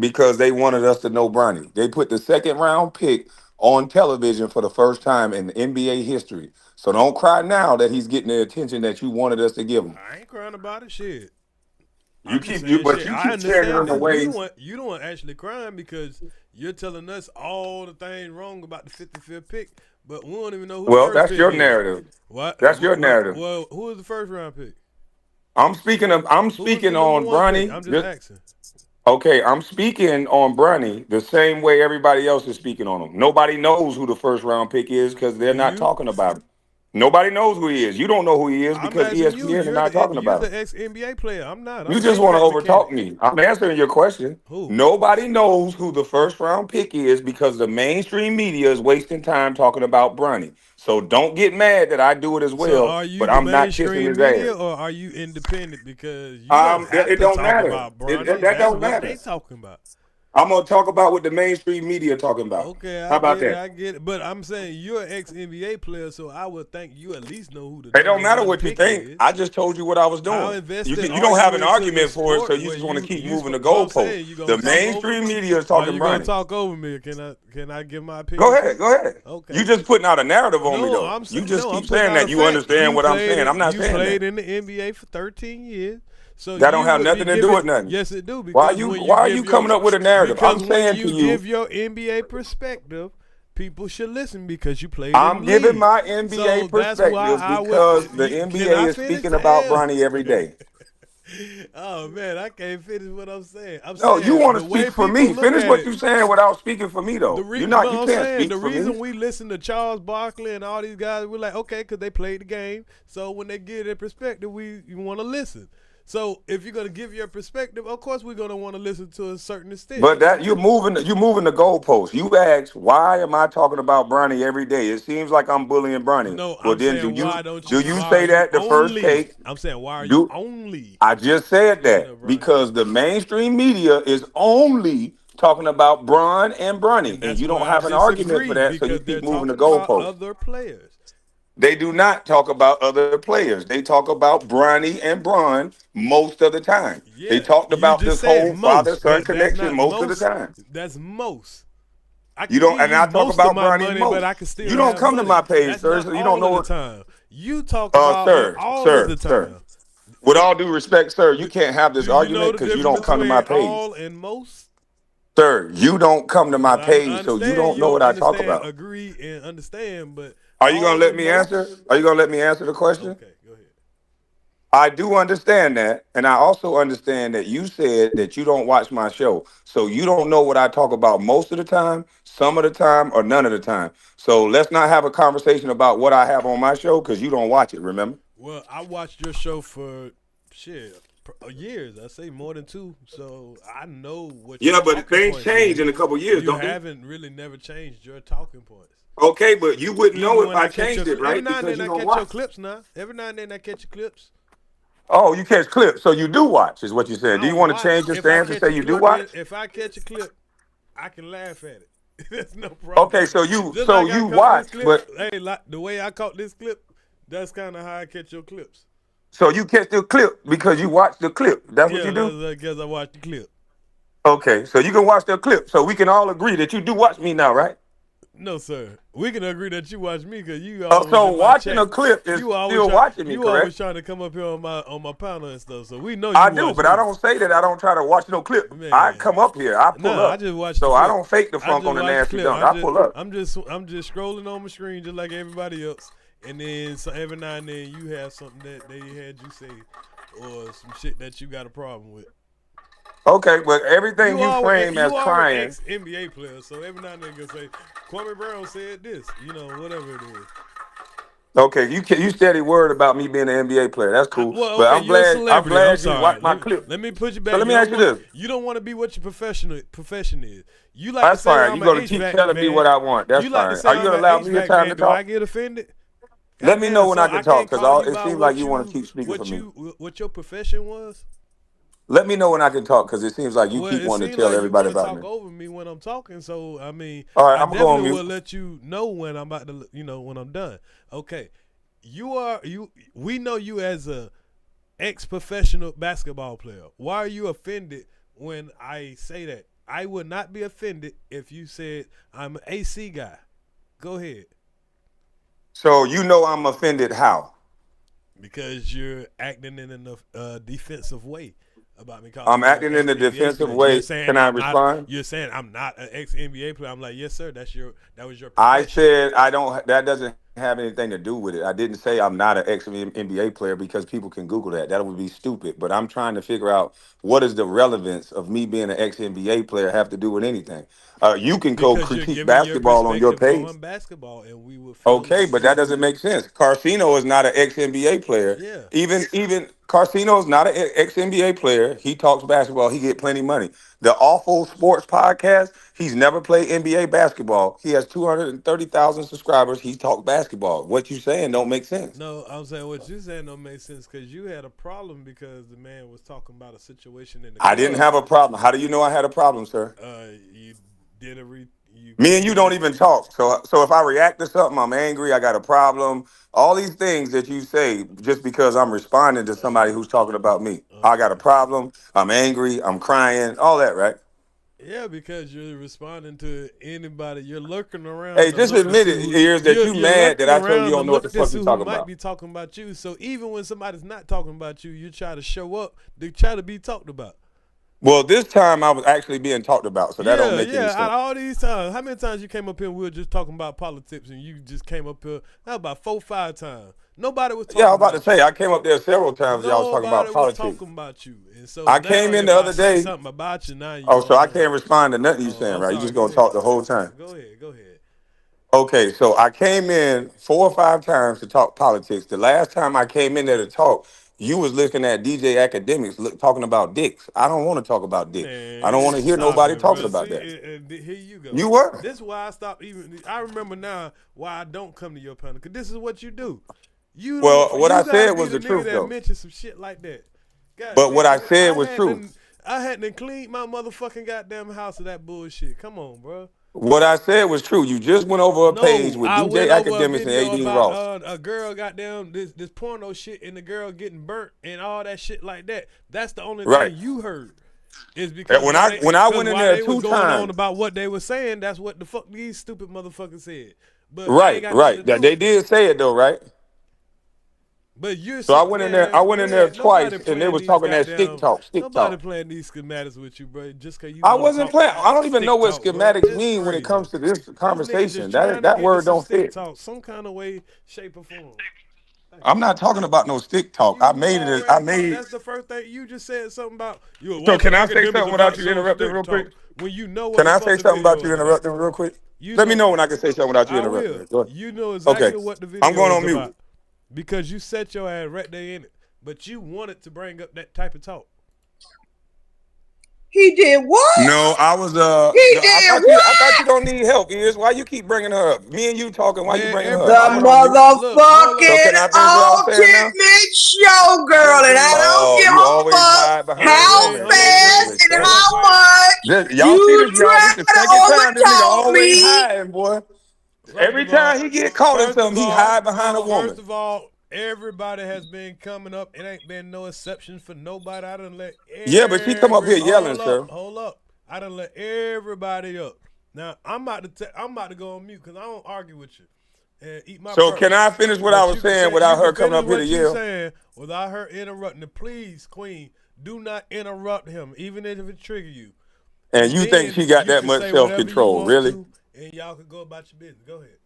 because they wanted us to know Bronny. They put the second round pick on television for the first time in NBA history. So don't cry now that he's getting the attention that you wanted us to give him. I ain't crying about it, shit. You keep saying it in a way. You don't want actually crying because you're telling us all the things wrong about the 55th pick, but we don't even know who. Well, that's your narrative. What? That's your narrative. Well, who is the first round pick? I'm speaking on Bronny. I'm just asking. Okay, I'm speaking on Bronny the same way everybody else is speaking on him. Nobody knows who the first round pick is because they're not talking about him. Nobody knows who he is. You don't know who he is because ESPN is not talking about him. You're the ex-NBA player. I'm not. You just want to overtalk me. I'm answering your question. Who? Nobody knows who the first round pick is because the mainstream media is wasting time talking about Bronny. So don't get mad that I do it as well. So are you but the I'm not kissing mainstream his media ass. or are you independent? Because you don't have it to don't talk matter. about Bronny. That don't That's matter. what they talking about. I'm gonna talk about what the mainstream media talking about. Okay, how about that? I get it. But I'm saying you're an ex-NBA player, so I would think you at least know who the. It don't matter what you think. Is. I just told you what I was doing. You don't have an argument for it, so you just want to keep moving the goalpost. The mainstream media is talking Bronny. You gonna talk over me? Can I give my opinion? Go ahead. Okay. You just putting out a narrative on me though. You just keep saying that you understand what I'm saying. I'm not saying that. You played in the NBA for 13 years. So that don't have nothing to do with nothing. Yes, it do. Why are you coming up with a narrative? I'm saying to you, give your NBA perspective, people should listen because you played. I'm giving my NBA perspective because the NBA is speaking about Bronny every day. Oh man, I can't finish what I'm saying. I'm No, saying you want to the way speak for people me. look Finish at what it. you're saying without speaking for me, though. But You I'm can't saying speak the for reason me. we listen to Charles Barkley and all these guys, we're like, okay, because they played the game. So when they give their perspective, you want to listen. So if you're gonna give your perspective, of course we're gonna want to listen to a certain extent. But that you're moving the goalposts. You asked, why am I talking about Bronny every day? It seems like I'm bullying Bronny. No, Well, I'm then saying why don't do you? you Why say are you that the first only? take? I'm saying why are you only? I just said that because the mainstream media is only talking about Bron and Bronny, and That's you where don't I have an argument for disagree that, so you because they're keep moving the talking about goalposts. other players. They do not talk about other players. They talk about Bronny and Bron most of the time. They Yeah, talked you about just this said whole most, father-son but that's connection not most of the most. time. That's most. I You can don't, give and you I talk most of about my Bronny money, most. but I can still You don't have come to money. my page, That's sir, not so you don't all know of the what. time. You talk about it all of the time. With all due respect, sir, you can't have this Do you know argument the because you difference don't come to my between page. all and most? Sir, you don't come to my I page, so you understand don't you know don't what I talk understand, about. agree, and understand, but Are you gonna all let and me most. answer? Are you gonna let me answer the question? Okay, go ahead. I do understand that, and I also understand that you said that you don't watch my show, so you don't know what I talk about most of the time, some of the time, or none of the time. So let's not have a conversation about what I have on my show because you don't watch it. Remember? Well, I watched your show for years. I say more than 2, so I know what. Yeah, your but talking things points change is. in a couple years, You don't they? haven't really never changed your talking points. Okay, but you wouldn't know Even if when I I catch changed your, it, every right? now and Because then you I don't catch your watch. clips. Now, every now and then I catch your clips. Oh, you catch clips, so you do watch, is what you're saying. I Do you don't want to watch. change your If I stance and catch say a you do clip, watch? if I catch a clip, I can laugh at it. There's no problem. Okay, so you Just like I caught watch, this clip. but Hey, like the way I caught this clip, that's kind of how I catch your clips. so you catch the clip because you watch the clip. That's what Yeah, you do? I guess I watched the clip. Okay, so you can watch the clip, so we can all agree that you do watch me now, right? No, sir. We can agree that you watch me because you Oh, always so in my watching chat. a clip is You always still watching me, you always correct? trying to come up here on my panel and stuff. So we know I you do, watch but me. I don't say that I don't try to watch no clip. I Man. come up here, I pull Nah, I up. just watched the So clip. I don't fake the I funk just on the watched nasty clip. dunk. I pull up. I'm just scrolling on my screen just like everybody else. And then every now and then you have something that they had you say or some shit that you got a problem with. Okay, but everything you frame as You are crying. an ex-NBA player, so every now and then you can say, Kwame Brown said this, whatever it is. Okay, you steady worried about me being an NBA player. That's cool. Well, But okay, I'm you're a glad celebrity. I'm you sorry. watched my clip. Let me put you back. So let me ask you this. You don't want to be what your profession is. You like That's to say fine. I'm You're an gonna keep HVAC telling me man. what I want. That's You like to fine. say Are you I'm gonna an allow me the HVAC time man. to Do I talk? get offended? Let me know when so I can I talk, can't because call you it by seems like you want to keep speaking for me. what your profession was. Let me know when I can talk, because it seems like you keep It wanting to seems tell like you everybody want to about talk me. over me when I'm talking. So I mean, All right, I I'm gonna go on definitely mute. will let you know when I'm about to, when I'm done. Okay, we know you as a ex-professional basketball player. Why are you offended when I say that? I would not be offended if you said I'm an AC guy. Go ahead. So you know I'm offended how? Because you're acting in a defensive way about me calling I'm you an acting in a ex-NBA defensive player. way. You're saying Can I respond? You're saying I'm not an ex-NBA player. I'm like, yes, sir. That was your profession. I said I don't. That doesn't have anything to do with it. I didn't say I'm not an ex-NBA player because people can Google that. That would be stupid. But I'm trying to figure out what is the relevance of me being an ex-NBA player have to do with anything. You can go Because you're critique giving your basketball on your perspective page. on basketball, and we will. Okay, but that doesn't make sense. Carcino is not an ex-NBA player. Yeah. Even Carcino is not an ex-NBA player. He talks basketball. He get plenty money. The Awful Sports Podcast, he's never played NBA basketball. He has 230,000 subscribers. He talks basketball. What you saying don't make sense. No, I'm saying what you're saying don't make sense because you had a problem because the man was talking about a situation in the I didn't have a problem. How do you know I had a problem, sir? You did Me and you don't even talk. So if I react to something, I'm angry, I got a problem. All these things that you say just because I'm responding to somebody who's talking about me. I got a problem, I'm angry, I'm crying, all that, right? Yeah, because you're responding to anybody. You're lurking around. Hey, just admit it, Earz, that you mad that I told you don't know what the fuck you talking might about. be talking about you. So even when somebody's not talking about you, you try to show up. They try to be talked about. Well, this time I was actually being talked about, so that don't make any Out of sense. all these times, how many times you came up here and we were just talking about politics and you just came up here? That was about 4 or 5 times. Nobody was talking Yeah, I was about to about say I came up there several times. Y'all was talking about Nobody was politics. talking about you. And so I now came in if the I other say day. something about you, now you Oh, so I gonna can't respond to nothing you saying, I'm right? You sorry, just go gonna ahead. talk the whole time. Go ahead. Okay, so I came in 4 or 5 times to talk politics. The last time I came in there to talk, you was looking at DJ Academics talking about dicks. I don't want to talk about dicks. I don't want Man, to hear stop nobody it, talking bro. about See, that. here you go. You were. This is why I stopped even. I remember now why I don't come to your panel, because this is what you do. You Well, don't. what You I gotta said be was the the nigga truth, that though. mentions some shit like that. God But what damn, I said was true. I had to clean my motherfucking goddamn house of that bullshit. Come on, bro. What I said was true. You just went over a page No, with I DJ went over a Academics and video Adine about Ross. a girl goddamn this porno shit and the girl getting burnt and all that shit like that. That's the only Right. thing you heard. Is because When I went in while there they was 2 going on times. about what they were saying, that's what the fuck these stupid motherfuckers said. But I ain't Right. got nothing to do They with it. did say it though, right? But you're So I sitting went in there, there. I went in there man, twice, nobody and they playing was these talking that stick goddamn, nobody talk. playing these schematics with you, bro. Just cause you I want to wasn't talk playing. I don't even stick know what talk, bro. schematics It's mean when it crazy. comes to this These niggas conversation. just trying to That get word to some don't stick fit. talk, some kind of way, shape, or form. I'm not talking about no stick talk. I made it. That's the first thing you just said something about. You So watching can I say academics something without about you some interrupting stick real quick? talk when you know what Can the I fuck say the something video about you is about. interrupting real quick? You Let me know, know when I can say something without you I interrupting. will. Go ahead. You know exactly what the video I'm going is on mute. about because you set your ass right there in it. But you wanted to bring up that type of talk. He did what? No, I was He did I thought you don't need help, Earz. Why you keep bringing her up? Me and you talking. Why you Man, bringing her The up? I went on mute. So motherfucking can I finish what I was saying now? ultimate showgirl, and I don't give You a always hide fuck behind how a woman. fast and how much Y'all see you this, y'all? This the try to second time this nigga overtalk always me. hiding, boy. Every time he get caught in something, he hide behind a woman. First of all, everybody has been coming up. It ain't been no exception for nobody. I done let Yeah, but she come up here yelling, sir. Hold up. I done let everybody up. Now I'm about to go on mute because I don't argue with you and eat my. So can I finish what I was saying without her coming up here to yell? Saying without her interrupting. Please, Queen, do not interrupt him, even if it trigger you. And you think she got that much self-control, really? And y'all can go about your business. Go ahead.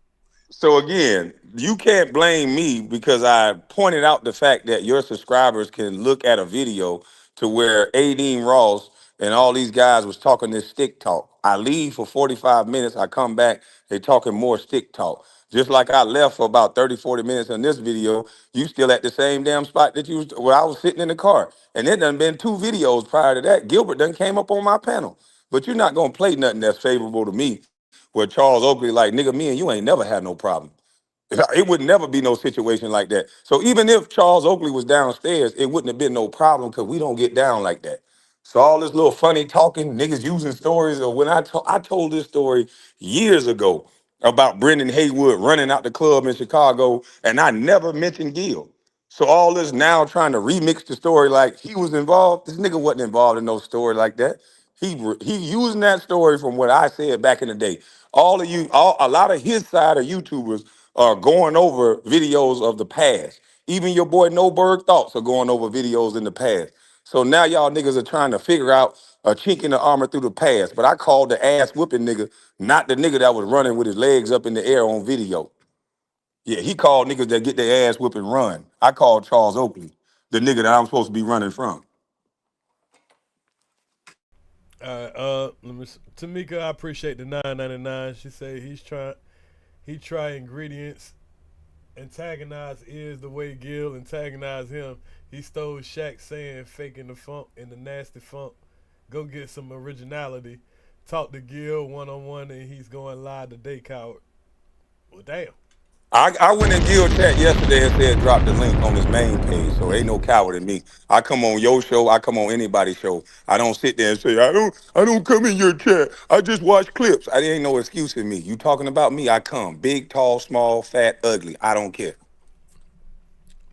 So again, you can't blame me because I pointed out the fact that your subscribers can look at a video to where Adine Ross and all these guys was talking this stick talk. I leave for 45 minutes. I come back, they talking more stick talk. Just like I left for about 30, 40 minutes in this video, you still at the same damn spot that you was where I was sitting in the car. And it done been 2 videos prior to that. Gilbert done came up on my panel. But you're not gonna play nothing that's favorable to me where Charles Oakley like, nigga, me and you ain't never had no problem. It would never be no situation like that. So even if Charles Oakley was downstairs, it wouldn't have been no problem because we don't get down like that. So all this little funny talking, niggas using stories, or when I told this story years ago about Brendan Haywood running out the club in Chicago, and I never mentioned Gil. So all this now trying to remix the story like he was involved. This nigga wasn't involved in no story like that. He using that story from what I said back in the day. A lot of his side of YouTubers are going over videos of the past. Even your boy Noberg Thoughts are going over videos in the past. So now y'all niggas are trying to figure out a chink in the armor through the past. But I called the ass whipping nigga, not the nigga that was running with his legs up in the air on video. Yeah, he called niggas that get their ass whipped and run. I called Charles Oakley, the nigga that I'm supposed to be running from. Let me. Tamika, I appreciate the $9.99. She said he try ingredients, antagonize Earz the way Gil antagonized him. He stole Shaq saying faking the funk and the nasty funk. Go get some originality. Talk to Gil one-on-one and he's going live today, coward. Well, damn. I went in Gil chat yesterday and said drop the link on his main page, so ain't no coward in me. I come on your show, I come on anybody's show. I don't sit there and say I don't come in your chat. I just watch clips. I ain't no excuse in me. You talking about me? I come. Big, tall, small, fat, ugly. I don't care.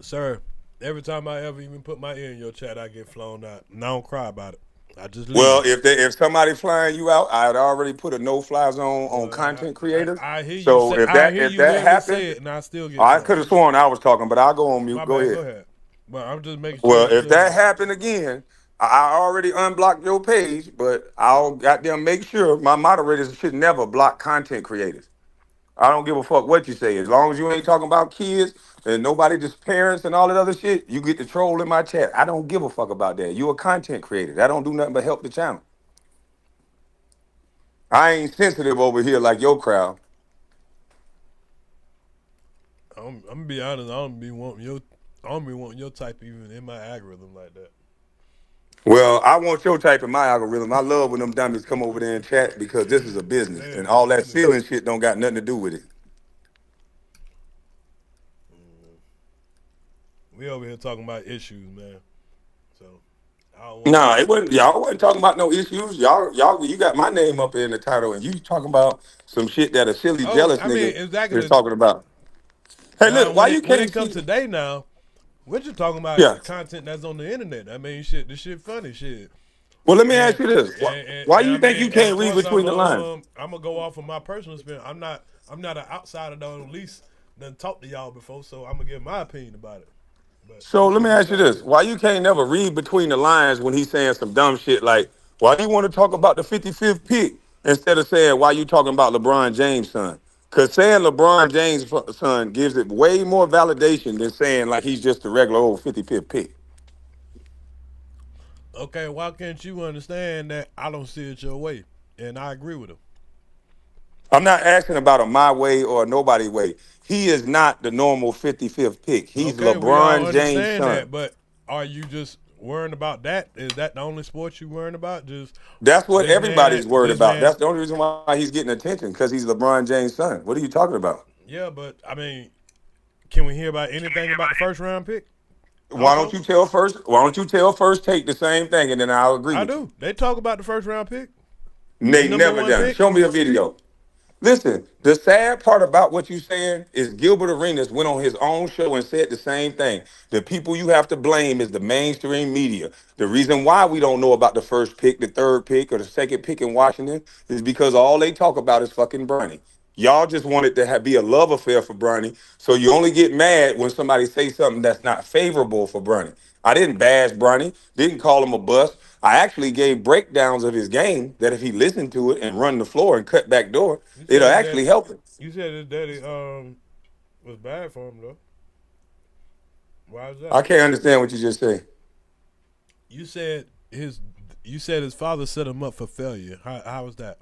Sir, every time I ever even put my ear in your chat, I get flown out. And I don't cry about it. I just leave. Well, if somebody flying you out, I'd already put a no-fly zone on content creators. I hear you. So say, if that happened, and I still get. I could have sworn I was talking, but I'll go on mute. My Go bad, ahead. Go ahead. But I'm just making sure. Well, if that happened again, I already unblocked your page, but I'll goddamn make sure my moderators should never block content creators. I don't give a fuck what you say. As long as you ain't talking about kids and nobody, just parents and all that other shit, you get to troll in my chat. I don't give a fuck about that. You a content creator. That don't do nothing but help the channel. I ain't sensitive over here like your crowd. I'm gonna be honest. I don't be wanting your type even in my algorithm like that. Well, I want your type in my algorithm. I love when them dummies come over there and chat because this is a business and all that feeling shit don't got nothing to do with it. We over here talking about issues, man. So Nah, it wasn't. Y'all wasn't talking about no issues. Y'all, you got my name up in the title, and you talking about some shit that a silly, jealous nigga is talking about. Hey, now, look, why you when can't it comes see? today now, we're just talking about content that's on the internet. I mean, shit, this shit funny shit. Well, let me ask you this: why you think you can't read between the lines? I'm gonna go off of my personal experience. I'm not an outsider though. At least done talked to y'all before, so I'm gonna give my opinion about it. So let me ask you this: why you can't never read between the lines when he's saying some dumb shit like, why you want to talk about the 55th pick instead of saying why you talking about LeBron James' son? Because saying LeBron James' son gives it way more validation than saying like he's just a regular old 55th pick. Okay, why can't you understand that I don't see it your way, and I agree with him? I'm not asking about a my way or a nobody way. He is not the normal 55th pick. He's Okay, we all LeBron James' understand son. that, but are you just worrying about that? Is that the only sport you worrying about? Just That's what this everybody's man, worried this about. man. That's the only reason why he's getting attention, because he's LeBron James' son. What are you talking about? Yeah, but I mean, can we hear about anything about the first round pick? Why don't you tell first take the same thing, and then I'll agree with you. They talk about the first round pick. They never done. Pick. Show me a video. Listen, the sad part about what you're saying is Gilbert Arenas went on his own show and said the same thing. The people you have to blame is the mainstream media. The reason why we don't know about the first pick, the third pick, or the second pick in Washington is because all they talk about is fucking Bronny. Y'all just want it to be a love affair for Bronny, so you only get mad when somebody says something that's not favorable for Bronny. I didn't bash Bronny, didn't call him a bust. I actually gave breakdowns of his game that if he listened to it and run the floor and cut back door, it'll actually help him. You said his daddy was bad for him though. Why is that? I can't understand what you just said. You said his father set him up for failure. How was that?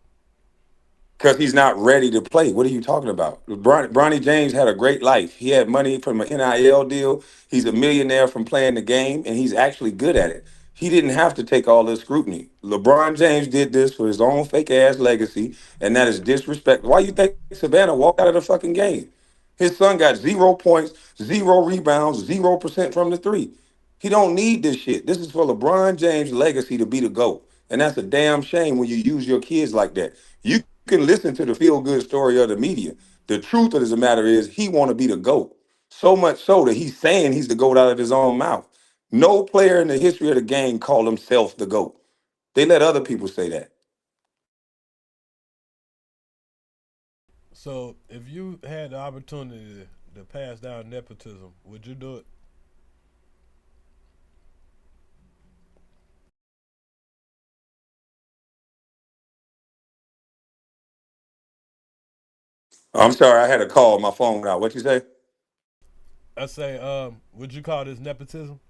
Because he's not ready to play. What are you talking about? Bronny James had a great life. He had money from an NIL deal. He's a millionaire from playing the game, and he's actually good at it. He didn't have to take all this scrutiny. LeBron James did this for his own fake ass legacy, and that is disrespect. Why you think Savannah walked out of the fucking game? His son got 0 points, 0 rebounds, 0% from the three. He don't need this shit. This is for LeBron James' legacy to be the GOAT. And that's a damn shame when you use your kids like that. You can listen to the feel-good story of the media. The truth of the matter is he want to be the GOAT. So much so that he's saying he's the GOAT out of his own mouth. No player in the history of the game called himself the GOAT. They let other people say that. So if you had the opportunity to pass down nepotism, would you do it? I'm sorry, I had a call. My phone went out. What you say? I say, would you call this nepotism?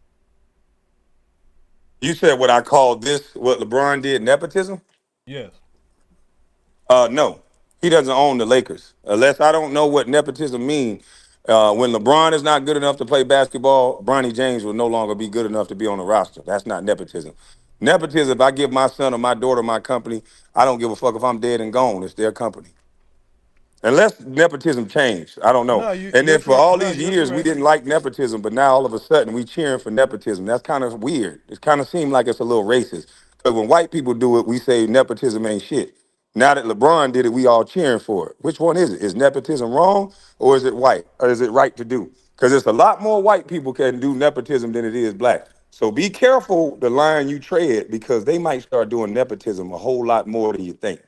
You said what I called this, what LeBron did, nepotism? Yes. No. He doesn't own the Lakers. Unless I don't know what nepotism means. When LeBron is not good enough to play basketball, Bronny James will no longer be good enough to be on the roster. That's not nepotism. Nepotism, if I give my son or my daughter my company, I don't give a fuck if I'm dead and gone. It's their company. Unless nepotism changed. I don't know. No, And then for all these years, we didn't like nepotism, but now all of a sudden we cheering for nepotism. That's kind of weird. It kind of seemed like it's a little racist. Because when white people do it, we say nepotism ain't shit. Now that LeBron did it, we all cheering for it. Which one is it? Is nepotism wrong or is it white? Or is it right to do? Because it's a lot more white people can do nepotism than it is black. So be careful the line you tread because they might start doing nepotism a whole lot more than you think.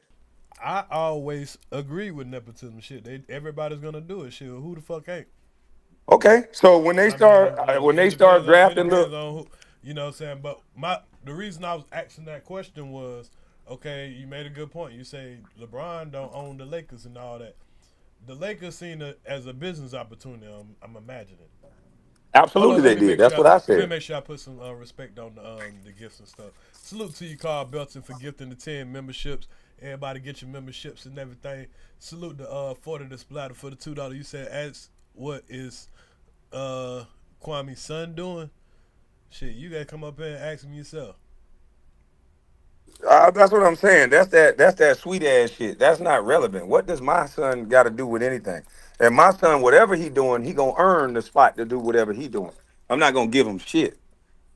I always agree with nepotism shit. Everybody's gonna do it. Shit, who the fuck ain't? Okay, so when they start drafting, you know what I'm saying. But the reason I was asking that question was, okay, you made a good point. You say LeBron don't own the Lakers and all that. The Lakers seen it as a business opportunity. I'm imagining. Hold Absolutely, on, let they me did. make That's sure. what I Let me said. make sure I put some respect on the gifts and stuff. Salute to you, Carl Belton, for gifting the 10 memberships. Everybody get your memberships and everything. Salute the 40 the splatter for the $2. You said, ask what is Kwame's son doing? Shit, you gotta come up here and ask him yourself. That's what I'm saying. That's that sweet ass shit. That's not relevant. What does my son got to do with anything? And my son, whatever he doing, he gonna earn the spot to do whatever he doing. I'm not gonna give him shit.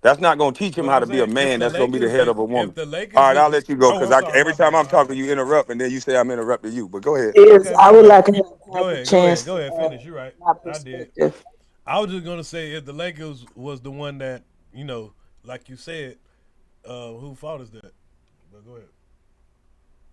That's not gonna teach him But how I'm to be a saying man. That's gonna be the head of a if woman. the All Lakers right, is I'll let you go oh, because I'm sorry, every my time bad. I'm All right. talking, you interrupt, and then you say I'm interrupting you. But go ahead. Is Okay, I my would bad. like to have Go a ahead, go chance ahead, to go ahead. add Finish. You're right. my I did. perspective. I was just gonna say if the Lakers was the one that like you said, who fault is that? But go ahead.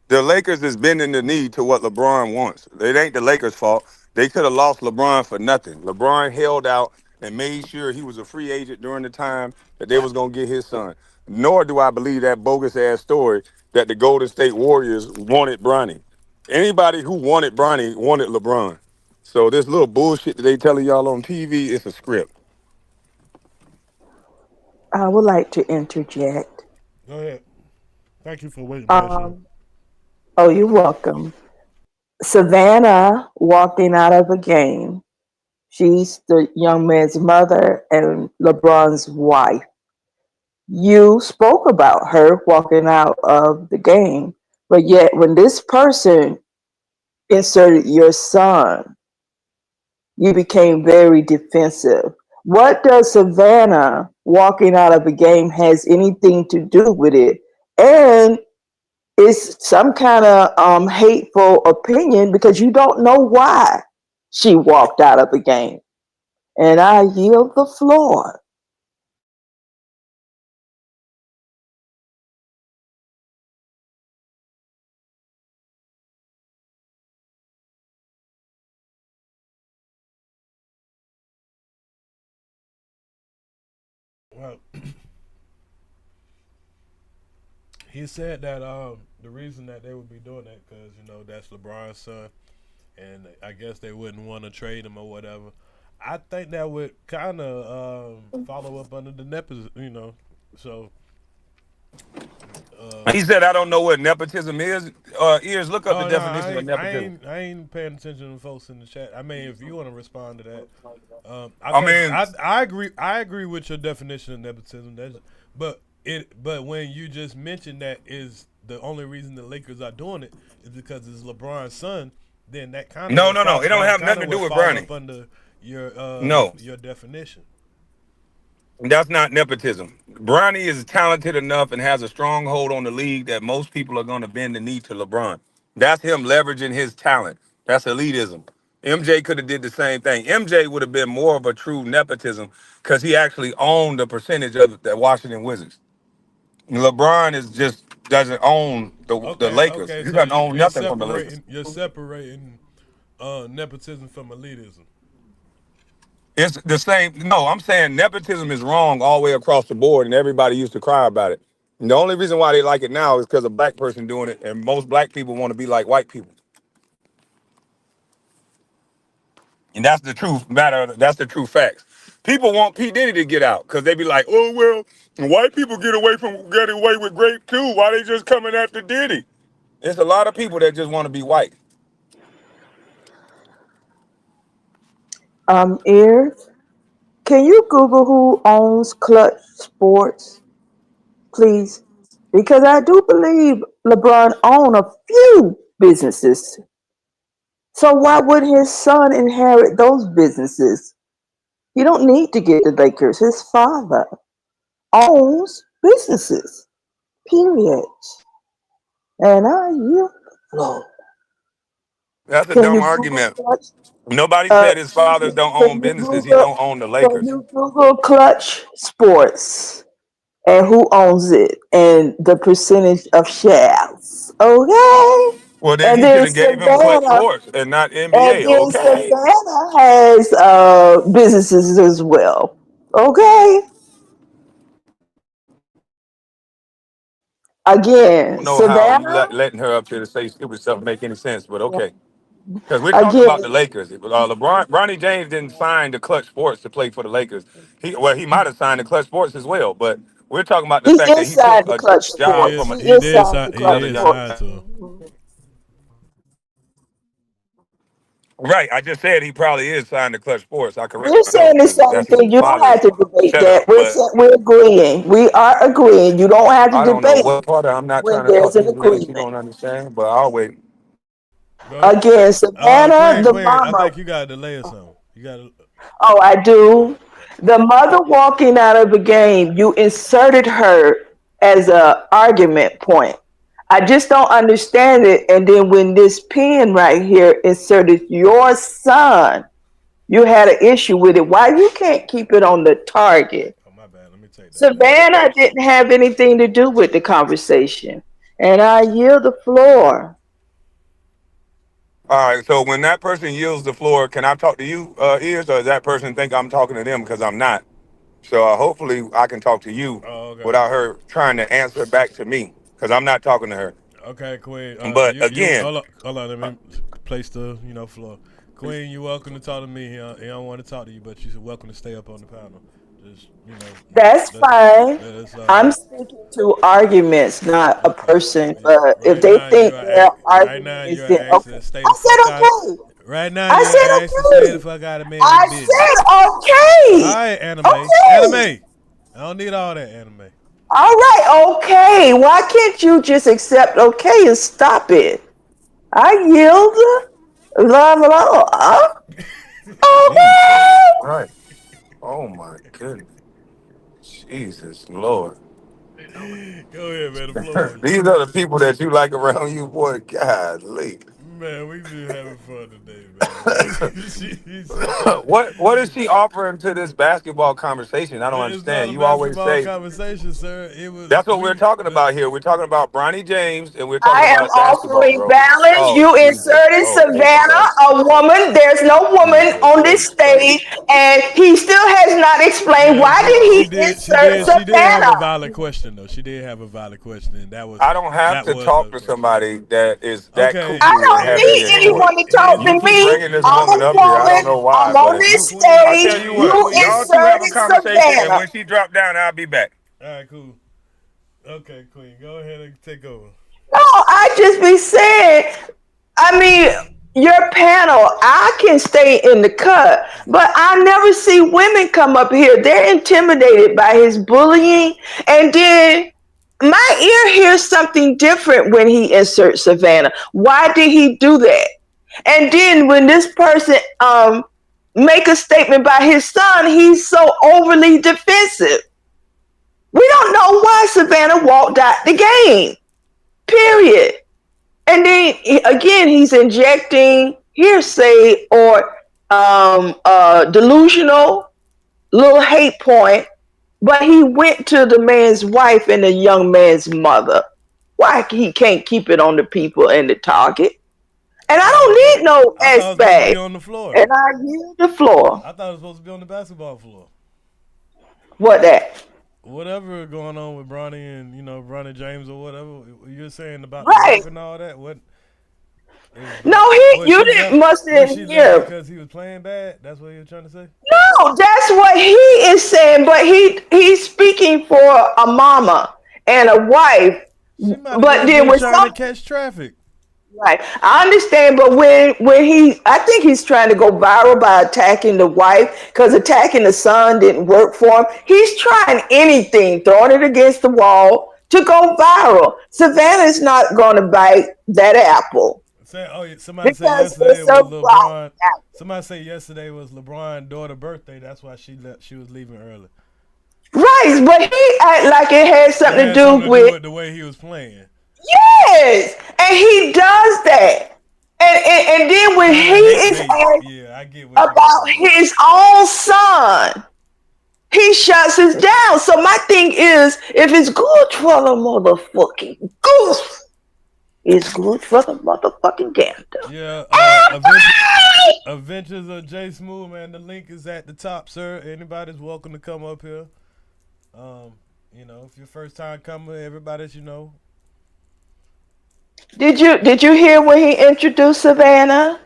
The Lakers is bending the knee to what LeBron wants. It ain't the Lakers' fault. They could have lost LeBron for nothing. LeBron held out and made sure he was a free agent during the time that they was gonna get his son. Nor do I believe that bogus ass story that the Golden State Warriors wanted Bronny. Anybody who wanted Bronny wanted LeBron. So this little bullshit that they telling y'all on TV, it's a script. I would like to interject. Go ahead. Thank you for waiting patiently. Um, oh, you're welcome. Savannah walking out of a game. She's the young man's mother and LeBron's wife. You spoke about her walking out of the game, but yet when this person inserted your son, you became very defensive. What does Savannah walking out of a game has anything to do with it? And it's some kind of hateful opinion because you don't know why she walked out of a game. And I yield the floor. Well, he said that the reason that they would be doing that because that's LeBron's son, and I guess they wouldn't want to trade him or whatever. I think that would kind of follow up under the nepotism, So He said, I don't know what nepotism is. Ears, look up the oh no, I definition of ain't, I nepotism. ain't, I ain't paying attention to folks in the chat. I mean, if you want to respond to that, I I think mean, I agree. I agree with your definition of nepotism. But when you just mentioned that is the only reason the Lakers are doing it is because it's LeBron's son, then that kind of no. It don't have nothing to do with fall Bronny. up under your No, your definition. that's not nepotism. Bronny is talented enough and has a strong hold on the league that most people are going to bend the knee to LeBron. That's him leveraging his talent. That's elitism. MJ could have did the same thing. MJ would have been more of a true nepotism because he actually owned a percentage of the Washington Wizards. LeBron is just doesn't own the Lakers. Okay. He So doesn't own you're nothing from the Lakers. separating nepotism from elitism. It's the same. No, I'm saying nepotism is wrong all the way across the board, and everybody used to cry about it. And the only reason why they like it now is because a black person doing it, and most black people want to be like white people. And that's the truth matter. That's the true facts. People want P. Diddy to get out because they be like, oh, well, white people get away with grape too. Why they just coming after Diddy? It's a lot of people that just want to be white. Ears, can you Google who owns Clutch Sports, please? Because I do believe LeBron owned a few businesses. So why would his son inherit those businesses? You don't need to get the Lakers. His father owns businesses. Period. And I yield the floor. That's a Can dumb you Google argument. Clutch? Nobody said his Excuse fathers me. don't own Can you businesses. He Google? don't own the Can Lakers. you Google Clutch Sports and who owns it and the percentage of shares? Okay. Well, then And he should then have gave him Clutch Savannah, Sports and not and NBA. then Okay. Savannah has businesses as well. Okay. I Again, don't know how you Savannah. letting her up here to say stupid stuff make any sense, but okay. Because we're talking Again, about the Lakers. Bronny James didn't sign the Clutch Sports to play for the Lakers. He might have signed the Clutch Sports as well, but we're talking about the he fact that he took inside the a clutch job sports. from He a, He did inside sign. the He clutch another did young. sign sports. to him. Right. I just said he probably is signed to Clutch Sports. I correct We're myself saying the because same that's his thing. You don't have father's to debate that. setup. But We're agreeing. We are agreeing. You don't have to I don't know debate what part of I'm not when trying to talk there's to an you because you agreement. don't understand, but I'll wait. Go. Again, Savannah, Queen, the Queen. I mama. think you got a delay or something. You got to. Oh, I do. The mother walking out of the game, you inserted her as a argument point. I just don't understand it. And then when this pen right here inserted your son, you had an issue with it. Why you can't keep it on the target? Oh my bad. Let me take that back. Savannah didn't have anything to do with the conversation. And I yield the floor. All right. So when that person yields the floor, can I talk to you, Ears, or does that person think I'm talking to them because I'm not? So hopefully I can talk to you Oh, okay. without her trying to answer back to me because I'm not talking to her. Okay, Queen. But You again, hold on. Let me place the floor. Queen, you welcome to talk to me. He don't want to talk to you, but you're welcome to stay up on the panel. Just That's fine. that's I'm speaking to arguments, not a okay. person. But if Right they now think you are their right now argument is you are then asked okay. to stay the I fuck said out. okay. Right now I you said are asked to stay the okay. fuck out of man's I business. said All okay. right, anime. Okay. I don't need all that anime. All right, okay. Why can't you just accept okay and stop it? I yield. Love, love. Jesus Okay. Christ. Oh my goodness. Jesus Lord. Go ahead, man. The floor on you. These are the people that you like around you, boy. Golly. Man, we just having fun today, man. What is she offering to this basketball conversation? I don't It's not understand. a You always basketball say conversation, sir. It was that's what we're talking about here. We're talking about Bronny James and we're talking I am about basketball, offering bro. balance. Oh You Jesus. inserted Oh Savannah, Christ. a woman. There's no woman Jesus on this H. Christ. stage, and he still has not explained Yeah, why did she he did. insert She did have a Savannah. valid question though. She did have a valid question, and I don't have that to was her talk to question. somebody that is that Okay, I cuckoo and don't have okay. need any anyone authority. to talk Here's to You the keep me. thing. bringing this I'm woman a up here. I don't woman. know why, I'm but on if this you, I stage. tell you Queen, what, You Queen. y'all two have a inserted conversation, and Savannah. when she drop down, I'll be back. All right, cool. Okay, Queen, go ahead and take over. No, I just be saying, I mean, your panel, I can stay in the cut, but I never see women come up here. They're intimidated by his bullying. And then my ear hears something different when he inserts Savannah. Why did he do that? And then when this person make a statement about his son, he's so overly defensive. We don't know why Savannah walked out the game. Period. And then again, he's injecting hearsay or delusional little hate point. But he went to the man's wife and the young man's mother. Why he can't keep it on the people and the target? And I don't need no I thought it was supposed to be aspect. on the floor. And I yield the floor. I thought it was supposed to be on the basketball floor. What that? Whatever going on with Bronny and Bronny James or whatever you're saying about the Right. wife and all that. What? No, you didn't must Was she didn't left hear. because he was playing bad? That's what you were trying to say. No, that's what he is saying. But he's speaking for a mama and a wife. She might have But just then been when trying to catch traffic. right, I understand. But when I think he's trying to go viral by attacking the wife because attacking the son didn't work for him. He's trying anything, throwing it against the wall to go viral. Savannah's not going to bite that apple. Somebody said Because yesterday it's was a LeBron. Somebody said yesterday was LeBron's daughter's birthday. That's why she was leaving early. Right, but he act like it had something to do with the way he was playing. yes, and he does that. And then when he is asked about his own son, he shuts us down. So my thing is, if it's good for the motherfucking goose, it's good for the motherfucking gander. Yeah, Adventures of J Smooth, man. The link is at the top, sir. Anybody's welcome to come up here. If you're first time coming, everybody's, Did you hear when he introduced Savannah?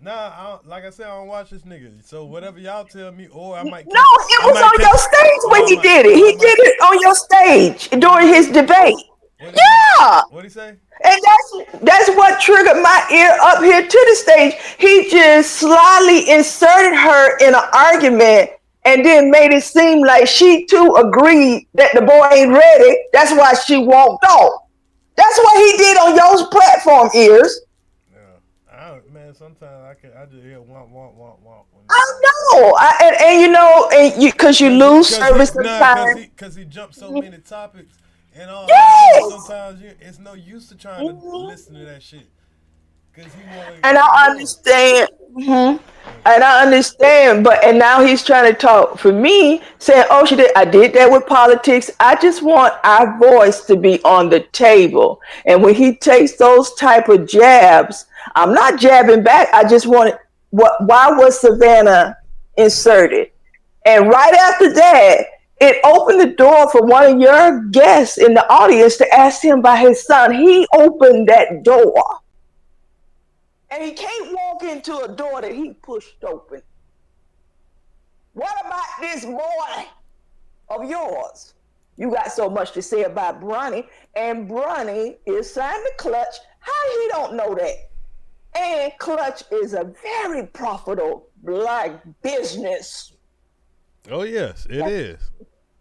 Nah, like I said, I don't watch this nigga. So whatever y'all tell me, or I might No, catch, it I was might on catch, your stage or when I he might, did it. or He I might. did it on your stage What he during do? his debate. What he do? Yeah. What he say? And that's what triggered my ear up here to the stage. He just slyly inserted her in an argument and then made it seem like she too agreed that the boy ain't ready. That's why she walked off. That's what he did on your platform, Earz. Man, sometimes I just hear womp. I know. And you know, and you because you lose service sometimes. Cause he jumped so many topics and all that. So Yes. sometimes it's no use to trying to listen to that shit. Cause he wanna And keep I going. understand. And I understand, and now he's trying to talk for me, saying, "Oh, I did that with politics. I just want our voice to be on the table." And when he takes those type of jabs, I'm not jabbing back. I just wanted why was Savannah inserted? And right after that, it opened the door for one of your guests in the audience to ask him about his son. He opened that door. And he can't walk into a door that he pushed open. What about this boy of yours? You got so much to say about Bronny, and Bronny is signed to Clutch. How he don't know that? And Clutch is a very profitable black business. Oh yes, it is.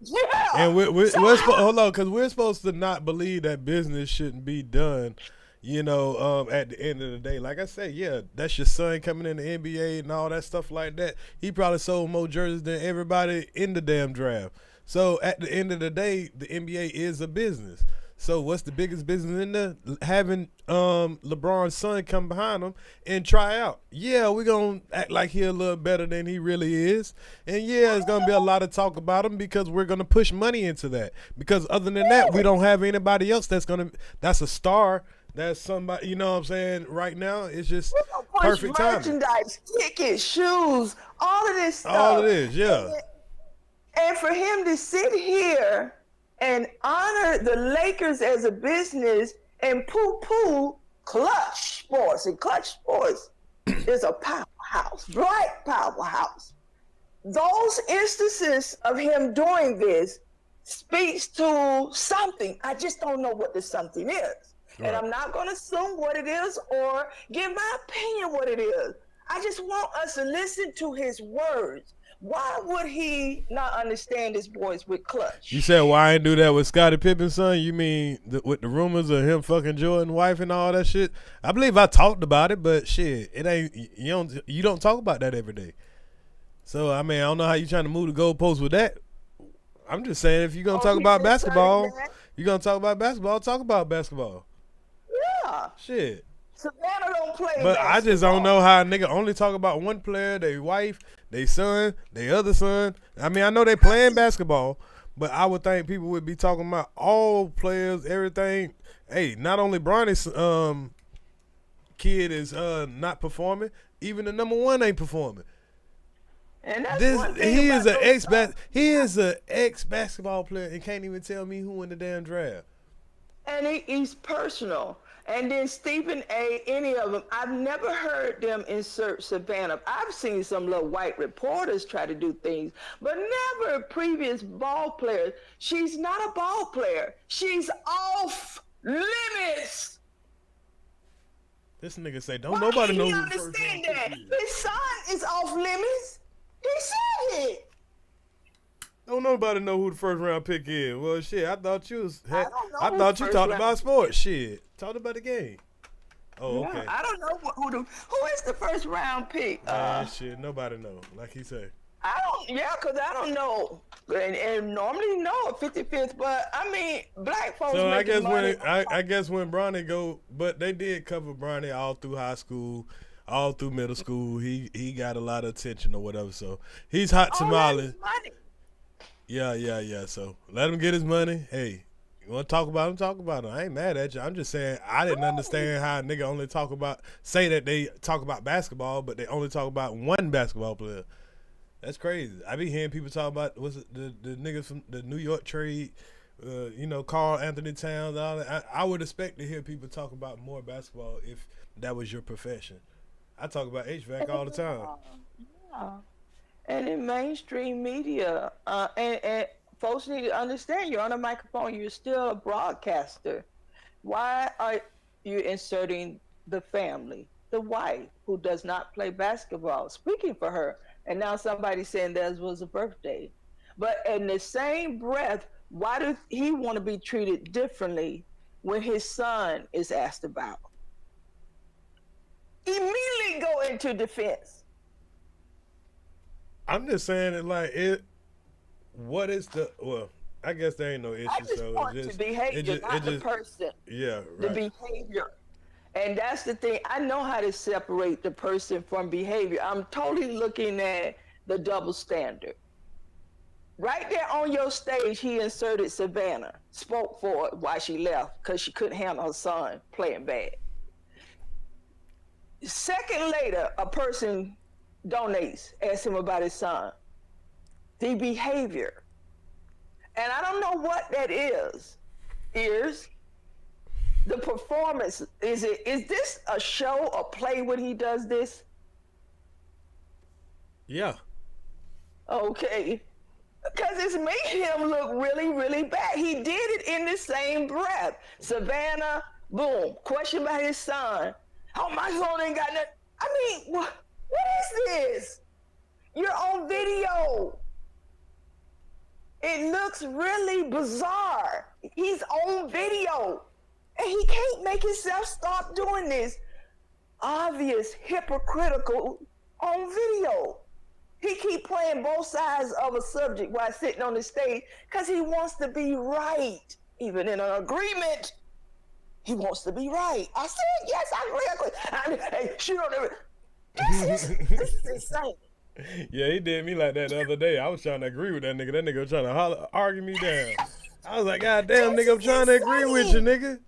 Yeah. And hold on, because we're supposed to not believe that business shouldn't be done. You know, at the end of the day, like I said, yeah, that's your son coming in the NBA and all that stuff like that. He probably sold more jerseys than everybody in the damn draft. So at the end of the day, the NBA is a business. So what's the biggest business in there? Having LeBron's son come behind him and try out. Yeah, we're going to act like he's a little better than he really is. And yeah, it's going to be a lot of talk about him because we're going to push money into that. Because other than that, we don't have anybody else that's a star. That's somebody, you know what I'm saying? Right now, it's just perfect timing. Merchandise, tickets, shoes, all of this stuff. All of this, yeah. And for him to sit here and honor the Lakers as a business and poo-poo Clutch Sports. And Clutch Sports is a powerhouse, black powerhouse. Those instances of him doing this speaks to something. I just don't know what the something is. Right. And I'm not going to assume what it is or give my opinion what it is. I just want us to listen to his words. Why would he not understand his voice with Clutch? You said why I ain't do that with Scottie Pippen's son? You mean with the rumors of him fucking Jordan's wife and all that shit? I believe I talked about it, but shit, it ain't. You don't talk about that every day. So I mean, I don't know how you trying to move the goalposts with that. I'm just saying if you're gonna talk about basketball, talk about basketball. Yeah. Shit. Savannah don't play But basketball. I just don't know how a nigga only talk about one player, their wife, their son, their other son. I mean, I know they playing basketball, but I would think people would be talking about all players, everything. Hey, not only Bronny's kid is not performing, even the number one ain't performing. And that's he is an ex basketball player and can't even tell me who in the damn draft. And he's personal. And then Stephen A., any of them, I've never heard them insert Savannah. I've seen some little white reporters try to do things, but never previous ball players. She's not a ball player. She's off limits. This nigga say, don't nobody know who the first understand that. His son is off limits. He said it. Don't nobody know who the first round pick is. Well, shit, I thought you first talked round about sports. Shit, talked about the game. Oh, okay. I don't know who is the first round pick. Shit, nobody know. Like he said. Because I don't know. And normally know a 55th, but I mean, black folks. So I guess money. I guess when Bronny go, but they did cover Bronny all through high school, all through middle school. He got a lot of attention or whatever. So he's hot tamale. Yeah. So let him get his money. Hey, you want to talk about him? Talk about him. I ain't mad at you. I'm just saying I didn't understand how a nigga only say that they talk about basketball, but they only talk about one basketball player. That's crazy. I be hearing people talk about the niggas from the New York trade You know, Carl Anthony Towns. All that. I would expect to hear people talk about more basketball if that was your profession. I talk about HVAC all the time. Yeah. And in mainstream media, and folks need to understand, you're on a microphone, you're still a broadcaster. Why are you inserting the family, the wife who does not play basketball, speaking for her, and now somebody saying theirs was a birthday? But in the same breath, why does he want to be treated differently when his son is asked about? Immediately go into defense. I'm just saying it like it. What is the well? I guess there ain't no issue. I just so want it's just, the behavior, not the person. Yeah, The right. behavior. And that's the thing. I know how to separate the person from behavior. I'm totally looking at the double standard. Right there on your stage, he inserted Savannah, spoke for it while she left because she couldn't handle her son playing bad. Second later, a person donates, asks him about his son. The behavior. And I don't know what that is. Earz, the performance, is this a show or play when he does this? Yeah. Okay. Because it's making him look really, really bad. He did it in the same breath. Savannah, boom, question about his son. Oh, my son ain't got nothing. I mean, what is this? You're on video. It looks really bizarre. He's on video. And he can't make himself stop doing this. Obvious, hypocritical on video. He keep playing both sides of a subject while sitting on the stage because he wants to be right. Even in an agreement, he wants to be right. I said, yes, I agree. Hey, she don't ever. This is insane. Yeah, he did me like that the other day. I was trying to agree with that nigga. That nigga was trying to argue me down. I was like, God damn, nigga, I'm trying to agree with you, nigga.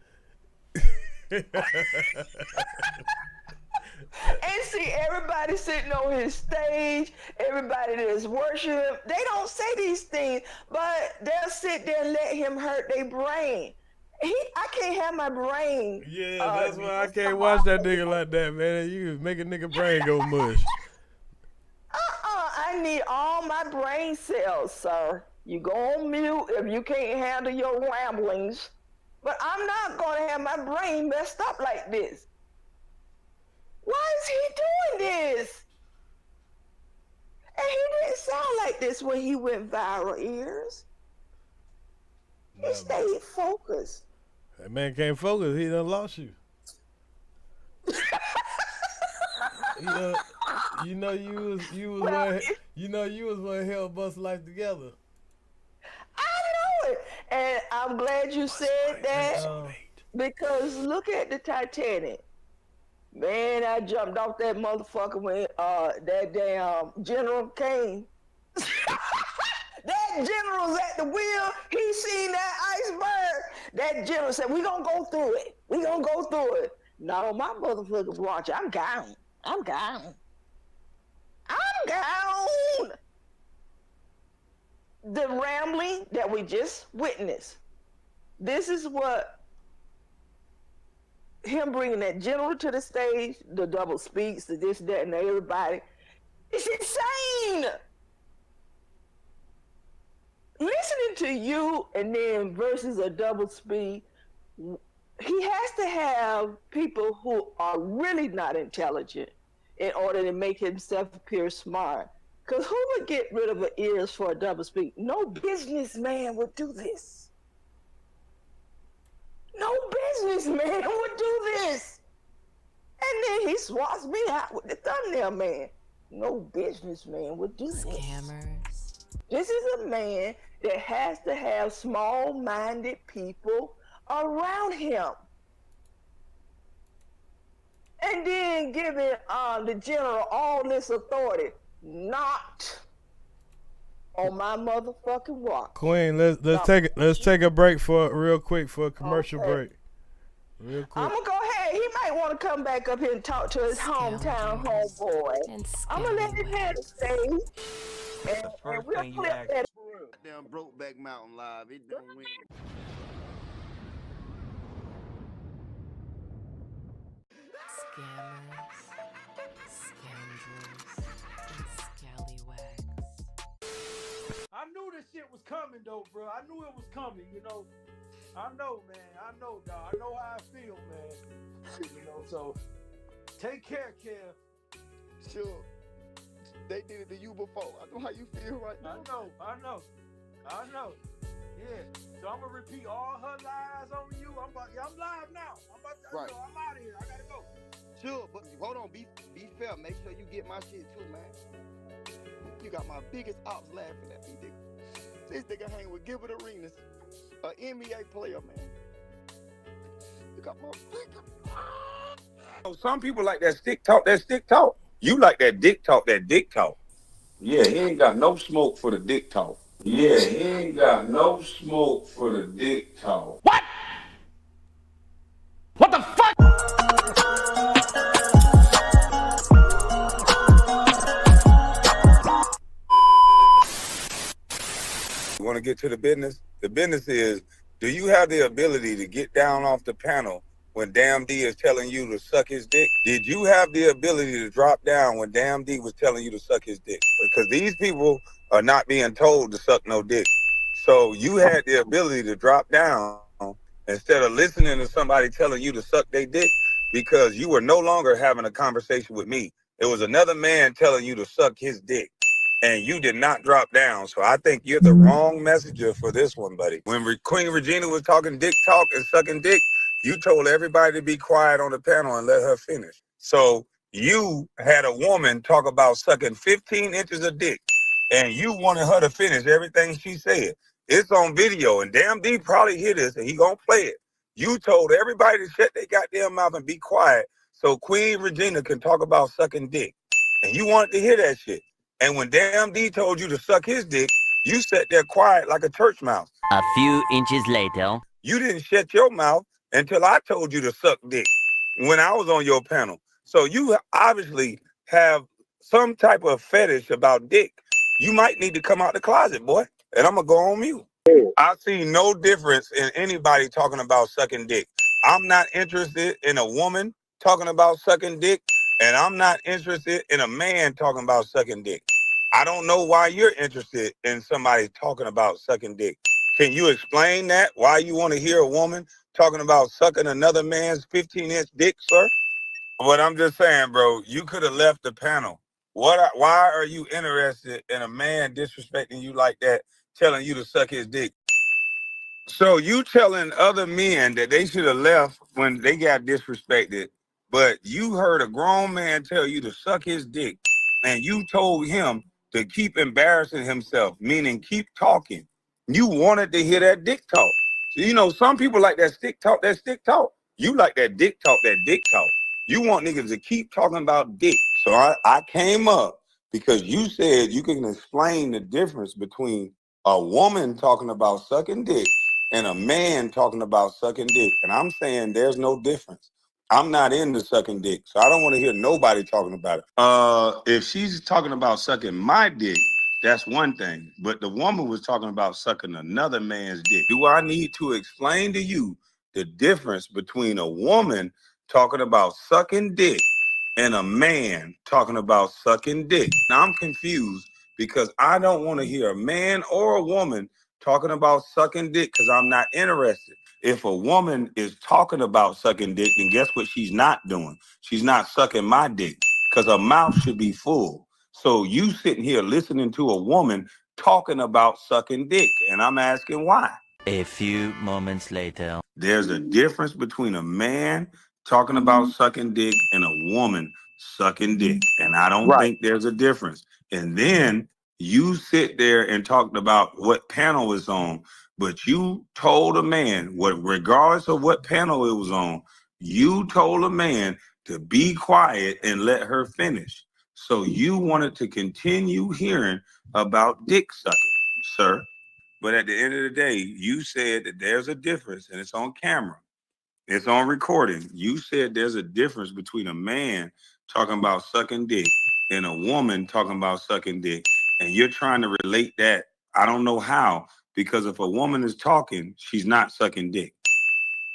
And see, everybody sitting on his stage, everybody that's worshiping him, they don't say these things, but they'll sit there and let him hurt their brain. I can't have my brain. Yeah, that's why I can't watch that nigga like that, man. You make a nigga brain go mush. I need all my brain cells, sir. You go on mute if you can't handle your ramblings. But I'm not going to have my brain messed up like this. Why is he doing this? And he didn't sound like this when he went viral, Earz. He stayed focused. That man can't focus. He done lost you. You know you was one held bust life together. I know it, and I'm glad you said that because look at the Titanic. Man, I jumped off that motherfucker when that damn general came. That general's at the wheel. He seen that iceberg. That general said, "We gonna go through it. We gonna go through it." No, my motherfuckers watch. I'm gone. I'm gone. I'm gone. The rambling that we just witnessed. This is what him bringing that general to the stage, the double speaks, the this, that, and everybody. It's insane. Listening to you and then versus a double speak, he has to have people who are really not intelligent in order to make himself appear smart. Because who would get rid of an Earz for a double speak? No businessman would do this. No businessman would do this. And then he swaps me out with the thumbnail man. No businessman would do this. Scammers. This is a man that has to have small-minded people around him. And then giving the general all this authority. Not on my motherfucking watch. Queen, let's take a break real quick for a commercial break. Real quick. I'm gonna go ahead. He might want to come back up here and talk to his hometown homeboy. I'm gonna let him have the stage. And we'll flip that. goddamn Brokeback Mountain live. It don't win. Scammers, scoundrels, and scallywags. I knew this shit was coming though, bro. I knew it was coming, you know. I know, man. I know, dog. I know how I feel, man. You know, so take care, Kev. Sure. They did it to you before. I know how you feel right now. I know. Yeah. So I'm gonna repeat all her lies on you. I'm live now. Right. I'm out of here. I gotta go. Sure, but hold on, be fair. Make sure you get my shit too, man. You got my biggest ops laughing at me, nigga. This nigga hang with Gilbert Arenas, an NBA player, man. You got my biggest. Some people like that stick talk. You like that dick talk. Yeah, he ain't got no smoke for the dick talk. Yeah, he ain't got no smoke for the dick talk. What? What the fuck? You want to get to the business? The business is, do you have the ability to get down off the panel when Damn D is telling you to suck his dick? Did you have the ability to drop down when Damn D was telling you to suck his dick? Because these people are not being told to suck no dick. So you had the ability to drop down instead of listening to somebody telling you to suck their dick, because you were no longer having a conversation with me. It was another man telling you to suck his dick, and you did not drop down. So I think you're the wrong messenger for this one, buddy. When Queen Regina was talking dick talk and sucking dick, you told everybody to be quiet on the panel and let her finish. So you had a woman talk about sucking 15 inches of dick, and you wanted her to finish everything she said. It's on video, and Damn D probably hear this, and he gonna play it. You told everybody to shut their goddamn mouth and be quiet so Queen Regina can talk about sucking dick. And you wanted to hear that shit. And when Damn D told you to suck his dick, you sat there quiet like a church mouse. A few inches later. You didn't shut your mouth until I told you to suck dick when I was on your panel. So you obviously have some type of fetish about dick. You might need to come out the closet, boy. And I'm going to go on mute. I see no difference in anybody talking about sucking dick. I'm not interested in a woman talking about sucking dick, and I'm not interested in a man talking about sucking dick. I don't know why you're interested in somebody talking about sucking dick. Can you explain that? Why you want to hear a woman talking about sucking another man's 15-inch dick, sir? But I'm just saying, bro, you could have left the panel. Why are you interested in a man disrespecting you like that, telling you to suck his dick? So you telling other men that they should have left when they got disrespected, but you heard a grown man tell you to suck his dick, and you told him to keep embarrassing himself, meaning keep talking. You wanted to hear that dick talk. So, you know, some people like that stick talk. You like that dick talk. You want niggas to keep talking about dick. So I came up because you said you can explain the difference between a woman talking about sucking dick and a man talking about sucking dick. And I'm saying there's no difference. I'm not into sucking dick, so I don't want to hear nobody talking about it. If she's talking about sucking my dick, that's one thing. But the woman was talking about sucking another man's dick. Do I need to explain to you the difference between a woman talking about sucking dick and a man talking about sucking dick? Now I'm confused because I don't want to hear a man or a woman talking about sucking dick because I'm not interested. If a woman is talking about sucking dick, then guess what she's not doing? She's not sucking my dick because her mouth should be full. So you sitting here listening to a woman talking about sucking dick, and I'm asking why. A few moments later. There's a difference between a man talking about sucking dick and a woman sucking dick. And I don't think there's a difference. And then you sit there and talked about what panel it's on, but you told a man, regardless of what panel it was on, you told a man to be quiet and let her finish. So you wanted to continue hearing about dick sucking, sir. But at the end of the day, you said that there's a difference, and it's on camera. It's on recording. You said there's a difference between a man talking about sucking dick and a woman talking about sucking dick. And you're trying to relate that I don't know how, because if a woman is talking, she's not sucking dick.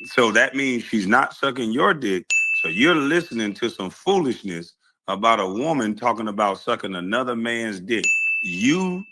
So that means she's not sucking your dick. So you're listening to some foolishness about a woman talking about sucking another man's dick.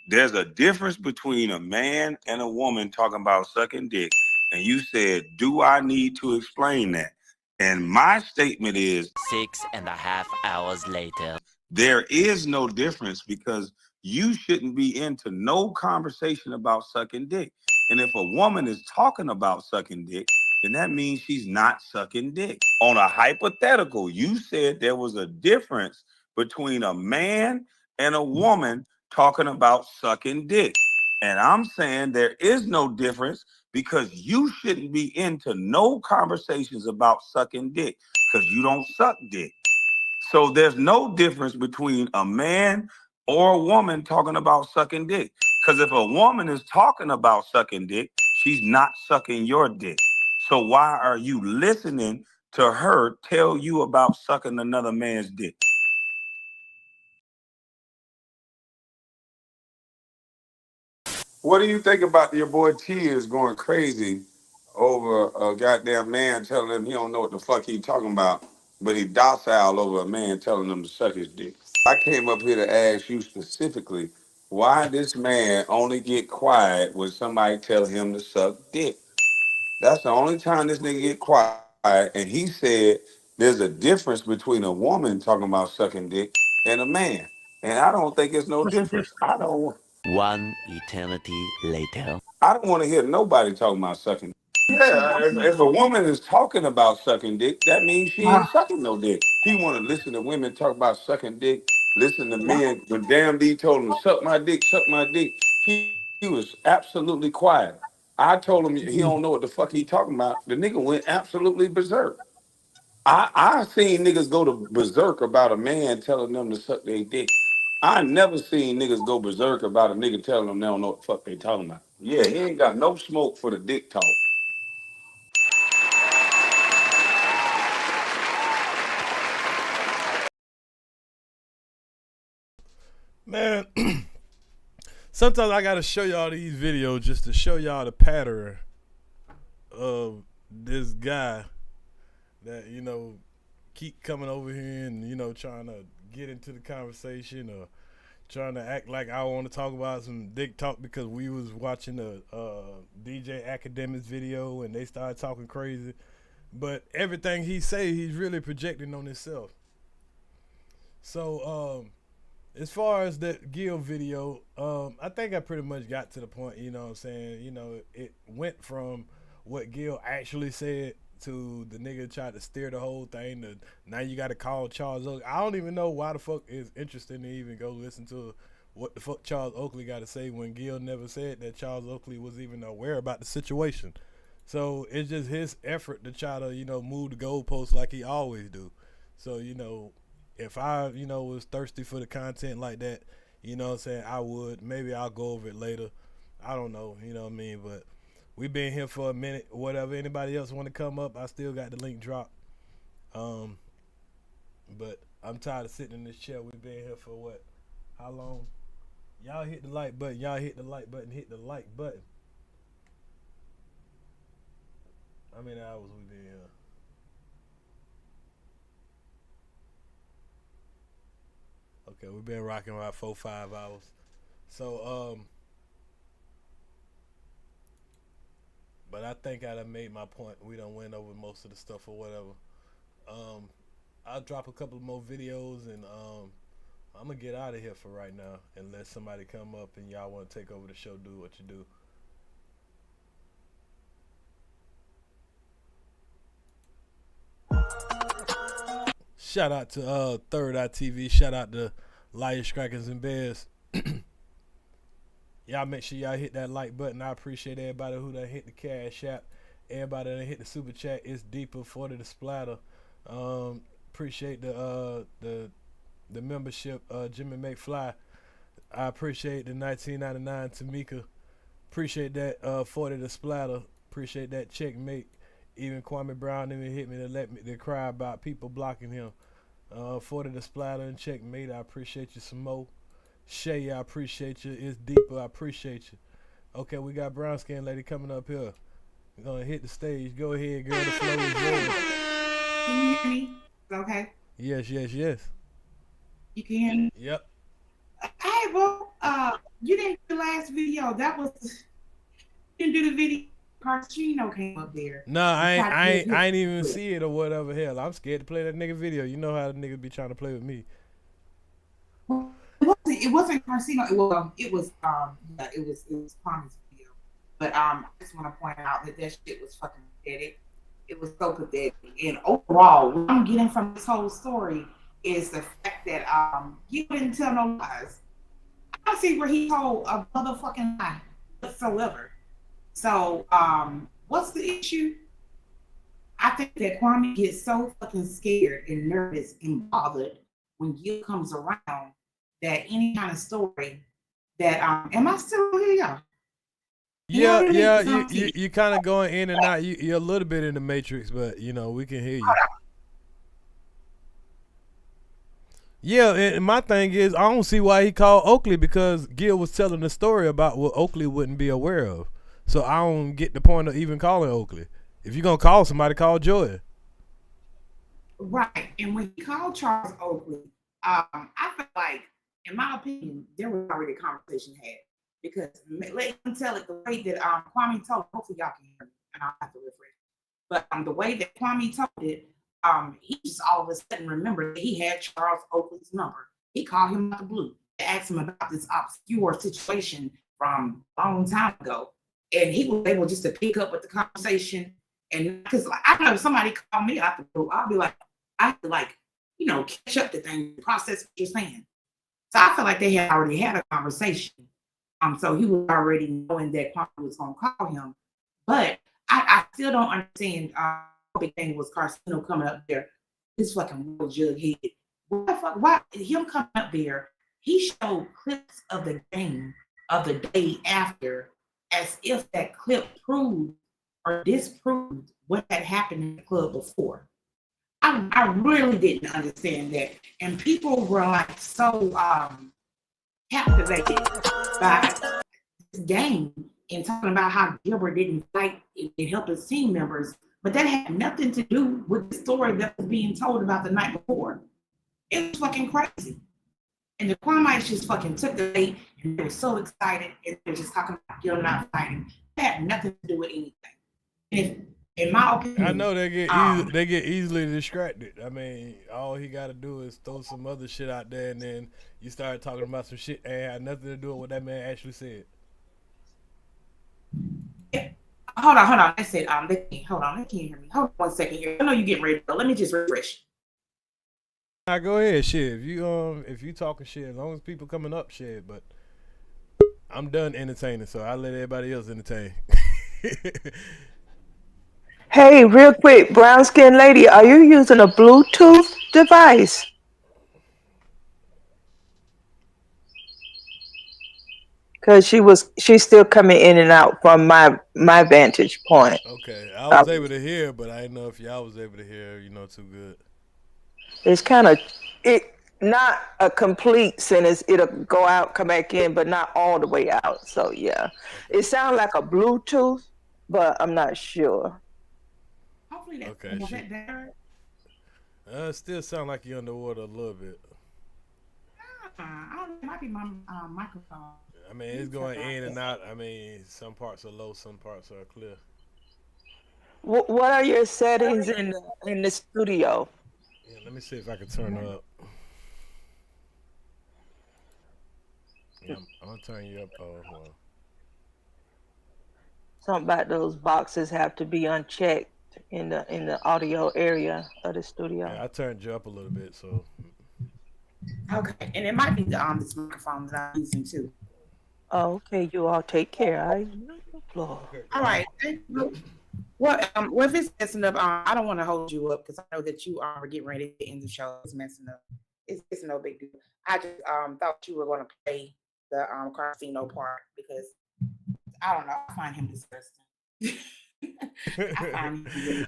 There's a difference between a man and a woman talking about sucking dick. And you said, do I need to explain that? And my statement is 6.5 hours later. there is no difference, because you shouldn't be into no conversation about sucking dick. And if a woman is talking about sucking dick, then that means she's not sucking dick. On a hypothetical, you said there was a difference between a man and a woman talking about sucking dick. And I'm saying there is no difference, because you shouldn't be into no conversations about sucking dick, because you don't suck dick. So there's no difference between a man or a woman talking about sucking dick. Because if a woman is talking about sucking dick, she's not sucking your dick. So why are you listening to her tell you about sucking another man's dick? What do you think about your boy Tears going crazy over a goddamn man telling him he don't know what the fuck he talking about, but he docile over a man telling him to suck his dick? I came up here to ask you specifically why this man only get quiet when somebody tell him to suck dick. That's the only time this nigga get quiet. And he said there's a difference between a woman talking about sucking dick and a man. And I don't think it's no difference. I don't. One eternity later. I don't want to hear nobody talking about sucking. Yeah, if a woman is talking about sucking dick, that means she ain't sucking no dick. He want to listen to women talk about sucking dick, listen to men. When Damn D told him, suck my dick, he was absolutely quiet. I told him he don't know what the fuck he talking about. The nigga went absolutely berserk. I seen niggas go to berserk about a man telling them to suck their dick. I never seen niggas go berserk about a nigga telling them they don't know what the fuck they talking about. Yeah, he ain't got no smoke for the dick talk. Man, sometimes I gotta show y'all these videos just to show y'all the pattern of this guy that, you know, keep coming over here and, you know, trying to get into the conversation or trying to act like I want to talk about some dick talk because we was watching a DJ Academics video and they started talking crazy. But everything he say, he's really projecting on himself. So, as far as that Gil video, I think I pretty much got to the point, you know what I'm saying? You know, it went from what Gil actually said to the nigga tried to steer the whole thing to now you got to call Charles Oakley. I don't even know why the fuck is interesting to even go listen to what the fuck Charles Oakley got to say when Gil never said that Charles Oakley was even aware about the situation. So it's just his effort to try to, you know, move the goalposts like he always do. So, you know, if I, you know, was thirsty for the content like that, you know what I'm saying, I would. Maybe I'll go over it later. I don't know, you know what I mean? But we've been here for a minute. Whatever anybody else want to come up, I still got the link dropped. But I'm tired of sitting in this chair. We've been here for what? How long? Y'all hit the like button. Y'all hit the like button. Hit the like button. How many hours we been here? Okay, we've been rocking about 4-5 hours. So, but I think I done made my point. We done went over most of the stuff or whatever. I'll drop a couple more videos and I'm gonna get out of here for right now and let somebody come up and y'all want to take over the show, do what you do. Shout out to Third Eye TV. Shout out to Liars, Crackers, and Bears. Y'all make sure y'all hit that like button. I appreciate everybody who done hit the Cash App. Everybody that hit the Super Chat. It's deeper for the splatter. Appreciate the membership, Jimmy McFly. I appreciate the 1999 Tamika. Appreciate that 40 the splatter. Appreciate that checkmate. Even Kwame Brown even hit me to cry about people blocking him. 40 the splatter and checkmate. I appreciate you some more. Shay, I appreciate you. It's deeper. I appreciate you. Okay, we got brown skin lady coming up here. We're gonna hit the stage. Go ahead, girl. The flow is yours. Can you hear me? Okay. Yes, yes, yes. You can hear me? Yep. Hey, bro. You didn't do the last video. That was you didn't do the video. Carcino came up there. Nah, I ain't even see it or whatever. Hell, I'm scared to play that nigga video. You know how the niggas be trying to play with me. It wasn't Carcino. It was Kwame's video. But I just want to point out that shit was fucking pathetic. It was so pathetic. And overall, what I'm getting from this whole story is the fact that you didn't tell no lies. I don't see where he told a motherfucking lie whatsoever. So what's the issue? I think that Kwame gets so fucking scared and nervous and bothered when Gil comes around that any kind of story that am I still here, y'all? Yeah, you kind of going in and out. You're a little bit in the matrix, but you know we can hear you. Yeah, and my thing is I don't see why he called Oakley, because Gil was telling the story about what Oakley wouldn't be aware of. So I don't get the point of even calling Oakley. If you're gonna call somebody, call Joy. Right, and when he called Charles Oakley, I felt like, in my opinion, there was already a conversation had, because let him tell it the way that Kwame told. Hopefully y'all can hear me, and I'll have to refresh. But the way that Kwame told it, he just all of a sudden remembered that he had Charles Oakley's number. He called him out the blue to ask him about this obscure situation from a long time ago, and he was able just to pick up with the conversation. And because like, I know if somebody called me out the blue, I'll be like, I have to catch up the thing, process what you're saying. So I feel like they had already had a conversation. So he was already knowing that Kwame was gonna call him. But I still don't understand. Big thing was Carcino coming up there, this fucking real jughead. What the fuck? Why him coming up there? He showed clips of the game of the day after, as if that clip proved or disproved what had happened in the club before. I really didn't understand that, and people were like so captivated by this game and talking about how Gilbert didn't fight and help his team members. But that had nothing to do with the story that was being told about the night before. It was fucking crazy. And the Kwamites just fucking took the bait, and they were so excited, and they were just talking about Gil not fighting. It had nothing to do with anything. And in my opinion, I know they get easily distracted. I mean, all he got to do is throw some other shit out there, and then you start talking about some shit that had nothing to do with what that man actually said. Yeah. Hold on. I said, hold on, they can't hear me. Hold on 1 second here. I know you getting ready to go. Let me just refresh. Now go ahead, shit. If you talking shit, as long as people coming up, shit. But I'm done entertaining, so I let everybody else entertain. Hey, real quick, brown skin lady, are you using a Bluetooth device? Because she's still coming in and out from my vantage point. Okay, I was able to hear, but I didn't know if y'all was able to hear, too good. It's kind of not a complete sentence. It'll go out, come back in, but not all the way out. So yeah, it sounds like a Bluetooth, but I'm not sure. Hopefully that's Okay, better. It still sound like you're underwater a little bit. I don't know. It might be my microphone. I mean, it's going in and out. I mean, some parts are low, some parts are clear. What are your settings in the studio? Yeah, let me see if I can turn her up. Yeah, I'm gonna turn you up. Oh, well. Something about those boxes have to be unchecked in the audio area of the studio. Yeah, I turned you up a little bit, so. Okay, and it might be this microphone that I'm using too. Oh, okay, you all take care. All right. Well, if it's messing up, I don't want to hold you up because I know that you are getting ready to end the show. It's messing up. It's no big deal. I just thought you were going to play the Carcino part because I don't know. I find him disgusting.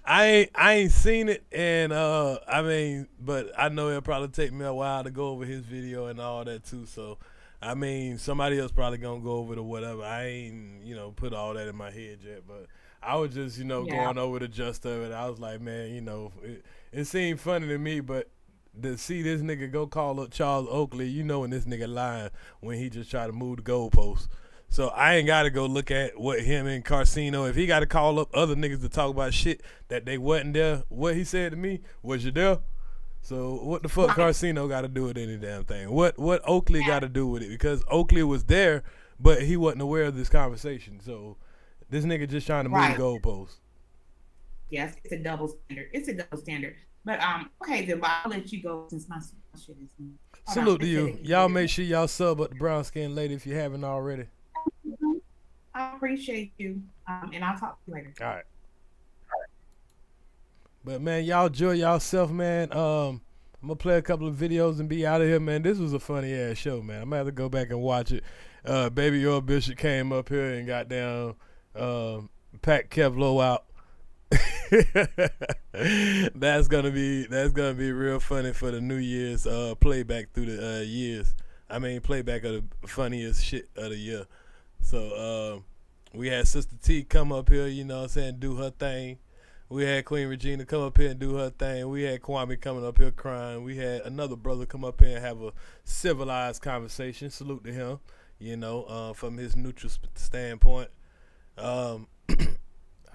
I ain't seen it, and I mean, but I know it'll probably take me a while to go over his video and all that too. So I mean, somebody else probably gonna go over it or whatever. I ain't, put all that in my head yet, but I was just, going over the gist of it. I was like, man, it seemed funny to me, but to see this nigga go call up Charles Oakley, when this nigga lying when he just tried to move the goalposts. So I ain't got to go look at what him and Carcino, if he got to call up other niggas to talk about shit that they wasn't there, what he said to me, was you there? So what the fuck Carcino got to do with any damn thing? What Oakley got to do with it? Because Oakley was there, but he wasn't aware of this conversation. So this nigga just trying to move the goalposts. Yes, it's a double standard. But okay, then I'll let you go since my shit is. Salute to you. Y'all make sure y'all sub up the brown skin lady if you haven't already. I appreciate you, and I'll talk to you later. All right. But man, y'all enjoy yourself, man. I'm gonna play a couple of videos and be out of here, man. This was a funny ass show, man. I'm gonna have to go back and watch it. Baby Your Bishop came up here and got down, packed Kevlo out. That's gonna be real funny for the New Year's playback through the years. I mean, playback of the funniest shit of the year. So we had Sister T come up here, do her thing. We had Queen Regina come up here and do her thing. We had Kwame coming up here crying. We had another brother come up here and have a civilized conversation. Salute to him, from his neutral standpoint. I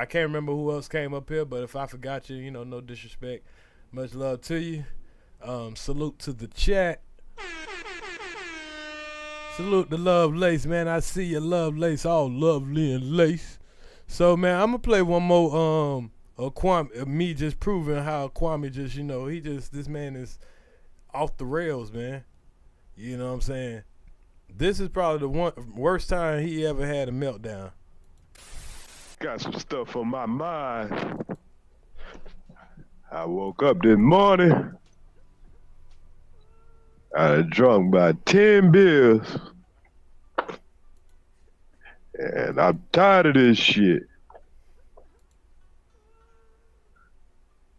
can't remember who else came up here, but if I forgot you, no disrespect. Much love to you. Salute to the chat. Salute to Love Lace, man. I see you, Love Lace, all lovely and lace. So, man, I'm going to play one more Kwame, me just proving how Kwame just, this man is off the rails, man. You know what I'm saying? This is probably the worst time he ever had a meltdown. Got some stuff on my mind. I woke up this morning. I drunk about 10 beers. And I'm tired of this shit.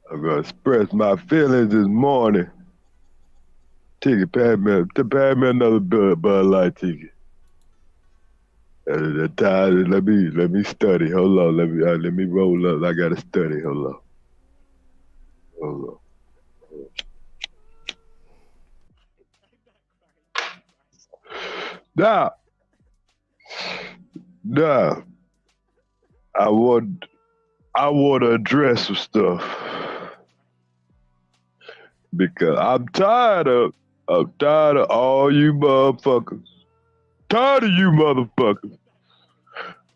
I'm gonna express my feelings this morning. Ticket, pass me another Bud Light ticket. Tired. Let me study. Hold on. Let me roll up. I gotta study. Hold on. Now, I want to address some stuff because I'm tired of all you motherfuckers. Tired of you motherfuckers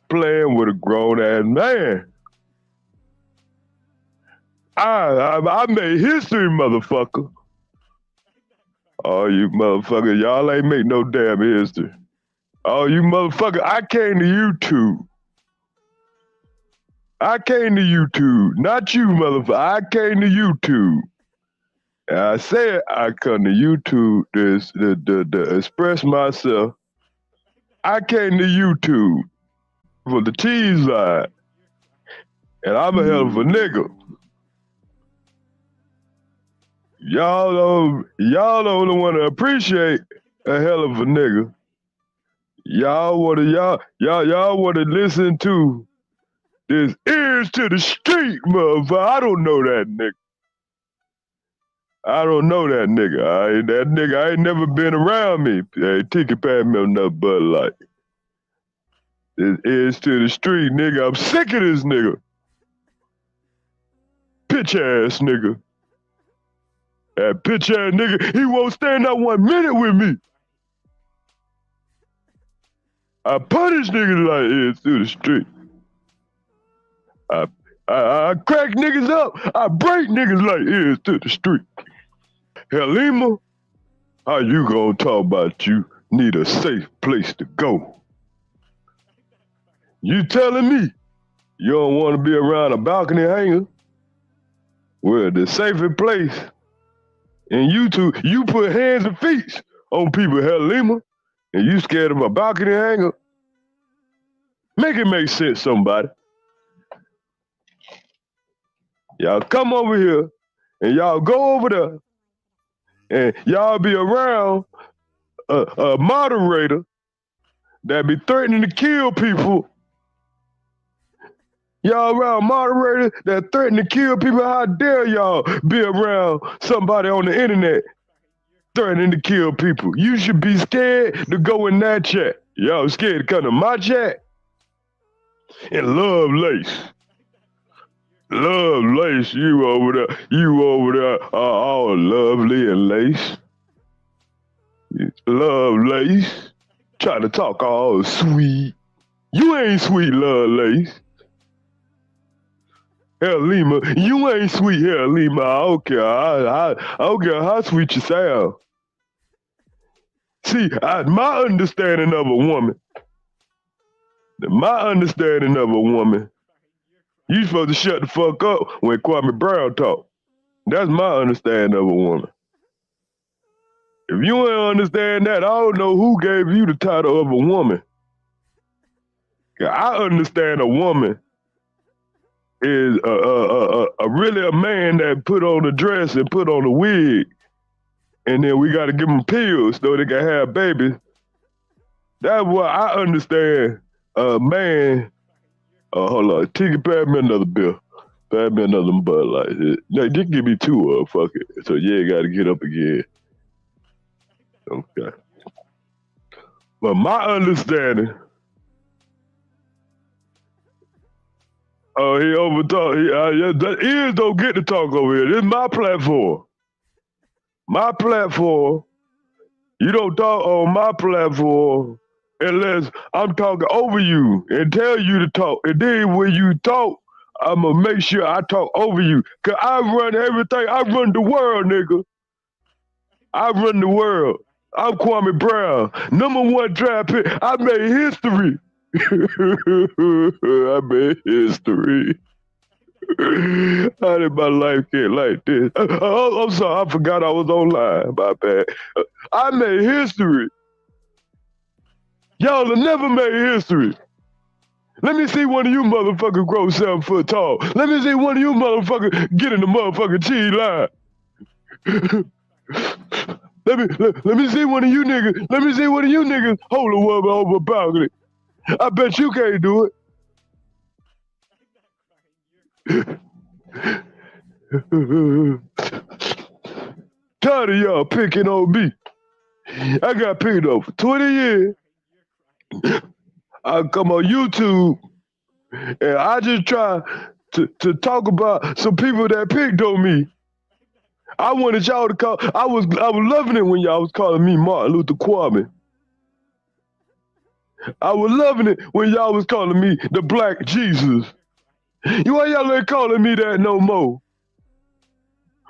playing with a grown ass man. I made history, motherfucker. Oh, you motherfuckers, y'all ain't make no damn history. Oh, you motherfucker, I came to YouTube. Not you, motherfucker. I came to YouTube. And I said I come to YouTube to express myself. I came to YouTube for the cheese line. And I'm a hell of a nigga. Y'all don't want to appreciate a hell of a nigga. Y'all want to listen to this Earz to the street, motherfucker. I don't know that nigga. I ain't never been around me. Hey, ticket pass me another Bud Light. This Earz to the street, nigga. I'm sick of this nigga. Bitch ass nigga. That bitch ass nigga, he won't stand up 1 minute with me. I punish niggas like Earz through the street. I crack niggas up. I break niggas like Earz through the street. Halima, how you gonna talk about you need a safe place to go? You telling me you don't want to be around a balcony hanger? Well, the safest place in YouTube, you put hands and feet on people, Halima, and you scared of a balcony hanger? Make it make sense, somebody. Y'all come over here and y'all go over there and y'all be around a moderator that be threatening to kill people. Y'all around moderators that threaten to kill people. How dare y'all be around somebody on the internet threatening to kill people? You should be scared to go in that chat. Y'all scared to come to my chat? And Love Lace. Love Lace, you over there are all lovely and lace. Love Lace, trying to talk all sweet. You ain't sweet, Love Lace. Hell, Lima, you ain't sweet, hell, Lima. I don't care. I don't care how sweet you sound. See, my understanding of a woman, you supposed to shut the fuck up when Kwame Brown talk. That's my understanding of a woman. If you ain't understand that, I don't know who gave you the title of a woman. I understand a woman is really a man that put on a dress and put on a wig, and then we got to give them pills so they can have babies. That's what I understand a man. Hold on, Tiggy, pass me another bill. Pass me another Bud Light. No, just give me two, fuck it. So yeah, got to get up again. Okay. But my understanding, he overtalk. Ears don't get to talk over here. This is my platform. My platform. You don't talk on my platform unless I'm talking over you and tell you to talk. And then when you talk, I'm going to make sure I talk over you. Because I run everything. I run the world, nigga. I run the world. I'm Kwame Brown, #1 draft pick. I made history. I made history. How did my life get like this? I'm sorry, I forgot I was online. My bad. I made history. Y'all have never made history. Let me see one of you motherfuckers grow 7 foot tall. Let me see one of you motherfuckers get in the motherfucking cheese line. Let me see one of you niggas. Let me see one of you niggas hold a woman over a balcony. I bet you can't do it. Tired of y'all picking on me. I got picked on for 20 years. I come on YouTube and I just try to talk about some people that picked on me. I wanted y'all to call. I was loving it when y'all was calling me Martin Luther Kwame. I was loving it when y'all was calling me the Black Jesus. Why y'all ain't calling me that no more?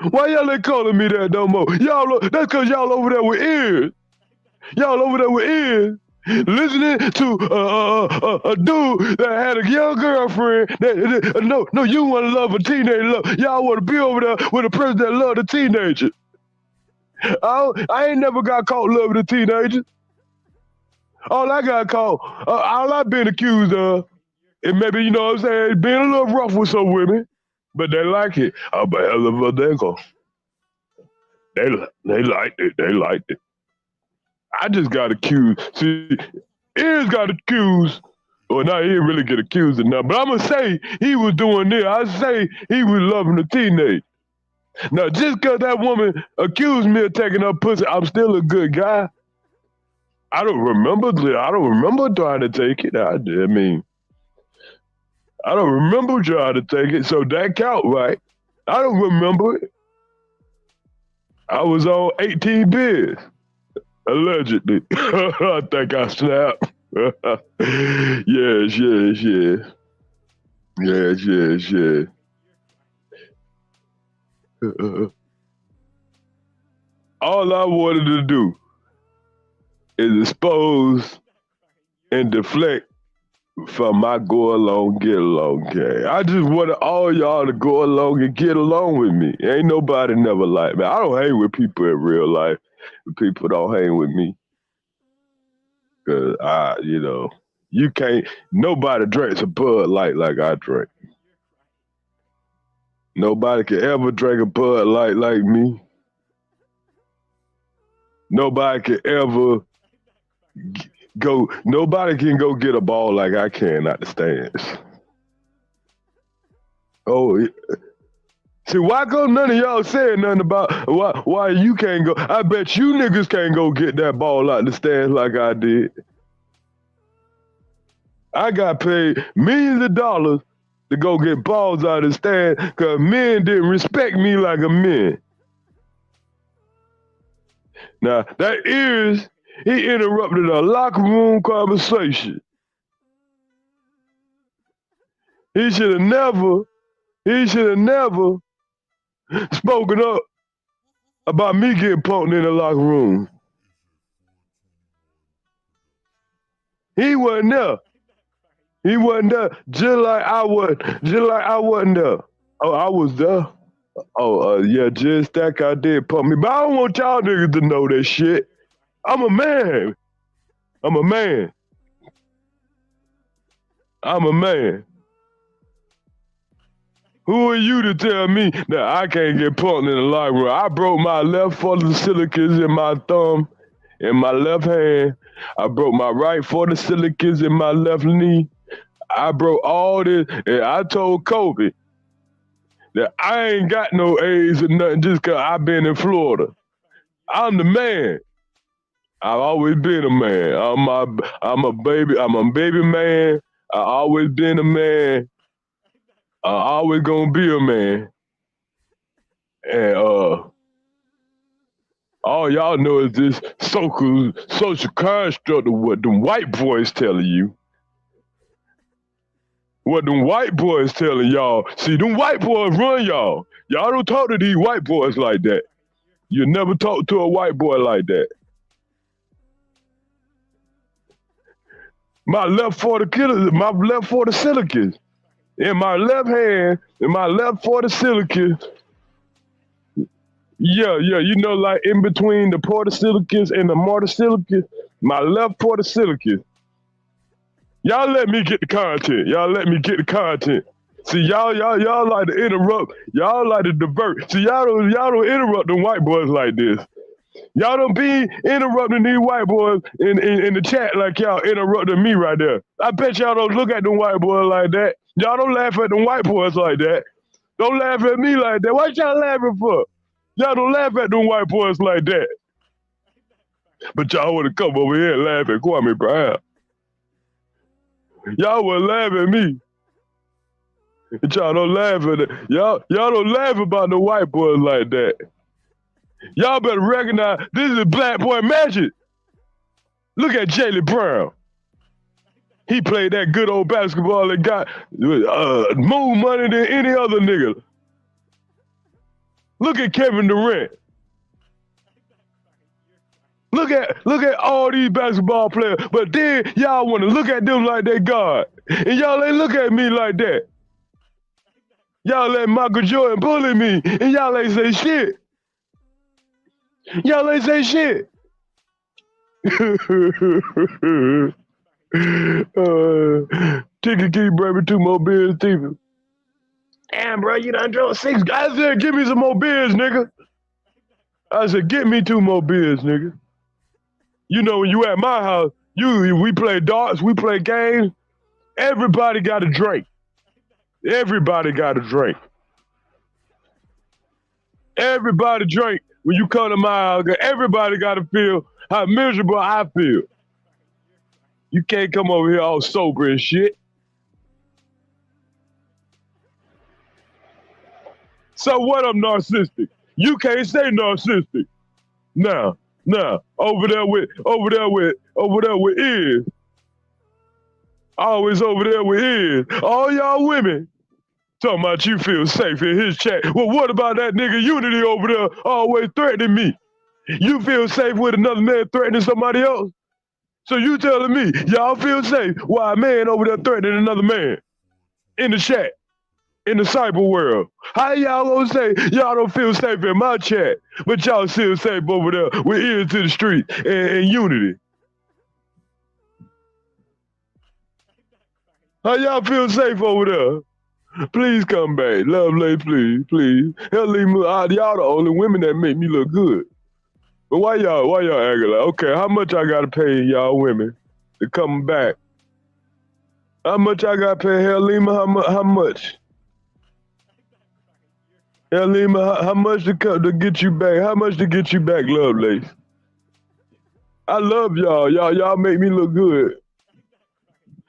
Why y'all ain't calling me that no more? That's because y'all over there with ears. Y'all over there with ears. Listening to a dude that had a young girlfriend. No, you want to love a teenager. Y'all want to be over there with a person that loved a teenager. I ain't never got caught loving a teenager. All I got caught, all I've been accused of, and maybe, you know what I'm saying, being a little rough with some women, but they like it. I'm a hell of a nigga. They liked it. They liked it. I just got accused. See, Earz got accused. Well, now he didn't really get accused of nothing, but I'm going to say he was doing this. I say he was loving a teenager. Now, just because that woman accused me of taking her pussy, I'm still a good guy. I don't remember trying to take it. I mean, I don't remember trying to take it, so that count, right? I don't remember it. I was on 18 beers. Allegedly. I think I snapped. Yes. All I wanted to do is expose and deflect from my go along, get along game. I just wanted all y'all to go along and get along with me. Ain't nobody never like me. I don't hang with people in real life. People don't hang with me. Cause you can't, nobody drinks a Bud Light like I drink. Nobody can ever drink a Bud Light like me. Nobody can ever go. Nobody can go get a ball like I can out the stands. Oh, see, why come none of y'all saying nothing about why you can't go? I bet you niggas can't go get that ball out the stands like I did. I got paid millions of dollars to go get balls out of the stand because men didn't respect me like a man. Now, that Earz, he interrupted a locker room conversation. He should have never spoken up about me getting punked in the locker room. He wasn't there. He wasn't there, just like I wasn't there. Oh, I was there. Oh, yeah, just that I did pump me. But I don't want y'all niggas to know that shit. I'm a man. I'm a man. I'm a man. Who are you to tell me that I can't get punked in the locker room? I broke my left forticillacus in my thumb, in my left hand. I broke my right forticillacus in my left knee. I broke all this, and I told Kobe that I ain't got no AIDS or nothing just because I've been in Florida. I'm the man. I've always been a man. I'm a baby man. I always been a man. I always gonna be a man. And all y'all know is this social construct of what them white boys telling you. What them white boys telling y'all. See, them white boys run y'all. Y'all don't talk to these white boys like that. You never talk to a white boy like that. My left forticillacus, in my left hand, in my left forticillacus. Yeah, you know, like in between the portosilicus and the mortosilicus, my left portosilicus. Y'all let me get the content. Y'all let me get the content. See, y'all like to interrupt. Y'all like to divert. See, y'all don't interrupt them white boys like this. Y'all don't be interrupting these white boys in the chat like y'all interrupting me right there. I bet y'all don't look at them white boys like that. Y'all don't laugh at them white boys like that. Don't laugh at me like that. What y'all laughing for? Y'all don't laugh at them white boys like that. But y'all want to come over here and laugh at Kwame Brown. Y'all would laugh at me. Y'all don't laugh at it. Y'all don't laugh about the white boys like that. Y'all better recognize this is black boy magic. Look at Jaylen Brown. He played that good old basketball and got more money than any other nigga. Look at Kevin Durant. Look at all these basketball players, but then y'all want to look at them like they God. And y'all ain't look at me like that. Y'all let Michael Jordan bully me, and y'all ain't say shit. Y'all ain't say shit. Ticket keep bringing 2 more beers, Steven. Damn, bro, you done drunk 6. I said, give me some more beers, nigga. I said, get me 2 more beers, nigga. You know, when you at my house, we play darts, we play games. Everybody got a drink. Everybody got a drink. Everybody drink when you come to my house. Everybody got to feel how miserable I feel. You can't come over here all sober and shit. So what? I'm narcissistic. You can't say narcissistic. Nah, over there with Earz. Always over there with Earz. All y'all women talking about you feel safe in his chat. Well, what about that nigga Unity over there always threatening me? You feel safe with another man threatening somebody else? So you telling me y'all feel safe while a man over there threatening another man in the chat? In the cyber world. How y'all gonna say y'all don't feel safe in my chat, but y'all still safe over there with Earz to the street and Unity? How y'all feel safe over there? Please come back. Lovely, please. Hell, leave me out. Y'all the only women that make me look good. But why y'all acting like, okay, how much I gotta pay y'all women to come back? How much I gotta pay Halima? How much? Halima, how much to get you back? How much to get you back, Lovelace? I love y'all. Y'all make me look good.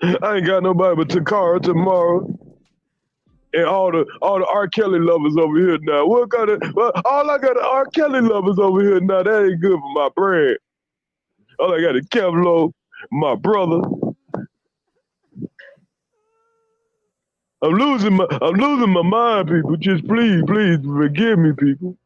I ain't got nobody but Takara tomorrow. And all the R. Kelly lovers over here now. All I got are R. Kelly lovers over here now. That ain't good for my brand. All I got is Kevlo, my brother. I'm losing my mind, people. Just please forgive me, people.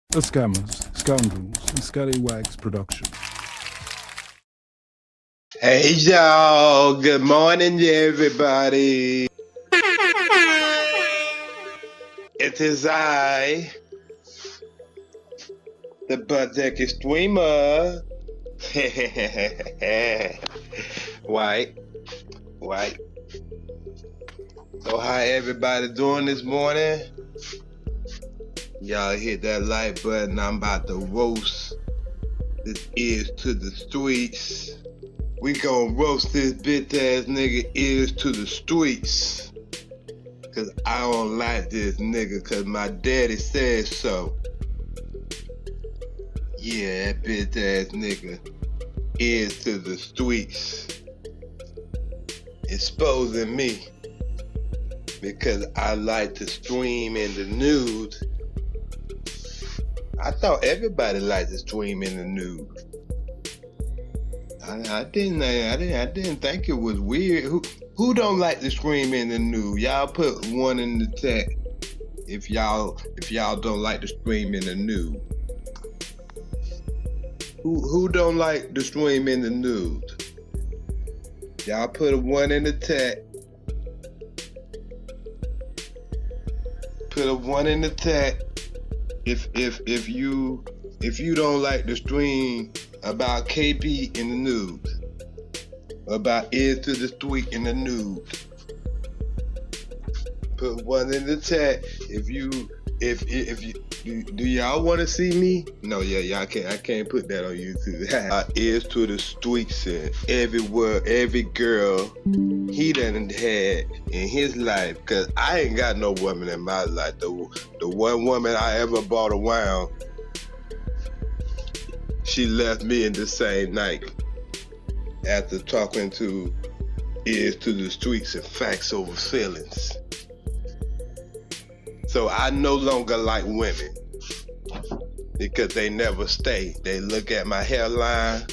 The Scammers, Scoundrels, and Scallywags production. Hey y'all, good morning everybody. It is I, the butt naked streamer. White. So how everybody doing this morning? Y'all hit that like button. I'm about to roast this Earz to the streets. We gon' roast this bitch ass nigga Earz to the streets. Cause I don't like this nigga cause my daddy said so. Yeah, that bitch ass nigga Earz to the streets. Exposing me. Because I like to stream in the nude. I thought everybody liked to stream in the nude. I didn't think it was weird. Who don't like to stream in the nude? Y'all put one in the chat if y'all don't like to stream in the nude. Who don't like to stream in the nude? Y'all put a one in the chat. Put a one in the chat. If you don't like the stream about KP in the news, about Earz to the street in the news, put one in the chat. If you do y'all want to see me? No, y'all can't. I can't put that on YouTube. Earz to the streets and everywhere, every girl he done had in his life. Cause I ain't got no woman in my life. The one woman I ever bought around, she left me in the same night after talking to Earz to the streets and facts over feelings. So I no longer like women because they never stay. They look at my hairline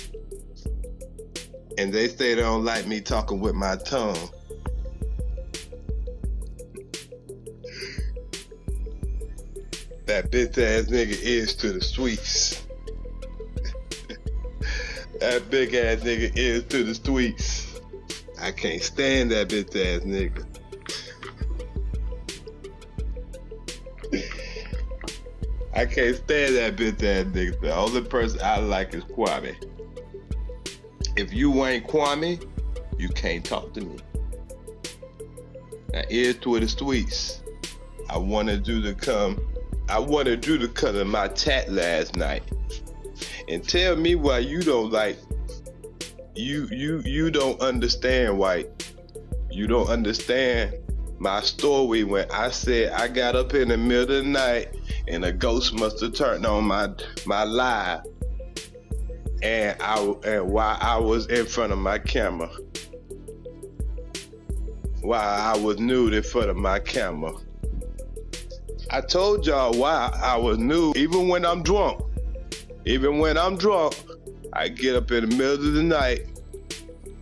and they say they don't like me talking with my tongue. That bitch ass nigga Earz to the streets. That big ass nigga Earz to the streets. I can't stand that bitch ass nigga. I can't stand that bitch ass nigga. The only person I like is Kwame. If you ain't Kwame, you can't talk to me. Now Earz to the streets. I wanted you to come to my chat last night and tell me why you don't like. You don't understand, White. You don't understand my story when I said I got up in the middle of the night and a ghost must have turned on my live, and while I was in front of my camera, while I was nude in front of my camera. I told y'all why I was nude. Even when I'm drunk, I get up in the middle of the night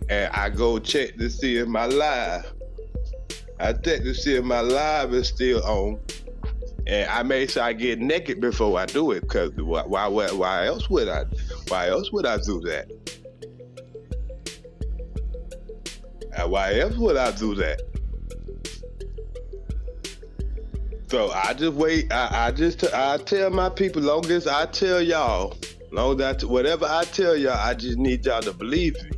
and I go check to see if my live. I check to see if my live is still on, and I make sure I get naked before I do it. Cause why else would I do that? Why else would I do that? So I just wait. I tell my people, long as I tell y'all, whatever I tell y'all, I just need y'all to believe me.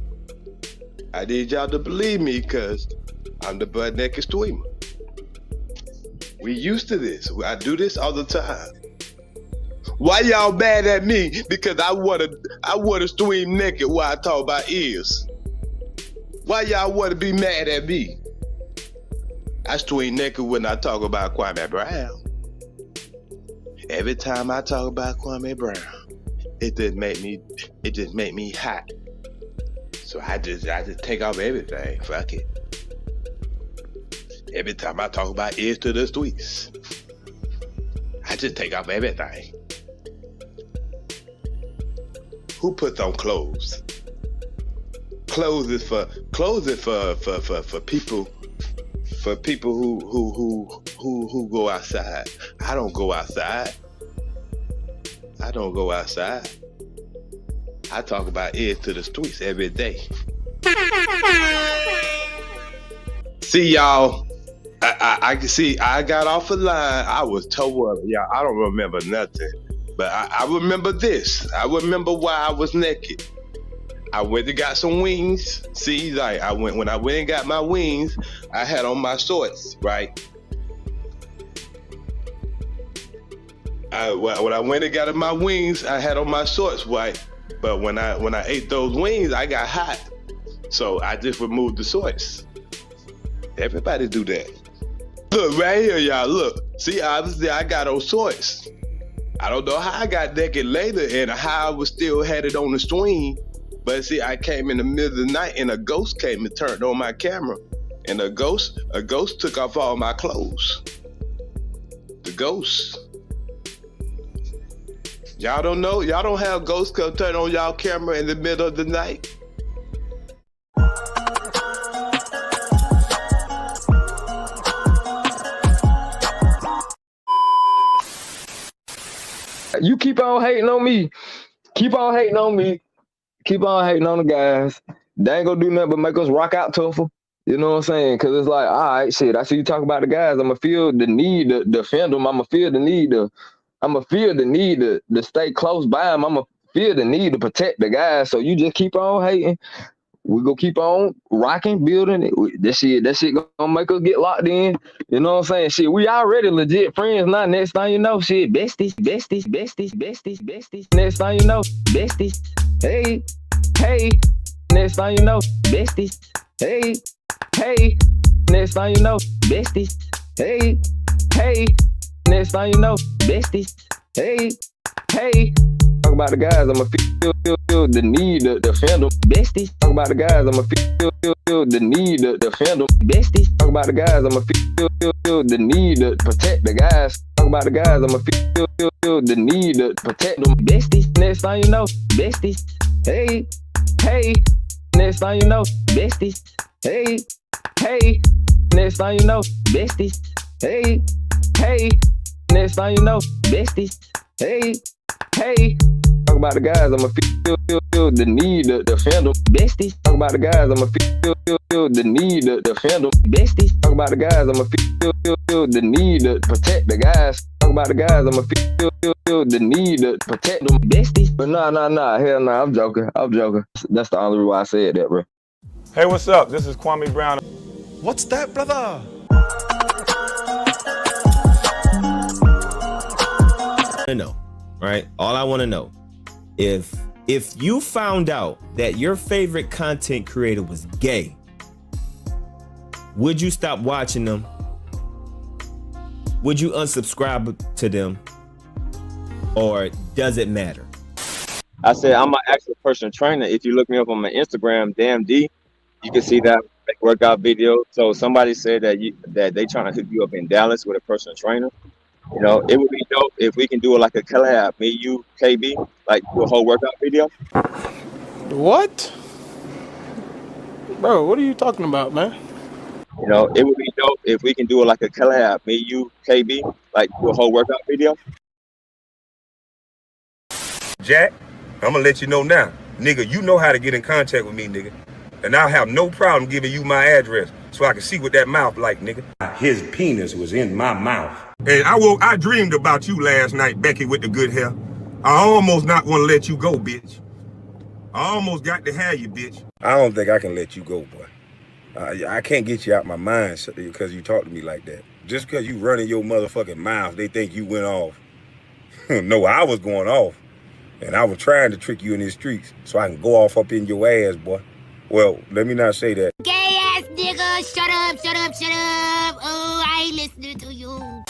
I need y'all to believe me, cause I'm the butt naked streamer. We used to this. I do this all the time. Why y'all mad at me? Because I wanna stream naked while I talk about Earz. Why y'all wanna be mad at me? I stream naked when I talk about Kwame Brown. Every time I talk about Kwame Brown, it just make me hot. So I just take off everything. Fuck it. Every time I talk about Earz to the Streetz, I just take off everything. Who puts on clothes? Clothes is for people who go outside. I don't go outside. I talk about Earz to the Streetz every day. See y'all, I can see I got off the line. I was told, y'all, I don't remember nothing. But I remember this. I remember why I was naked. I went and got some wings. See, like when I went and got my wings, I had on my shorts, right? When I went and got my wings, I had on my shorts, right? But when I ate those wings, I got hot. So I just removed the shorts. Everybody do that. Look right here, y'all. Look. See, obviously I got those shorts. I don't know how I got naked later and how I was still had it on the stream. But see, I came in the middle of the night and a ghost came and turned on my camera. And a ghost took off all my clothes. The ghost. Y'all don't know? Y'all don't have ghosts come turn on y'all camera in the middle of the night? You keep on hating on me. Keep on hating on me. Keep on hating on the guys. They ain't gonna do nothing but make us rock out tougher. You know what I'm saying? Because it's like, all right, shit, I see you talk about the guys. I'm going to feel the need to defend them. I'm going to feel the need to stay close by them. I'm going to feel the need to protect the guys. So you just keep on hating. We gonna keep on rocking, building it. That shit gonna make us get locked in. You know what I'm saying? Shit, we already legit friends now. Next thing you know, shit, besties. Next thing you know, besties. Hey. Next thing you know, besties. Hey. Next thing you know, besties. Hey. Next thing you know, besties. Hey. Talk about the guys, I'ma feel the need to defend them. Besties. Talk about the guys, I'ma feel the need to defend them. Besties. Talk about the guys, I'ma feel the need to protect the guys. Talk about the guys, I'ma feel the need to protect them. Besties. Next thing you know, besties. Hey. Next thing you know, besties. Hey. Next thing you know, besties. Hey. Next thing you know, besties. Hey. Talk about the guys, I'ma feel the need to defend them. Besties. Talk about the guys, I'ma feel the need to defend them. Besties. Talk about the guys, I'ma feel the need to protect the guys. Talk about the guys, I'ma feel the need to protect them. Besties. But nah, hell nah, I'm joking. That's the only reason why I said that, bro. Hey, what's up? This is Kwame Brown. What's that, brother? know, right? All I want to know, if you found out that your favorite content creator was gay, would you stop watching them? Would you unsubscribe to them? Or does it matter? I said I'm an actual personal trainer. If you look me up on my Instagram, Damn D, you can see that I make workout video. So somebody said that they trying to hook you up in Dallas with a personal trainer. You know, it would be dope if we can do it like a collab, me, you, KB, like do a whole workout video. What? Bro, what are you talking about, man? You know, it would be dope if we can do it like a collab, me, you, KB, like do a whole workout video. Jack, I'm gonna let you know now. Nigga, you know how to get in contact with me, nigga. And I'll have no problem giving you my address so I can see what that mouth like, nigga. His penis was in my mouth. And I dreamed about you last night, Becky with the good hair. I almost not want to let you go, bitch. I almost got to have you, bitch. I don't think I can let you go, boy. I can't get you out my mind because you talk to me like that. Just because you running your motherfucking mouth, they think you went off. No, I was going off. And I was trying to trick you in these streets so I can go off up in your ass, boy. Well, let me not say that. Gay ass nigga, shut up, shut up, shut up. Oh, I ain't listening to you.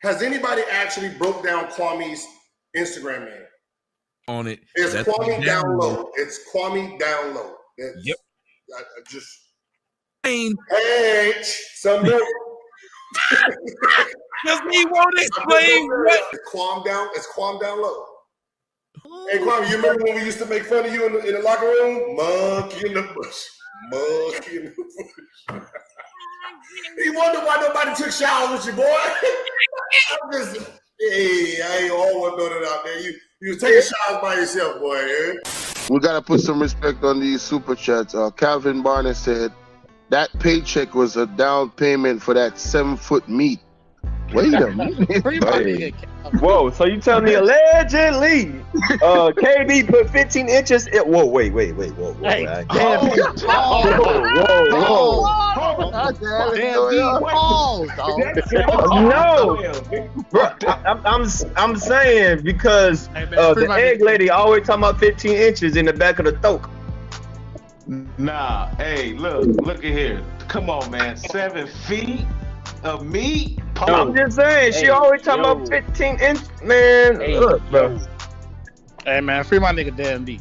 Has anybody actually broke down Kwame's Instagram name? On it. It's That's Kwame Down Low. It's Kwame Down Low. Yep. I just. Hey, some milk. Does he want to explain what? It's Kwame Down Low. Hey, Kwame, you remember when we used to make fun of you in the locker room? Monkey in the bush. Monkey in the bush. You wonder why nobody took showers with you, boy? I ain't always know that out there. You take a shower by yourself, boy. Eh? We gotta put some respect on these super chats. Calvin Barnes said that paycheck was a down payment for that 7-foot meat. Wait a minute. Whoa, so you tell me allegedly KD put 15 inches in, whoa, wait, whoa. Hey, I'm saying because the egg lady always talking about 15 inches in the back of the throat. Nah, hey, look at here. Come on, man. 7 feet of meat? I'm just saying, she always talking about 15 inches, man. Look, bro. Hey, man, free my nigga damn D.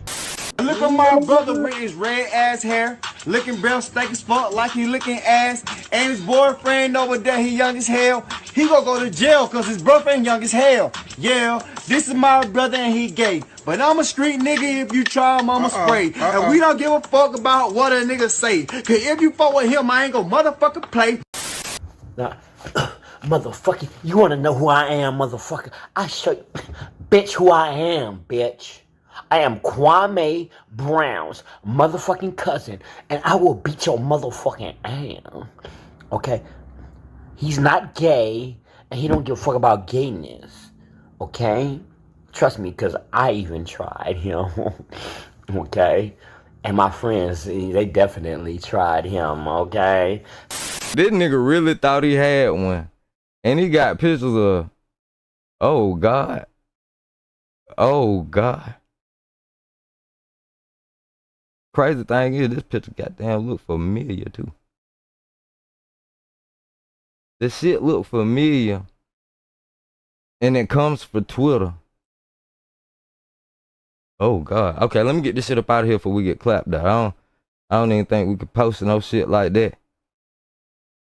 Look at my brother with his red ass hair, licking breath, stank as fuck like he licking ass, and his boyfriend over there, he young as hell. He gonna go to jail cause his boyfriend young as hell. Yeah, this is my brother and he gay, but I'm a street nigga if you try him, I'ma spray. And we don't give a fuck about what a nigga say, cause if you fuck with him, I ain't gonna motherfucking play. Nah, motherfucker, you wanna know who I am, motherfucker? I show you, bitch, who I am, bitch. I am Kwame Brown's motherfucking cousin, and I will beat your motherfucking ass. Okay? He's not gay, and he don't give a fuck about gayness. Okay? Trust me, because I even tried him. Okay? And my friends, they definitely tried him, okay? This nigga really thought he had one. And he got pictures of, oh God. Oh God. Crazy thing is, this picture goddamn look familiar too. This shit look familiar. And it comes for Twitter. Oh God. Okay, let me get this shit up out of here before we get clapped out. I don't even think we could post no shit like that.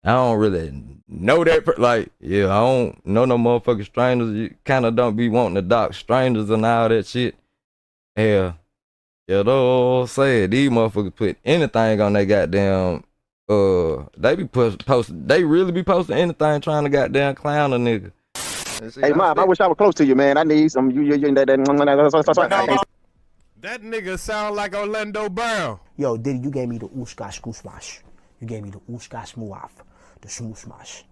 I don't really know that. Like, yeah, I don't know no motherfucking strangers. You kind of don't be wanting to dox strangers and all that shit. Yeah. You know what I'm saying? These motherfuckers put anything on their goddamn, they be posting, they really be posting anything trying to goddamn clown a nigga. Hey, Mom, I wish I was close to you, man. I need some, That nigga sound like Orlando Brown. Yo, Diddy, you gave me the Uskash Kusmash. You gave me the Uskash Muaf, the Shmusmash.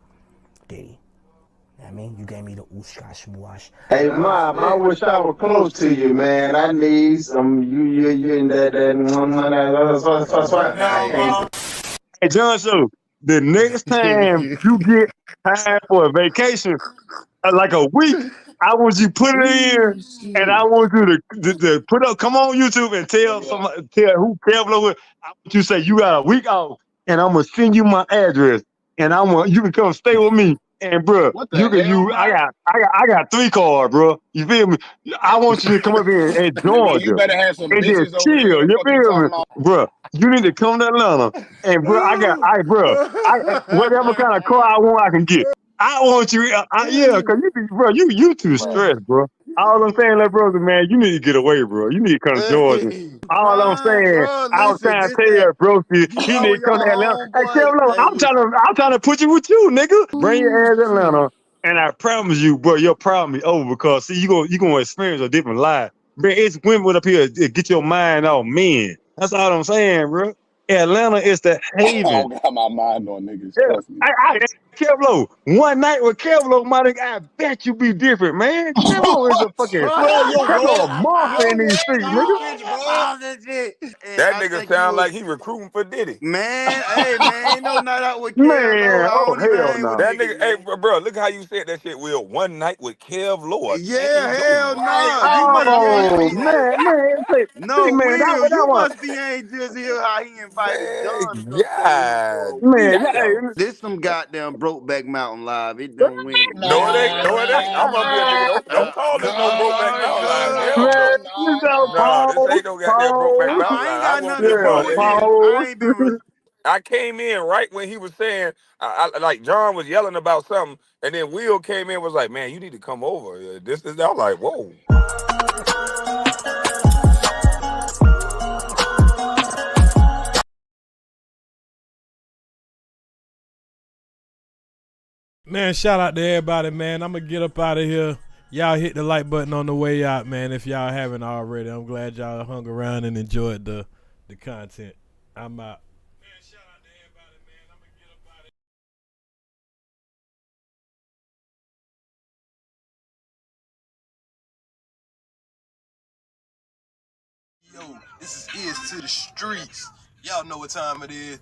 Diddy. I mean, you gave me the Uskash Muash. Hey, Mom, I wish I was close to you, man. I need some Hey, John, so the next time you get time for a vacation, like a week, I want you to put it in, and I want you to put up, come on YouTube and tell who Kevlar with. I want you to say you got a week off, and I'm gonna send you my address, and you can come stay with me. And bro, you can use. I got 3 cars, bro. You feel me? I want you to come up here and Georgia. You better have some and bitches just chill. You feel me, bro? You need to come to Atlanta, and bro, whatever kind of car I want, I can get. I want you, yeah, cause you too stressed, bro. All I'm saying, like, brother, man, you need to get away, bro. You need to come to Georgia. All I'm saying, I was trying to tell you, bro, you need to come to Atlanta. Hey, Kevlar, I'm trying to put you with you, nigga. Bring your ass to Atlanta, and I promise you, bro, your problem is over because see, you gonna experience a different life. Bro, it's women up here to get your mind off men. That's all I'm saying, bro. Atlanta is the haven. I don't got my mind on niggas. Yeah. Trust me. Kevlo. One night with Kevlo, my nigga, I bet you be different, man. Kevlo is a fucking Kevlo a monster in these streets, nigga. That nigga sound like he recruiting for Diddy. Man, hey man, ain't no night out with Man, Kev. oh hell no. That nigga, hey bro, look how you said that shit, Will. One night with Kev Lord. Yeah, hell no. Oh man, No, man, Will, that you one. must be ain't just hear how he invited John. Man, This some goddamn Brokeback Mountain live. It don't win. No, it ain't. No, it ain't. I'm gonna be a nigga. Don't call this no Brokeback Mountain line. Hell no. Nah, this ain't no goddamn Brokeback Mountain line. I won't be a part of this. I came in right when he was saying, like John was yelling about something, and then Will came in and was like, man, you need to come over. This is that. I'm like, whoa. Man, shout out to everybody, man. I'm going to get up out of here. Y'all hit the like button on the way out, man, if y'all haven't already. I'm glad y'all hung around and enjoyed the content. I'm out. Man, shout out to everybody, man. I'm going to get up out of here. Yo, this is Earz to the streets. Y'all know what time it is.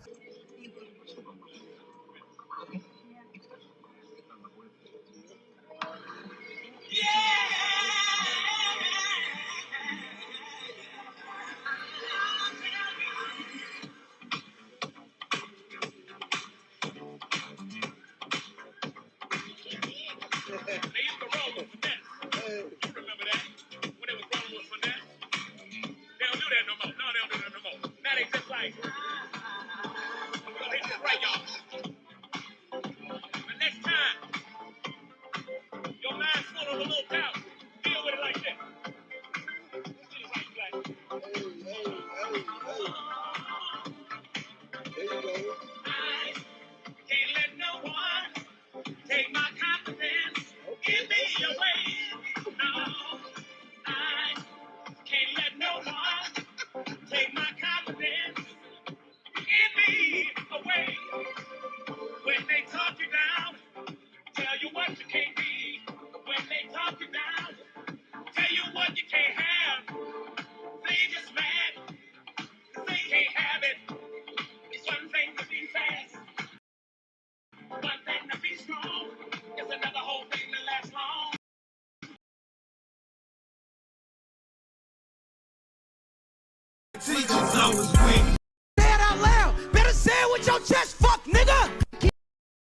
Say it out loud. Better say it with your chest, fuck nigga.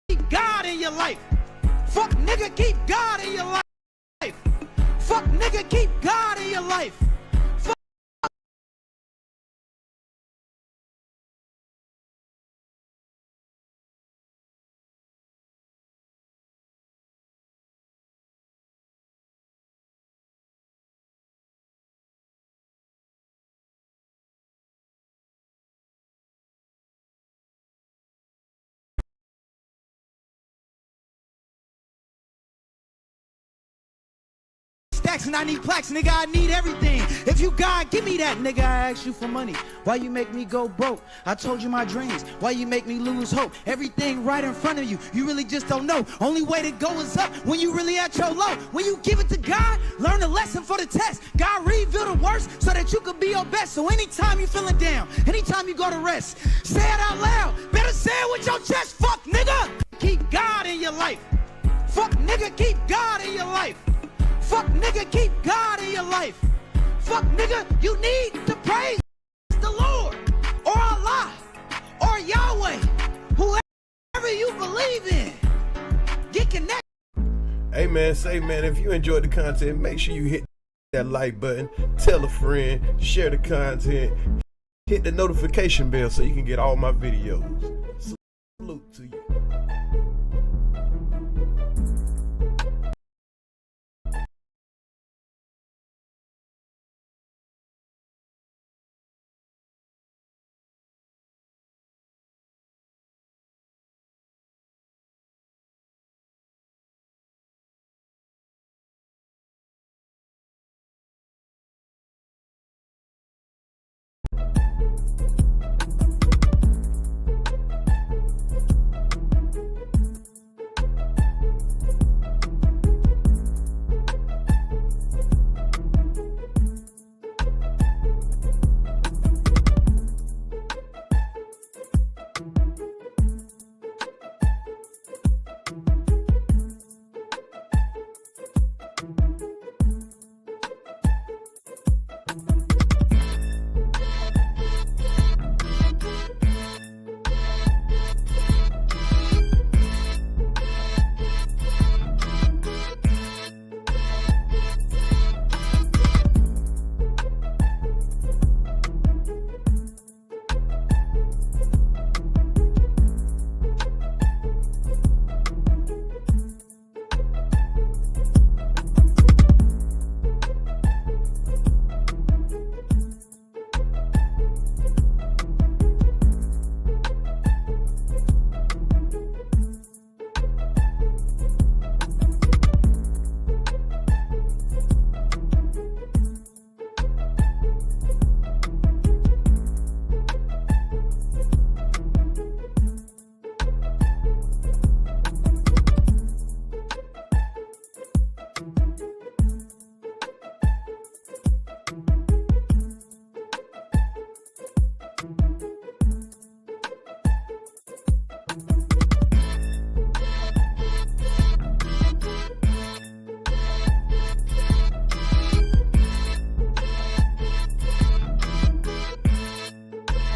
Keep God in your life. Fuck nigga, keep God in your life. Fuck nigga, keep God in your life. Stacks and I need plaques, nigga, I need everything. If you God, give me that, nigga, I ask you for money. Why you make me go broke? I told you my dreams. Why you make me lose hope? Everything right in front of you, you really just don't know. Only way to go is up when you really at your low. When you give it to God, learn a lesson for the test. God reveal the worst so that you can be your best. So anytime you feeling down, anytime you go to rest, say it out loud. Better say it with your chest, fuck nigga. Keep God in your life. Fuck nigga, keep God in your life. Fuck nigga, keep God in your life. Fuck nigga, you need to praise the Lord or Allah or Yahweh, whoever you believe in. Get connected. Hey man, say man, if you enjoyed the content, make sure you hit that like button, tell a friend, share the content, hit the notification bell so you can get all my videos. Salute to you.